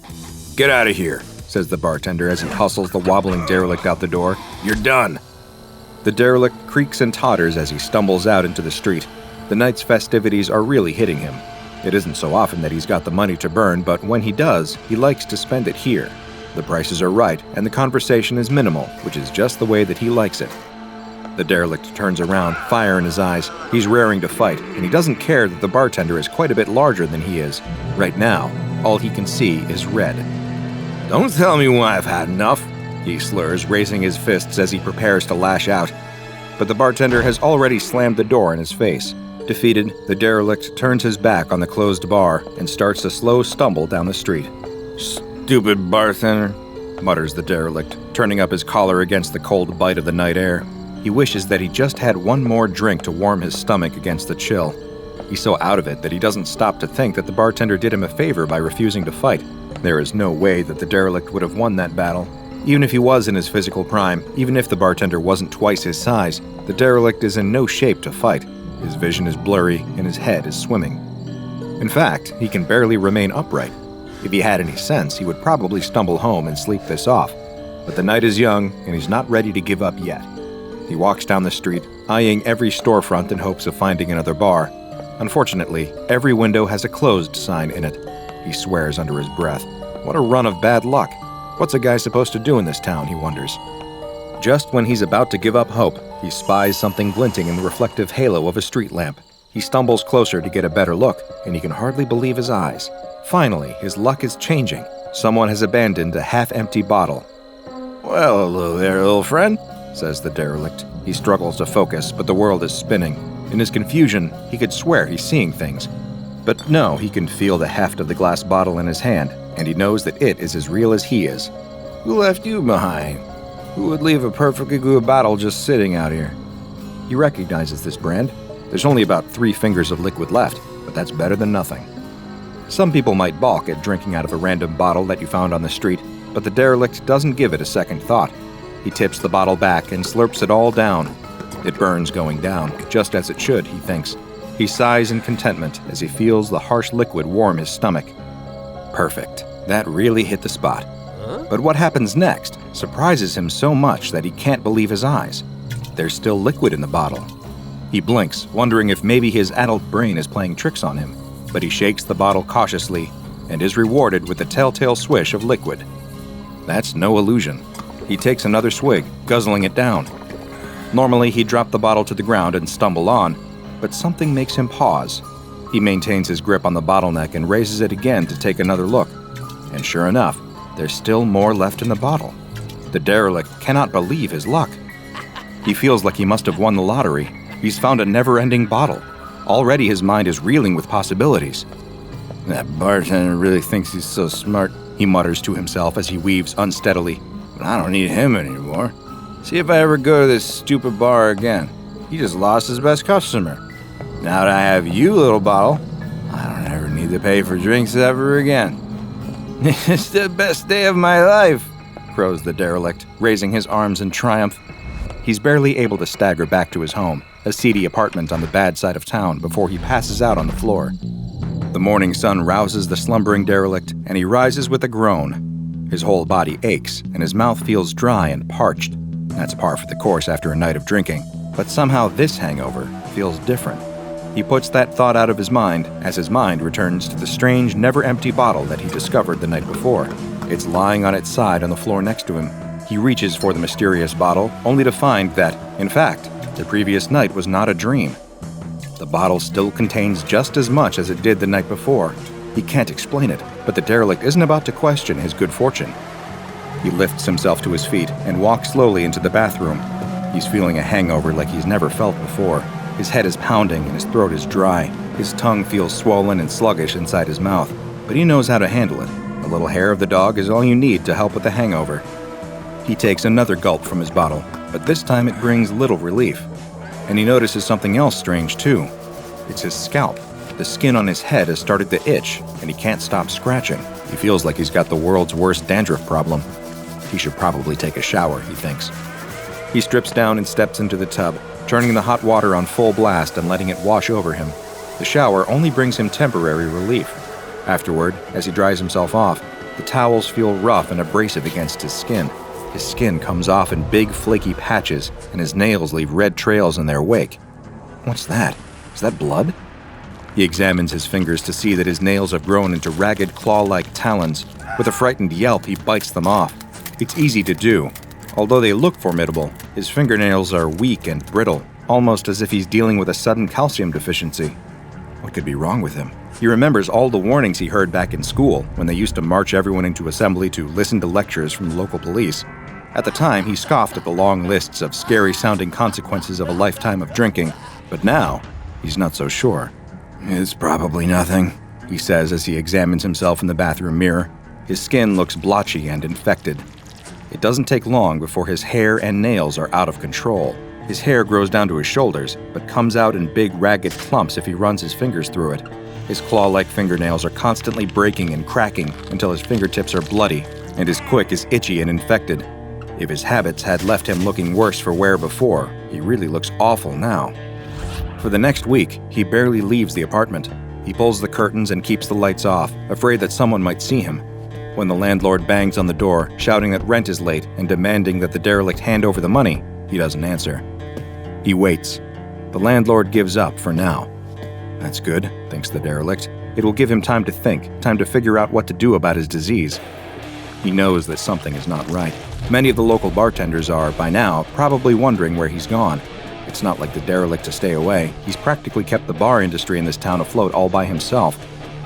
"Get out of here," says the bartender as he hustles the wobbling derelict out the door. "You're done." The derelict creaks and totters as he stumbles out into the street. The night's festivities are really hitting him. It isn't so often that he's got the money to burn, but when he does, he likes to spend it here. The prices are right, and the conversation is minimal, which is just the way that he likes it. The derelict turns around, fire in his eyes. He's raring to fight, and he doesn't care that the bartender is quite a bit larger than he is. Right now, all he can see is red. "Don't tell me when I've had enough," he slurs, raising his fists as he prepares to lash out. But the bartender has already slammed the door in his face. Defeated, the derelict turns his back on the closed bar and starts a slow stumble down the street. "Stupid bartender," mutters the derelict, turning up his collar against the cold bite of the night air. He wishes that he just had one more drink to warm his stomach against the chill. He's so out of it that he doesn't stop to think that the bartender did him a favor by refusing to fight. There is no way that the derelict would have won that battle. Even if he was in his physical prime, even if the bartender wasn't twice his size, the derelict is in no shape to fight. His vision is blurry and his head is swimming. In fact, he can barely remain upright. If he had any sense, he would probably stumble home and sleep this off. But the night is young, and he's not ready to give up yet. He walks down the street, eyeing every storefront in hopes of finding another bar. Unfortunately, every window has a closed sign in it. He swears under his breath. What a run of bad luck. What's a guy supposed to do in this town, he wonders. Just when he's about to give up hope, he spies something glinting in the reflective halo of a street lamp. He stumbles closer to get a better look, and he can hardly believe his eyes. Finally, his luck is changing. Someone has abandoned a half-empty bottle. "Well, hello there, old friend," says the derelict. He struggles to focus, but the world is spinning. In his confusion, he could swear he's seeing things. But no, he can feel the heft of the glass bottle in his hand, and he knows that it is as real as he is. "Who left you behind? Who would leave a perfectly good bottle just sitting out here?" He recognizes this brand. There's only about 3 fingers of liquid left, but that's better than nothing. Some people might balk at drinking out of a random bottle that you found on the street, but the derelict doesn't give it a second thought. He tips the bottle back and slurps it all down. It burns going down, just as it should, he thinks. He sighs in contentment as he feels the harsh liquid warm his stomach. Perfect. That really hit the spot. But what happens next surprises him so much that he can't believe his eyes. There's still liquid in the bottle. He blinks, wondering if maybe his adult brain is playing tricks on him, but he shakes the bottle cautiously and is rewarded with a telltale swish of liquid. That's no illusion. He takes another swig, guzzling it down. Normally, he'd drop the bottle to the ground and stumble on, but something makes him pause. He maintains his grip on the bottleneck and raises it again to take another look. And sure enough, there's still more left in the bottle. The derelict cannot believe his luck. He feels like he must have won the lottery. He's found a never-ending bottle. Already his mind is reeling with possibilities. That bartender really thinks he's so smart, he mutters to himself as he weaves unsteadily. But I don't need him anymore. See if I ever go to this stupid bar again. He just lost his best customer. Now that I have you, little bottle, I don't ever need to pay for drinks ever again. It's the best day of my life, crows the derelict, raising his arms in triumph. He's barely able to stagger back to his home, a seedy apartment on the bad side of town, before he passes out on the floor. The morning sun rouses the slumbering derelict, and he rises with a groan. His whole body aches, and his mouth feels dry and parched. That's par for the course after a night of drinking. But somehow this hangover feels different. He puts that thought out of his mind as his mind returns to the strange, never-empty bottle that he discovered the night before. It's lying on its side on the floor next to him. He reaches for the mysterious bottle, only to find that, in fact, the previous night was not a dream. The bottle still contains just as much as it did the night before. He can't explain it, but the derelict isn't about to question his good fortune. He lifts himself to his feet and walks slowly into the bathroom. He's feeling a hangover like he's never felt before. His head is pounding and his throat is dry. His tongue feels swollen and sluggish inside his mouth, but he knows how to handle it. A little hair of the dog is all you need to help with the hangover. He takes another gulp from his bottle, but this time it brings little relief. And he notices something else strange too. It's his scalp. The skin on his head has started to itch, and he can't stop scratching. He feels like he's got the world's worst dandruff problem. He should probably take a shower, he thinks. He strips down and steps into the tub, turning the hot water on full blast and letting it wash over him. The shower only brings him temporary relief. Afterward, as he dries himself off, the towels feel rough and abrasive against his skin. His skin comes off in big, flaky patches, and his nails leave red trails in their wake. What's that? Is that blood? He examines his fingers to see that his nails have grown into ragged, claw-like talons. With a frightened yelp, he bites them off. It's easy to do. Although they look formidable, his fingernails are weak and brittle, almost as if he's dealing with a sudden calcium deficiency. What could be wrong with him? He remembers all the warnings he heard back in school when they used to march everyone into assembly to listen to lectures from the local police. At the time, he scoffed at the long lists of scary-sounding consequences of a lifetime of drinking, but now, he's not so sure. It's probably nothing, he says as he examines himself in the bathroom mirror. His skin looks blotchy and infected. It doesn't take long before his hair and nails are out of control. His hair grows down to his shoulders, but comes out in big, ragged clumps if he runs his fingers through it. His claw-like fingernails are constantly breaking and cracking until his fingertips are bloody, and his quick is itchy and infected. If his habits had left him looking worse for wear before, he really looks awful now. For the next week, he barely leaves the apartment. He pulls the curtains and keeps the lights off, afraid that someone might see him. When the landlord bangs on the door, shouting that rent is late and demanding that the derelict hand over the money, he doesn't answer. He waits. The landlord gives up for now. That's good, thinks the derelict. It will give him time to think, time to figure out what to do about his disease. He knows that something is not right. Many of the local bartenders are, by now, probably wondering where he's gone. It's not like the derelict to stay away. He's practically kept the bar industry in this town afloat all by himself.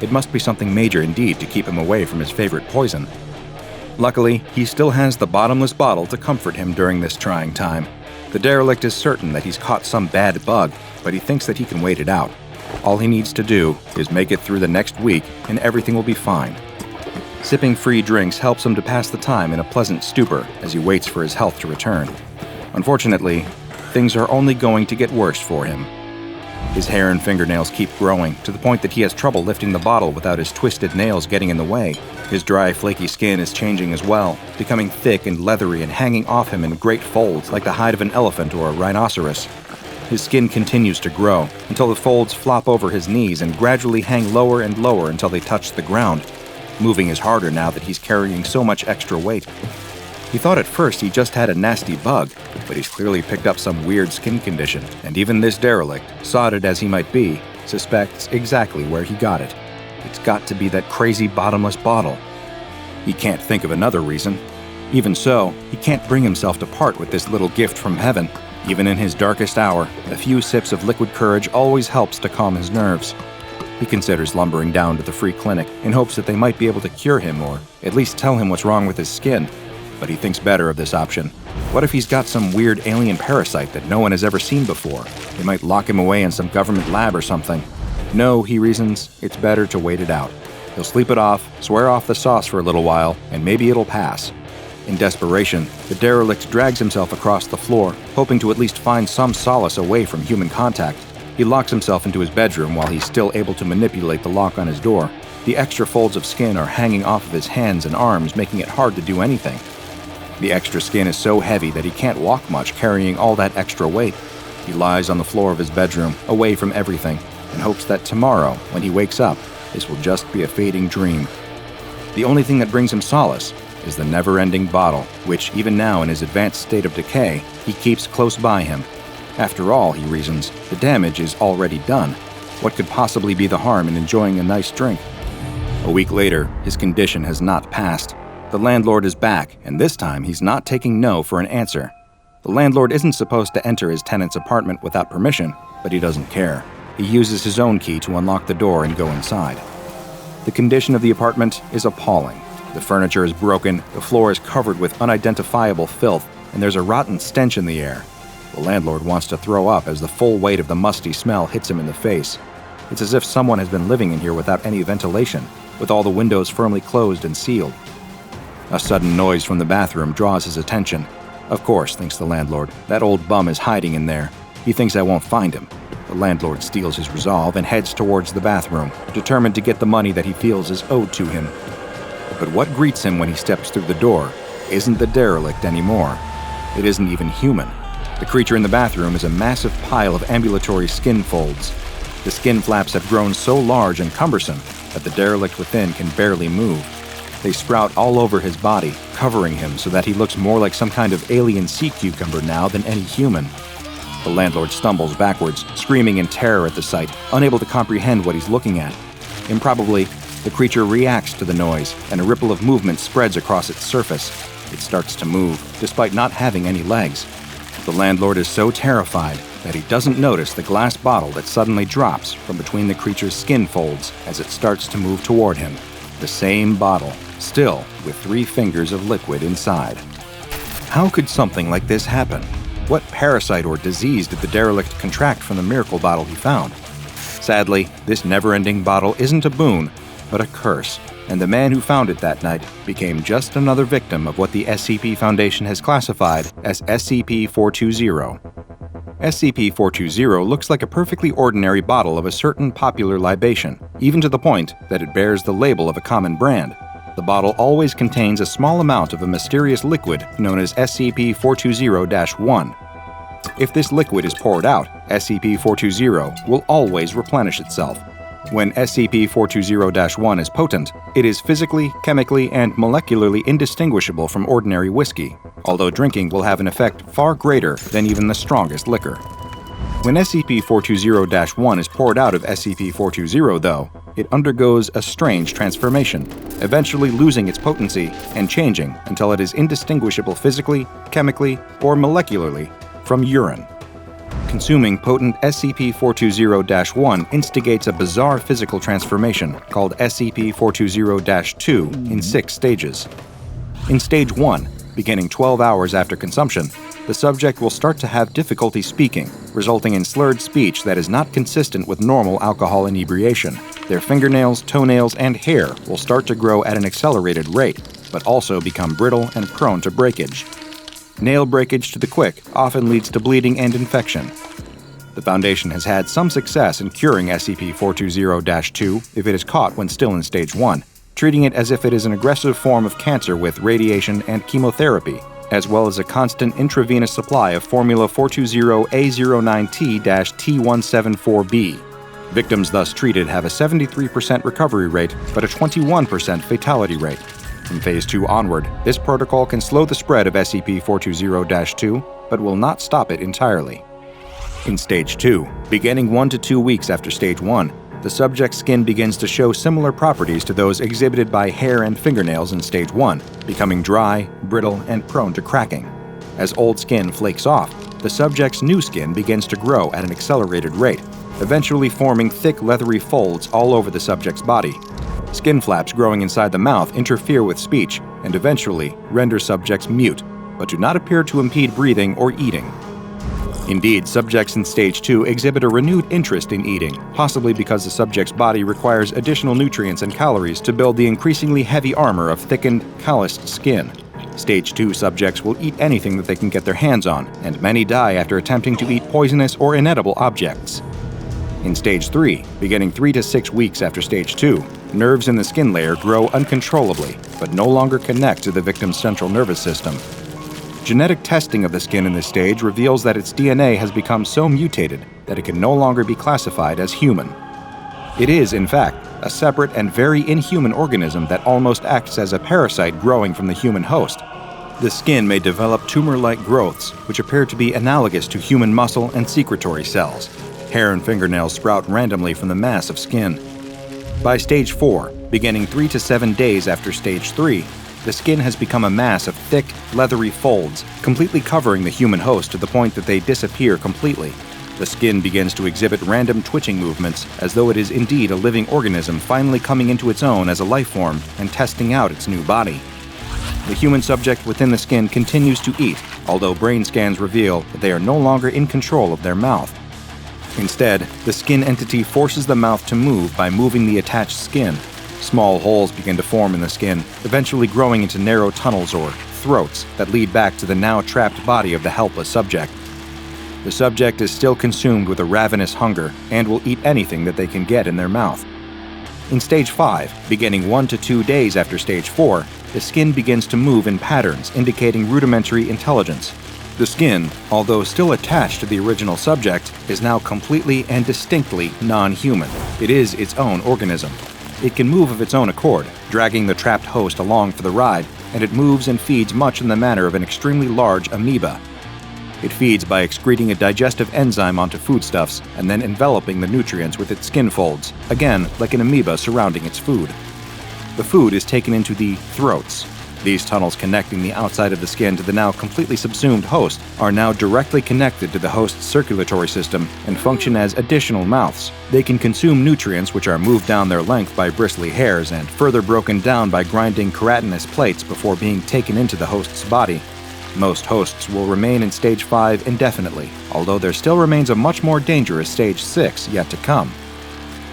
It must be something major indeed to keep him away from his favorite poison. Luckily, he still has the bottomless bottle to comfort him during this trying time. The derelict is certain that he's caught some bad bug, but he thinks that he can wait it out. All he needs to do is make it through the next week, and everything will be fine. Sipping free drinks helps him to pass the time in a pleasant stupor as he waits for his health to return. Unfortunately, things are only going to get worse for him. His hair and fingernails keep growing, to the point that he has trouble lifting the bottle without his twisted nails getting in the way. His dry, flaky skin is changing as well, becoming thick and leathery and hanging off him in great folds like the hide of an elephant or a rhinoceros. His skin continues to grow, until the folds flop over his knees and gradually hang lower and lower until they touch the ground. Moving is harder now that he's carrying so much extra weight. He thought at first he just had a nasty bug, but he's clearly picked up some weird skin condition, and even this derelict, sodded as he might be, suspects exactly where he got it. It's got to be that crazy bottomless bottle. He can't think of another reason. Even so, he can't bring himself to part with this little gift from heaven. Even in his darkest hour, a few sips of liquid courage always helps to calm his nerves. He considers lumbering down to the free clinic in hopes that they might be able to cure him or at least tell him what's wrong with his skin. But he thinks better of this option. What if he's got some weird alien parasite that no one has ever seen before? They might lock him away in some government lab or something. No, he reasons, it's better to wait it out. He'll sleep it off, swear off the sauce for a little while, and maybe it'll pass. In desperation, the derelict drags himself across the floor, hoping to at least find some solace away from human contact. He locks himself into his bedroom while he's still able to manipulate the lock on his door. The extra folds of skin are hanging off of his hands and arms, making it hard to do anything. The extra skin is so heavy that he can't walk much carrying all that extra weight. He lies on the floor of his bedroom, away from everything, and hopes that tomorrow, when he wakes up, this will just be a fading dream. The only thing that brings him solace is the never-ending bottle, which, even now in his advanced state of decay, he keeps close by him. After all, he reasons, the damage is already done. What could possibly be the harm in enjoying a nice drink? A week later, his condition has not passed. The landlord is back, and this time he's not taking no for an answer. The landlord isn't supposed to enter his tenant's apartment without permission, but he doesn't care. He uses his own key to unlock the door and go inside. The condition of the apartment is appalling. The furniture is broken, the floor is covered with unidentifiable filth, and there's a rotten stench in the air. The landlord wants to throw up as the full weight of the musty smell hits him in the face. It's as if someone has been living in here without any ventilation, with all the windows firmly closed and sealed. A sudden noise from the bathroom draws his attention. Of course, thinks the landlord, that old bum is hiding in there. He thinks I won't find him. The landlord steals his resolve and heads towards the bathroom, determined to get the money that he feels is owed to him. But what greets him when he steps through the door isn't the derelict anymore. It isn't even human. The creature in the bathroom is a massive pile of ambulatory skin folds. The skin flaps have grown so large and cumbersome that the derelict within can barely move. They sprout all over his body, covering him so that he looks more like some kind of alien sea cucumber now than any human. The landlord stumbles backwards, screaming in terror at the sight, unable to comprehend what he's looking at. Improbably, the creature reacts to the noise, and a ripple of movement spreads across its surface. It starts to move, despite not having any legs. The landlord is so terrified that he doesn't notice the glass bottle that suddenly drops from between the creature's skin folds as it starts to move toward him. The same bottle, still with 3 fingers of liquid inside. How could something like this happen? What parasite or disease did the derelict contract from the miracle bottle he found? Sadly, this never-ending bottle isn't a boon, but a curse, and the man who found it that night became just another victim of what the SCP Foundation has classified as SCP-420. SCP-420 looks like a perfectly ordinary bottle of a certain popular libation, even to the point that it bears the label of a common brand. The bottle always contains a small amount of a mysterious liquid known as SCP-420-1. If this liquid is poured out, SCP-420 will always replenish itself. When SCP-420-1 is potent, it is physically, chemically, and molecularly indistinguishable from ordinary whiskey, although drinking will have an effect far greater than even the strongest liquor. When SCP-420-1 is poured out of SCP-420, though, it undergoes a strange transformation, eventually losing its potency and changing until it is indistinguishable physically, chemically, or molecularly from urine. Consuming potent SCP-420-1 instigates a bizarre physical transformation called SCP-420-2 in 6 stages. In Stage 1, beginning 12 hours after consumption, the subject will start to have difficulty speaking, resulting in slurred speech that is not consistent with normal alcohol inebriation. Their fingernails, toenails, and hair will start to grow at an accelerated rate, but also become brittle and prone to breakage. Nail breakage to the quick often leads to bleeding and infection. The Foundation has had some success in curing SCP-420-2 if it is caught when still in Stage 1, treating it as if it is an aggressive form of cancer with radiation and chemotherapy, as well as a constant intravenous supply of Formula 420A09T-T174B. Victims thus treated have a 73% recovery rate, but a 21% fatality rate. From Phase 2 onward, this protocol can slow the spread of SCP-420-2, but will not stop it entirely. In Stage 2, beginning 1 to 2 weeks after Stage 1, the subject's skin begins to show similar properties to those exhibited by hair and fingernails in Stage 1, becoming dry, brittle, and prone to cracking. As old skin flakes off, the subject's new skin begins to grow at an accelerated rate, eventually forming thick, leathery folds all over the subject's body. Skin flaps growing inside the mouth interfere with speech and eventually render subjects mute, but do not appear to impede breathing or eating. Indeed, subjects in Stage 2 exhibit a renewed interest in eating, possibly because the subject's body requires additional nutrients and calories to build the increasingly heavy armor of thickened, calloused skin. Stage 2 subjects will eat anything that they can get their hands on, and many die after attempting to eat poisonous or inedible objects. In Stage 3, beginning 3 to 6 weeks after Stage 2, nerves in the skin layer grow uncontrollably, but no longer connect to the victim's central nervous system. Genetic testing of the skin in this stage reveals that its DNA has become so mutated that it can no longer be classified as human. It is, in fact, a separate and very inhuman organism that almost acts as a parasite growing from the human host. The skin may develop tumor-like growths, which appear to be analogous to human muscle and secretory cells. Hair and fingernails sprout randomly from the mass of skin. By Stage 4, beginning 3 to 7 days after Stage 3, the skin has become a mass of thick, leathery folds, completely covering the human host to the point that they disappear completely. The skin begins to exhibit random twitching movements, as though it is indeed a living organism finally coming into its own as a life form and testing out its new body. The human subject within the skin continues to eat, although brain scans reveal that they are no longer in control of their mouth. Instead, the skin entity forces the mouth to move by moving the attached skin. Small holes begin to form in the skin, eventually growing into narrow tunnels or throats that lead back to the now trapped body of the helpless subject. The subject is still consumed with a ravenous hunger and will eat anything that they can get in their mouth. In Stage 5, beginning 1 to 2 days after Stage 4, the skin begins to move in patterns indicating rudimentary intelligence. The skin, although still attached to the original subject, is now completely and distinctly non-human. It is its own organism. It can move of its own accord, dragging the trapped host along for the ride, and it moves and feeds much in the manner of an extremely large amoeba. It feeds by excreting a digestive enzyme onto foodstuffs and then enveloping the nutrients with its skin folds, again like an amoeba surrounding its food. The food is taken into the throats. These tunnels connecting the outside of the skin to the now completely subsumed host are now directly connected to the host's circulatory system and function as additional mouths. They can consume nutrients which are moved down their length by bristly hairs and further broken down by grinding keratinous plates before being taken into the host's body. Most hosts will remain in Stage 5 indefinitely, although there still remains a much more dangerous Stage 6 yet to come.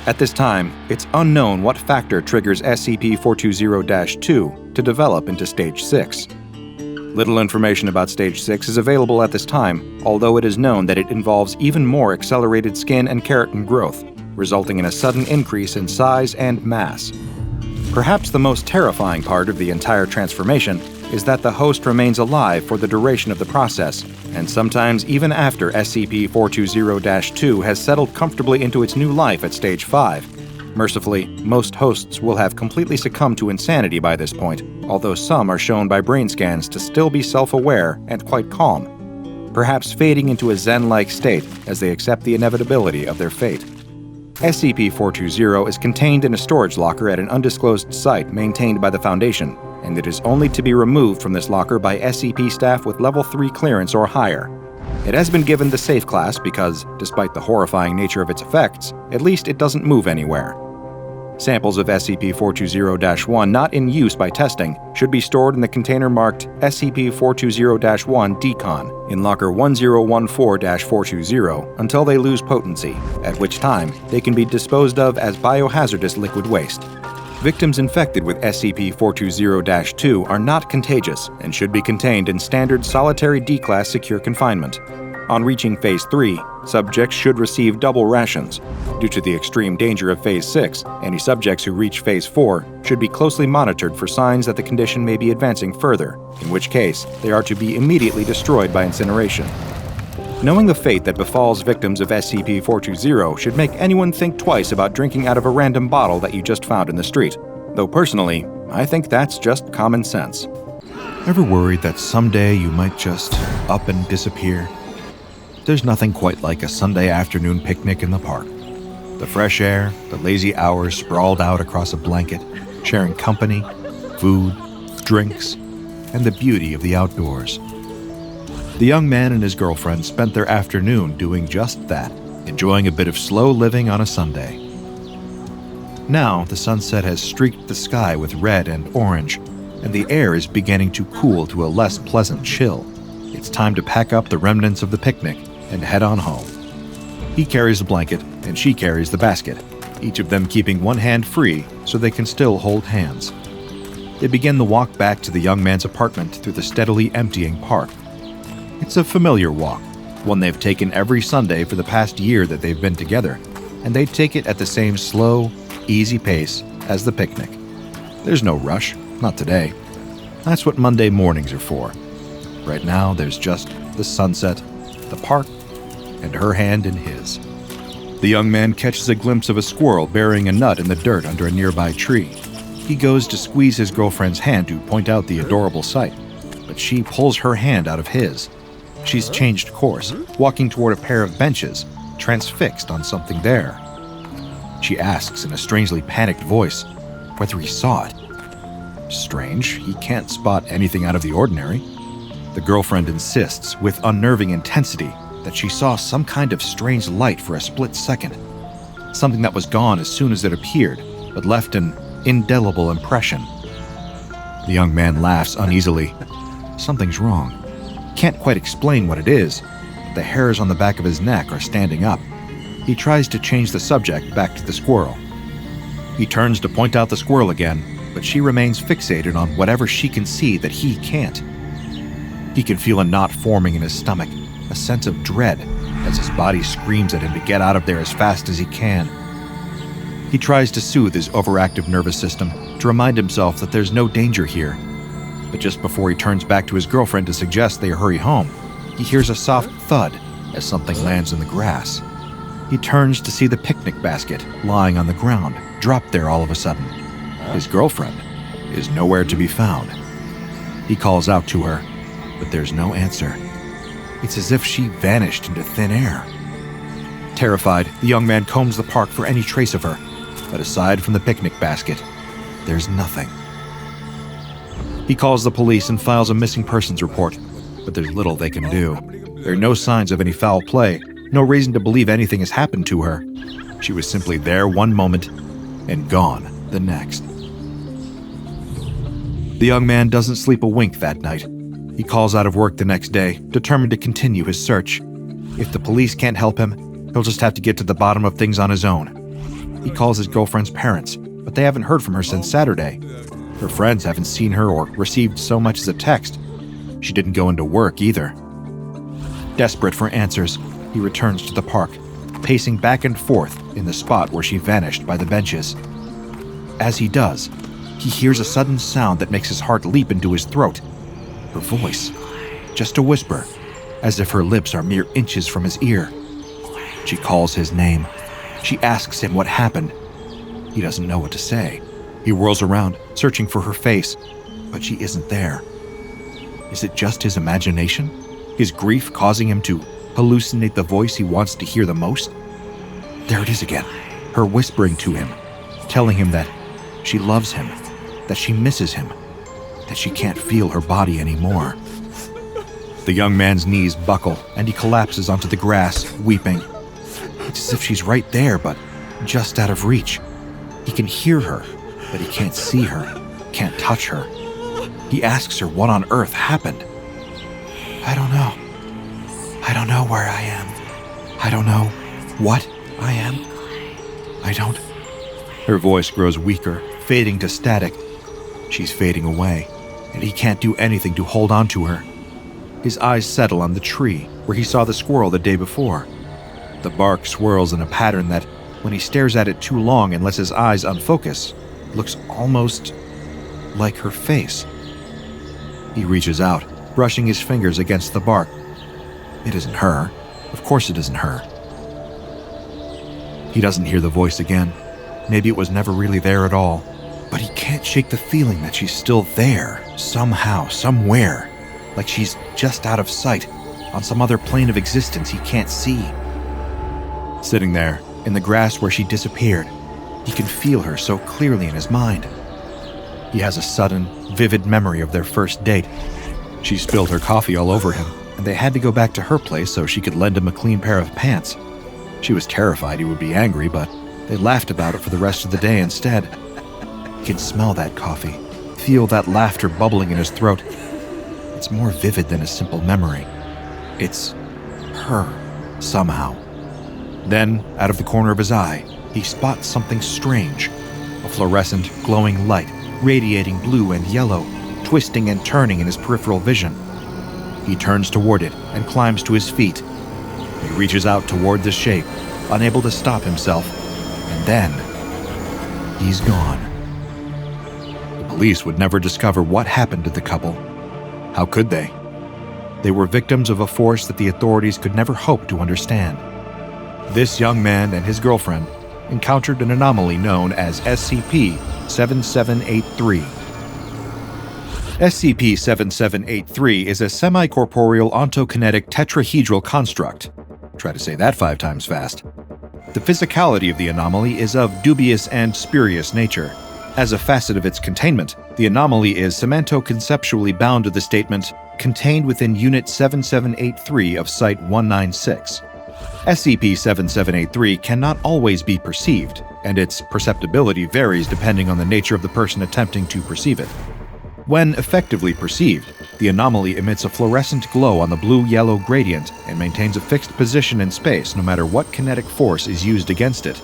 At this time, it's unknown what factor triggers SCP-420-2 to develop into Stage 6. Little information about Stage 6 is available at this time, although it is known that it involves even more accelerated skin and keratin growth, resulting in a sudden increase in size and mass. Perhaps the most terrifying part of the entire transformation is that the host remains alive for the duration of the process, and sometimes even after SCP-420-2 has settled comfortably into its new life at Stage 5. Mercifully, most hosts will have completely succumbed to insanity by this point, although some are shown by brain scans to still be self-aware and quite calm, perhaps fading into a Zen-like state as they accept the inevitability of their fate. SCP-420 is contained in a storage locker at an undisclosed site maintained by the Foundation, and it is only to be removed from this locker by SCP staff with Level 3 clearance or higher. It has been given the Safe class because, despite the horrifying nature of its effects, at least it doesn't move anywhere. Samples of SCP-420-1 not in use by testing should be stored in the container marked SCP-420-1 Decon in Locker 1014-420 until they lose potency, at which time they can be disposed of as biohazardous liquid waste. Victims infected with SCP-420-2 are not contagious and should be contained in standard solitary D-Class secure confinement. On reaching Phase 3, subjects should receive double rations. Due to the extreme danger of Phase 6, any subjects who reach Phase 4 should be closely monitored for signs that the condition may be advancing further, in which case they are to be immediately destroyed by incineration. Knowing the fate that befalls victims of SCP-420 should make anyone think twice about drinking out of a random bottle that you just found in the street. Though personally, I think that's just common sense. Ever worried that someday you might just up and disappear? There's nothing quite like a Sunday afternoon picnic in the park. The fresh air, the lazy hours sprawled out across a blanket, sharing company, food, drinks, and the beauty of the outdoors. The young man and his girlfriend spent their afternoon doing just that, enjoying a bit of slow living on a Sunday. Now, the sunset has streaked the sky with red and orange, and the air is beginning to cool to a less pleasant chill. It's time to pack up the remnants of the picnic and head on home. He carries the blanket, and she carries the basket, each of them keeping one hand free so they can still hold hands. They begin the walk back to the young man's apartment through the steadily emptying park. It's a familiar walk, one they've taken every Sunday for the past year that they've been together, and they take it at the same slow, easy pace as the picnic. There's no rush, not today. That's what Monday mornings are for. Right now, there's just the sunset, the park, and her hand in his. The young man catches a glimpse of a squirrel burying a nut in the dirt under a nearby tree. He goes to squeeze his girlfriend's hand to point out the adorable sight, but she pulls her hand out of his. She's changed course, walking toward a pair of benches, transfixed on something there. She asks in a strangely panicked voice whether he saw it. Strange, he can't spot anything out of the ordinary. The girlfriend insists, with unnerving intensity, that she saw some kind of strange light for a split second. Something that was gone as soon as it appeared, but left an indelible impression. The young man laughs uneasily. Something's wrong. Can't quite explain what it is. The hairs on the back of his neck are standing up. He tries to change the subject back to the squirrel. He turns to point out the squirrel again, but she remains fixated on whatever she can see that he can't. He can feel a knot forming in his stomach, a sense of dread, as his body screams at him to get out of there as fast as he can. He tries to soothe his overactive nervous system, to remind himself that there's no danger here. But just before he turns back to his girlfriend to suggest they hurry home, he hears a soft thud as something lands in the grass. He turns to see the picnic basket lying on the ground, dropped there all of a sudden. His girlfriend is nowhere to be found. He calls out to her, but there's no answer. It's as if she vanished into thin air. Terrified, the young man combs the park for any trace of her, but aside from the picnic basket, there's nothing. He calls the police and files a missing persons report, but there's little they can do. There are no signs of any foul play, no reason to believe anything has happened to her. She was simply there one moment and gone the next. The young man doesn't sleep a wink that night. He calls out of work the next day, determined to continue his search. If the police can't help him, he'll just have to get to the bottom of things on his own. He calls his girlfriend's parents, but they haven't heard from her since Saturday. Her friends haven't seen her or received so much as a text. She didn't go into work either. Desperate for answers, he returns to the park, pacing back and forth in the spot where she vanished by the benches. As he does, he hears a sudden sound that makes his heart leap into his throat. Her voice, just a whisper, as if her lips are mere inches from his ear. She calls his name. She asks him what happened. He doesn't know what to say. He whirls around, searching for her face, but she isn't there. Is it just his imagination? His grief causing him to hallucinate the voice he wants to hear the most? There it is again, her whispering to him, telling him that she loves him, that she misses him, that she can't feel her body anymore. The young man's knees buckle, and he collapses onto the grass, weeping. It's as if she's right there, but just out of reach. He can hear her, but he can't see her, can't touch her. He asks her what on earth happened. I don't know. I don't know where I am. I don't know what I am. I don't. Her voice grows weaker, fading to static. She's fading away, and he can't do anything to hold on to her. His eyes settle on the tree where he saw the squirrel the day before. The bark swirls in a pattern that, when he stares at it too long and lets his eyes unfocus, looks almost like her face. He reaches out, brushing his fingers against the bark. It isn't her. Of course it isn't her. He doesn't hear the voice again. Maybe it was never really there at all. But he can't shake the feeling that she's still there, somehow, somewhere. Like she's just out of sight, on some other plane of existence he can't see. Sitting there, in the grass where she disappeared, he can feel her so clearly in his mind. He has a sudden, vivid memory of their first date. She spilled her coffee all over him, and they had to go back to her place so she could lend him a clean pair of pants. She was terrified he would be angry, but they laughed about it for the rest of the day instead. He can smell that coffee, feel that laughter bubbling in his throat. It's more vivid than a simple memory. It's her, somehow. Then, out of the corner of his eye, he spots something strange. A fluorescent, glowing light, radiating blue and yellow, twisting and turning in his peripheral vision. He turns toward it and climbs to his feet. He reaches out toward the shape, unable to stop himself, and then he's gone. The police would never discover what happened to the couple. How could they? They were victims of a force that the authorities could never hope to understand. This young man and his girlfriend encountered an anomaly known as SCP-7783. SCP-7783 is a semi-corporeal ontokinetic tetrahedral construct. Try to say that 5 times fast. The physicality of the anomaly is of dubious and spurious nature. As a facet of its containment, the anomaly is semanto-conceptually bound to the statement, contained within Unit 7783 of Site 196. SCP-7783 cannot always be perceived, and its perceptibility varies depending on the nature of the person attempting to perceive it. When effectively perceived, the anomaly emits a fluorescent glow on the blue-yellow gradient and maintains a fixed position in space no matter what kinetic force is used against it.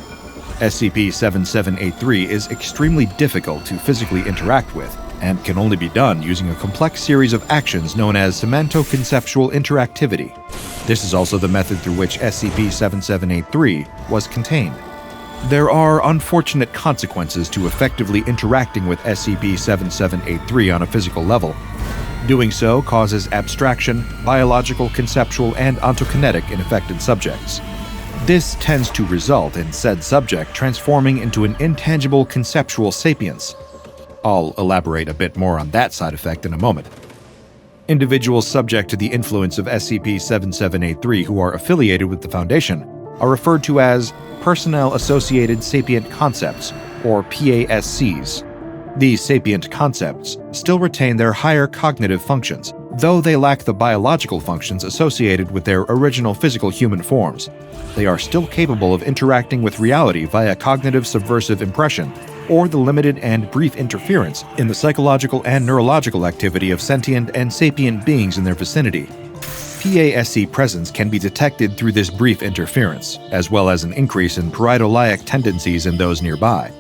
SCP-7783 is extremely difficult to physically interact with, and can only be done using a complex series of actions known as semanto-conceptual interactivity. This is also the method through which SCP-7783 was contained. There are unfortunate consequences to effectively interacting with SCP-7783 on a physical level. Doing so causes abstraction, biological, conceptual, and ontokinetic in affected subjects. This tends to result in said subject transforming into an intangible conceptual sapience. I'll elaborate a bit more on that side effect in a moment. Individuals subject to the influence of SCP-7783 who are affiliated with the Foundation are referred to as Personnel-Associated Sapient Concepts, or PASCs. These sapient concepts still retain their higher cognitive functions, though they lack the biological functions associated with their original physical human forms. They are still capable of interacting with reality via cognitive subversive impression, or the limited and brief interference in the psychological and neurological activity of sentient and sapient beings in their vicinity. PASC presence can be detected through this brief interference, as well as an increase in pareidoleiac tendencies in those nearby.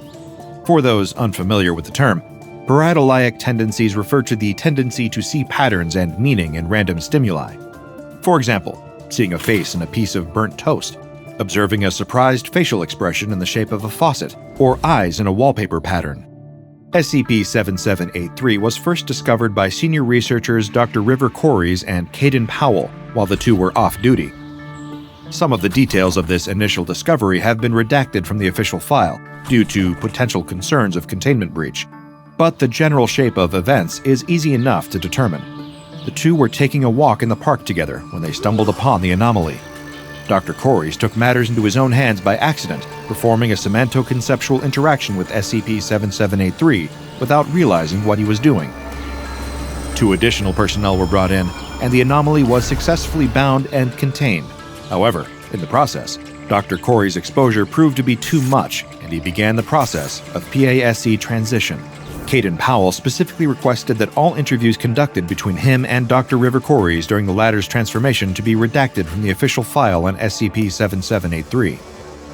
For those unfamiliar with the term, pareidoleiac tendencies refer to the tendency to see patterns and meaning in random stimuli. For example, seeing a face in a piece of burnt toast, observing a surprised facial expression in the shape of a faucet, or eyes in a wallpaper pattern. SCP-7783 was first discovered by senior researchers Dr. River Corys and Caden Powell while the two were off-duty. Some of the details of this initial discovery have been redacted from the official file due to potential concerns of containment breach, but the general shape of events is easy enough to determine. The two were taking a walk in the park together when they stumbled upon the anomaly. Dr. Corys took matters into his own hands by accident, performing a semanto-conceptual interaction with SCP-7783 without realizing what he was doing. 2 additional personnel were brought in, and the anomaly was successfully bound and contained. However, in the process, Dr. Corys' exposure proved to be too much, and he began the process of PASC transition. Caden Powell specifically requested that all interviews conducted between him and Dr. River Corys during the latter's transformation to be redacted from the official file on SCP-7783.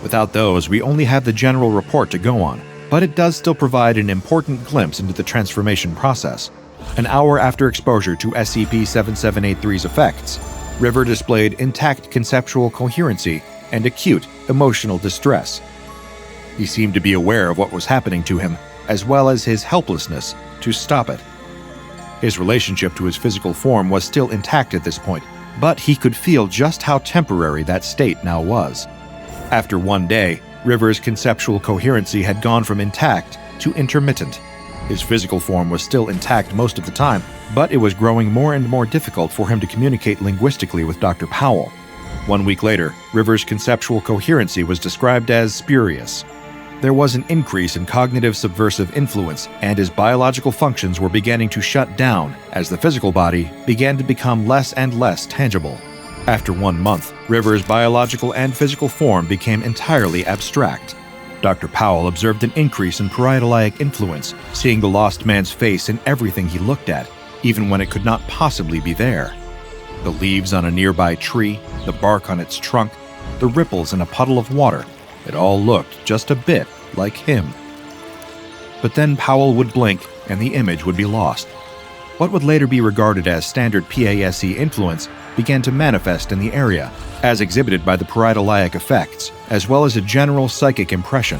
Without those, we only have the general report to go on, but it does still provide an important glimpse into the transformation process. An hour after exposure to SCP-7783's effects, River displayed intact conceptual coherency and acute emotional distress. He seemed to be aware of what was happening to him, as well as his helplessness to stop it. His relationship to his physical form was still intact at this point, but he could feel just how temporary that state now was. After one day, River's conceptual coherency had gone from intact to intermittent. His physical form was still intact most of the time, but it was growing more and more difficult for him to communicate linguistically with Dr. Powell. 1 week later, River's conceptual coherency was described as spurious. There was an increase in cognitive subversive influence, and his biological functions were beginning to shut down as the physical body began to become less and less tangible. After 1 month, River's biological and physical form became entirely abstract. Dr. Powell observed an increase in parietaliac influence, seeing the lost man's face in everything he looked at, even when it could not possibly be there. The leaves on a nearby tree, the bark on its trunk, the ripples in a puddle of water, it all looked just a bit like him. But then Powell would blink and the image would be lost. What would later be regarded as standard PASE influence began to manifest in the area, as exhibited by the parietaliac effects, as well as a general psychic impression.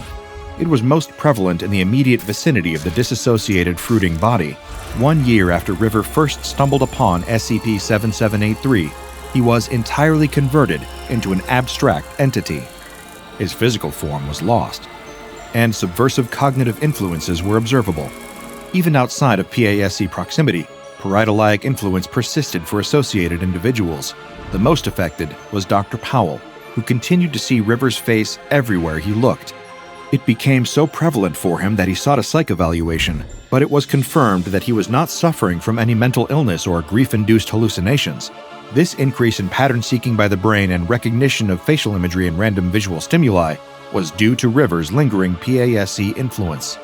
It was most prevalent in the immediate vicinity of the disassociated fruiting body. 1 year after River first stumbled upon SCP-7783, he was entirely converted into an abstract entity. His physical form was lost, and subversive cognitive influences were observable. Even outside of PASE proximity, parietaliac influence persisted for associated individuals. The most affected was Dr. Powell, who continued to see River's face everywhere he looked. It became so prevalent for him that he sought a psych evaluation, but it was confirmed that he was not suffering from any mental illness or grief-induced hallucinations. This increase in pattern seeking by the brain and recognition of facial imagery and random visual stimuli was due to River's lingering PASE influence.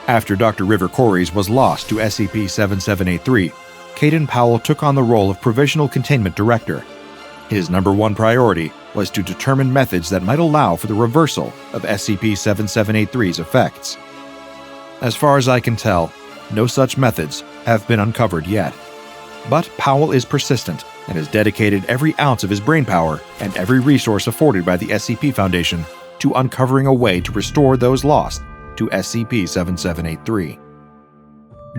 After Dr. River Corries was lost to SCP-7783, Caden Powell took on the role of Provisional Containment Director. His number one priority was to determine methods that might allow for the reversal of SCP-7783's effects. As far as I can tell, no such methods have been uncovered yet. But Powell is persistent and has dedicated every ounce of his brainpower and every resource afforded by the SCP Foundation to uncovering a way to restore those lost to SCP-7783.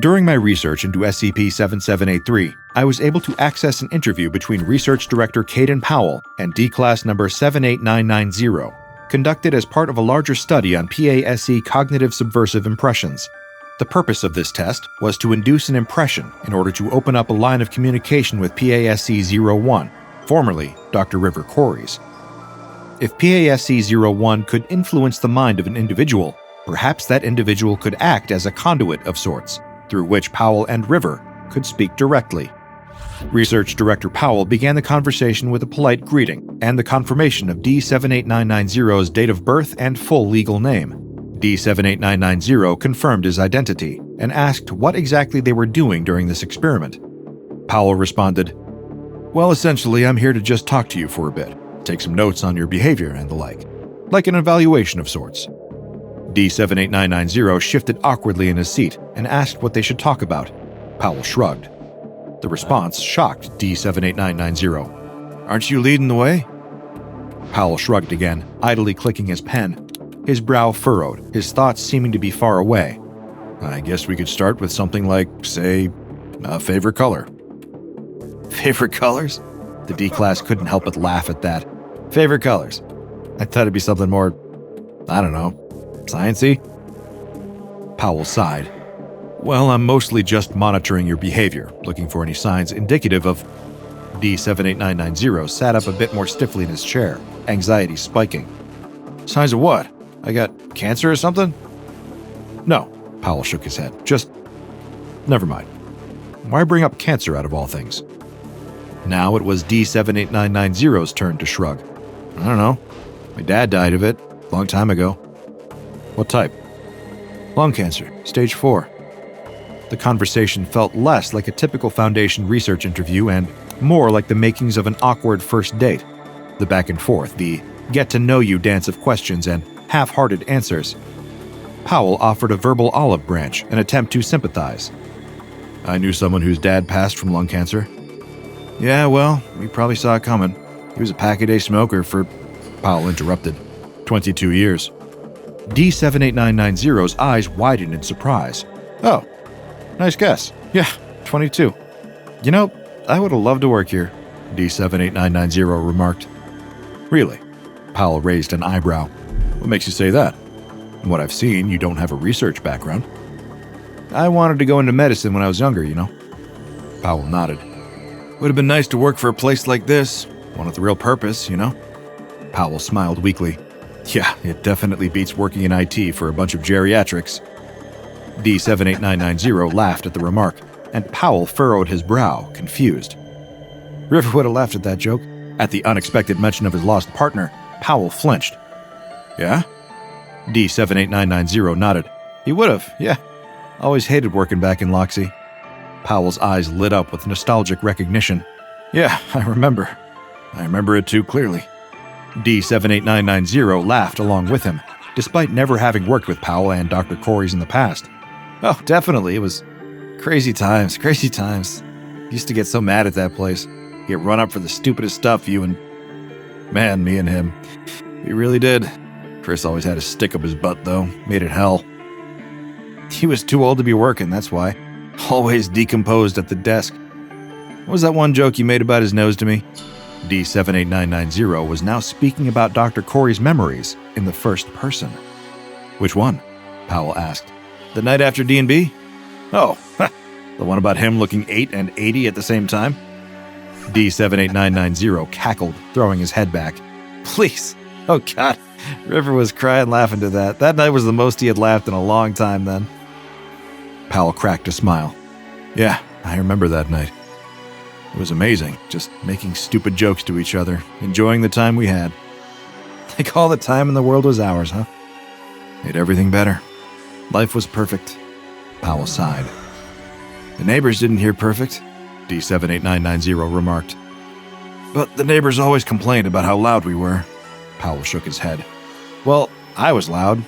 During my research into SCP-7783, I was able to access an interview between Research Director Caden Powell and D-Class number 78990, conducted as part of a larger study on PASE cognitive subversive impressions. The purpose of this test was to induce an impression in order to open up a line of communication with PASE-01, formerly Dr. River Corries. If PASE-01 could influence the mind of an individual, perhaps that individual could act as a conduit of sorts, through which Powell and River could speak directly. Research Director Powell began the conversation with a polite greeting and the confirmation of D-78990's date of birth and full legal name. D-78990 confirmed his identity and asked what exactly they were doing during this experiment. Powell responded, "Well, essentially, I'm here to just talk to you for a bit, take some notes on your behavior and the like an evaluation of sorts." D-78990 shifted awkwardly in his seat and asked what they should talk about. Powell shrugged. The response shocked D-78990. "Aren't you leading the way?" Powell shrugged again, idly clicking his pen. His brow furrowed, his thoughts seeming to be far away. "I guess we could start with something like, say, a favorite color." "Favorite colors?" The D-Class couldn't help but laugh at that. "Favorite colors? I thought it'd be something more, I don't know, science-y?" Powell sighed. "Well, I'm mostly just monitoring your behavior, looking for any signs indicative of..." D-78990 sat up a bit more stiffly in his chair, anxiety spiking. "Signs of what? I got cancer or something?" "No," Powell shook his head. "Just... never mind. Why bring up cancer out of all things?" Now it was D-78990's turn to shrug. "I don't know. My dad died of it, a long time ago." "What type?" "Lung cancer, stage 4. The conversation felt less like a typical Foundation research interview and more like the makings of an awkward first date. The back and forth, the get-to-know-you dance of questions and half-hearted answers. Powell offered a verbal olive branch, an attempt to sympathize. "I knew someone whose dad passed from lung cancer." Yeah, well, we probably saw it coming. He was a pack-a-day smoker for, Powell interrupted, 22 years. D78990's eyes widened in surprise. Oh, nice guess. Yeah, 22. You know, I would have loved to work here, D78990 remarked. Really? Powell raised an eyebrow. What makes you say that? From what I've seen, you don't have a research background. I wanted to go into medicine when I was younger, you know. Powell nodded. Would have been nice to work for a place like this, one with a real purpose, you know. Powell smiled weakly. Yeah, it definitely beats working in IT for a bunch of geriatrics. D78990 laughed at the remark, and Powell furrowed his brow, confused. River would have laughed at that joke. At the unexpected mention of his lost partner, Powell flinched. Yeah? D78990 nodded. He would have, yeah. Always hated working back in Loxy. Powell's eyes lit up with nostalgic recognition. Yeah, I remember. I remember it too clearly. D78990 laughed along with him, despite never having worked with Powell and Dr. Corey's in the past. Oh, definitely. It was crazy times, crazy times. Used to get so mad at that place. Get run up for the stupidest stuff, you and... Man, me and him. We really did. Chris always had a stick up his butt, though. Made it hell. He was too old to be working, that's why. Always decomposed at the desk. What was that one joke you made about his nose to me? D78990 was now speaking about Dr. Corey's memories in the first person. Which one? Powell asked. The night after D&B? Oh, the one about him looking 8 and 80 at the same time? D78990 cackled, throwing his head back. Please. Oh, God. River was crying laughing to that. That night was the most he had laughed in a long time then. Powell cracked a smile. Yeah, I remember that night. It was amazing, just making stupid jokes to each other, enjoying the time we had. Like all the time in the world was ours, huh? Made everything better. Life was perfect. Powell sighed. The neighbors didn't hear perfect, D78990 remarked. But the neighbors always complained about how loud we were. Powell shook his head. Well, I was loud.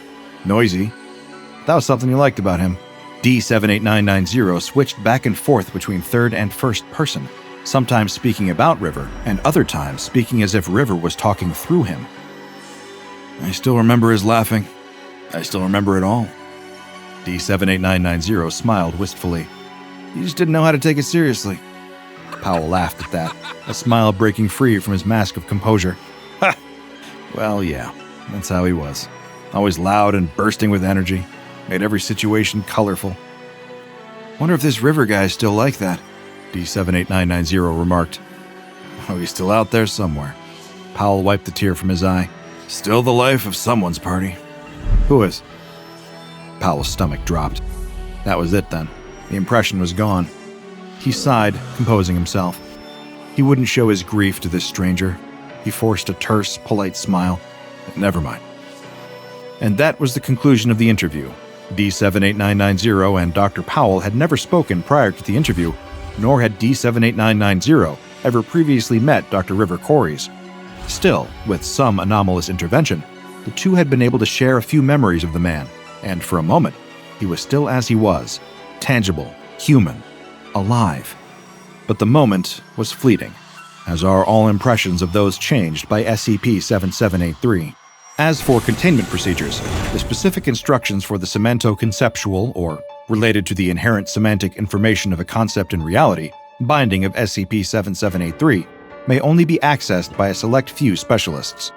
Noisy. That was something you liked about him. D78990 switched back and forth between third and first person, sometimes speaking about River, and other times speaking as if River was talking through him. I still remember his laughing. I still remember it all. D78990 smiled wistfully. He just didn't know how to take it seriously. Powell laughed at that, a smile breaking free from his mask of composure. Ha! Well, yeah, that's how he was. Always loud and bursting with energy. Made every situation colorful. Wonder if this River guy's still like that, D78990 remarked. Oh, he's still out there somewhere. Powell wiped the tear from his eye. Still the life of someone's party. Who is? Powell's stomach dropped. That was it then. The impression was gone. He sighed, composing himself. He wouldn't show his grief to this stranger. He forced a terse, polite smile. Never mind. And that was the conclusion of the interview. D78990 and Dr. Powell had never spoken prior to the interview, nor had D78990 ever previously met Dr. River Corys. Still, with some anomalous intervention, the two had been able to share a few memories of the man, and for a moment, he was still as he was, tangible, human, alive. But the moment was fleeting, as are all impressions of those changed by SCP-7783. As for containment procedures, the specific instructions for the semento-conceptual, or related to the inherent semantic information of a concept in reality, binding of SCP-7783, may only be accessed by a select few specialists.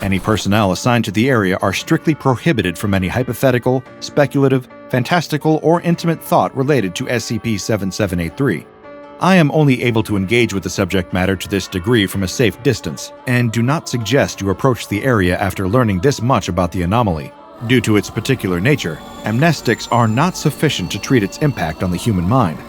Any personnel assigned to the area are strictly prohibited from any hypothetical, speculative, fantastical, or intimate thought related to SCP-7783. I am only able to engage with the subject matter to this degree from a safe distance, and do not suggest you approach the area after learning this much about the anomaly. Due to its particular nature, amnestics are not sufficient to treat its impact on the human mind.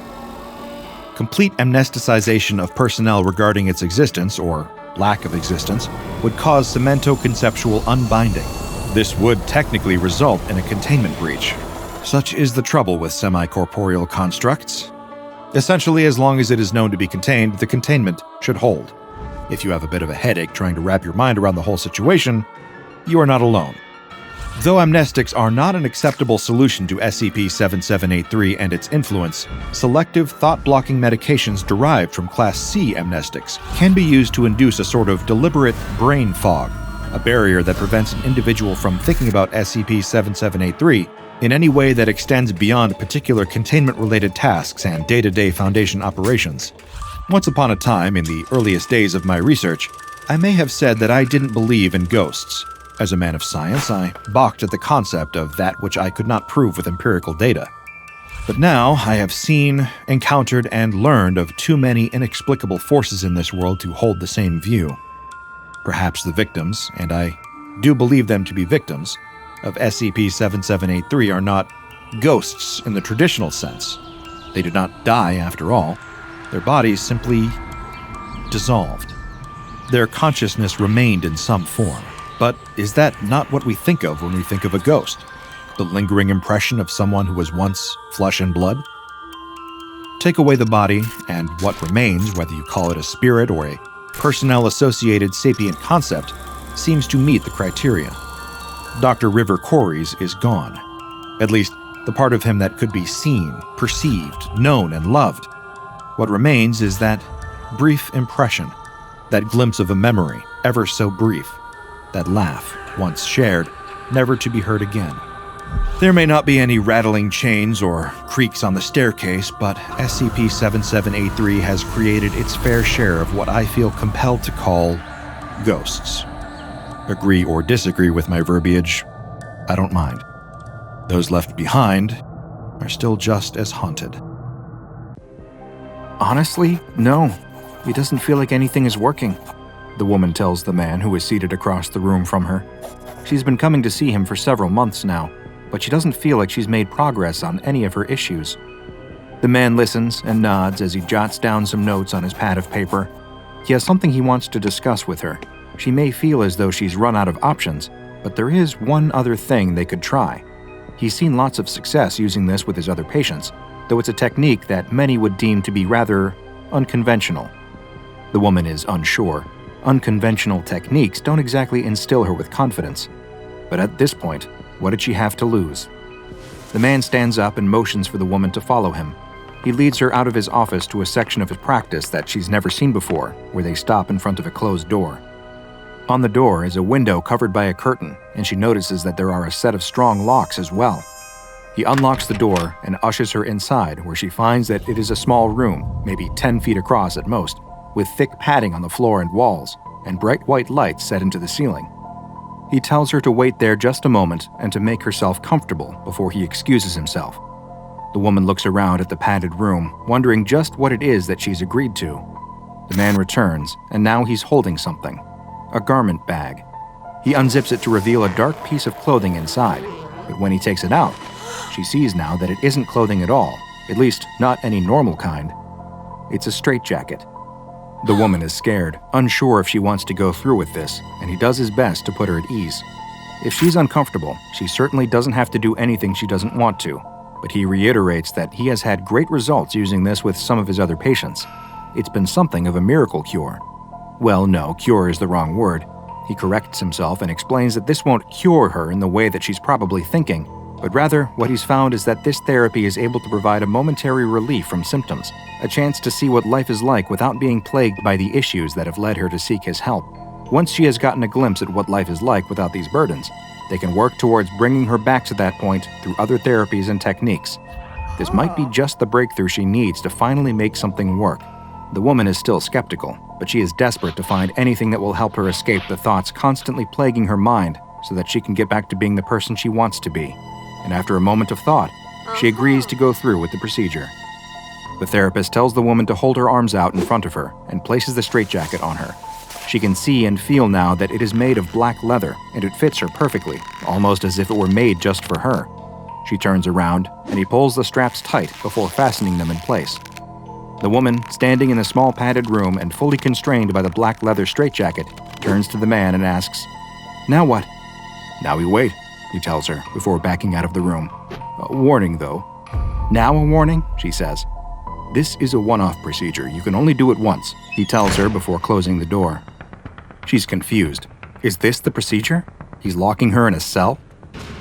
Complete amnesticization of personnel regarding its existence, or lack of existence, would cause semento-conceptual unbinding. This would technically result in a containment breach. Such is the trouble with semi-corporeal constructs. Essentially, as long as it is known to be contained, the containment should hold. If you have a bit of a headache trying to wrap your mind around the whole situation, you are not alone. Though amnestics are not an acceptable solution to SCP-7783 and its influence, selective thought-blocking medications derived from Class C amnestics can be used to induce a sort of deliberate brain fog, a barrier that prevents an individual from thinking about SCP-7783 in any way that extends beyond particular containment-related tasks and day-to-day Foundation operations. Once upon a time, in the earliest days of my research, I may have said that I didn't believe in ghosts. As a man of science, I balked at the concept of that which I could not prove with empirical data. But now I have seen, encountered, and learned of too many inexplicable forces in this world to hold the same view. Perhaps the victims, and I do believe them to be victims, of SCP-7783 are not ghosts in the traditional sense. They did not die, after all. Their bodies simply dissolved. Their consciousness remained in some form. But is that not what we think of when we think of a ghost? The lingering impression of someone who was once flesh and blood? Take away the body, and what remains, whether you call it a spirit or a personnel-associated sapient concept, seems to meet the criteria. Dr. River Corey's is gone. At least, the part of him that could be seen, perceived, known, and loved. What remains is that brief impression, that glimpse of a memory, ever so brief, that laugh, once shared, never to be heard again. There may not be any rattling chains or creaks on the staircase, but SCP-7783 has created its fair share of what I feel compelled to call ghosts. Agree or disagree with my verbiage, I don't mind. Those left behind are still just as haunted. Honestly, no. It doesn't feel like anything is working, the woman tells the man who is seated across the room from her. She's been coming to see him for several months now, but she doesn't feel like she's made progress on any of her issues. The man listens and nods as he jots down some notes on his pad of paper. He has something he wants to discuss with her. She may feel as though she's run out of options, but there is one other thing they could try. He's seen lots of success using this with his other patients, though it's a technique that many would deem to be rather unconventional. The woman is unsure. Unconventional techniques don't exactly instill her with confidence. But at this point, what did she have to lose? The man stands up and motions for the woman to follow him. He leads her out of his office to a section of his practice that she's never seen before, where they stop in front of a closed door. On the door is a window covered by a curtain, and she notices that there are a set of strong locks as well. He unlocks the door and ushers her inside, where she finds that it is a small room, maybe 10 feet across at most, with thick padding on the floor and walls, and bright white lights set into the ceiling. He tells her to wait there just a moment and to make herself comfortable before he excuses himself. The woman looks around at the padded room, wondering just what it is that she's agreed to. The man returns, and now he's holding something. A garment bag. He unzips it to reveal a dark piece of clothing inside, but when he takes it out, she sees now that it isn't clothing at all, at least not any normal kind. It's a straitjacket. The woman is scared, unsure if she wants to go through with this, and he does his best to put her at ease. If she's uncomfortable, she certainly doesn't have to do anything she doesn't want to, but he reiterates that he has had great results using this with some of his other patients. It's been something of a miracle cure. Well, no, cure is the wrong word. He corrects himself and explains that this won't cure her in the way that she's probably thinking, but rather what he's found is that this therapy is able to provide a momentary relief from symptoms, a chance to see what life is like without being plagued by the issues that have led her to seek his help. Once she has gotten a glimpse at what life is like without these burdens, they can work towards bringing her back to that point through other therapies and techniques. This might be just the breakthrough she needs to finally make something work. The woman is still skeptical, but she is desperate to find anything that will help her escape the thoughts constantly plaguing her mind so that she can get back to being the person she wants to be. And after a moment of thought, she agrees to go through with the procedure. The therapist tells the woman to hold her arms out in front of her and places the straitjacket on her. She can see and feel now that it is made of black leather, and it fits her perfectly, almost as if it were made just for her. She turns around, and he pulls the straps tight before fastening them in place. The woman, standing in the small padded room and fully constrained by the black leather straitjacket, turns to the man and asks, "Now what?" "Now we wait," he tells her before backing out of the room. "A warning, though." "Now a warning?" she says. "This is a one-off procedure. You can only do it once," he tells her before closing the door. She's confused. Is this the procedure? He's locking her in a cell?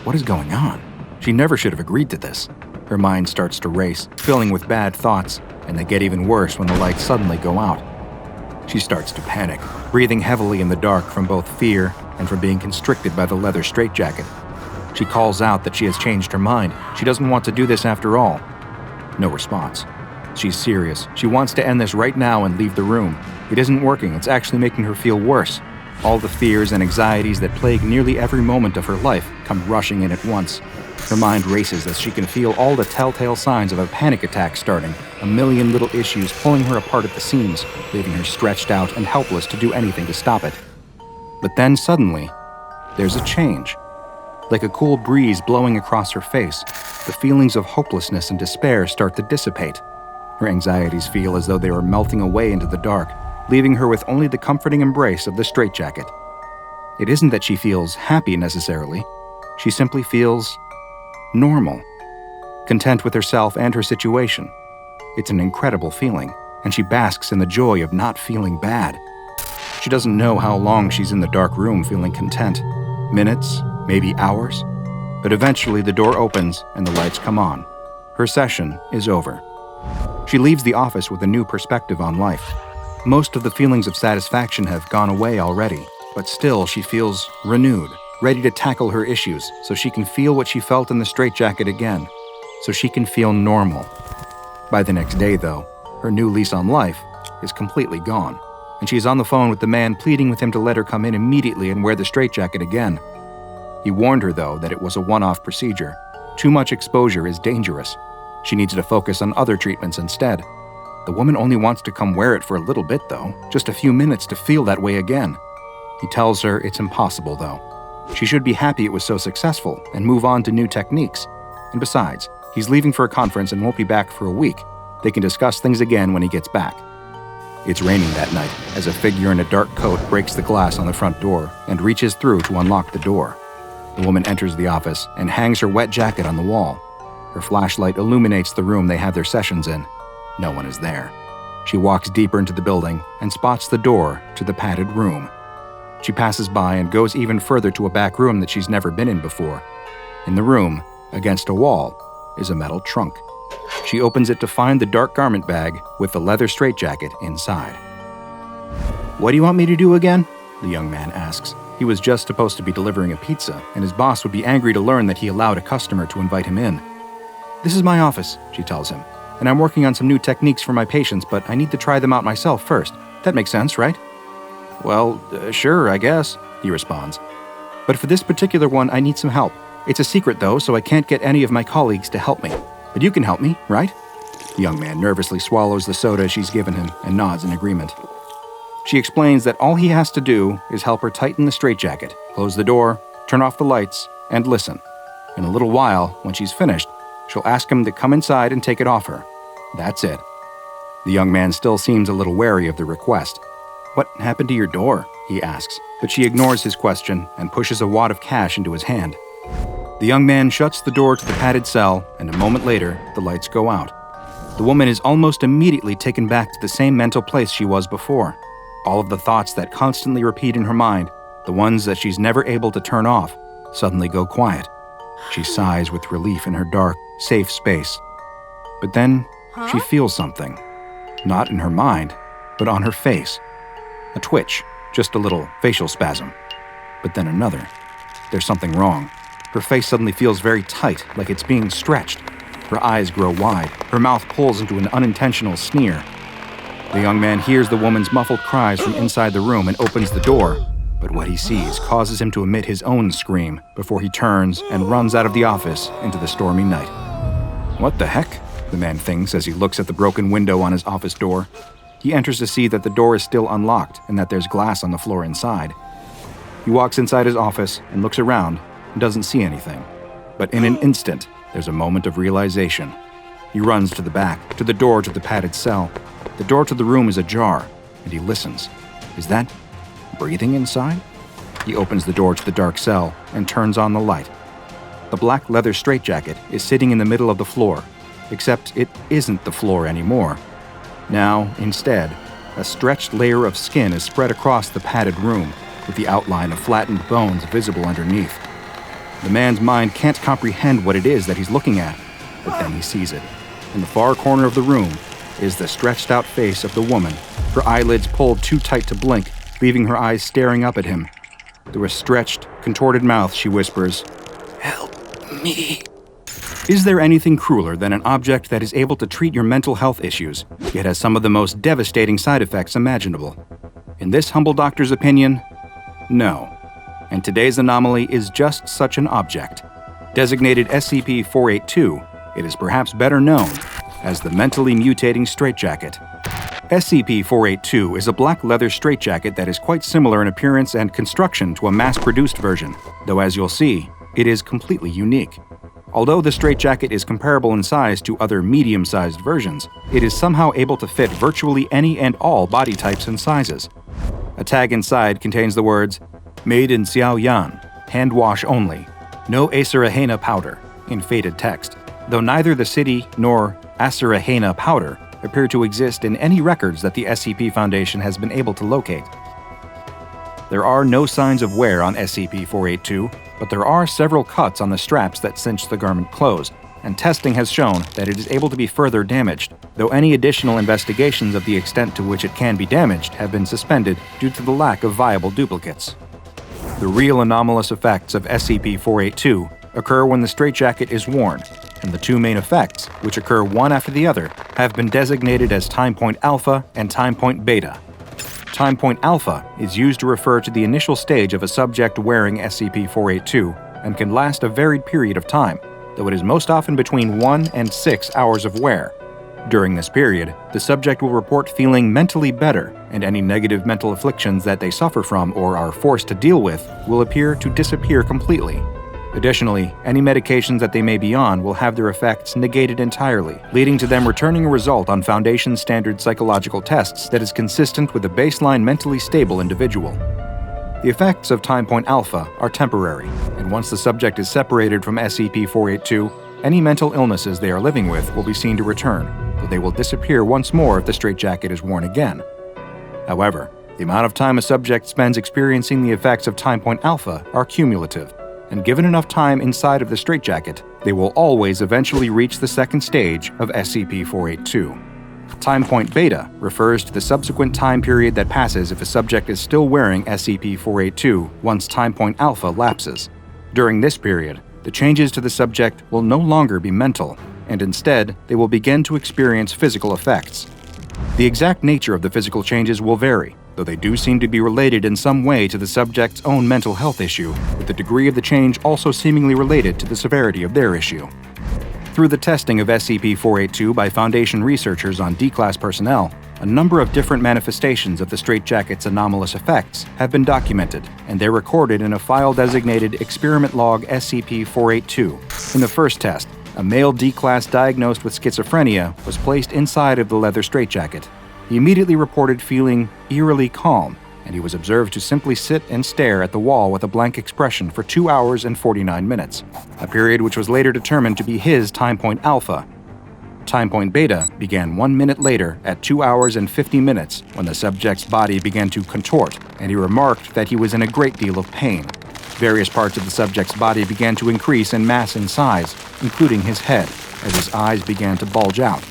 What is going on? She never should have agreed to this. Her mind starts to race, filling with bad thoughts, and they get even worse when the lights suddenly go out. She starts to panic, breathing heavily in the dark from both fear and from being constricted by the leather straitjacket. She calls out that she has changed her mind. She doesn't want to do this after all. No response. She's serious. She wants to end this right now and leave the room. It isn't working. It's actually making her feel worse. All the fears and anxieties that plague nearly every moment of her life come rushing in at once. Her mind races as she can feel all the telltale signs of a panic attack starting, a million little issues pulling her apart at the seams, leaving her stretched out and helpless to do anything to stop it. But then suddenly, there's a change. Like a cool breeze blowing across her face, the feelings of hopelessness and despair start to dissipate. Her anxieties feel as though they were melting away into the dark, leaving her with only the comforting embrace of the straitjacket. It isn't that she feels happy necessarily. She simply feels normal, content with herself and her situation. It's an incredible feeling, and she basks in the joy of not feeling bad. She doesn't know how long she's in the dark room feeling content. Minutes, maybe hours. But eventually the door opens and the lights come on. Her session is over. She leaves the office with a new perspective on life. Most of the feelings of satisfaction have gone away already, but still she feels renewed, ready to tackle her issues so she can feel what she felt in the straitjacket again, so she can feel normal. By the next day, though, her new lease on life is completely gone, and she is on the phone with the man pleading with him to let her come in immediately and wear the straitjacket again. He warned her, though, that it was a one-off procedure. Too much exposure is dangerous. She needs to focus on other treatments instead. The woman only wants to come wear it for a little bit, though, just a few minutes to feel that way again. He tells her it's impossible, though. She should be happy it was so successful and move on to new techniques. And besides, he's leaving for a conference and won't be back for a week. They can discuss things again when he gets back. It's raining that night as a figure in a dark coat breaks the glass on the front door and reaches through to unlock the door. The woman enters the office and hangs her wet jacket on the wall. Her flashlight illuminates the room they have their sessions in. No one is there. She walks deeper into the building and spots the door to the padded room. She passes by and goes even further to a back room that she's never been in before. In the room, against a wall, is a metal trunk. She opens it to find the dark garment bag with the leather straitjacket inside. "What do you want me to do again?" the young man asks. He was just supposed to be delivering a pizza, and his boss would be angry to learn that he allowed a customer to invite him in. "This is my office," she tells him, "and I'm working on some new techniques for my patients, but I need to try them out myself first. That makes sense, right?" "Well, sure, I guess," he responds. "But for this particular one, I need some help. It's a secret, though, so I can't get any of my colleagues to help me. But you can help me, right?" The young man nervously swallows the soda she's given him and nods in agreement. She explains that all he has to do is help her tighten the straitjacket, close the door, turn off the lights, and listen. In a little while, when she's finished, she'll ask him to come inside and take it off her. That's it. The young man still seems a little wary of the request. "What happened to your door?" he asks, but she ignores his question and pushes a wad of cash into his hand. The young man shuts the door to the padded cell, and a moment later, the lights go out. The woman is almost immediately taken back to the same mental place she was before. All of the thoughts that constantly repeat in her mind, the ones that she's never able to turn off, suddenly go quiet. She sighs with relief in her dark, safe space. But then, she feels something. Not in her mind, but on her face. A twitch, just a little facial spasm. But then another. There's something wrong. Her face suddenly feels very tight, like it's being stretched. Her eyes grow wide. Her mouth pulls into an unintentional sneer. The young man hears the woman's muffled cries from inside the room and opens the door, but what he sees causes him to emit his own scream before he turns and runs out of the office into the stormy night. "What the heck?" the man thinks as he looks at the broken window on his office door. He enters to see that the door is still unlocked and that there's glass on the floor inside. He walks inside his office and looks around and doesn't see anything. But in an instant, there's a moment of realization. He runs to the back, to the door to the padded cell. The door to the room is ajar, and he listens. Is that breathing inside? He opens the door to the dark cell and turns on the light. The black leather straitjacket is sitting in the middle of the floor, except it isn't the floor anymore. Now, instead, a stretched layer of skin is spread across the padded room, with the outline of flattened bones visible underneath. The man's mind can't comprehend what it is that he's looking at, but then he sees it. In the far corner of the room is the stretched out face of the woman, her eyelids pulled too tight to blink, leaving her eyes staring up at him. Through a stretched, contorted mouth, she whispers, "Help me." Is there anything crueler than an object that is able to treat your mental health issues, yet has some of the most devastating side effects imaginable? In this humble doctor's opinion, no. And today's anomaly is just such an object. Designated SCP-482, it is perhaps better known as the mentally mutating straitjacket. SCP-482 is a black leather straitjacket that is quite similar in appearance and construction to a mass-produced version, though as you'll see, it is completely unique. Although the straitjacket is comparable in size to other medium-sized versions, it is somehow able to fit virtually any and all body types and sizes. A tag inside contains the words, "Made in Xiaoyan, hand wash only, no acerahena powder," in faded text, though neither the city nor acerahena powder appear to exist in any records that the SCP Foundation has been able to locate. There are no signs of wear on SCP-482, but there are several cuts on the straps that cinch the garment closed, and testing has shown that it is able to be further damaged, though any additional investigations of the extent to which it can be damaged have been suspended due to the lack of viable duplicates. The real anomalous effects of SCP-482 occur when the straitjacket is worn, and the two main effects, which occur one after the other, have been designated as time point alpha and time point beta. Time point alpha is used to refer to the initial stage of a subject wearing SCP-482 and can last a varied period of time, though it is most often between 1 and 6 hours of wear. During this period, the subject will report feeling mentally better, and any negative mental afflictions that they suffer from or are forced to deal with will appear to disappear completely. Additionally, any medications that they may be on will have their effects negated entirely, leading to them returning a result on Foundation standard psychological tests that is consistent with a baseline mentally stable individual. The effects of time point alpha are temporary, and once the subject is separated from SCP-482, any mental illnesses they are living with will be seen to return, but they will disappear once more if the straitjacket is worn again. However, the amount of time a subject spends experiencing the effects of time point alpha are cumulative, and given enough time inside of the straitjacket, they will always eventually reach the second stage of SCP-482. Time point beta refers to the subsequent time period that passes if a subject is still wearing SCP-482 once time point alpha lapses. During this period, the changes to the subject will no longer be mental, and instead, they will begin to experience physical effects. The exact nature of the physical changes will vary, though they do seem to be related in some way to the subject's own mental health issue, with the degree of the change also seemingly related to the severity of their issue. Through the testing of SCP-482 by Foundation researchers on D-Class personnel, a number of different manifestations of the straitjacket's anomalous effects have been documented, and they're recorded in a file designated Experiment Log SCP-482. In the first test, a male D-Class diagnosed with schizophrenia was placed inside of the leather straitjacket. He immediately reported feeling eerily calm, and he was observed to simply sit and stare at the wall with a blank expression for 2 hours and 49 minutes, a period which was later determined to be his time point alpha. Time point beta began 1 minute later at 2 hours and 50 minutes when the subject's body began to contort, and he remarked that he was in a great deal of pain. Various parts of the subject's body began to increase in mass and size, including his head, as his eyes began to bulge out.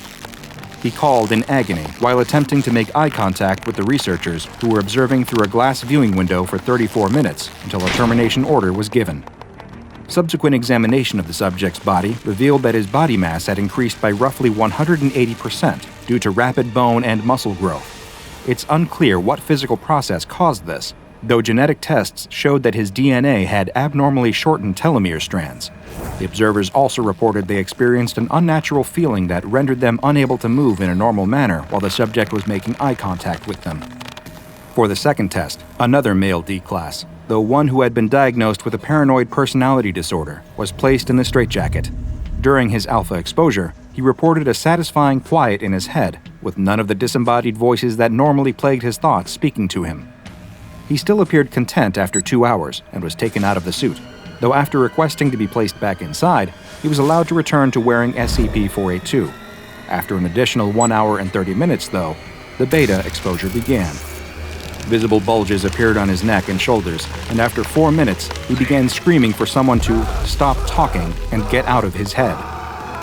He called in agony while attempting to make eye contact with the researchers who were observing through a glass viewing window for 34 minutes until a termination order was given. Subsequent examination of the subject's body revealed that his body mass had increased by roughly 180% due to rapid bone and muscle growth. It's unclear what physical process caused this, though genetic tests showed that his DNA had abnormally shortened telomere strands. The observers also reported they experienced an unnatural feeling that rendered them unable to move in a normal manner while the subject was making eye contact with them. For the second test, another male D-Class, though one who had been diagnosed with a paranoid personality disorder, was placed in the straitjacket. During his alpha exposure, he reported a satisfying quiet in his head, with none of the disembodied voices that normally plagued his thoughts speaking to him. He still appeared content after 2 hours and was taken out of the suit, though after requesting to be placed back inside, he was allowed to return to wearing SCP-482. After an additional 1 hour and 30 minutes, though, the beta exposure began. Visible bulges appeared on his neck and shoulders, and after 4 minutes, he began screaming for someone to stop talking and get out of his head.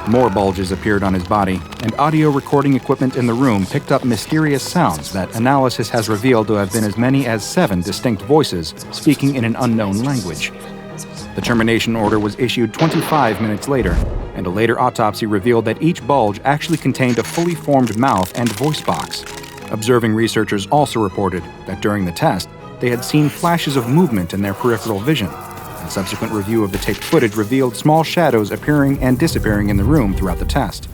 More bulges appeared on his body, and audio recording equipment in the room picked up mysterious sounds that analysis has revealed to have been as many as 7 distinct voices speaking in an unknown language. The termination order was issued 25 minutes later, and a later autopsy revealed that each bulge actually contained a fully formed mouth and voice box. Observing researchers also reported that during the test, they had seen flashes of movement in their peripheral vision, and subsequent review of the taped footage revealed small shadows appearing and disappearing in the room throughout the test.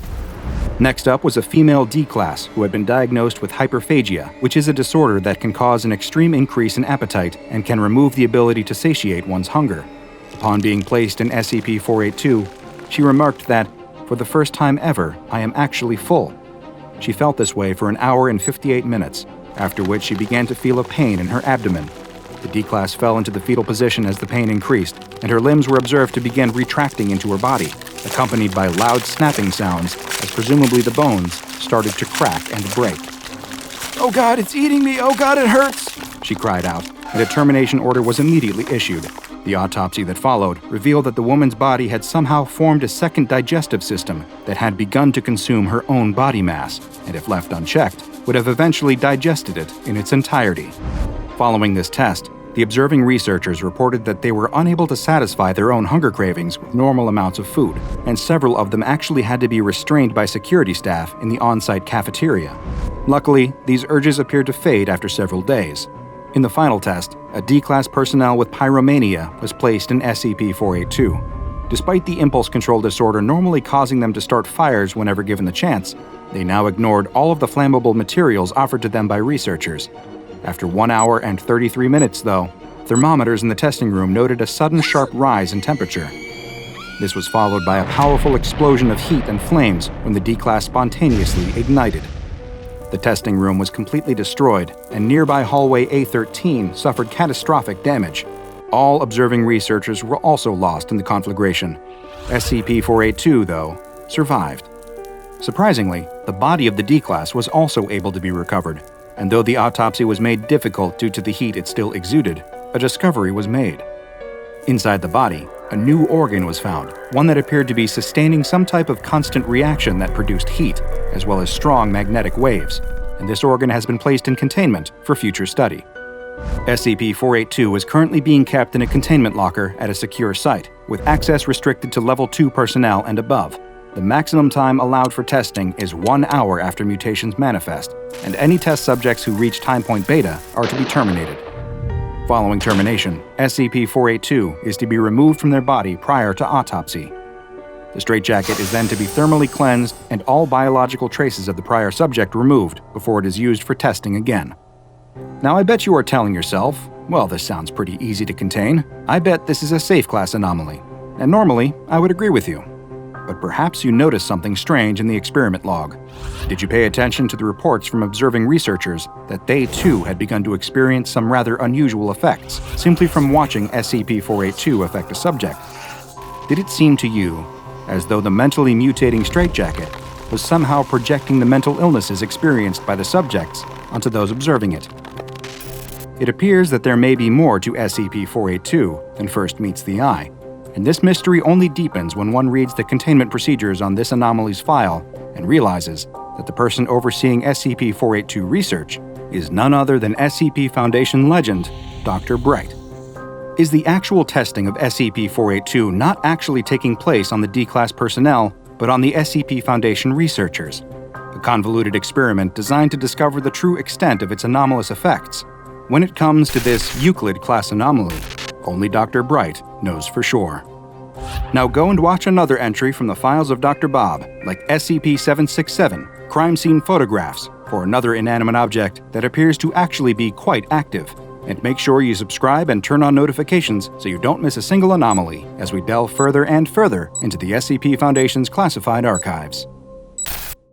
Next up was a female D-class who had been diagnosed with hyperphagia, which is a disorder that can cause an extreme increase in appetite and can remove the ability to satiate one's hunger. Upon being placed in SCP-482, she remarked that, "For the first time ever, I am actually full." She felt this way for an hour and 58 minutes, after which she began to feel a pain in her abdomen. The D-class fell into the fetal position as the pain increased, and her limbs were observed to begin retracting into her body, accompanied by loud snapping sounds as presumably the bones started to crack and break. "Oh God, it's eating me! Oh God, it hurts!" she cried out, and a termination order was immediately issued. The autopsy that followed revealed that the woman's body had somehow formed a second digestive system that had begun to consume her own body mass, and if left unchecked, would have eventually digested it in its entirety. Following this test, the observing researchers reported that they were unable to satisfy their own hunger cravings with normal amounts of food, and several of them actually had to be restrained by security staff in the on-site cafeteria. Luckily, these urges appeared to fade after several days. In the final test, a D-class personnel with pyromania was placed in SCP-482. Despite the impulse control disorder normally causing them to start fires whenever given the chance, they now ignored all of the flammable materials offered to them by researchers. After 1 hour and 33 minutes, though, thermometers in the testing room noted a sudden sharp rise in temperature. This was followed by a powerful explosion of heat and flames when the D-class spontaneously ignited. The testing room was completely destroyed, and nearby hallway A13 suffered catastrophic damage. All observing researchers were also lost in the conflagration. SCP-482, though, survived. Surprisingly, the body of the D-class was also able to be recovered, and though the autopsy was made difficult due to the heat it still exuded, a discovery was made. Inside the body, a new organ was found, one that appeared to be sustaining some type of constant reaction that produced heat, as well as strong magnetic waves, and this organ has been placed in containment for future study. SCP-482 is currently being kept in a containment locker at a secure site, with access restricted to Level 2 personnel and above. The maximum time allowed for testing is 1 hour after mutations manifest, and any test subjects who reach time point beta are to be terminated. Following termination, SCP-482 is to be removed from their body prior to autopsy. The straitjacket is then to be thermally cleansed and all biological traces of the prior subject removed before it is used for testing again. Now I bet you are telling yourself, well, this sounds pretty easy to contain. I bet this is a safe class anomaly. And normally, I would agree with you. But perhaps you noticed something strange in the experiment log. Did you pay attention to the reports from observing researchers that they too had begun to experience some rather unusual effects simply from watching SCP-482 affect a subject? Did it seem to you as though the mentally mutating straitjacket was somehow projecting the mental illnesses experienced by the subjects onto those observing it? It appears that there may be more to SCP-482 than first meets the eye, and this mystery only deepens when one reads the containment procedures on this anomaly's file and realizes that the person overseeing SCP-482 research is none other than SCP Foundation legend, Dr. Bright. Is the actual testing of SCP-482 not actually taking place on the D-class personnel, but on the SCP Foundation researchers? A convoluted experiment designed to discover the true extent of its anomalous effects. When it comes to this Euclid-class anomaly, only Dr. Bright knows for sure. Now go and watch another entry from the files of DrBob, like SCP-767, Crime Scene Photographs, for another inanimate object that appears to actually be quite active. And make sure you subscribe and turn on notifications so you don't miss a single anomaly as we delve further and further into the SCP Foundation's classified archives.